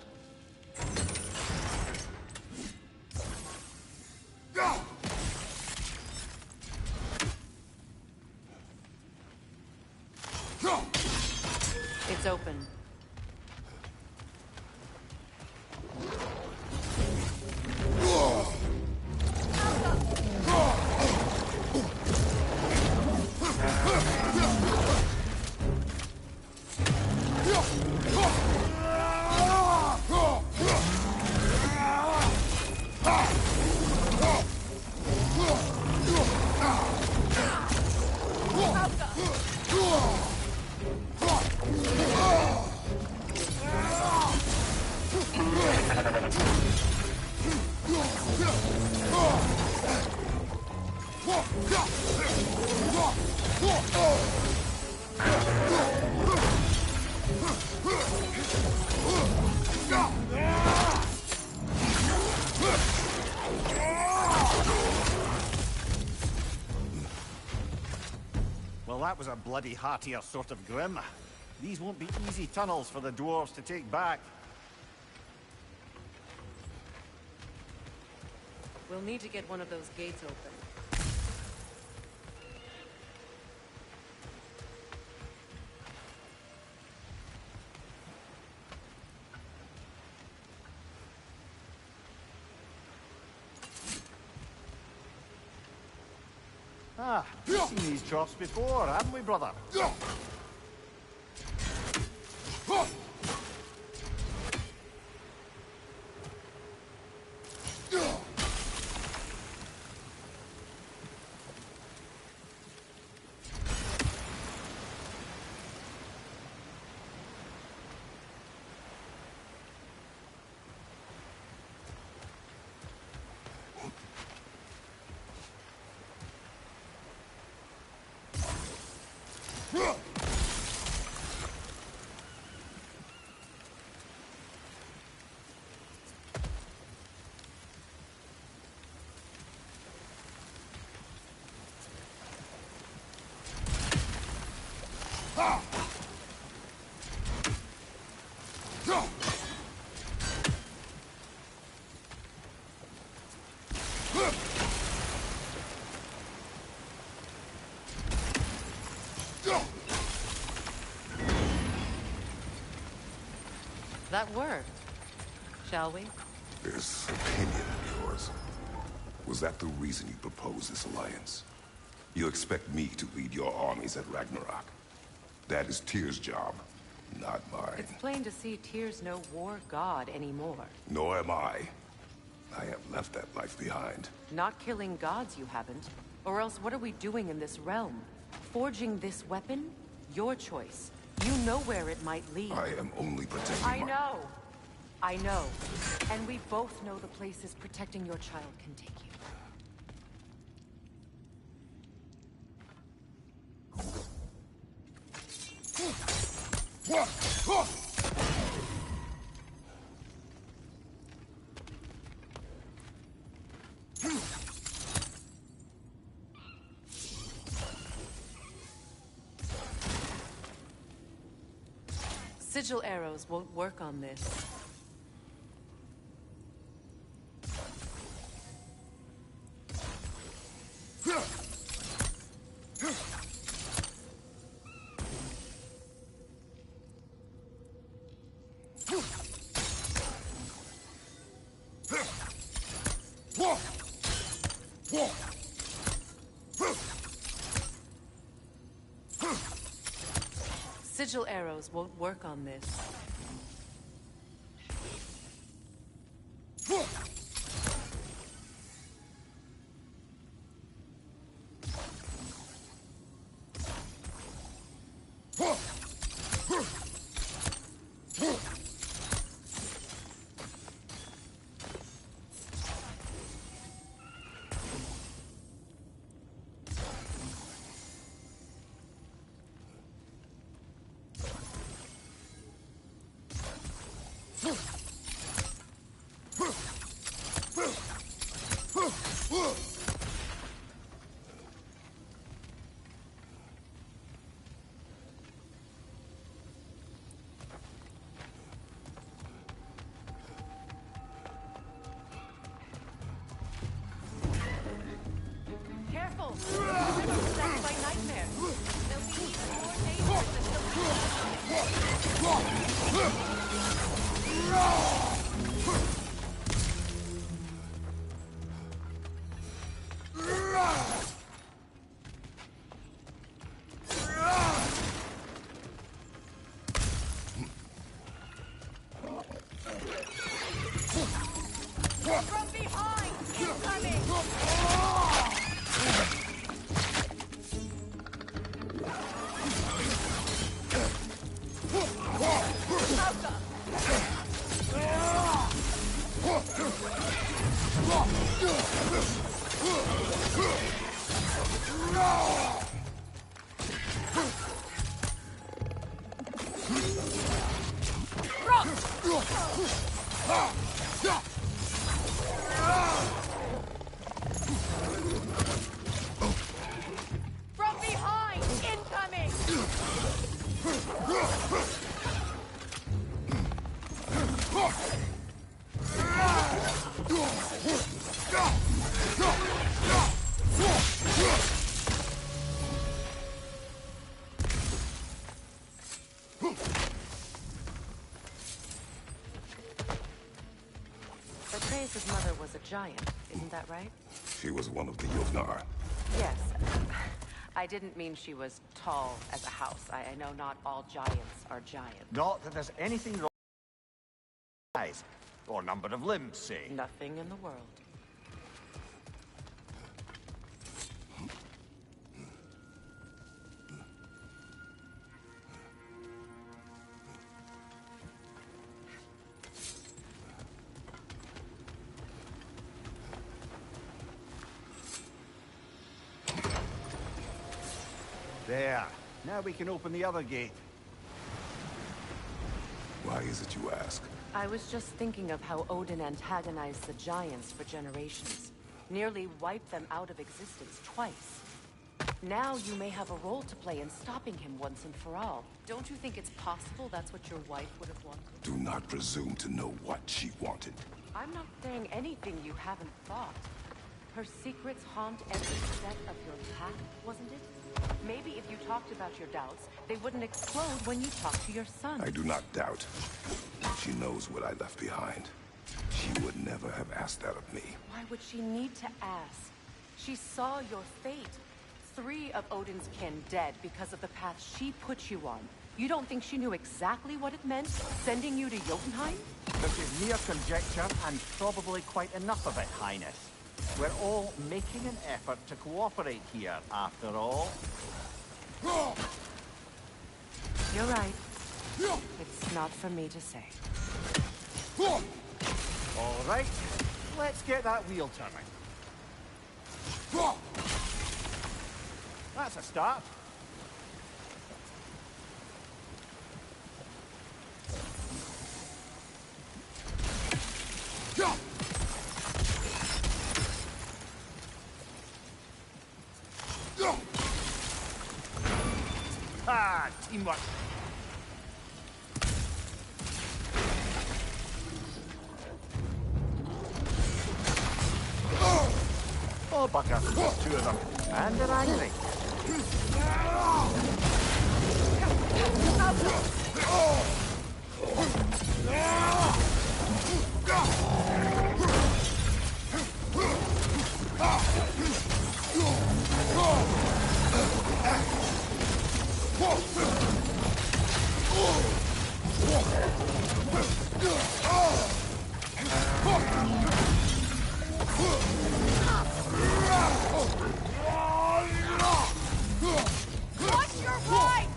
that was a bloody heartier sort of grim. These won't be easy tunnels for the dwarves to take back. We'll need to get one of those gates open. Ah, we've seen these chops before, haven't we, brother? That worked. Shall we? This opinion of yours, was that the reason you proposed this alliance? You expect me to lead your armies at Ragnarok? That is Tyr's job, not mine. It's plain to see Tyr's no war god anymore. Nor am I. I have left that life behind. Not killing gods, you haven't. Or else what are we doing in this realm? Forging this weapon? Your choice. You know where it might lead. I am only protecting I know. I know. And we both know the places protecting your child can take you. Sigil arrows won't work on this. Sigil arrows won't work on this. Careful! Remember that by nightmare. They'll be even more dangerous From behind! Incoming! From behind! Incoming! Atreus' mother was a giant, isn't that right? She was one of the Jotnar. Yes. I didn't mean she was tall as a house. I know not all giants are giants. Not that there's anything wrong with size, or number of limbs, say. Nothing in the world. There. Now we can open the other gate. Why is it you ask? I was just thinking of how Odin antagonized the giants for generations. Nearly wiped them out of existence twice. Now you may have a role to play in stopping him once and for all. Don't you think it's possible that's what your wife would have wanted? Do not presume to know what she wanted. I'm not saying anything you haven't thought. Her secrets haunt every step of your path, wasn't it? Maybe if you talked about your doubts, they wouldn't explode when you talk to your son. I do not doubt. She knows what I left behind. She would never have asked that of me. Why would she need to ask? She saw your fate. 3 of Odin's kin dead because of the path she put you on. You don't think she knew exactly what it meant, sending you to Jotunheim? This is mere conjecture, and probably quite enough of it, Highness. We're all making an effort to cooperate here, after all. You're right. It's not for me to say. All right, let's get that wheel turning. That's a start. Ah, teamwork. Oh, bugger. There's 2 of them. And they're angry. Watch your right!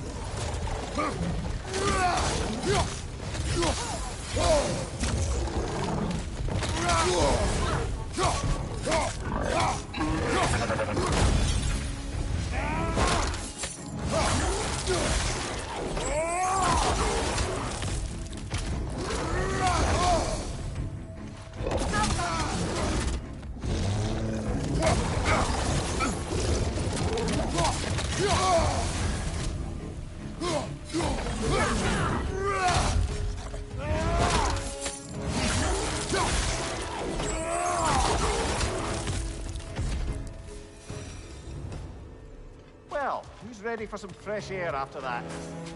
Well, who's ready for some fresh air after that?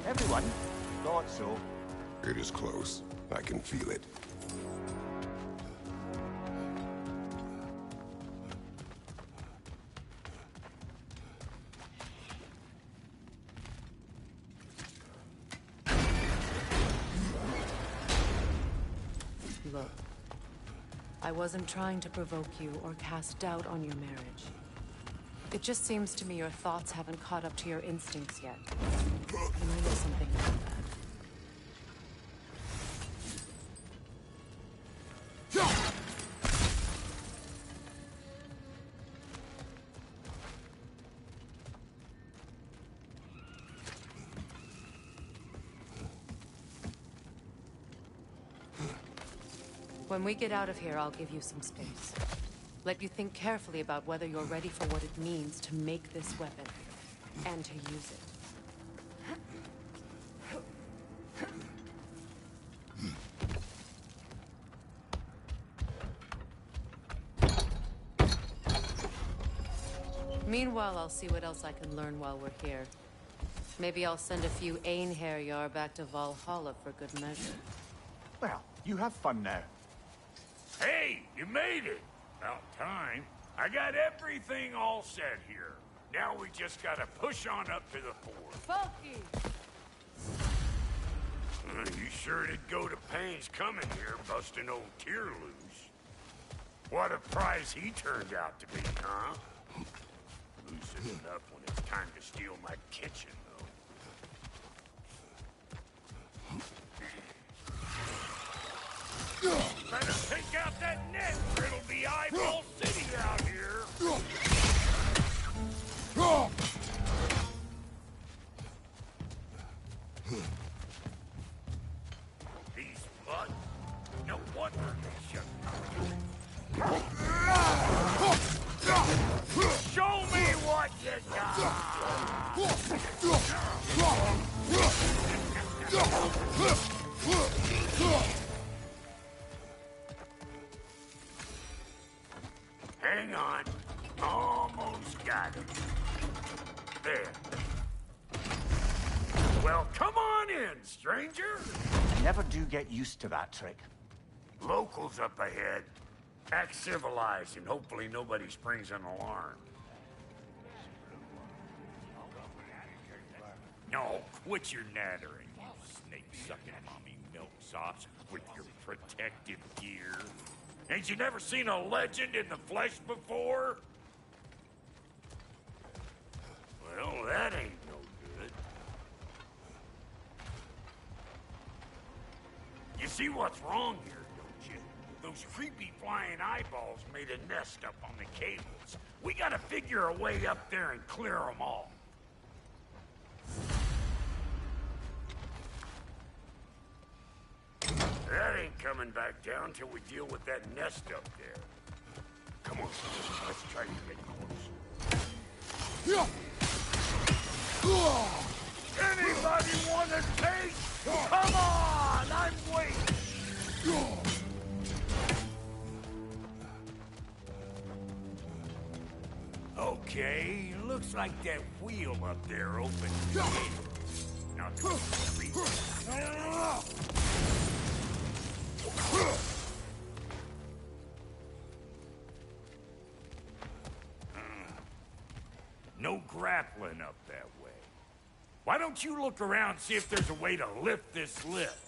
Everyone? Thought so. It is close. I can feel it. Look, I wasn't trying to provoke you or cast doubt on your marriage. It just seems to me your thoughts haven't caught up to your instincts yet. And I know something about that. When we get out of here, I'll give you some space. Let you think carefully about whether you're ready for what it means to make this weapon, and to use it. Meanwhile, I'll see what else I can learn while we're here. Maybe I'll send a few Einherjar back to Valhalla for good measure. Well, you have fun now. Hey, you made it! About time. I got everything all set here. Now we just gotta push on up to the fort. Falky! You sure did go to pains coming here, busting old Tyr loose. What a prize he turned out to be, huh? Loosen enough when it's time to steal my kitchen, though. Better take out that net, or it'll be Eyeball City out here. These mud. No wonder they shut down. Show me what you got! Hang on. Almost got it. There. Well, come on in, stranger. Never do get used to that trick. Locals up ahead. Act civilized, and hopefully nobody springs an alarm. No, quit your nattering, you snake-sucking mommy milksops with your protective gear. Ain't you never seen a legend in the flesh before? Well, that ain't no good. You see what's wrong here, don't you? Those creepy flying eyeballs made a nest up on the cables. We gotta figure a way up there and clear them all. That ain't coming back down till we deal with that nest up there. Come on, let's try to get close. Anybody want a taste? Come on, I'm waiting. Okay, looks like that wheel up there opened the gate. Now, no grappling up that way. Why don't you look around and see if there's a way to lift this lift?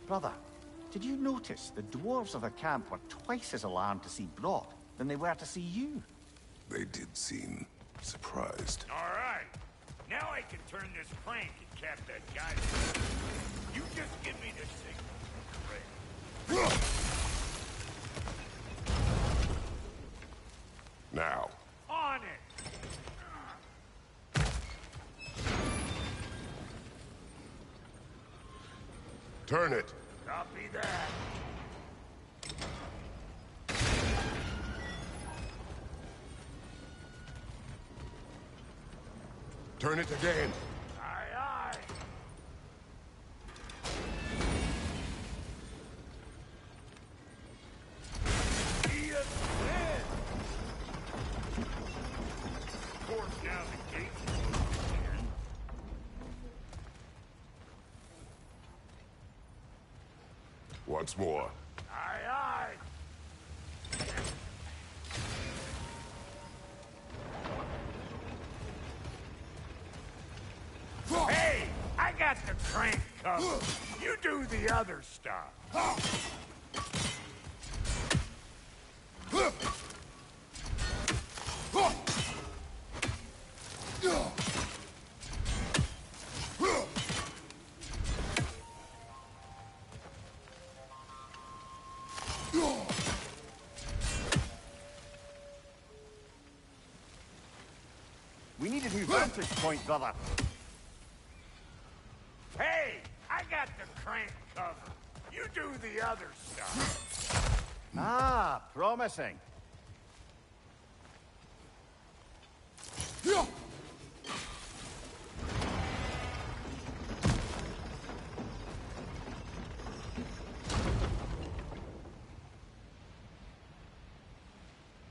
Brother, did you notice the dwarves of the camp were twice as alarmed to see Brock than they were to see you? They did seem surprised. All right. Now I can turn this crank and cap that guy. You just give me the signal. Now. On it! Turn it. Copy that. Turn it again. Aye, aye. He is dead. Force down the gate. Once more. Aye, aye. Hey, I got the crank covered. You do the other stuff. We need a new vantage point, brother. Hey, I got the crank covered. You do the other stuff. Ah, promising.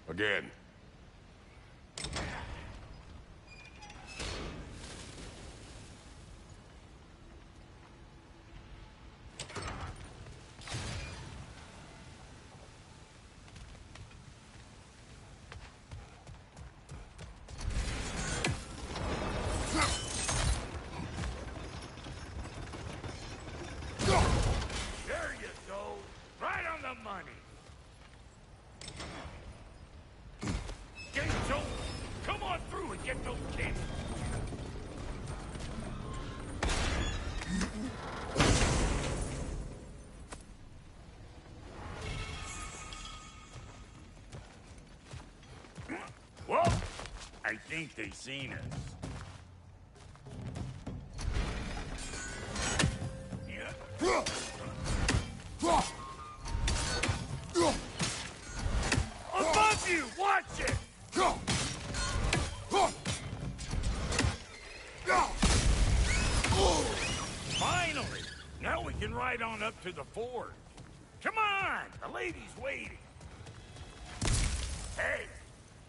Again. There you go. Right on the money. Gate's open. Come on through and get those kids. Well, I think they seen us. Above you! Watch it! Finally! Now we can ride on up to the fort. Come on! The lady's waiting. Hey!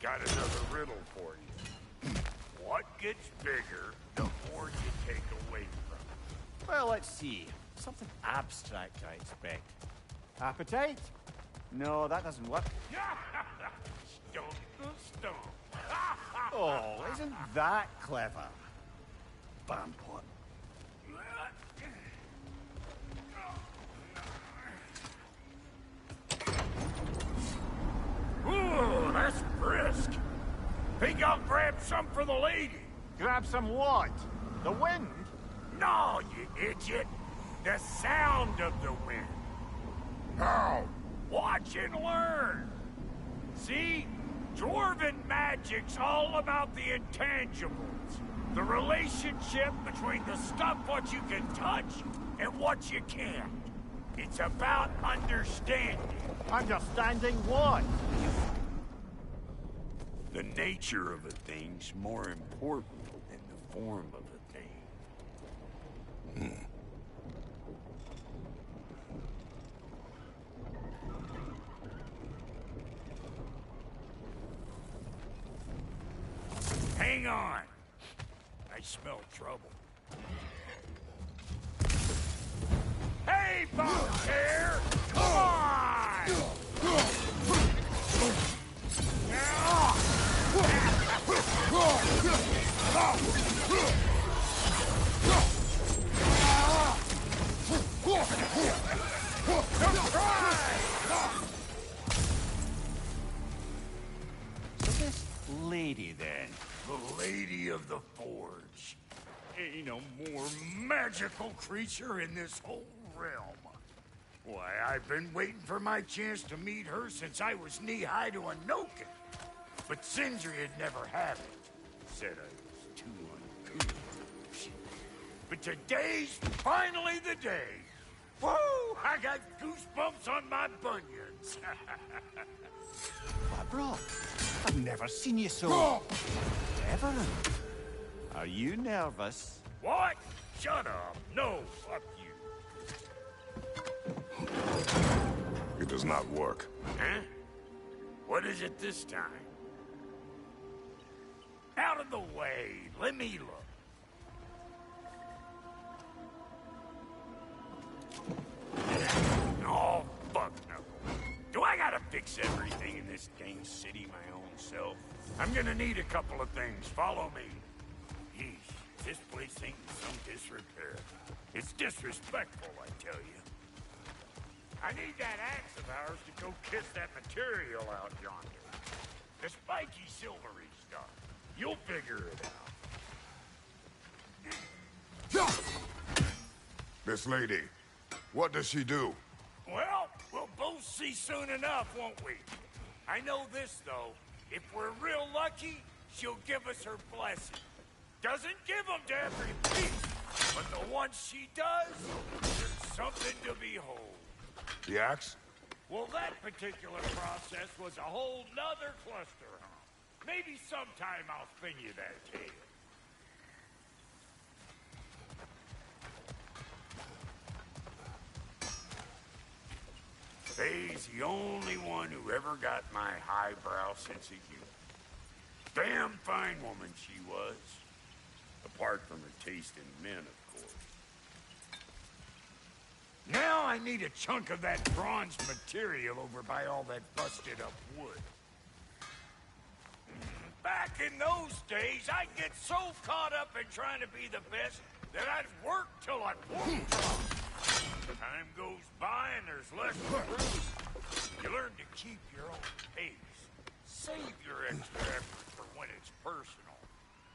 Got another riddle for you. What gets bigger the more you take away from it? Well, let's see. Something abstract, I expect. Appetite? No, that doesn't work. Stomp the stomp. Oh, isn't that clever? Bampot. Ooh, that's brisk. Think I'll grab some for the lady. Grab some what? The wind? No, you idiot. The sound of the wind. How? Watch and learn. See? Dwarven magic's all about the intangibles. The relationship between the stuff what you can touch and what you can't. It's about understanding. Understanding what? The nature of a thing's more important than the form of a thing. Hang on. I smell trouble. Hey, Bonfair! Come on! be no more magical creature in this whole realm. Why, I've been waiting for my chance to meet her since I was knee-high to a Noken. But Sindri would never have it. Said I was too uncouth. But today's finally the day. Woo! I got goosebumps on my bunions. Why, bro, I've never seen you so... reverent. Are you nervous? What? Shut up. No, fuck you. It does not work. Huh? What is it this time? Out of the way. Let me look. Oh, fuck no. Do I gotta fix everything in this dang city my own self? I'm gonna need a couple of things. Follow me. Yeesh, this place ain't in some disrepair. It's disrespectful, I tell you. I need that axe of ours to go kiss that material out yonder. The spiky, silvery stuff. You'll figure it out. This lady, what does she do? Well, we'll both see soon enough, won't we? I know this, though. If we're real lucky, she'll give us her blessing. Doesn't give them to every piece, but the ones she does, there's something to behold. The axe? Well, that particular process was a whole nother cluster, huh? Maybe sometime I'll spin you that tale. Faye's the only one who ever got my highbrow sense of humor. Damn fine woman she was. Apart from her taste in men, of course. Now I need a chunk of that bronze material over by all that busted up wood. Back in those days, I'd get so caught up in trying to be the best that I'd work till I wouldn't drop. Time goes by and there's less to prove. You learn to keep your own pace. Save your extra effort for when it's personal.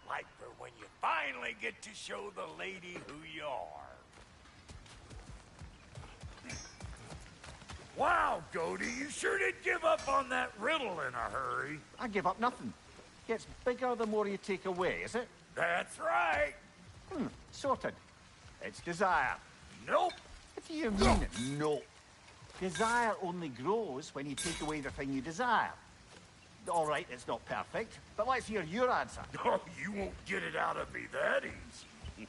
Like for when you finally get to show the lady who you are. Wow, Goldie, you sure did give up on that riddle in a hurry. I give up nothing. Gets bigger the more you take away, is it? That's right. Sorted. It's desire. Nope. What do you mean, no? Desire only grows when you take away the thing you desire. All right, it's not perfect, but let's hear your answer. Oh, you won't get it out of me that easy.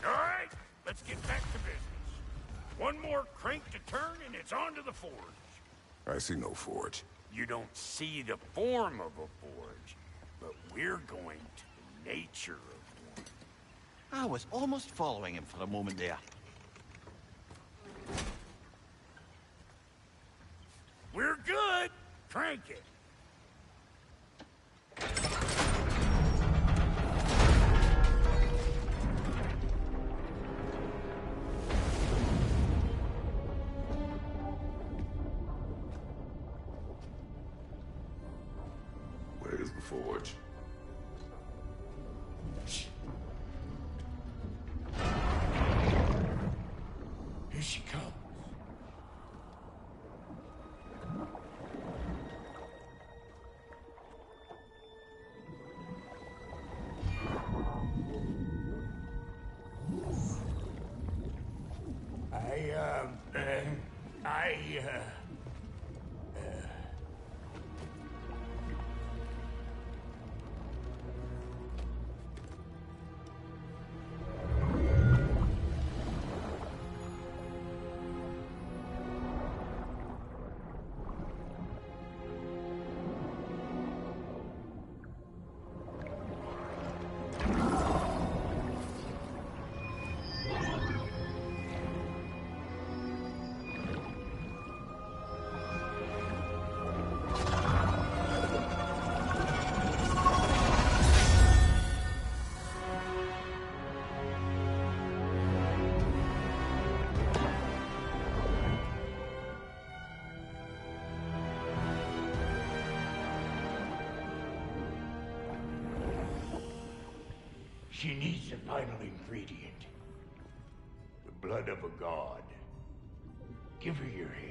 All right, let's get back to business. One more crank to turn and it's on to the forge. I see no forge. You don't see the form of a forge, but we're going to the nature of one. I was almost following him for a moment there. We're good. Crank it. Where's the forge? Here she comes. She needs the final ingredient. The blood of a god. Give her your head.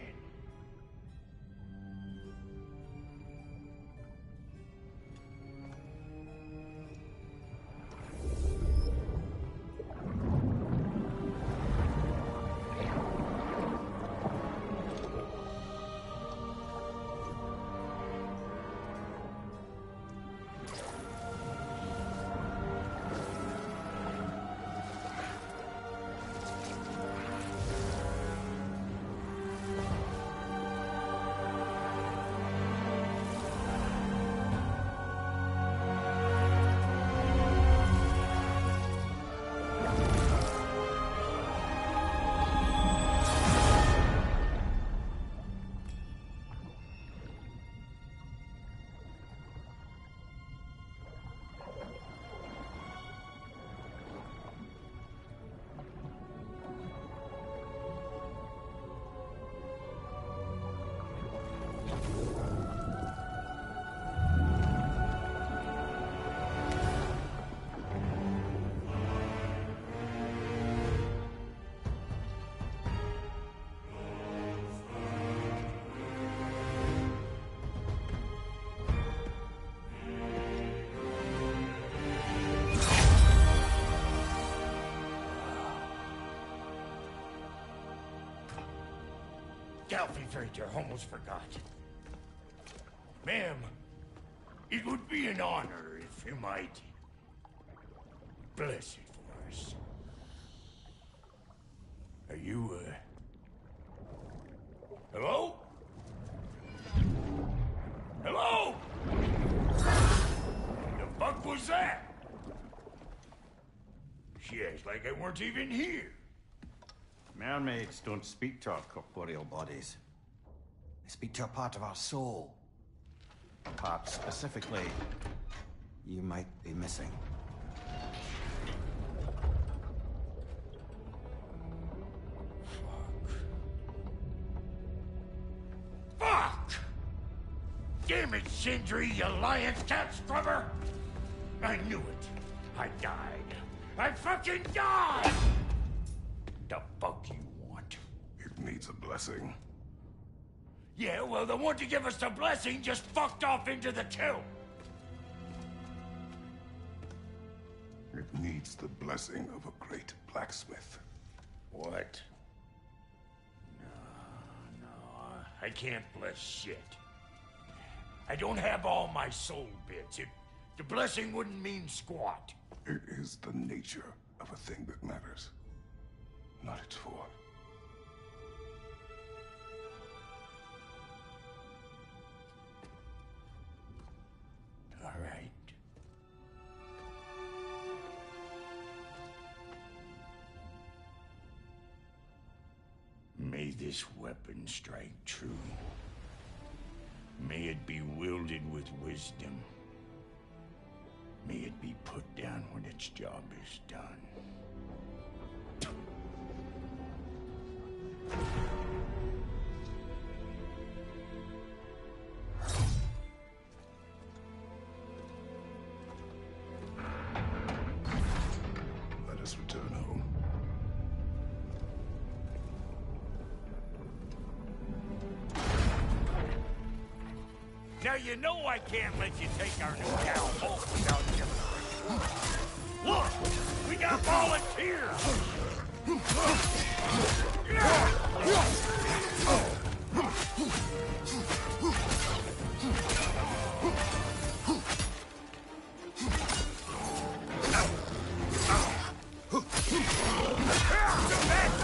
Delphi Frater almost forgot. Ma'am, it would be an honor if you might bless it for us. Are you, hello? Hello? The fuck was that? She acts like I weren't even here. Mermaids don't speak to our corporeal bodies. They speak to a part of our soul. A part specifically you might be missing. Fuck! Damn it, Sindri, you lion cat scrubber! I knew it. I died. I fucking died! The fuck you want? It needs a blessing. Yeah, well, the one to give us the blessing just fucked off into the tomb. It needs the blessing of a great blacksmith. What? No, I can't bless shit. I don't have all my soul bits. The blessing wouldn't mean squat. It is the nature of a thing that matters, not its form. All right. May this weapon strike true. May it be wielded with wisdom. May it be put down when its job is done. Let us return home. Now you know I can't let you take our new gal home without giving her a try. Look! We got volunteers!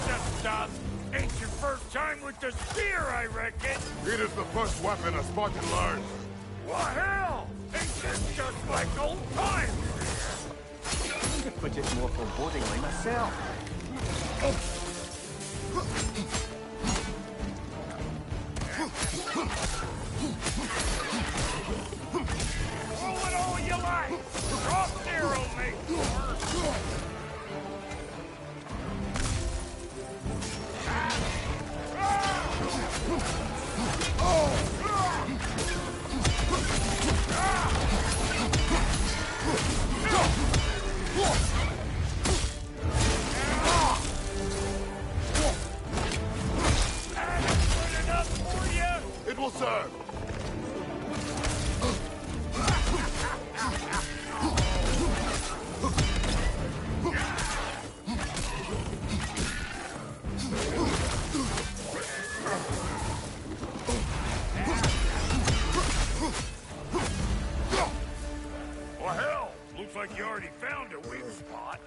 That's the stuff! Ain't your first time with the spear, I reckon! It is the first weapon a Spartan learns. Well, hell! Ain't this just like old times? I could put it more forebodingly myself. Roll it all you like! Drop zero, mate! like you already found a weak spot.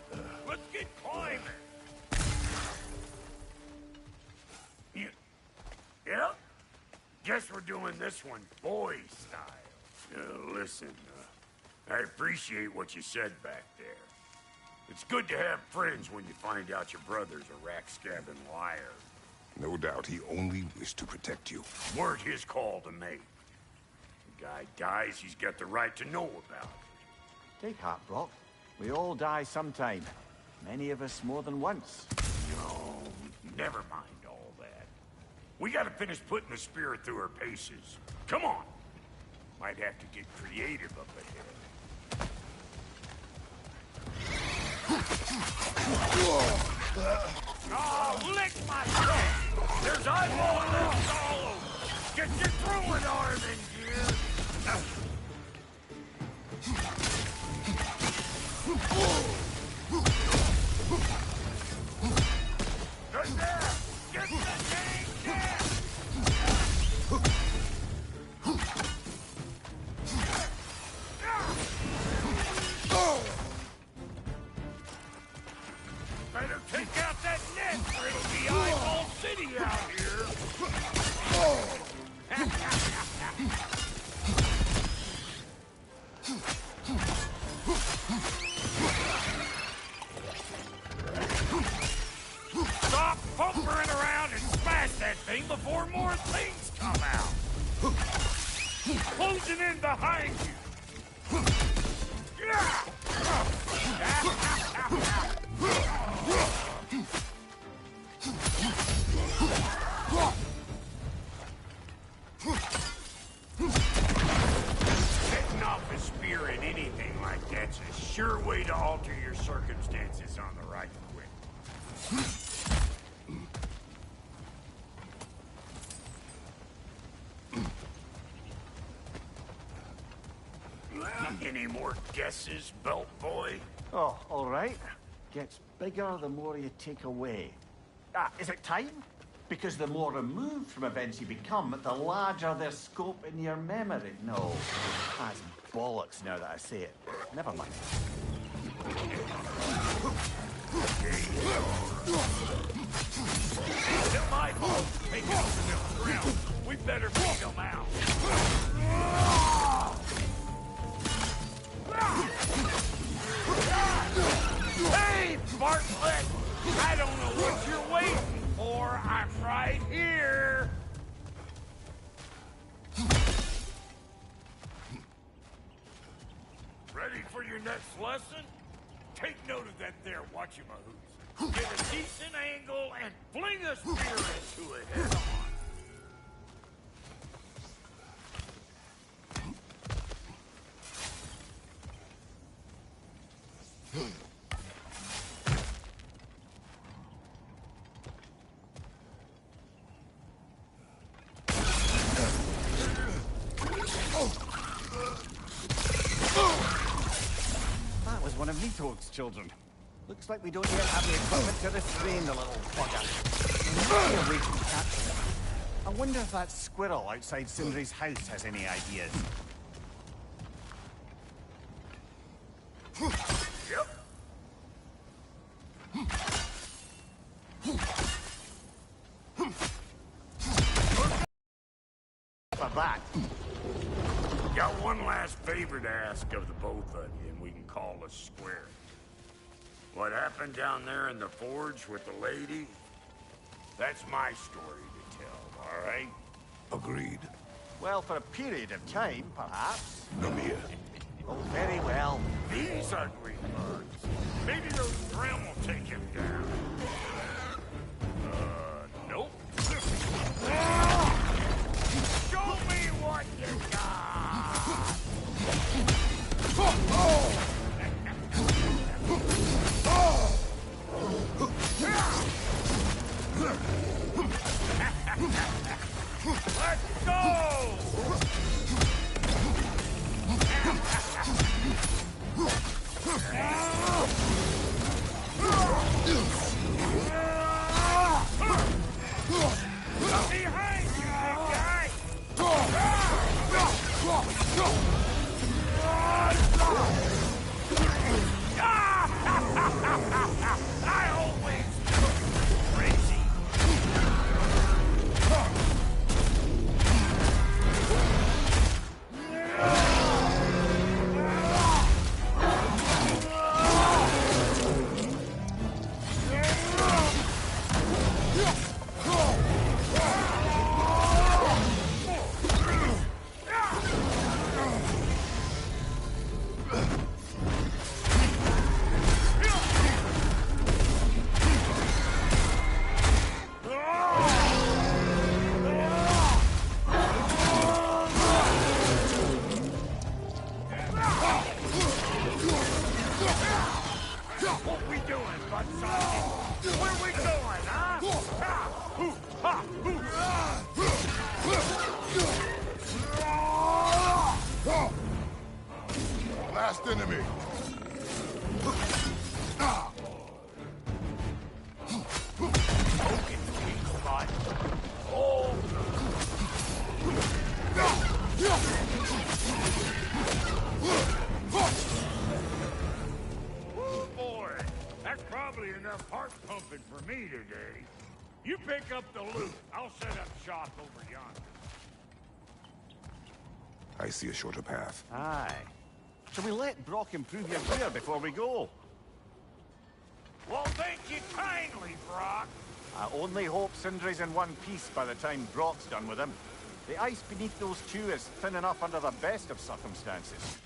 Let's get climbing. Yep. Guess we're doing this one boy style. Listen, I appreciate what you said back there. It's good to have friends when you find out your brother's a rack-scabbing liar. No doubt he only wished to protect you. Weren't his call to make. The guy dies, he's got the right to know about it. Take heart, Brock. We all die sometime. Many of us more than once. No, never mind all that. We gotta finish putting the spirit through her paces. Come on! Might have to get creative up ahead. Oh, lick my butt! There's eyeball left all over! Get your throwing arm in gear! Good there! Get the dang cat! Better take out that net, or it'll be eyeball city out here! Stop pumpering around and smash that thing before more things come out! Closing in behind you! Setting off a spear in anything like that's a sure way to alter your circumstances on the right quick. Any more guesses, belt boy? Oh, all right. Gets bigger the more you take away. Is it time? Because the more removed from events you become, the larger their scope in your memory. No, that's bollocks now that I say it. Never mind. They're my fault taking over them ground. We better beat them out. Hey, Bartlett! I don't know what you're waiting for. I'm right here. Ready for your next lesson? Take note of that there whatchamahoots. Get a decent angle and fling a spear into it head on. That was one of Nito's children. Looks like we don't yet have the equipment to restrain the little bugger. Maybe a way to capture him. I wonder if that squirrel outside Sindri's house has any ideas. Yep. For that. Got one last favor to ask of the both of you, and we can call us square. What happened down there in the forge with the lady? That's my story to tell, all right? Agreed. Well, for a period of time, perhaps. Namir. Oh, very well. These ugly bugs. Maybe those Grim will take him down. Nope. Show me what you got! Let's go! last enemy! Oh boy, that's probably enough heart pumping for me today. You pick up the loot. I'll set up shop over yonder. I see a shorter path. Aye. Shall we let Brock improve your gear before we go? Well, thank you kindly, Brock. I only hope Sindri's in one piece by the time Brock's done with him. The ice beneath those two is thin enough under the best of circumstances.